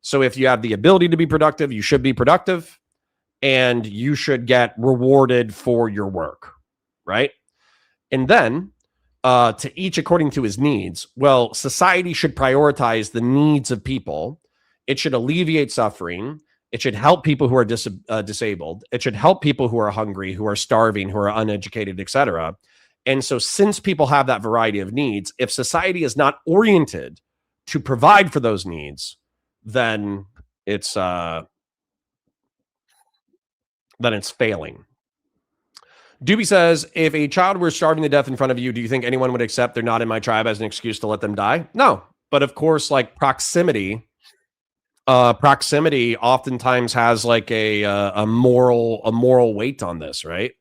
So if you have the ability to be productive, you should be productive and you should get rewarded for your work, right? And then to each according to his needs, well, society should prioritize the needs of people. It should alleviate suffering. It should help people who are disabled. It should help people who are hungry, who are starving, who are uneducated, etc. And so since people have that variety of needs, if society is not oriented to provide for those needs, then it's failing. Dooby says, if a child were starving to death in front of you, do you think anyone would accept they're not in my tribe as an excuse to let them die? No. But of course, like proximity oftentimes has like a moral weight on this, right?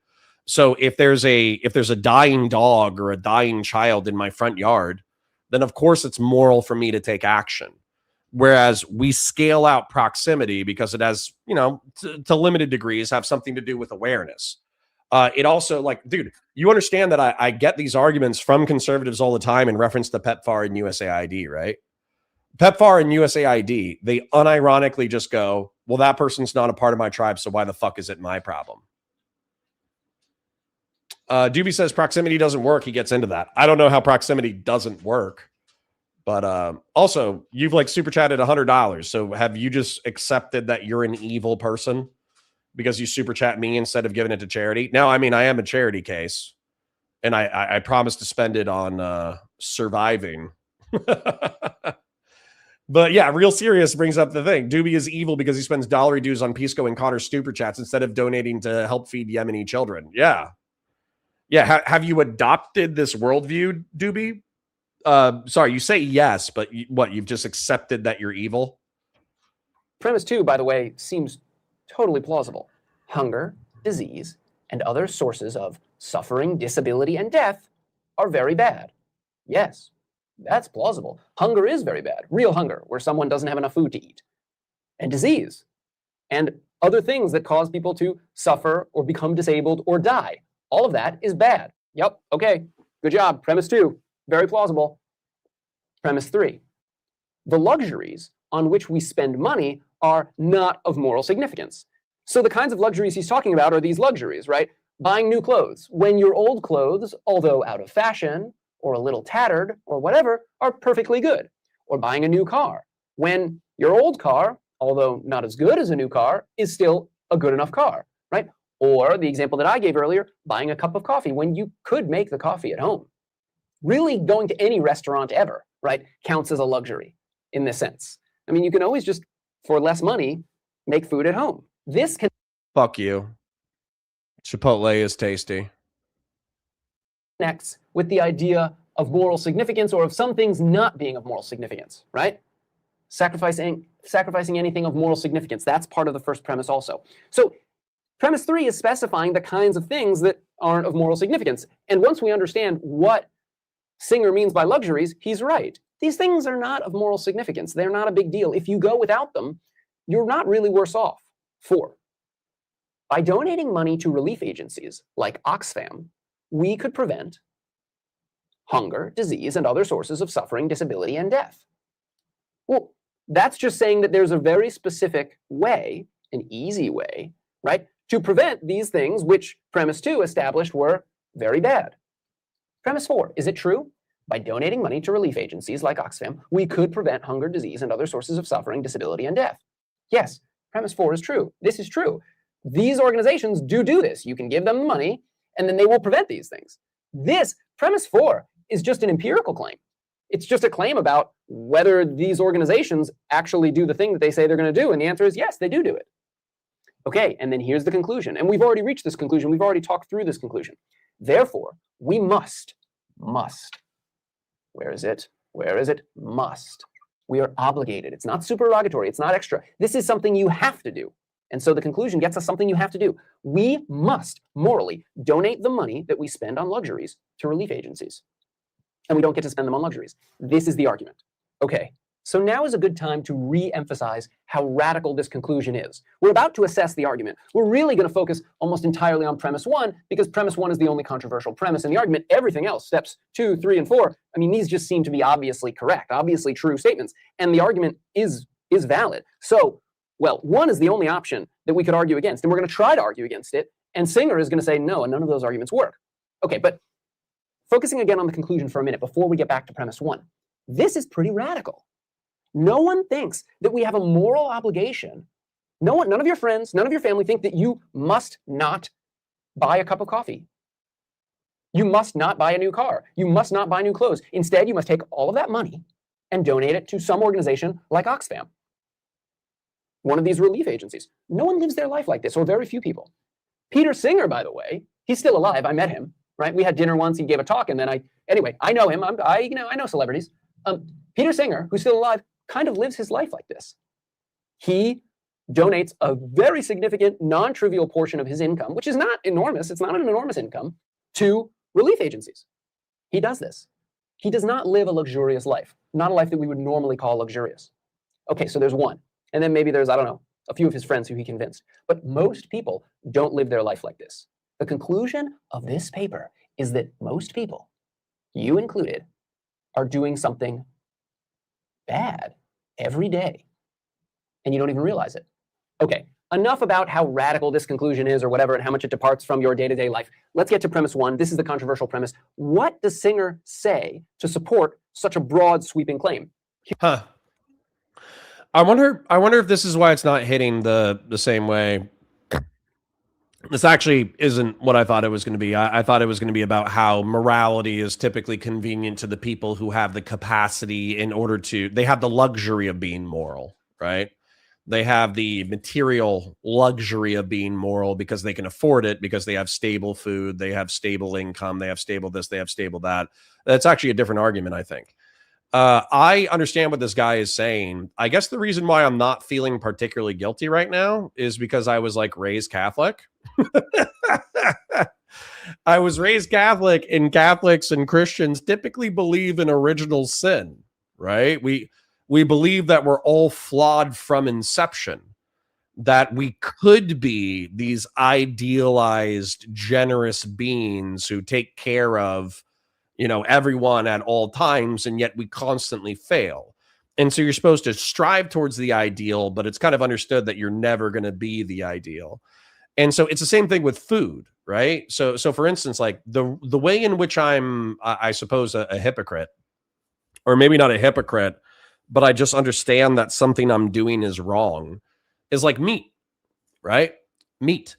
So if there's a dying dog or a dying child in my front yard, then of course it's moral for me to take action. Whereas we scale out proximity because it has, to limited degrees, have something to do with awareness. It also, like, dude, you understand that I get these arguments from conservatives all the time in reference to PEPFAR and USAID, right? PEPFAR and USAID, they unironically just go, well, that person's not a part of my tribe, so why the fuck is it my problem? Dooby says proximity doesn't work. He gets into that. I don't know how proximity doesn't work. But also, you've like super chatted $100. So have you just accepted that you're an evil person because you super chat me instead of giving it to charity? Now, I mean, I am a charity case, and I promise to spend it on surviving. But yeah, Real Serious brings up the thing. Dooby is evil because he spends dollar dues on Pisco and Connor super chats instead of donating to help feed Yemeni children. Yeah. Yeah. Have you adopted this worldview, Dooby? Sorry, you say yes, but you've just accepted that you're evil?
Premise 2, by the way, seems totally plausible. Hunger, disease, and other sources of suffering, disability, and death are very bad. Yes, that's plausible. Hunger is very bad. Real hunger, where someone doesn't have enough food to eat. And disease. And other things that cause people to suffer or become disabled or die. All of that is bad. Yep, okay, good job. Premise 2. Very plausible. Premise 3. The luxuries on which we spend money are not of moral significance. So the kinds of luxuries he's talking about are these luxuries, right? Buying new clothes, when your old clothes, although out of fashion or a little tattered or whatever, are perfectly good. Or buying a new car, when your old car, although not as good as a new car, is still a good enough car, right? Or the example that I gave earlier, buying a cup of coffee when you could make the coffee at home. Really going to any restaurant ever, right, counts as a luxury in this sense. I mean, you can always just, for less money, make food at home. This can...
Fuck you. Chipotle is tasty.
Connects with the idea of moral significance or of some things not being of moral significance, right? Sacrificing anything of moral significance. That's part of the first premise also. So premise 3 is specifying the kinds of things that aren't of moral significance. And once we understand what Singer means by luxuries, he's right. These things are not of moral significance. They're not a big deal. If you go without them, you're not really worse off. 4, by donating money to relief agencies like Oxfam, we could prevent hunger, disease, and other sources of suffering, disability, and death. Well, that's just saying that there's a very specific way, an easy way, right, to prevent these things which premise 2 established were very bad. Premise 4, is it true? By donating money to relief agencies like Oxfam, we could prevent hunger, disease, and other sources of suffering, disability, and death. Yes, premise 4 is true. This is true. These organizations do this. You can give them the money, and then they will prevent these things. This, premise 4, is just an empirical claim. It's just a claim about whether these organizations actually do the thing that they say they're going to do, and the answer is yes, they do it. Okay, and then here's the conclusion, and we've already reached this conclusion. We've already talked through this conclusion. Therefore, we must, where is it? Must. We are obligated. It's not supererogatory. It's not extra. This is something you have to do. And so the conclusion gets us something you have to do. We must morally donate the money that we spend on luxuries to relief agencies. And we don't get to spend them on luxuries. This is the argument. Okay, so now is a good time to re-emphasize how radical this conclusion is. We're about to assess the argument. We're really going to focus almost entirely on premise 1 because premise 1 is the only controversial premise in the argument. Everything else, steps 2, 3, and 4, I mean, these just seem to be obviously correct, obviously true statements. And the argument is valid. So, well, 1 is the only option that we could argue against, and we're going to try to argue against it. And Singer is going to say, no, none of those arguments work. Okay, but focusing again on the conclusion for a minute before we get back to premise 1, this is pretty radical. No one thinks that we have a moral obligation. None of your friends, none of your family think that you must not buy a cup of coffee. You must not buy a new car. You must not buy new clothes. Instead, you must take all of that money and donate it to some organization like Oxfam, one of these relief agencies. No one lives their life like this, or very few people. Peter Singer, by the way, he's still alive. I met him, right? We had dinner once. He gave a talk, and then I know him. I know celebrities. Peter Singer, who's still alive, kind of lives his life like this. He donates a very significant, non-trivial portion of his income, which is not enormous, it's not an enormous income, to relief agencies. He does this. He does not live a luxurious life, not a life that we would normally call luxurious. Okay, so there's one. And then maybe there's, I don't know, a few of his friends who he convinced. But most people don't live their life like this. The conclusion of this paper is that most people, you included, are doing something bad every day, and you don't even realize it. Okay, enough about how radical this conclusion is or whatever and how much it departs from your day-to-day life. Let's get to premise 1. This is the controversial premise. What does Singer say to support such a broad, sweeping claim?
Huh. I wonder if this is why it's not hitting the same way. This actually isn't what I thought it was going to be. I thought it was going to be about how morality is typically convenient to the people who have the capacity they have the luxury of being moral, right? They have the material luxury of being moral because they can afford it, because they have stable food, they have stable income, they have stable this, they have stable that. That's actually a different argument, I think. I understand what this guy is saying. I guess the reason why I'm not feeling particularly guilty right now is because I was raised Catholic. I was raised Catholic, and Catholics and Christians typically believe in original sin, right? We believe that we're all flawed from inception, that we could be these idealized, generous beings who take care of everyone at all times, and yet we constantly fail. And so you're supposed to strive towards the ideal, but it's kind of understood that you're never going to be the ideal. And so it's the same thing with food, right? So for instance, the way in which I suppose a hypocrite, or maybe not a hypocrite, but I just understand that something I'm doing is wrong, is like meat, right? Meat.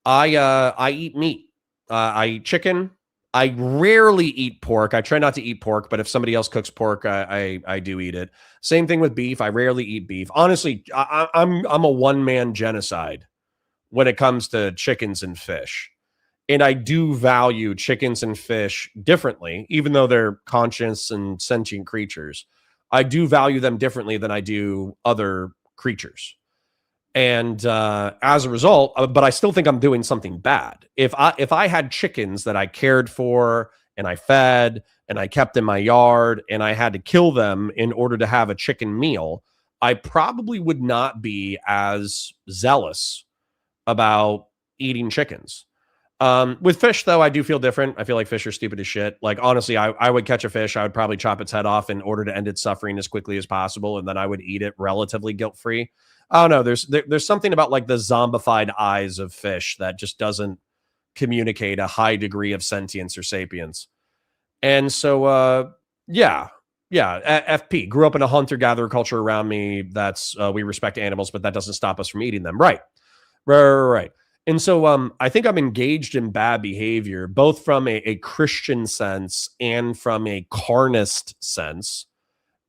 I eat meat. I eat chicken. I rarely eat pork. I try not to eat pork, but if somebody else cooks pork, I do eat it. Same thing with beef. I rarely eat beef. Honestly, I'm a one-man genocide when it comes to chickens and fish. And I do value chickens and fish differently, even though they're conscious and sentient creatures. I do value them differently than I do other creatures. And as a result, but I still think I'm doing something bad. If I had chickens that I cared for and I fed and I kept in my yard and I had to kill them in order to have a chicken meal, I probably would not be as zealous about eating chickens. With fish, though, I do feel different. I feel like fish are stupid as shit. Like, honestly, I would catch a fish. I would probably chop its head off in order to end its suffering as quickly as possible, and then I would eat it relatively guilt-free. I don't know. There's something about like the zombified eyes of fish that just doesn't communicate a high degree of sentience or sapience. And so, yeah. FP grew up in a hunter-gatherer culture around me. That's we respect animals, but that doesn't stop us from eating them. Right. And so I think I'm engaged in bad behavior, both from a Christian sense and from a carnist sense.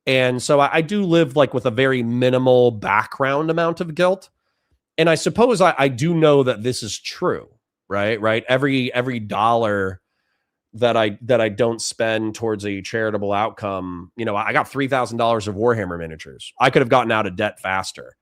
And so I do live like with a very minimal background amount of guilt. And I suppose I do know that this is true, right? Every dollar that I don't spend towards a charitable outcome, I got $3,000 of Warhammer miniatures. I could have gotten out of debt faster.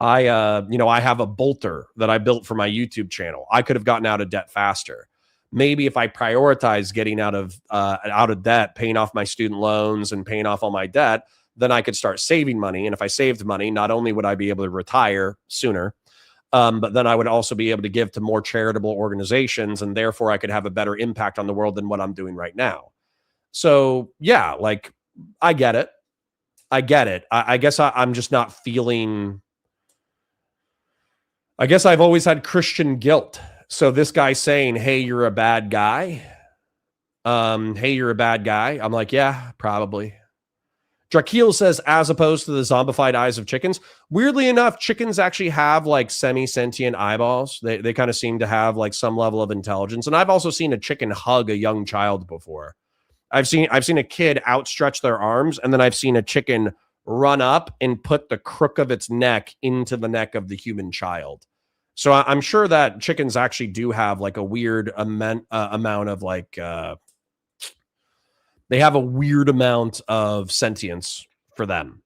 I have a bolter that I built for my YouTube channel. I could have gotten out of debt faster. Maybe if I prioritize getting out of debt, paying off my student loans and paying off all my debt, then I could start saving money. And if I saved money, not only would I be able to retire sooner, but then I would also be able to give to more charitable organizations, and therefore I could have a better impact on the world than what I'm doing right now. So yeah, like I get it. I guess I'm just not feeling. I guess I've always had Christian guilt. So this guy saying, "Hey, you're a bad guy." Hey, you're a bad guy. I'm like, yeah, probably. Drakeel says, as opposed to the zombified eyes of chickens. Weirdly enough, chickens actually have like semi-sentient eyeballs. They kind of seem to have like some level of intelligence. And I've also seen a chicken hug a young child before. I've seen a kid outstretch their arms, and then I've seen a chicken run up and put the crook of its neck into the neck of the human child. So I'm sure that chickens actually do have like a weird amount of like, they have a weird amount of sentience for them.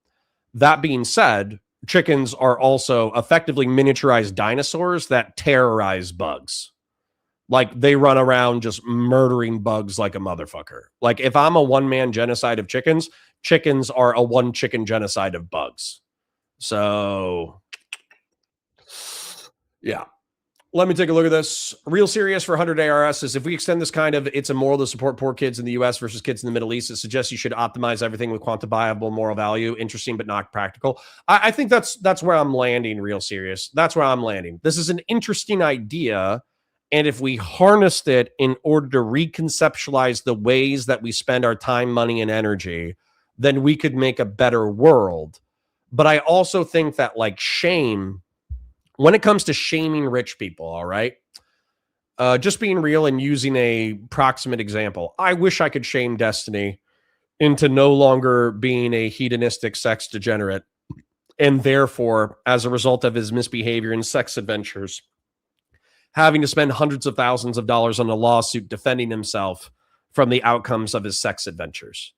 That being said, chickens are also effectively miniaturized dinosaurs that terrorize bugs. Like they run around just murdering bugs like a motherfucker. Like if I'm a one-man genocide of chickens, chickens are a one chicken genocide of bugs. So yeah. Let me take a look at this. Real serious for 100 ARS says, if we extend this kind of it's immoral to support poor kids in the US versus kids in the Middle East, it suggests you should optimize everything with quantifiable moral value. Interesting, but not practical. I think that's where I'm landing, real serious. That's where I'm landing. This is an interesting idea. And if we harnessed it in order to reconceptualize the ways that we spend our time, money, and energy, then we could make a better world. But I also think that like shame, when it comes to shaming rich people, all right, just being real and using a proximate example, I wish I could shame Destiny into no longer being a hedonistic sex degenerate, and therefore, as a result of his misbehavior and sex adventures, having to spend hundreds of thousands of dollars on a lawsuit defending himself from the outcomes of his sex adventures.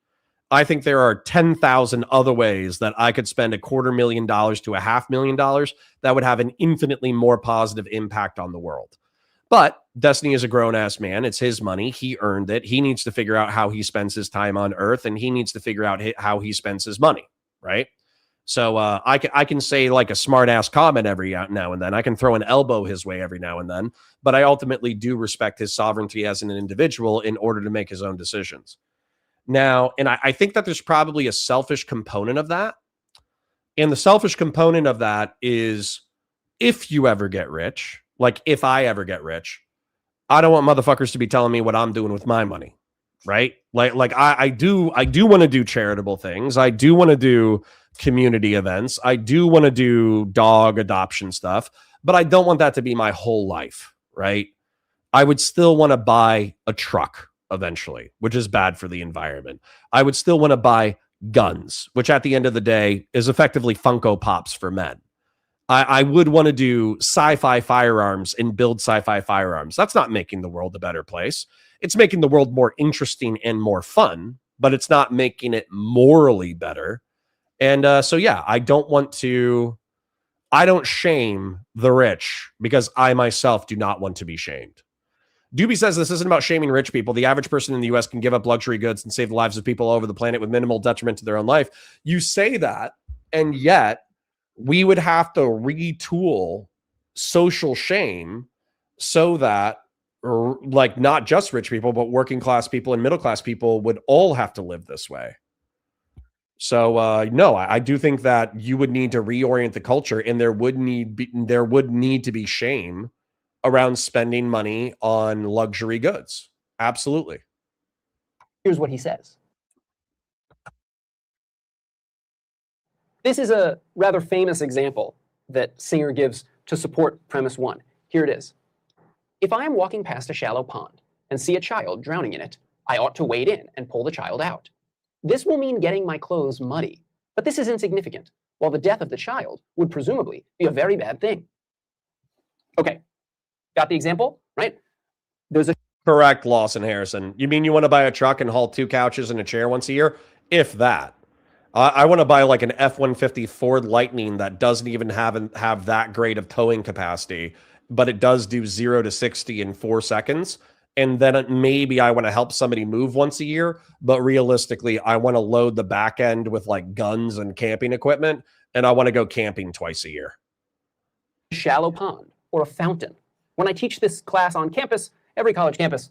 I think there are 10,000 other ways that I could spend $250,000 to $500,000 that would have an infinitely more positive impact on the world. But Destiny is a grown-ass man. It's his money. He earned it. He needs to figure out how he spends his time on Earth, and he needs to figure out how he spends his money, right? So I can say like a smart-ass comment every now and then. I can throw an elbow his way every now and then. But I ultimately do respect his sovereignty as an individual in order to make his own decisions. Now, and I think that there's probably a selfish component of that. And the selfish component of that is if you ever get rich, like if I ever get rich, I don't want motherfuckers to be telling me what I'm doing with my money, right? Like I do want to do charitable things. I do want to do community events. I do want to do dog adoption stuff, but I don't want that to be my whole life, right? I would still want to buy a truck eventually, which is bad for the environment. I would still want to buy guns, which at the end of the day is effectively Funko Pops for men. I would want to do sci-fi firearms and build sci-fi firearms. That's not making the world a better place. It's making the world more interesting and more fun, but it's not making it morally better. And so, yeah, I don't shame the rich because I myself do not want to be shamed. Dooby says this isn't about shaming rich people. The average person in the US can give up luxury goods and save the lives of people all over the planet with minimal detriment to their own life. You say that, and yet we would have to retool social shame so that like not just rich people, but working class people and middle class people would all have to live this way. So no, I do think that you would need to reorient the culture, and there would need to be shame around spending money on luxury goods. Absolutely.
Here's what he says. This is a rather famous example that Singer gives to support premise one. Here it is. If I am walking past a shallow pond and see a child drowning in it, I ought to wade in and pull the child out. This will mean getting my clothes muddy, but this is insignificant, while the death of the child would presumably be a very bad thing. Okay, got the example, right? There's a
Correct, Lawson Harrison. You mean you want to buy a truck and haul 2 couches and a chair once a year? If that. I want to buy like an F-150 Ford Lightning that doesn't even have that great of towing capacity, but it does do 0 to 60 in 4 seconds. And then maybe I want to help somebody move once a year, but realistically, I want to load the back end with like guns and camping equipment, and I want to go camping twice a year.
Shallow pond or a fountain. When I teach this class on campus, every college campus,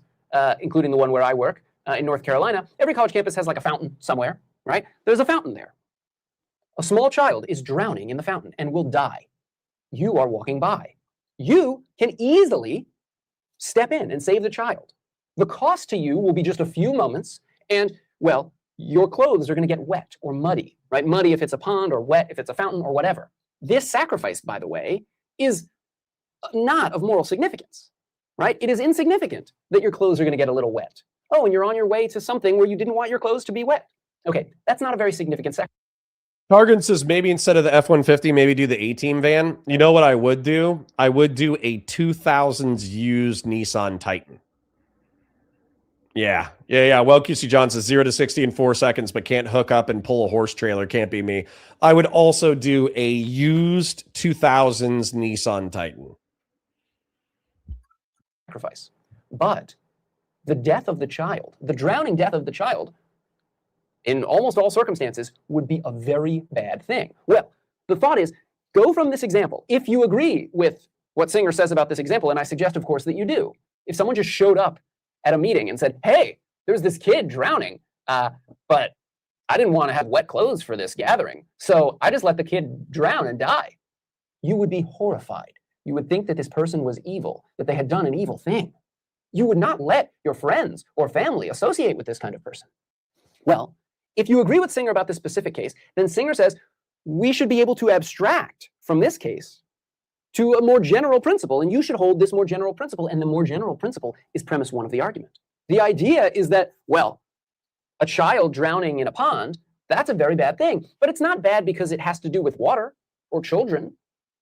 including the one where I work in North Carolina, every college campus has like a fountain somewhere, right? There's a fountain there. A small child is drowning in the fountain and will die. You are walking by. You can easily step in and save the child. The cost to you will be just a few moments, and, well, your clothes are going to get wet or muddy, right? Muddy if it's a pond, or wet if it's a fountain, or whatever. This sacrifice, by the way, is not of moral significance, right? It is insignificant that your clothes are going to get a little wet. Oh, and you're on your way to something where you didn't want your clothes to be wet. Okay, that's not a very significant sacrifice.
Targan says maybe instead of the F-150, maybe do the A-Team van. You know what I would do? I would do a 2000s used Nissan Titan. Yeah. Well, QC John says 0 to 60 in 4 seconds, but can't hook up and pull a horse trailer. Can't be me. I would also do a used 2000s Nissan Titan.
Sacrifice. But the death of the child, the drowning death of the child, in almost all circumstances, would be a very bad thing. Well, the thought is, go from this example. If you agree with what Singer says about this example, and I suggest, of course, that you do. If someone just showed up at a meeting and said, hey, there's this kid drowning, but I didn't want to have wet clothes for this gathering, so I just let the kid drown and die, you would be horrified. You would think that this person was evil, that they had done an evil thing. You would not let your friends or family associate with this kind of person. Well, if you agree with Singer about this specific case, then Singer says we should be able to abstract from this case to a more general principle, and you should hold this more general principle, and the more general principle is premise one of the argument. The idea is that, well, a child drowning in a pond, that's a very bad thing, but it's not bad because it has to do with water or children.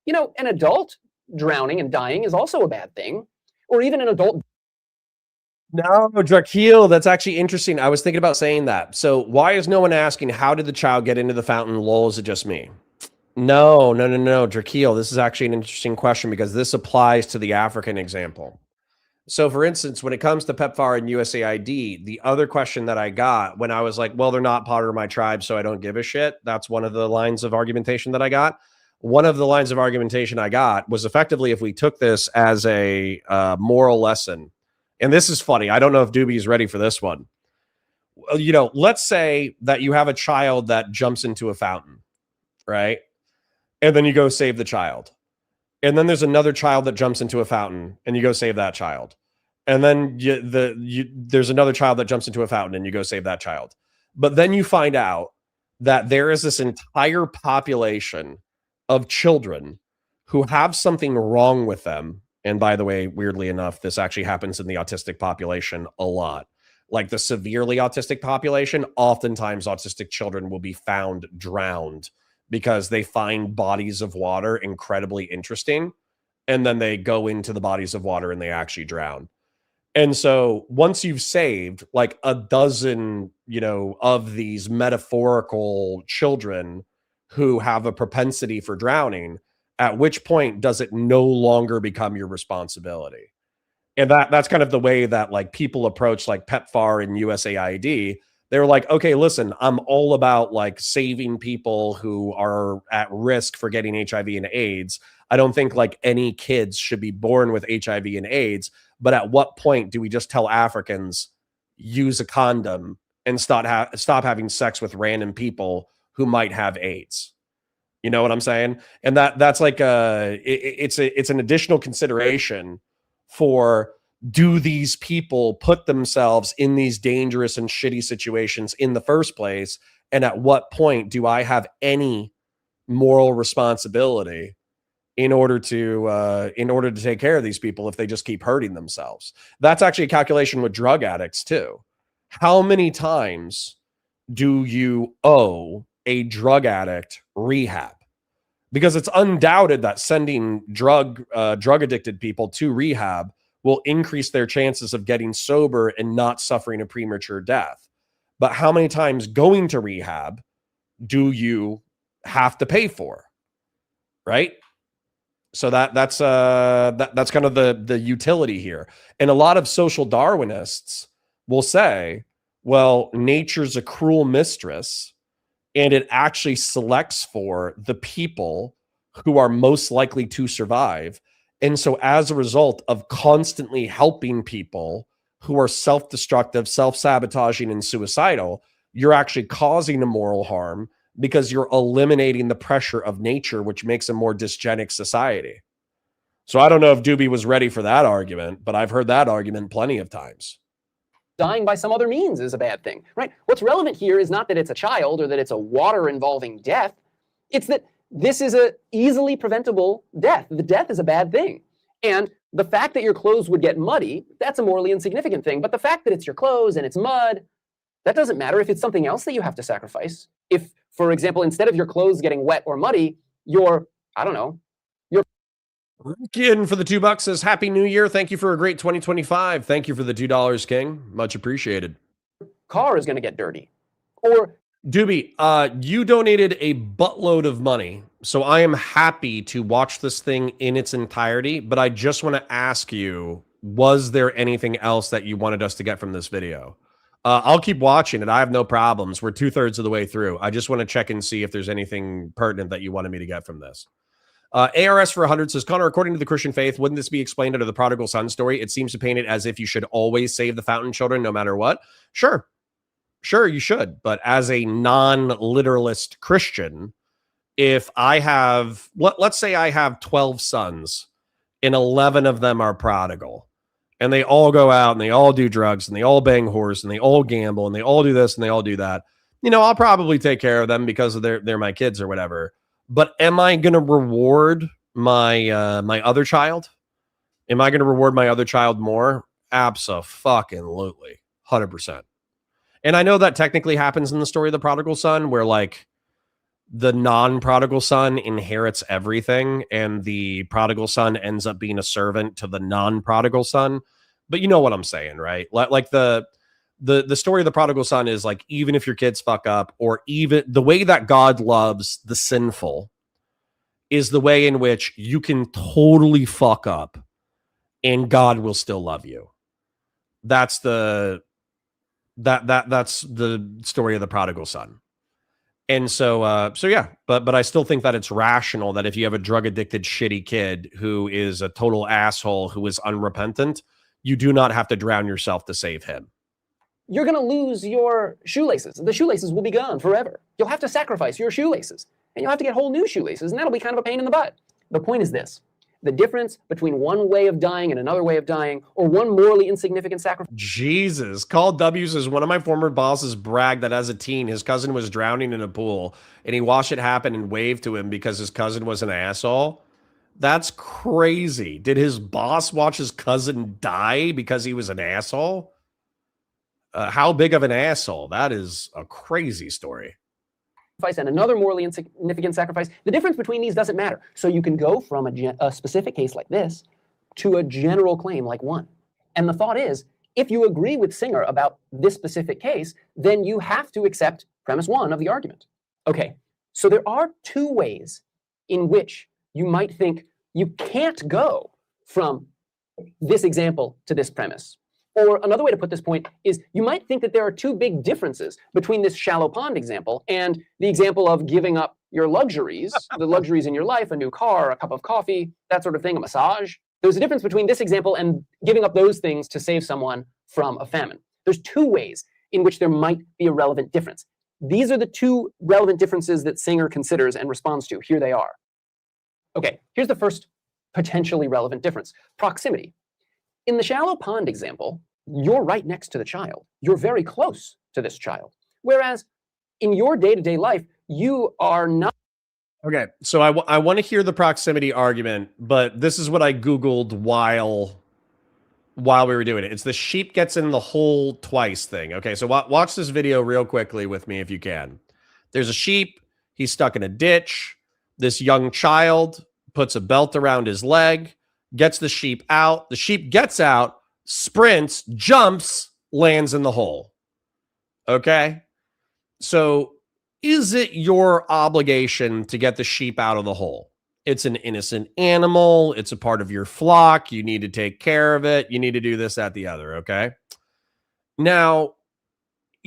You know, an adult drowning and dying is also a bad thing, or even an adult.
No, Drakeel, that's actually interesting. I was thinking about saying that. So why is no one asking, how did the child get into the fountain? Lol, is it just me? No, Drakeel, this is actually an interesting question because this applies to the African example. So for instance, when it comes to PEPFAR and USAID, the other question that I got when I was like, well, they're not part of my tribe, so I don't give a shit. That's one of the lines of argumentation that I got. One of the lines of argumentation I got was effectively if we took this as a moral lesson. And this is funny. I don't know if Dooby is ready for this one. You know, let's say that you have a child that jumps into a fountain, right? And then you go save the child. And then there's another child that jumps into a fountain and you go save that child. And then there's another child that jumps into a fountain and you go save that child. But then you find out that there is this entire population of children who have something wrong with them. And by the way, weirdly enough, this actually happens in the autistic population a lot. Like the severely autistic population, oftentimes autistic children will be found drowned because they find bodies of water incredibly interesting. And then they go into the bodies of water and they actually drown. And so once you've saved like a dozen, you know, of these metaphorical children who have a propensity for drowning, at which point does it no longer become your responsibility? And that's kind of the way that like people approach like PEPFAR and USAID. They were like, okay, listen, I'm all about like saving people who are at risk for getting HIV and AIDS. I don't think like any kids should be born with HIV and AIDS, But at what point do we just tell Africans, use a condom and stop having sex with random people who might have AIDS? You know what I'm saying? And that's like it's an additional consideration for, do these people put themselves in these dangerous and shitty situations in the first place? And at what point do I have any moral responsibility in order to take care of these people if they just keep hurting themselves? That's actually a calculation with drug addicts too. How many times do you owe a drug addict rehab? Because it's undoubted that sending drug addicted people to rehab will increase their chances of getting sober and not suffering a premature death. But how many times going to rehab do you have to pay for? Right? So that's kind of the utility here. And a lot of social Darwinists will say, well, nature's a cruel mistress, and it actually selects for the people who are most likely to survive. And so as a result of constantly helping people who are self-destructive, self-sabotaging, and suicidal, you're actually causing a moral harm because you're eliminating the pressure of nature, which makes a more dysgenic society. So I don't know if Dooby was ready for that argument, but I've heard that argument plenty of times.
Dying by some other means is a bad thing, right? What's relevant here is not that it's a child or that it's a water-involving death. It's that this is a easily preventable death. The death is a bad thing. And the fact that your clothes would get muddy, that's a morally insignificant thing. But the fact that it's your clothes and it's mud, that doesn't matter if it's something else that you have to sacrifice. If, for example, instead of your clothes getting wet or muddy, your, I don't know, your...
Ricken for the $2 says, Happy New Year. Thank you for a great 2025. Thank you for the $2, King. Much appreciated.
Car is going to get dirty. Or...
Dooby, you donated a buttload of money, so I am happy to watch this thing in its entirety, but I just want to ask you, was there anything else that you wanted us to get from this video? I'll keep watching it. I have no problems. We're 2/3 of the way through. I just want to check and see if there's anything pertinent that you wanted me to get from this. ARS for 100 says, Connor, according to the Christian faith, wouldn't this be explained under the prodigal son story? It seems to paint it as if you should always save the fountain children no matter what. Sure, you should. But as a non-literalist Christian, if I have, let's say I have 12 sons and 11 of them are prodigal, and they all go out and they all do drugs and they all bang whores and they all gamble and they all do this and they all do that, you know, I'll probably take care of them because of they're my kids or whatever. But am I going to reward my my other child? Am I going to reward my other child more? Abso-fucking-lutely, 100%. And I know that technically happens in the story of the prodigal son, where like the non-prodigal son inherits everything and the prodigal son ends up being a servant to the non-prodigal son. But you know what I'm saying, right? Like the story of the prodigal son is like, even if your kids fuck up, or even the way that God loves the sinful is the way in which you can totally fuck up and God will still love you. That's the story of the prodigal son. And so yeah, but I still think that it's rational that if you have a drug addicted, shitty kid who is a total asshole, who is unrepentant, you do not have to drown yourself to save him.
You're going to lose your shoelaces. The shoelaces will be gone forever. You'll have to sacrifice your shoelaces, and you'll have to get whole new shoelaces, and that'll be kind of a pain in the butt. The point is this: the difference between one way of dying and another way of dying, or one morally insignificant sacrifice.
Jesus. Call W says, one of my former bosses bragged that as a teen, his cousin was drowning in a pool and he watched it happen and waved to him because his cousin was an asshole. That's crazy. Did his boss watch his cousin die because he was an asshole? How big of an asshole? That is a crazy story.
And another morally insignificant sacrifice. The difference between these doesn't matter. So you can go from a specific case like this to a general claim like one. And the thought is, if you agree with Singer about this specific case, then you have to accept premise one of the argument. Okay, so there are two ways in which you might think you can't go from this example to this premise. Or another way to put this point is you might think that there are two big differences between this shallow pond example and the example of giving up your luxuries, the luxuries in your life, a new car, a cup of coffee, that sort of thing, a massage. There's a difference between this example and giving up those things to save someone from a famine. There's two ways in which there might be a relevant difference. These are the two relevant differences that Singer considers and responds to. Here they are. Okay, here's the first potentially relevant difference: proximity. In the shallow pond example, you're right next to the child. You're very close to this child. Whereas in your day-to-day life, you are not.
Okay, so I want to hear the proximity argument, but this is what I Googled while we were doing it. It's the sheep gets in the hole twice thing. Okay, so watch this video real quickly with me if you can. There's a sheep. He's stuck in a ditch. This young child puts a belt around his leg, gets the sheep out. The sheep gets out, sprints, jumps, lands in the hole. Okay, so is it your obligation to get the sheep out of the hole? It's an innocent animal. It's a part of your flock. You need to take care of it. You need to do this, that, the other. Okay. Now,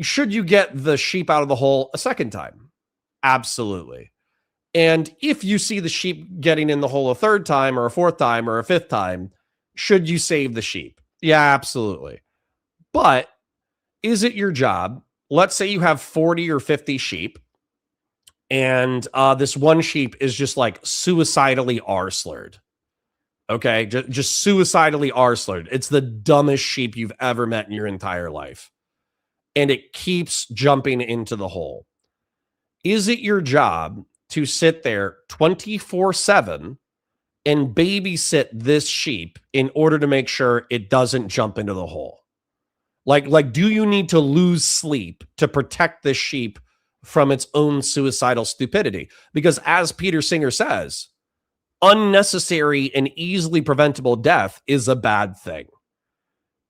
should you get the sheep out of the hole a second time? Absolutely. And if you see the sheep getting in the hole a third time or a fourth time or a fifth time, should you save the sheep? Yeah, absolutely. But is it your job? Let's say you have 40 or 50 sheep, and this one sheep is just like suicidally arsled. Okay, just suicidally arsled. It's the dumbest sheep you've ever met in your entire life. And it keeps jumping into the hole. Is it your job to sit there 24/7 and babysit this sheep in order to make sure it doesn't jump into the hole? Like, do you need to lose sleep to protect this sheep from its own suicidal stupidity? Because as Peter Singer says, unnecessary and easily preventable death is a bad thing.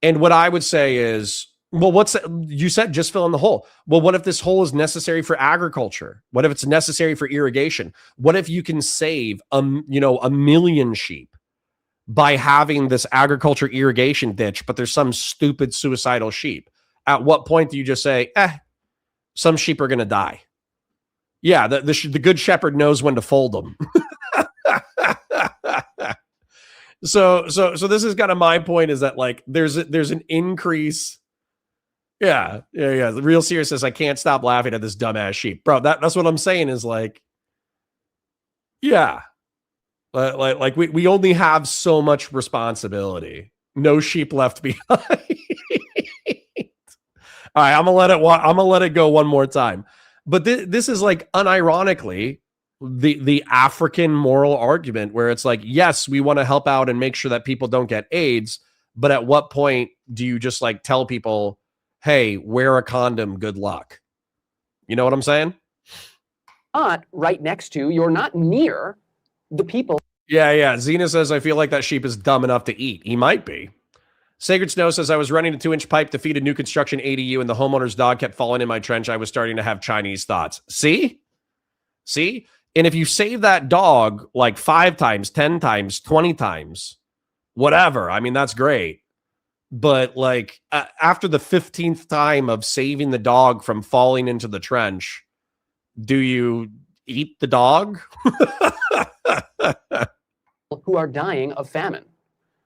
And what I would say is, well, you said just fill in the hole. Well, what if this hole is necessary for agriculture? What if it's necessary for irrigation? What if you can save a million sheep by having this agriculture irrigation ditch, but there's some stupid suicidal sheep? At what point do you just say, some sheep are going to die? Yeah, the good shepherd knows when to fold them. So this is kind of my point, is that like there's an increase. Yeah. The real serious says, I can't stop laughing at this dumbass sheep, bro. That's what I'm saying is like, yeah, like we only have so much responsibility. No sheep left behind. All right, I'm gonna let it go one more time. But this is like unironically the African moral argument, where it's like, yes, we want to help out and make sure that people don't get AIDS, but at what point do you just like tell people, hey, wear a condom, good luck? You know what I'm saying?
Not right next to, you're not near the people.
Yeah. Zena says, I feel like that sheep is dumb enough to eat. He might be. Sacred Snow says, I was running a 2-inch pipe to feed a new construction ADU, and the homeowner's dog kept falling in my trench. I was starting to have Chinese thoughts. See? And if you save that dog like 5 times, 10 times, 20 times, whatever, I mean, that's great. But like after the 15th time of saving the dog from falling into the trench, do you eat the dog?
Who are dying of famine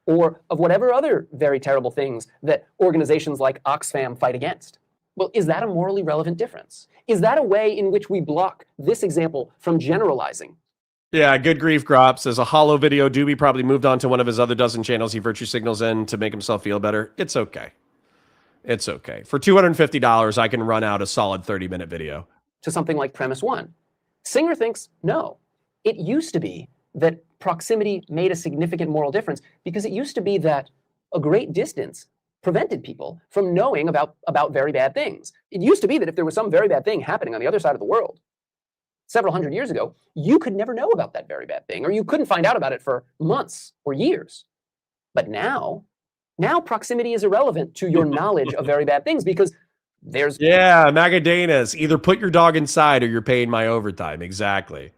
or of whatever other very terrible things that organizations like Oxfam fight against. Well, is that a morally relevant difference? Is that a way in which we block this example from generalizing?
Yeah, Good Grief Grop says, a hollow video. Dooby probably moved on to one of his other dozen channels he virtue signals in to make himself feel better. It's okay. It's okay. For $250, I can run out a solid 30-minute video.
To something like premise 1. Singer thinks, no. It used to be that proximity made a significant moral difference because it used to be that a great distance prevented people from knowing about very bad things. It used to be that if there was some very bad thing happening on the other side of the world several hundred years ago, you could never know about that very bad thing, or you couldn't find out about it for months or years. But now proximity is irrelevant to your knowledge of very bad things because there's...
Yeah, Magadenas, either put your dog inside or you're paying my overtime. Exactly.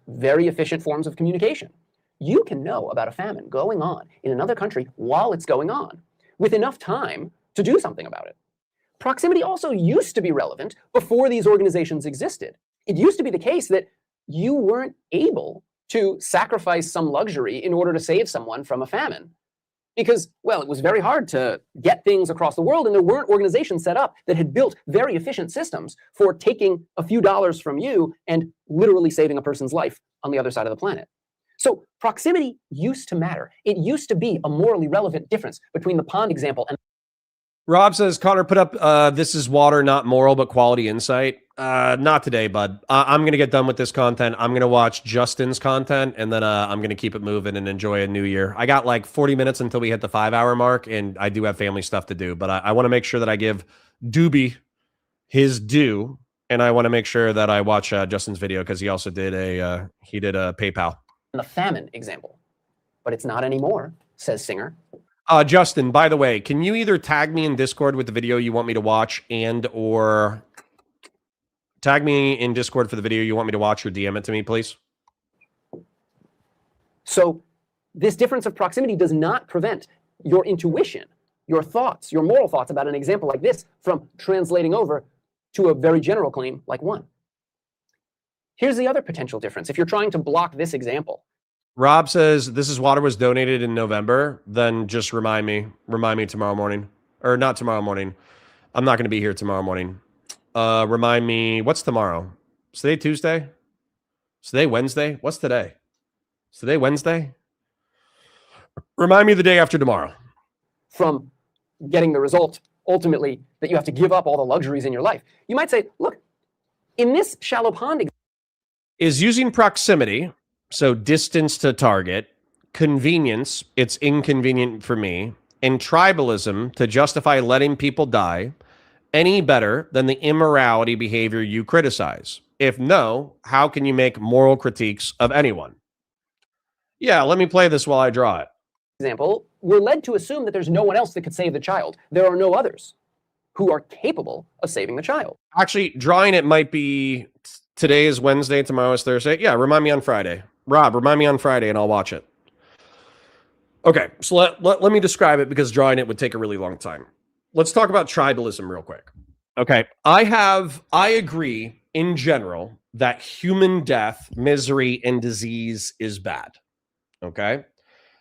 Very efficient forms of communication. You can know about a famine going on in another country while it's going on, with enough time to do something about it. Proximity also used to be relevant before these organizations existed. It used to be the case that you weren't able to sacrifice some luxury in order to save someone from a famine. Because, well, it was very hard to get things across the world, and there weren't organizations set up that had built very efficient systems for taking a few dollars from you and literally saving a person's life on the other side of the planet. So proximity used to matter. It used to be a morally relevant difference between the pond example and...
Rob says, Connor put up, this is water, not moral, but quality insight. Not today, bud. I'm going to get done with this content. I'm going to watch Justin's content, and then I'm going to keep it moving and enjoy a new year. I got like 40 minutes until we hit the 5-hour mark, and I do have family stuff to do, but I want to make sure that I give Dooby his due, and I want to make sure that I watch Justin's video, because he also did a PayPal.
The famine example. But it's not anymore, says Singer.
Justin, by the way, can you either tag me in Discord with the video you want me to watch, and or tag me in Discord for the video you want me to watch, or DM it to me, please?
So this difference of proximity does not prevent your intuition, your thoughts, your moral thoughts about an example like this from translating over to a very general claim like one. Here's the other potential difference. If you're trying to block this example,
Rob says, this is water was donated in November. Then just remind me tomorrow morning, or not tomorrow morning. I'm not going to be here tomorrow morning. Remind me, what's tomorrow? Is today Tuesday? Is today Wednesday? What's today? Is today Wednesday? Remind me the day after tomorrow.
From getting the result, ultimately, that you have to give up all the luxuries in your life. You might say, look, in this shallow pond...
Is using proximity, so distance to target, convenience, it's inconvenient for me, and tribalism to justify letting people die, any better than the immorality behavior you criticize? If no, how can you make moral critiques of anyone? Yeah, let me play this while I draw it.
Example, we're led to assume that there's no one else that could save the child. There are no others who are capable of saving the child.
Actually, drawing it might be, today is Wednesday, tomorrow is Thursday. Yeah, remind me on Friday. Rob, remind me on Friday and I'll watch it. Okay, so let me describe it, because drawing it would take a really long time. Let's talk about tribalism real quick. Okay, I agree in general that human death, misery, and disease is bad. Okay?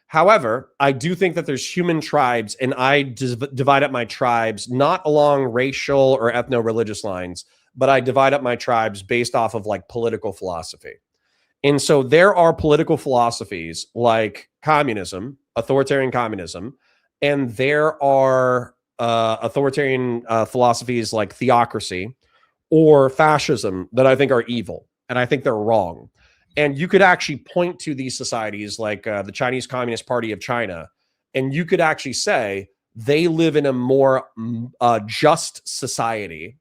However, I do think that there's human tribes, and I divide up my tribes not along racial or ethno-religious lines, but I divide up my tribes based off of like political philosophy. And so there are political philosophies like communism, authoritarian communism, and there are authoritarian philosophies like theocracy or fascism that I think are evil, and I think they're wrong. And you could actually point to these societies like the Chinese Communist Party of China, and you could actually say they live in a more just society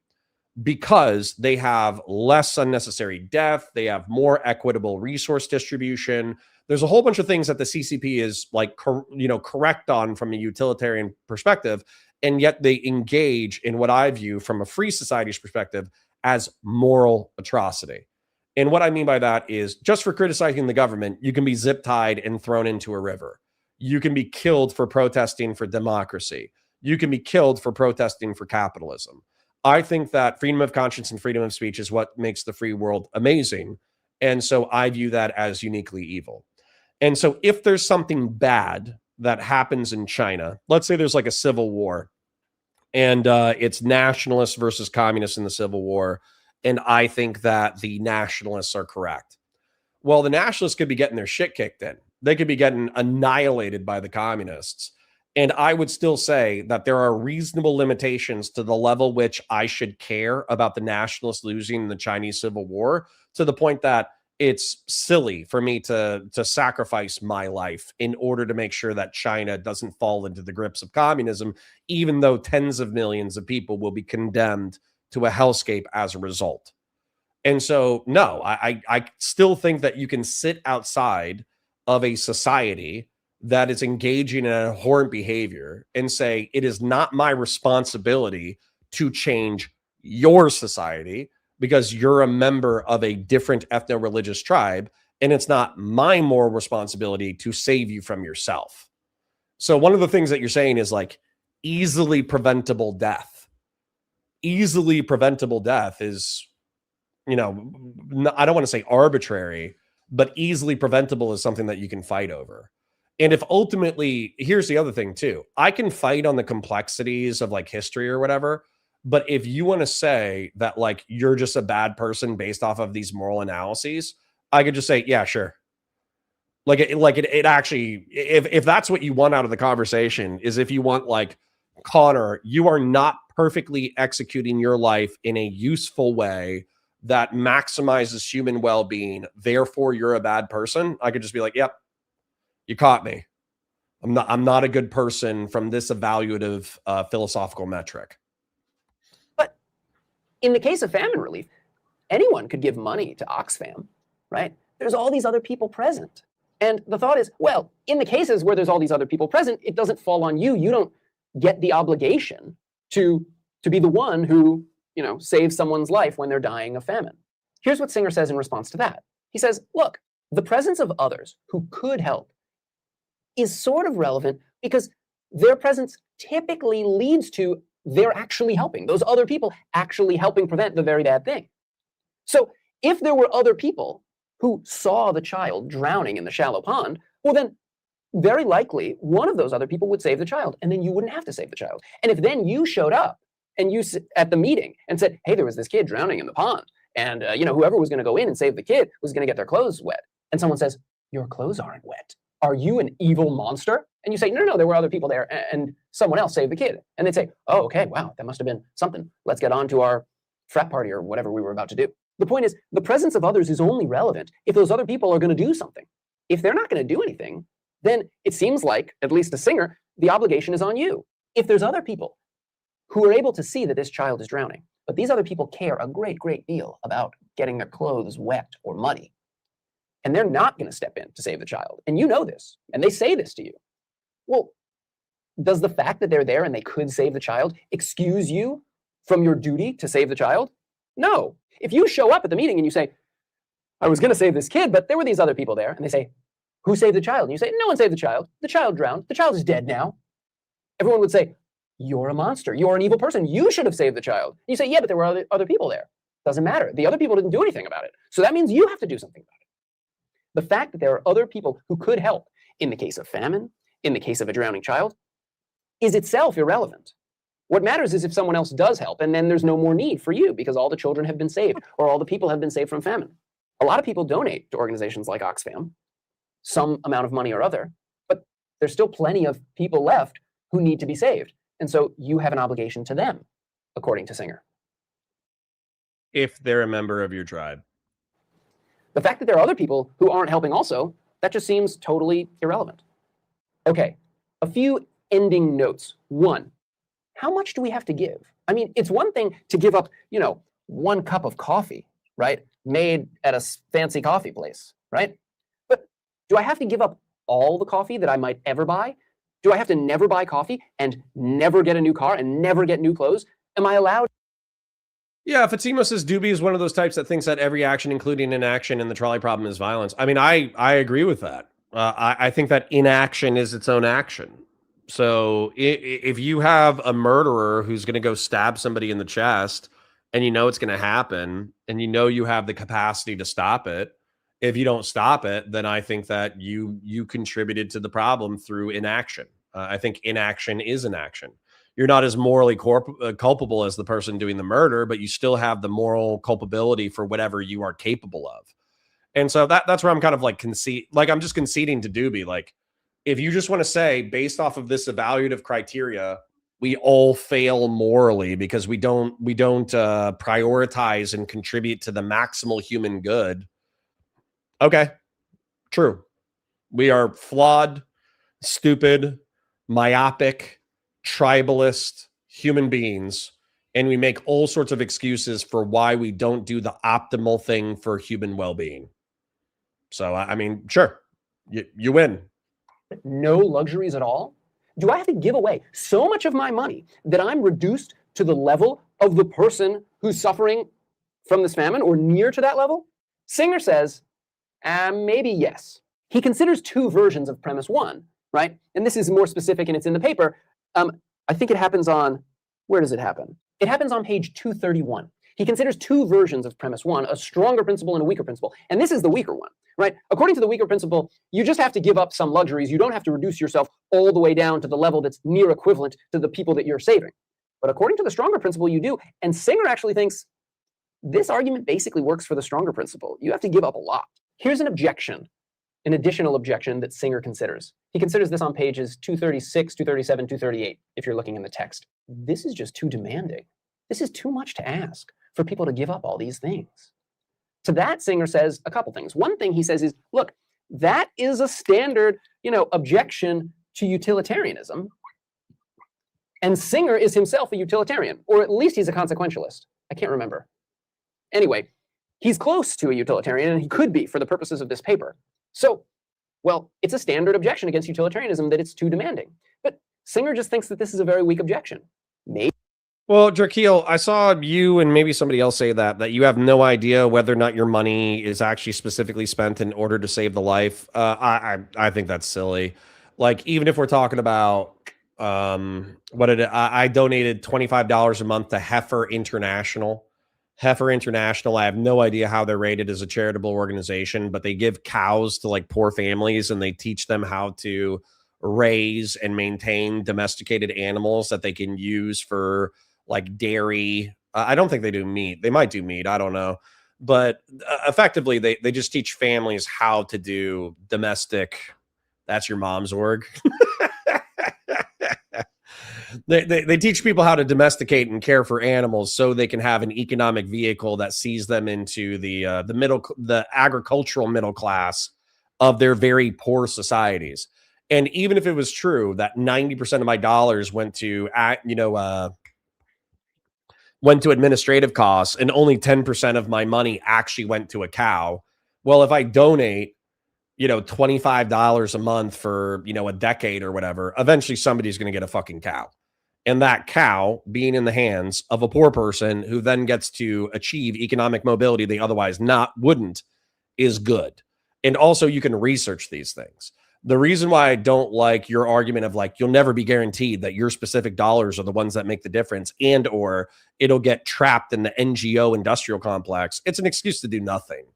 because they have less unnecessary death, they have more equitable resource distribution. There's a whole bunch of things that the CCP is like, correct on from a utilitarian perspective, and yet they engage in what I view from a free society's perspective as moral atrocity. And what I mean by that is, just for criticizing the government, you can be zip tied and thrown into a river. You can be killed for protesting for democracy. You can be killed for protesting for capitalism. I think that freedom of conscience and freedom of speech is what makes the free world amazing. And so I view that as uniquely evil. And so if there's something bad that happens in China, let's say there's like a civil war, and it's nationalists versus communists in the civil war, and I think that the nationalists are correct. Well, the nationalists could be getting their shit kicked in. They could be getting annihilated by the communists. And I would still say that there are reasonable limitations to the level which I should care about the nationalists losing the Chinese Civil War, to the point that it's silly for me to sacrifice my life in order to make sure that China doesn't fall into the grips of communism, even though tens of millions of people will be condemned to a hellscape as a result. And so, no, I still think that you can sit outside of a society that is engaging in abhorrent behavior and say, it is not my responsibility to change your society because you're a member of a different ethno-religious tribe, and it's not my moral responsibility to save you from yourself. So one of the things that you're saying is like easily preventable death. Easily preventable death is, I don't want to say arbitrary, but easily preventable is something that you can fight over. And if ultimately, here's the other thing too, I can fight on the complexities of like history or whatever, but if you want to say that like you're just a bad person based off of these moral analyses, I could just say, yeah, sure. It actually, if that's what you want out of the conversation, is if you want like, Connor, you are not perfectly executing your life in a useful way that maximizes human well-being, therefore you're a bad person, I could just be like, yep, you caught me. I'm not a good person from this evaluative philosophical metric.
But in the case of famine relief, anyone could give money to Oxfam, right? There's all these other people present. And the thought is, well, in the cases where there's all these other people present, it doesn't fall on you. You don't get the obligation to be the one who, saves someone's life when they're dying of famine. Here's what Singer says in response to that. He says, look, the presence of others who could help is sort of relevant because their presence typically leads to their actually helping, those other people actually helping prevent the very bad thing. So if there were other people who saw the child drowning in the shallow pond, well then very likely one of those other people would save the child, and then you wouldn't have to save the child. And if then you showed up and you at the meeting and said, hey, there was this kid drowning in the pond, and whoever was going to go in and save the kid was going to get their clothes wet, and someone says, your clothes aren't wet. Are you an evil monster? And you say, no, there were other people there, and someone else saved the kid. And they'd say, oh, okay, wow, that must have been something. Let's get on to our frat party or whatever we were about to do. The point is, the presence of others is only relevant if those other people are going to do something. If they're not going to do anything, then it seems like, at least to Singer, the obligation is on you. If there's other people who are able to see that this child is drowning, but these other people care a great, great deal about getting their clothes wet or muddy, and they're not going to step in to save the child, and you know this, and they say this to you, well, does the fact that they're there and they could save the child excuse you from your duty to save the child? No. If you show up at the meeting and you say, I was going to save this kid, but there were these other people there, and they say, who saved the child? And you say, no one saved the child. The child drowned. The child is dead now. Everyone would say, you're a monster. You're an evil person. You should have saved the child. And you say, yeah, but there were other people there. Doesn't matter. The other people didn't do anything about it. So that means you have to do something about it. The fact that there are other people who could help in the case of famine, in the case of a drowning child, is itself irrelevant. What matters is if someone else does help, and then there's no more need for you because all the children have been saved or all the people have been saved from famine. A lot of people donate to organizations like Oxfam, some amount of money or other, but there's still plenty of people left who need to be saved. And so you have an obligation to them, according to Singer.
If they're a member of your tribe.
The fact that there are other people who aren't helping also, that just seems totally irrelevant. Okay, a few ending notes. One, how much do we have to give? I mean, it's one thing to give up, 1 cup of coffee, right? Made at a fancy coffee place, right? But do I have to give up all the coffee that I might ever buy? Do I have to never buy coffee and never get a new car and never get new clothes? Am I allowed?
Yeah, Fatima says Dooby is one of those types that thinks that every action, including inaction, in the trolley problem is violence. I mean, I agree with that. I think that inaction is its own action. So if you have a murderer who's going to go stab somebody in the chest and you know it's going to happen and you know you have the capacity to stop it, if you don't stop it, then I think that you contributed to the problem through inaction. I think inaction is an action. You're not as morally culpable as the person doing the murder, but you still have the moral culpability for whatever you are capable of. And so that's where I'm kind of like I'm just conceding to Dooby. Like, if you just want to say, based off of this evaluative criteria, we all fail morally because we don't prioritize and contribute to the maximal human good. Okay, true. We are flawed, stupid, myopic, tribalist human beings, and we make all sorts of excuses for why we don't do the optimal thing for human well-being. So, I mean, sure, you win.
No luxuries at all? Do I have to give away so much of my money that I'm reduced to the level of the person who's suffering from this famine or near to that level? Singer says, maybe yes. He considers 2 versions of premise 1, right? And this is more specific and it's in the paper. I think it happens on, where does it happen? It happens on page 231. He considers 2 versions of premise 1, a stronger principle and a weaker principle. And this is the weaker one. right? According to the weaker principle, you just have to give up some luxuries. You don't have to reduce yourself all the way down to the level that's near equivalent to the people that you're saving. But according to the stronger principle, you do. And Singer actually thinks this argument basically works for the stronger principle. You have to give up a lot. Here's an objection, an additional objection that Singer considers. He considers this on pages 236, 237, 238, if you're looking in the text. This is just too demanding. This is too much to ask for people to give up all these things. To that, Singer says a couple things. One thing he says is, look, that is a standard, objection to utilitarianism. And Singer is himself a utilitarian, or at least he's a consequentialist. I can't remember. Anyway, he's close to a utilitarian, and he could be for the purposes of this paper. So, well, it's a standard objection against utilitarianism that it's too demanding. But Singer just thinks that this is a very weak objection. Maybe.
Well, Drakeel, I saw you and maybe somebody else say that you have no idea whether or not your money is actually specifically spent in order to save the life. I think that's silly. Like, even if we're talking about I donated $25 a month to Heifer International. Heifer International, I have no idea how they're rated as a charitable organization, but they give cows to like poor families and they teach them how to raise and maintain domesticated animals that they can use for like dairy. I don't think they do meat. They might do meat. I don't know. But effectively, they just teach families how to do domestic. That's your mom's org. They teach people how to domesticate and care for animals so they can have an economic vehicle that sees them into the agricultural middle class of their very poor societies. And even if it was true that 90% of my dollars went to administrative costs and only 10% of my money actually went to a cow, well, if I donate $25 a month for a decade or whatever, eventually somebody's going to get a fucking cow. And that cow being in the hands of a poor person who then gets to achieve economic mobility they otherwise wouldn't is good. And also you can research these things. The reason why I don't like your argument of like, you'll never be guaranteed that your specific dollars are the ones that make the difference and or it'll get trapped in the NGO industrial complex. It's an excuse to do nothing.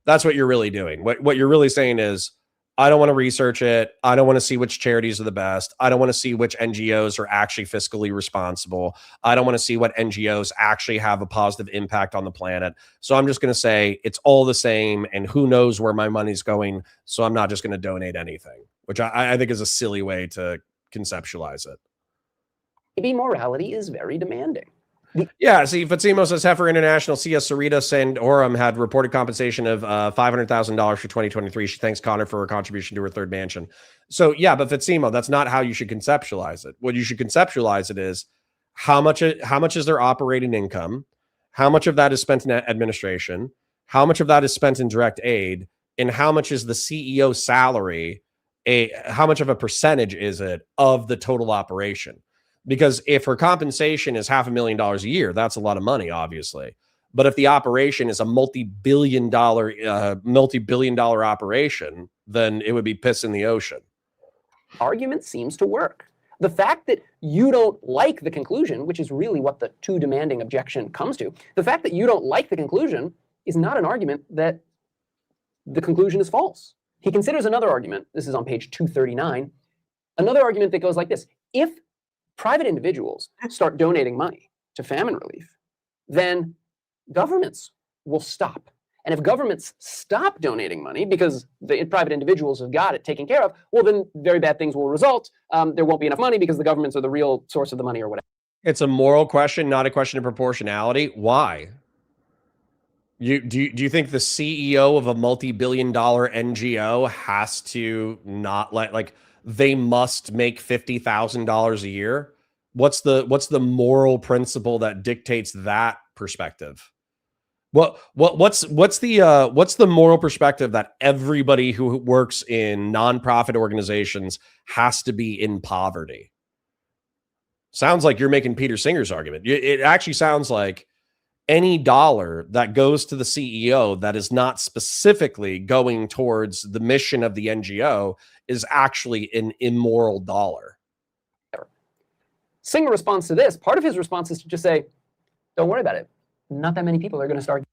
That's what you're really doing. What you're really saying is, I don't want to research it. I don't want to see which charities are the best. I don't want to see which NGOs are actually fiscally responsible. I don't want to see what NGOs actually have a positive impact on the planet. So I'm just going to say it's all the same and who knows where my money's going. So I'm not just going to donate anything, which I think is a silly way to conceptualize it.
Maybe morality is very demanding.
Yeah, see, Fatsimo says Heifer International, CS Sarita Sandoram had reported compensation of $500,000 for 2023. She thanks Connor for her contribution to her third mansion. So, yeah, but Fatsimo, that's not how you should conceptualize it. What you should conceptualize it is how much is their operating income, how much of that is spent in administration, how much of that is spent in direct aid, and how much is the CEO salary, how much of a percentage is it of the total operation? Because if her compensation is $500,000 a year, that's a lot of money, obviously. But if the operation is a multi-billion dollar operation, then it would be piss in the ocean.
Argument seems to work. The fact that you don't like the conclusion, which is really what the too demanding objection comes to, the fact that you don't like the conclusion is not an argument that the conclusion is false. He considers another argument. This is on page 239. Another argument that goes like this. If private individuals start donating money to famine relief, then governments will stop. And if governments stop donating money because the private individuals have got it taken care of, well, then very bad things will result. There won't be enough money because the governments are the real source of the money or whatever.
It's a moral question, not a question of proportionality. Why? Do you think the CEO of a multi-billion-dollar NGO has to not like they must make $50,000 a year? What's the moral principle that dictates that perspective? What's the moral perspective that everybody who works in nonprofit organizations has to be in poverty? Sounds like you're making Peter Singer's argument. It actually sounds like any dollar that goes to the CEO that is not specifically going towards the mission of the NGO is actually an immoral dollar.
Singer responds to this. Part of his response is to just say, don't worry about it. Not that many people are going to start.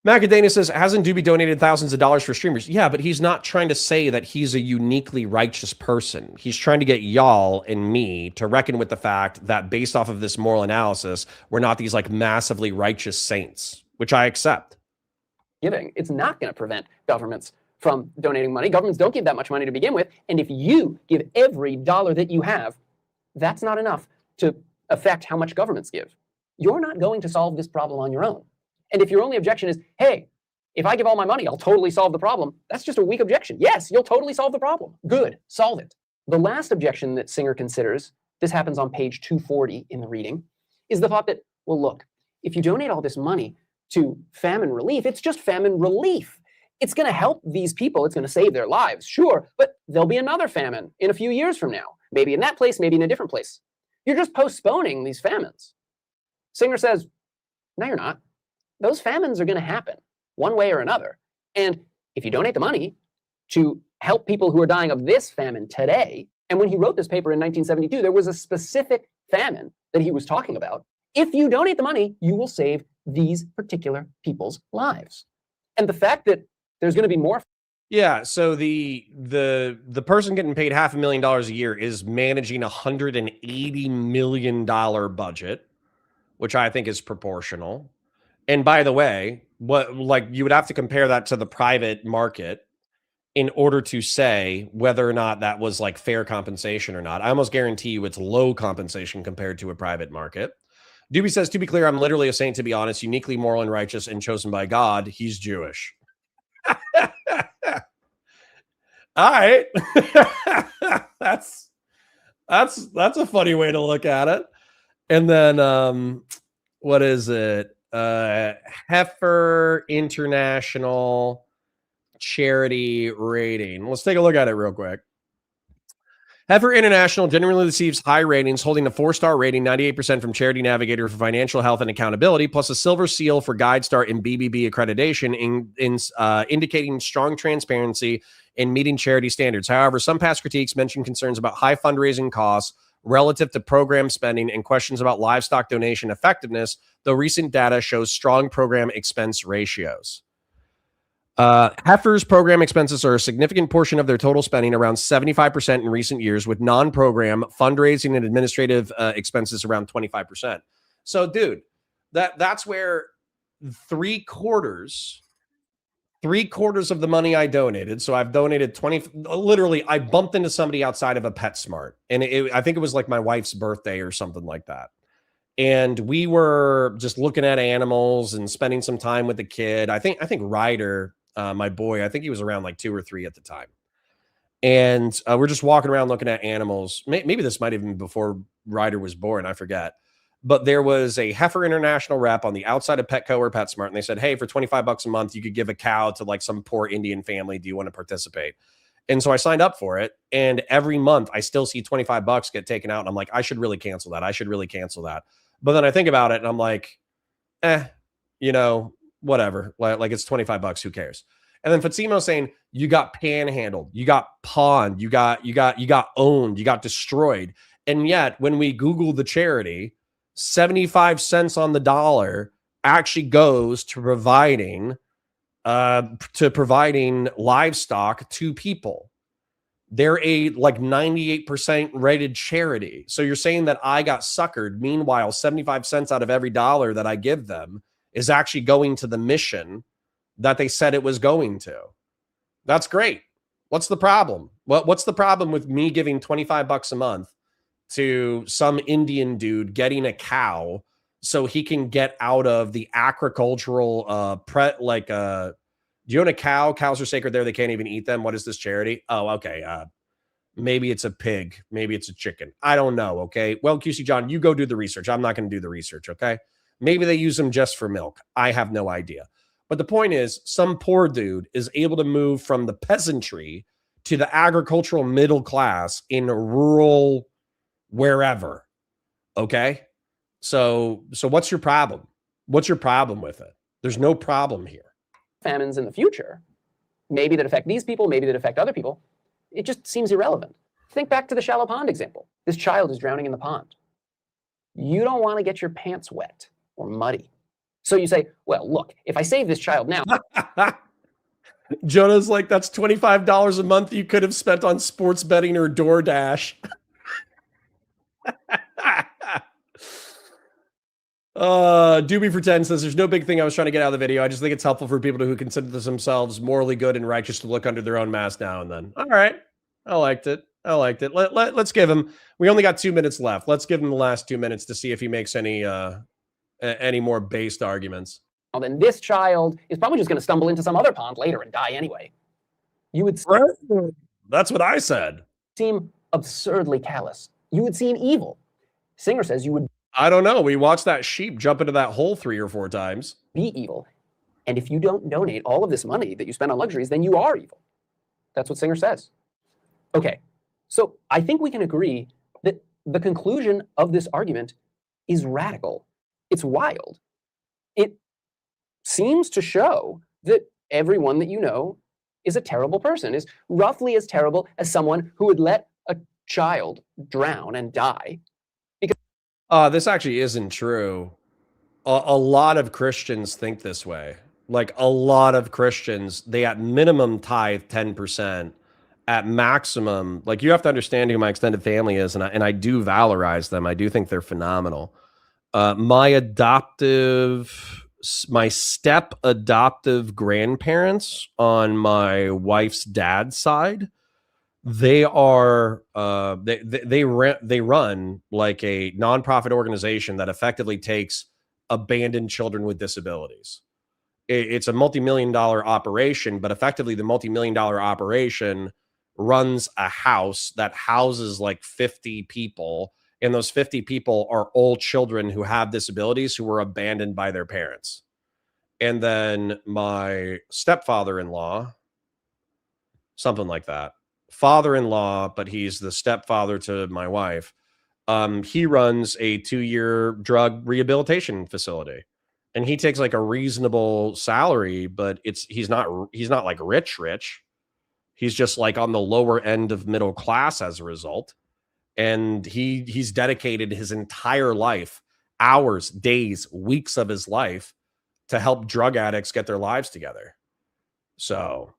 Macadana says, hasn't Dooby donated thousands of dollars for streamers? Yeah, but he's not trying to say that he's a uniquely righteous person. He's trying to get y'all and me to reckon with the fact that based off of this moral analysis, we're not these like massively righteous saints, which I accept.
Giving, it's not going to prevent governments from donating money. Governments don't give that much money to begin with. And if you give every dollar that you have, that's not enough to affect how much governments give. You're not going to solve this problem on your own. And if your only objection is, hey, if I give all my money, I'll totally solve the problem, that's just a weak objection. Yes, you'll totally solve the problem. Good, solve it. The last objection that Singer considers, this happens on page 240 in the reading, is the thought that, well, look, if you donate all this money to famine relief, it's just famine relief. It's going to help these people. It's going to save their lives, sure, but there'll be another famine in a few years from now. Maybe in that place, maybe in a different place. You're just postponing these famines. Singer says, no, you're not. Those famines are going to happen one way or another. And if you donate the money to help people who are dying of this famine today, and when he wrote this paper in 1972, there was a specific famine that he was talking about. If you donate the money, you will save these particular people's lives. And the fact that there's going to be more.
Yeah, so the person getting paid $500,000 a year is managing $180 million budget, which I think is proportional. And by the way, you would have to compare that to the private market in order to say whether or not that was like fair compensation or not. I almost guarantee you it's low compensation compared to a private market. Dooby says, to be clear, I'm literally a saint, to be honest, uniquely moral and righteous and chosen by God. He's Jewish. All right. That's a funny way to look at it. And then what is it? Heifer International charity rating. Let's take a look at it real quick. Heifer International generally receives high ratings, holding a 4-star rating, 98% from Charity Navigator for financial health and accountability, plus a silver seal for GuideStar and BBB accreditation, indicating strong transparency in meeting charity standards. However, some past critiques mention concerns about high fundraising costs relative to program spending and questions about livestock donation effectiveness, though recent data shows strong program expense ratios. Heifer's program expenses are a significant portion of their total spending, around 75% in recent years, with non-program fundraising and administrative expenses around 25%. So, dude, that's where three quarters of the money I donated. So I've donated 20. Literally, I bumped into somebody outside of a PetSmart, and I think it was like my wife's birthday or something like that. And we were just looking at animals and spending some time with the kid. I think Ryder, my boy, I think he was around like 2 or 3 at the time. And we're just walking around looking at animals. Maybe this might have been before Ryder was born. I forget. But there was a Heifer International rep on the outside of Petco or PetSmart, and they said, hey, for $25 a month, you could give a cow to like some poor Indian family. Do you want to participate? And so I signed up for it. And every month I still see $25 get taken out. And I'm like, I should really cancel that. I should really cancel that. But then I think about it and I'm like, whatever. Like it's $25. Who cares? And then Fatsimo saying, you got panhandled, you got pawned, you got owned, you got destroyed. And yet when we Google the charity, 75 cents on the dollar actually goes to providing livestock to people. They're a like 98% rated charity. So you're saying that I got suckered. Meanwhile, 75 cents out of every dollar that I give them is actually going to the mission that they said it was going to. That's great. What's the problem? What's the problem with me giving $25 a month to some Indian dude getting a cow so he can get out of the agricultural do you own a cow? Cows are sacred there. They can't even eat them. What is this charity? Oh, okay. Maybe it's a pig. Maybe it's a chicken. I don't know. Okay. Well, QC John, you go do the research. I'm not going to do the research. Okay. Maybe they use them just for milk. I have no idea. But the point is, some poor dude is able to move from the peasantry to the agricultural middle class in rural wherever. Okay. So what's your problem? What's your problem with it? There's no problem here.
Famines in the future, maybe that affect these people, maybe that affect other people, it just seems irrelevant. Think back to the shallow pond example. This child is drowning in the pond. You don't want to get your pants wet or muddy. So you say, well, look, if I save this child now,
Jonah's like, that's $25 a month you could have spent on sports betting or DoorDash. Dooby for 10 says, there's no big thing I was trying to get out of the video. I just think it's helpful for people who consider themselves morally good and righteous to look under their own mask now and then. All right. I liked it. Let's give him, we only got 2 minutes left. Let's give him the last 2 minutes to see if he makes any more based arguments.
well, then this child is probably just going to stumble into some other pond later and die anyway. You would
That's what I said.
Seem absurdly callous. You would seem evil. Singer says you would
I don't know. We watched that sheep jump into that hole 3 or 4 times.
Be evil. And if you don't donate all of this money that you spend on luxuries, then you are evil. That's what Singer says. Okay, so I think we can agree that the conclusion of this argument is radical. It's wild. It seems to show that everyone that you know is a terrible person, is roughly as terrible as someone who would let a child drown and die.
This actually isn't true. A lot of Christians think this way. Like a lot of Christians, they at minimum tithe 10%. At maximum, like you have to understand who my extended family is, and I do valorize them. I do think they're phenomenal. My step adoptive grandparents on my wife's dad's side, they are they run like a nonprofit organization that effectively takes abandoned children with disabilities. It's a multi-million-dollar operation, but effectively the multi-million-dollar operation runs a house that houses like 50 people, and those 50 people are old children who have disabilities who were abandoned by their parents. And then my stepfather-in-law, something like that, father-in-law, but he's the stepfather to my wife. He runs a 2-year drug rehabilitation facility, and he takes like a reasonable salary, but he's not like rich. He's just like on the lower end of middle class as a result. And he's dedicated his entire life, hours, days, weeks of his life to help drug addicts get their lives together. So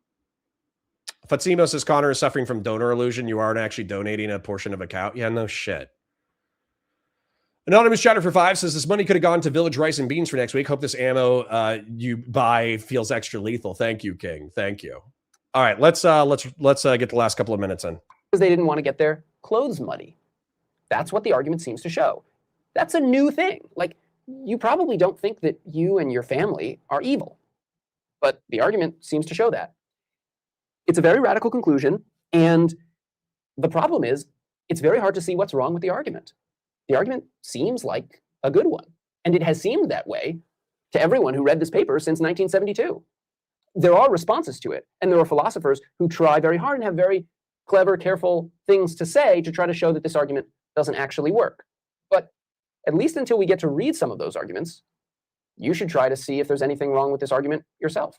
Fatsimo says Connor is suffering from donor illusion. You aren't actually donating a portion of a cow. Yeah, no shit. Anonymous Chatter for 5 says this money could have gone to Village Rice and Beans for next week. Hope this ammo you buy feels extra lethal. Thank you, King. Thank you. All right, let's get the last couple of minutes in.
Because they didn't want to get their clothes muddy. That's what the argument seems to show. That's a new thing. Like, you probably don't think that you and your family are evil, but the argument seems to show that. It's a very radical conclusion, and the problem is it's very hard to see what's wrong with the argument. The argument seems like a good one, and it has seemed that way to everyone who read this paper since 1972. There are responses to it, and there are philosophers who try very hard and have very clever, careful things to say to try to show that this argument doesn't actually work. But at least until we get to read some of those arguments, you should try to see if there's anything wrong with this argument yourself.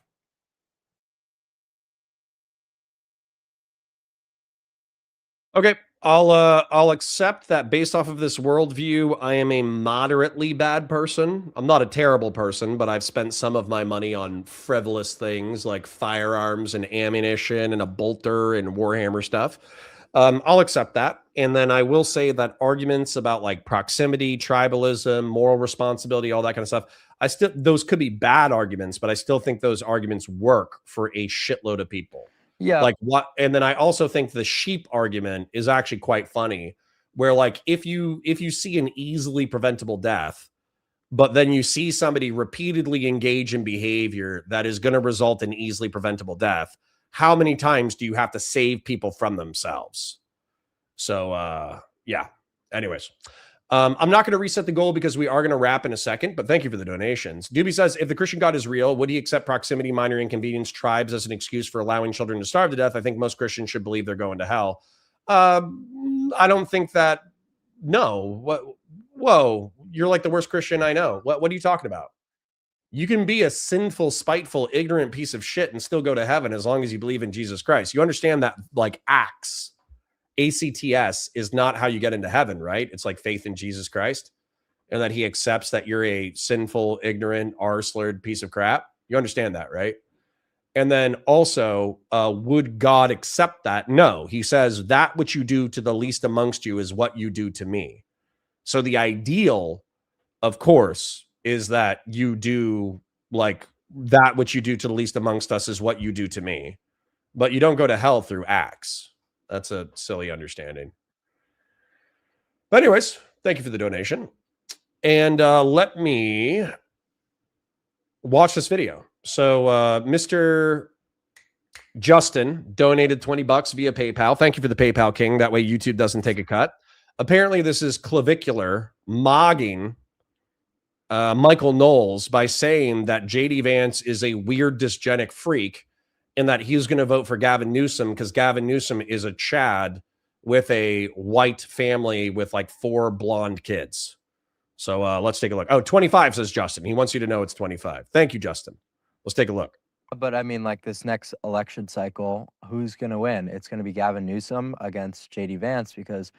Okay, I'll accept that based off of this worldview, I am a moderately bad person. I'm not a terrible person, but I've spent some of my money on frivolous things like firearms and ammunition and a bolter and Warhammer stuff. I'll accept that. And then I will say that arguments about like proximity, tribalism, moral responsibility, all that kind of stuff, those could be bad arguments, but I still think those arguments work for a shitload of people.
Yeah.
Like what? And then I also think the sheep argument is actually quite funny, where like if you see an easily preventable death, but then you see somebody repeatedly engage in behavior that is going to result in easily preventable death, how many times do you have to save people from themselves? So yeah. Anyways, I'm not going to reset the goal because we are going to wrap in a second, but thank you for the donations. Dooby says, if the Christian God is real, would he accept proximity, minor inconvenience, tribes as an excuse for allowing children to starve to death? I think most Christians should believe they're going to hell. I don't think that. No. What? Whoa. You're like the worst Christian I know. What are you talking about? You can be a sinful, spiteful, ignorant piece of shit and still go to heaven as long as you believe in Jesus Christ. You understand that like ACTS is not how you get into heaven, right? It's like faith in Jesus Christ. and that he accepts that you're a sinful, ignorant, r-slurred piece of crap. You understand that, right? And then also, would God accept that? No. He says, that which you do to the least amongst you is what you do to me. So the ideal, of course, is that you do like that which you do to the least amongst us is what you do to me. But you don't go to hell through acts. That's a silly understanding. But anyways, thank you for the donation. And let me watch this video. So Mr. Justin donated $20 via PayPal. Thank you for the PayPal King. That way YouTube doesn't take a cut. Apparently this is clavicular mogging Michael Knowles by saying that JD Vance is a weird dysgenic freak and that he's going to vote for Gavin Newsom because Gavin Newsom is a Chad with a white family with like 4 blonde kids. So let's take a look. Oh, 25 says Justin. He wants you to know it's 25. Thank you, Justin. Let's take a look.
But I mean, like this next election cycle, who's going to win? It's going to be Gavin Newsom against JD Vance because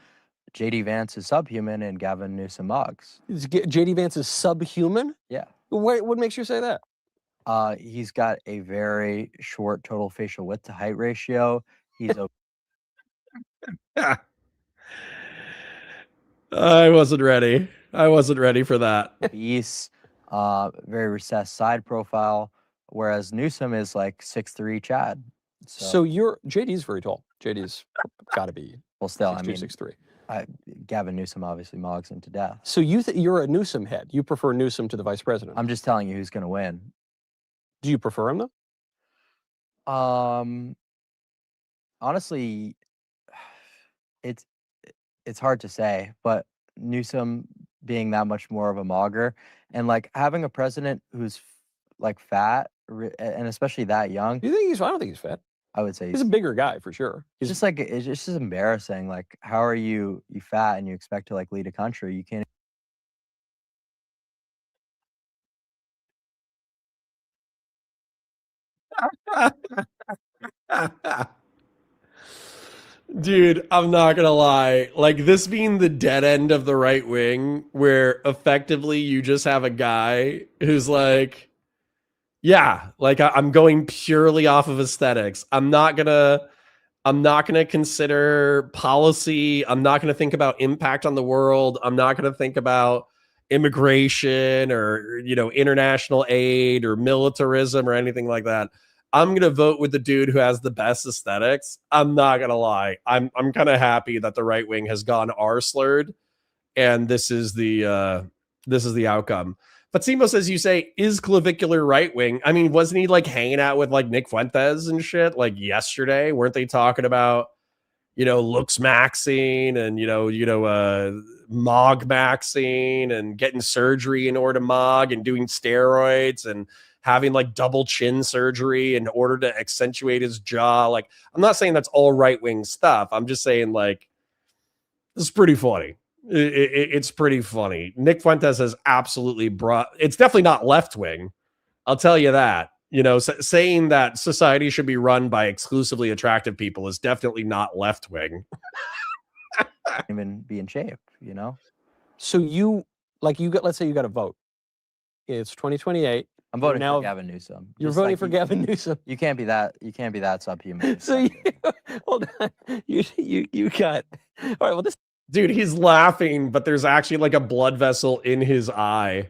JD Vance is subhuman and Gavin Newsom mugs.
JD Vance is subhuman?
Yeah.
What makes you say that?
He's got a very short total facial width to height ratio. He's
I wasn't ready. I wasn't ready for that.
obese, very recessed side profile, whereas Newsom is like 6'3" Chad.
So you're JD's very tall. JD's got to be
well. Still,
6'2",
I mean,
6'3".
Gavin Newsom obviously mogs him to death.
So you're a Newsom head. You prefer Newsom to the vice president.
I'm just telling you who's going to win.
Do you prefer him
though? Honestly, it's hard to say, but Newsom being that much more of a mogger and like having a president who's like fat and especially that young.
You think I don't think he's fat.
I would say
he's a bigger guy for sure.
He's just like, it's just embarrassing. Like, how are you fat and you expect to like lead a country? You can't.
Dude, I'm not gonna lie. Like this being the dead end of the right wing, where effectively you just have a guy who's like, yeah, like I'm going purely off of aesthetics. I'm not gonna consider policy. I'm not gonna think about impact on the world. I'm not gonna think about immigration or international aid or militarism or anything like that. I'm going to vote with the dude who has the best aesthetics. I'm not going to lie. I'm kind of happy that the right wing has gone r-slurred and this is the outcome. But Simo says, you say, is clavicular right wing? I mean, wasn't he like hanging out with like Nick Fuentes and shit like yesterday? Weren't they talking about, looks maxing and, mog maxing and getting surgery in order to mog and doing steroids and having like double chin surgery in order to accentuate his jaw? Like, I'm not saying that's all right-wing stuff. I'm just saying like, it's pretty funny. It's pretty funny. Nick Fuentes has absolutely it's definitely not left-wing. I'll tell you that. Saying that society should be run by exclusively attractive people is definitely not left-wing.
Even be in shape,
So let's say you got a vote. It's 2028.
I'm voting for Gavin Newsom.
You're voting for Gavin Newsom.
You can't be that subhuman.
So hold on. You got all right. Well, this
dude, he's laughing, but there's actually like a blood vessel in his eye.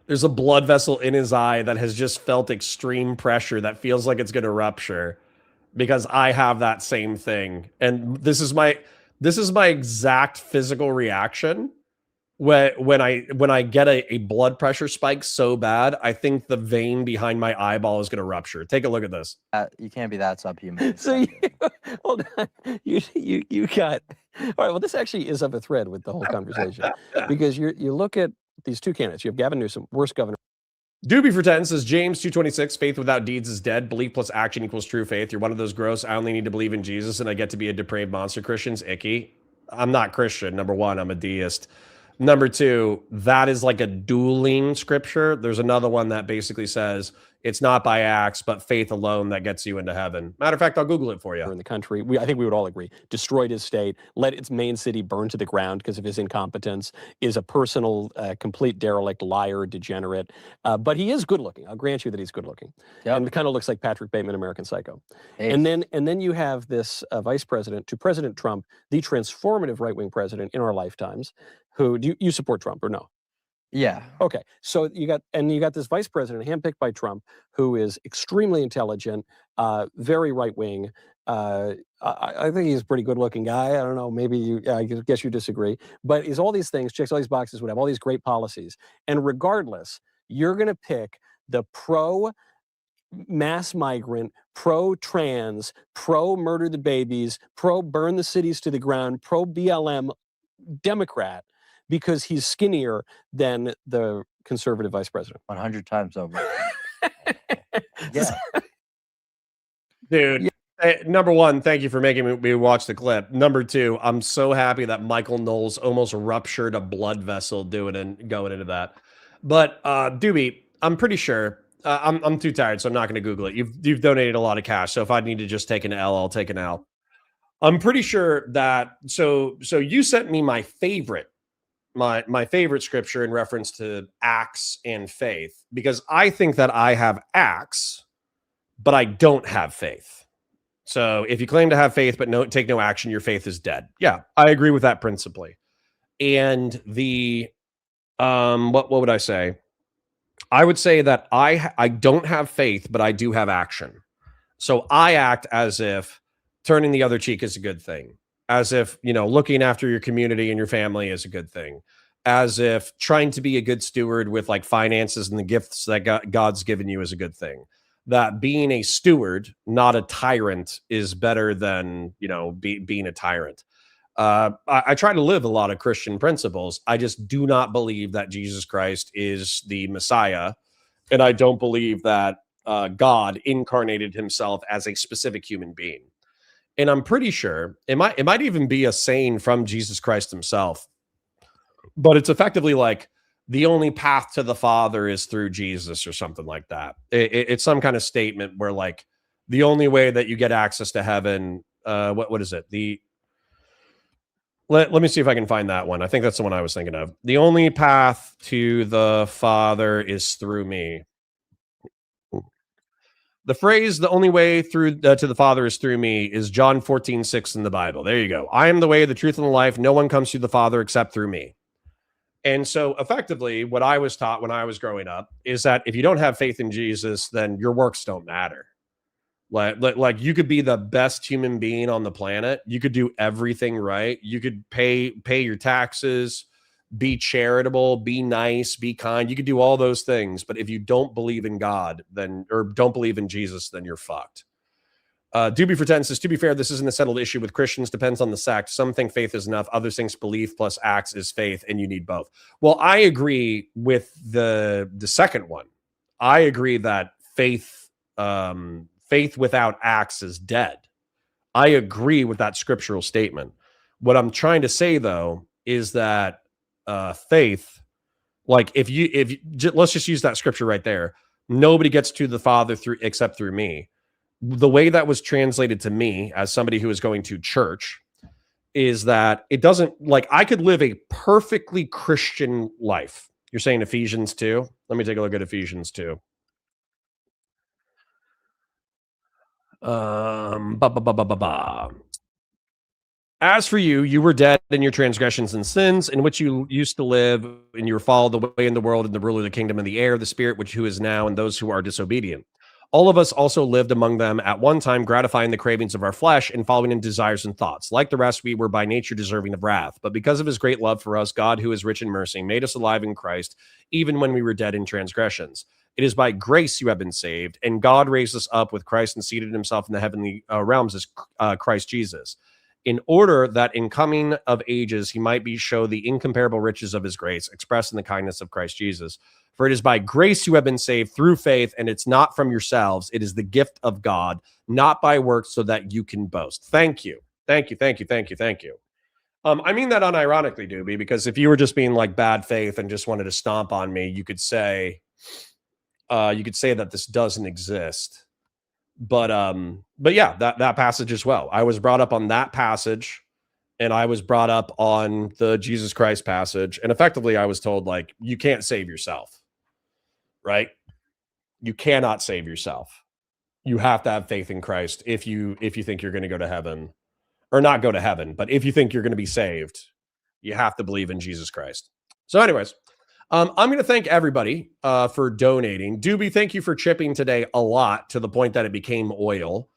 There's a blood vessel in his eye that has just felt extreme pressure that feels like it's going to rupture, because I have that same thing, and this is my exact physical reaction. When I get a blood pressure spike so bad, I think the vein behind my eyeball is going to rupture. Take a look at this.
You can't be that subhuman.
So hold on. You got all right. Well, this actually is of a thread with the whole conversation, because you look at these two candidates. You have Gavin Newsom, worst governor.
Dooby for 10 says, James 2:26, faith without deeds is dead. Belief plus action equals true faith. You're one of those gross, I only need to believe in Jesus and I get to be a depraved monster Christians. Icky. I'm not Christian. Number one, I'm a deist. Number two, that is like a dueling scripture. There's another one that basically says it's not by acts, but faith alone that gets you into heaven. Matter of fact, I'll Google it for you.
In the country, I think we would all agree, destroyed his state, let its main city burn to the ground because of his incompetence, is a personal, complete derelict, liar, degenerate. But he is good looking. I'll grant you that he's good looking. And it kind of looks like Patrick Bateman, American Psycho.
Hey.
And then you have this vice president to President Trump, the transformative right-wing president in our lifetimes, who, do you support Trump or no?
Yeah.
Okay. So you got this vice president handpicked by Trump, who is extremely intelligent, very right wing. I think he's a pretty good looking guy. I don't know. Maybe I guess you disagree, but he's all these things, checks all these boxes, would have all these great policies. And regardless, you're going to pick the pro mass migrant, pro trans, pro murder the babies, pro burn the cities to the ground, pro BLM Democrat, because he's skinnier than the conservative vice president.
100 times over. Yeah.
Dude, number one, thank you for making me watch the clip. Number two, I'm so happy that Michael Knowles almost ruptured a blood vessel going into that. But Dooby, I'm pretty sure I'm too tired, so I'm not going to Google it. You've donated a lot of cash, so if I need to just take an L, I'll take an L. I'm pretty sure that so you sent me my favorite scripture in reference to acts and faith, because I think that I have acts, but I don't have faith. So if you claim to have faith but take no action, your faith is dead. Yeah, I agree with that principally. And the what would I say? I would say that I don't have faith, but I do have action. So I act as if turning the other cheek is a good thing, as if, looking after your community and your family is a good thing, as if trying to be a good steward with like finances and the gifts that God's given you is a good thing. That being a steward, not a tyrant, is better than, being a tyrant. I try to live a lot of Christian principles. I just do not believe that Jesus Christ is the Messiah. And I don't believe that God incarnated himself as a specific human being. And I'm pretty sure it might even be a saying from Jesus Christ himself, but it's effectively like the only path to the Father is through Jesus or something like that. It's some kind of statement where like the only way that you get access to heaven, what is it? Let me see if I can find that one. I think that's the one I was thinking of. The only path to the Father is through me. The phrase, the only way through to the Father is through me, is John 14:6 in the Bible. There you go. I am the way, the truth, and the life. No one comes to the Father except through me. And so effectively, what I was taught when I was growing up is that if you don't have faith in Jesus, then your works don't matter. Like you could be the best human being on the planet. You could do everything right. You could pay your taxes, be charitable, be nice, be kind. You could do all those things. But if you don't believe in God, or don't believe in Jesus, then you're fucked. Dooby for 10 says, to be fair, this isn't a settled issue with Christians. Depends on the sect. Some think faith is enough. Others think belief plus acts is faith, and you need both. Well, I agree with the second one. I agree that faith without acts is dead. I agree with that scriptural statement. What I'm trying to say, though, is that faith, like if let's just use that scripture right there. Nobody gets to the Father except through me. The way that was translated to me as somebody who is going to church is that it doesn't, like, I could live a perfectly Christian life. You're saying Ephesians 2? Let me take a look at Ephesians 2. As for you, you were dead in your transgressions and sins, in which you used to live, and you were followed the way in the world, and the ruler of the kingdom of the air, the spirit who is now, and those who are disobedient. All of us also lived among them at one time, gratifying the cravings of our flesh and following in desires and thoughts. Like the rest, we were by nature deserving of wrath. But because of his great love for us, God, who is rich in mercy, made us alive in Christ, even when we were dead in transgressions. It is by grace you have been saved, and God raised us up with Christ and seated himself in the heavenly realms as Christ Jesus, in order that in coming of ages he might show the incomparable riches of his grace, expressed in the kindness of Christ Jesus. For it is by grace you have been saved through faith, and it's not from yourselves. It is the gift of God, not by works, so that you can boast. Thank you. Thank you. Thank you. Thank you. Thank you. I mean that unironically, Dooby, because if you were just being like bad faith and just wanted to stomp on me, you could say that this doesn't exist. But yeah, that passage as well. I was brought up on that passage, and I was brought up on the Jesus Christ passage, and effectively I was told, like, you can't save yourself, right? You cannot save yourself. You have to have faith in Christ if you think you're going to go to heaven, or not go to heaven, but if you think you're going to be saved, you have to believe in Jesus Christ. So anyways, I'm going to thank everybody for donating. Dooby, thank you for chipping today a lot, to the point that it became oil.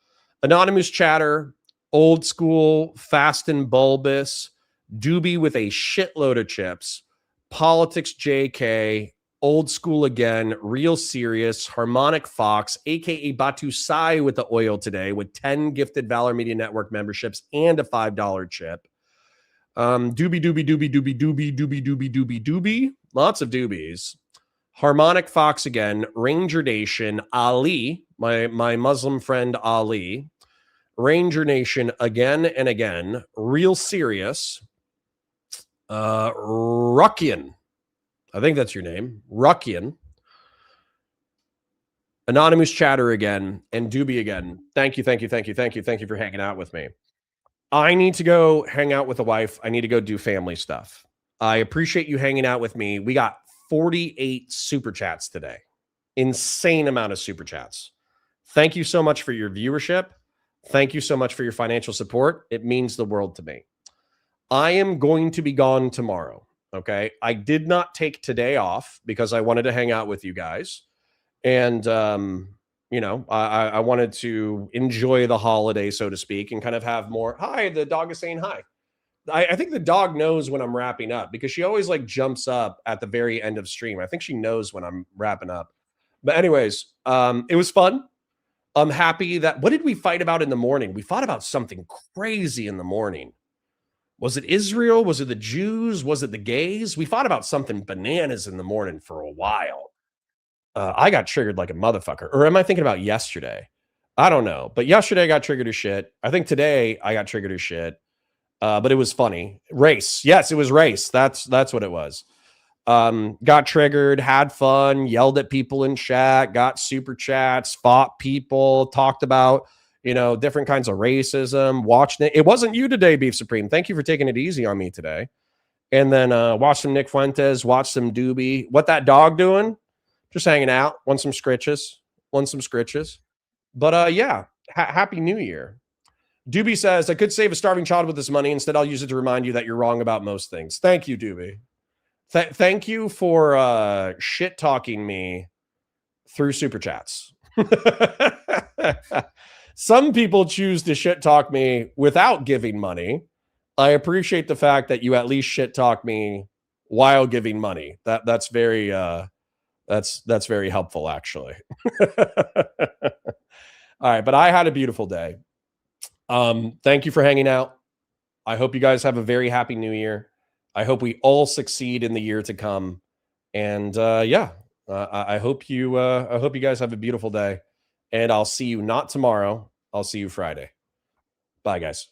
Anonymous Chatter, Old School, Fast and Bulbous, Dooby with a shitload of chips, Politics JK, Old School again, Real Serious, Harmonic Fox, aka Batu Sai with the oil today, with 10 gifted Valor Media Network memberships and a $5 chip. Doobie. Lots of doobies. Harmonic Fox again, Ranger Nation, Ali, my Muslim friend Ali, Ranger Nation again and again, Real Serious, Ruckian, I think that's your name, Ruckian, Anonymous Chatter again, and Dooby again. Thank you for hanging out with me. I need to go hang out with the wife. I need to go do family stuff. I appreciate you hanging out with me. We got 48 super chats today. Insane amount of super chats. Thank you so much for your viewership. Thank you so much for your financial support. It means the world to me. I am going to be gone tomorrow. Okay. I did not take today off because I wanted to hang out with you guys. And, I wanted to enjoy the holiday, so to speak, and kind of have more. Hi, the dog is saying hi. I think the dog knows when I'm wrapping up, because she always like jumps up at the very end of stream. I think she knows when I'm wrapping up. But anyways, it was fun. I'm happy that, what did we fight about in the morning? We fought about something crazy in the morning. Was it Israel? Was it the Jews? Was it the gays? We fought about something bananas in the morning for a while. I got triggered like a motherfucker. Or am I thinking about yesterday? I don't know. But yesterday I got triggered as shit. I think today I got triggered as shit. But it was funny. Race. Yes, it was race. That's what it was. Got triggered, had fun, yelled at people in chat, got super chats, fought people, talked about, different kinds of racism, watched it. It wasn't you today, Beef Supreme. Thank you for taking it easy on me today. And then watched some Nick Fuentes, watched some Dooby. What that dog doing? Just hanging out, won some scritches. But yeah, Happy New Year. Dooby says, I could save a starving child with this money. Instead, I'll use it to remind you that you're wrong about most things. Thank you, Dooby. Thank you for shit talking me through super chats. Some people choose to shit talk me without giving money. I appreciate the fact that you at least shit talk me while giving money. That's very that's very helpful, actually. All right, but I had a beautiful day. Thank you for hanging out. I hope you guys have a very happy New Year. I hope we all succeed in the year to come. And I hope you guys have a beautiful day. And I'll see you not tomorrow. I'll see you Friday. Bye, guys.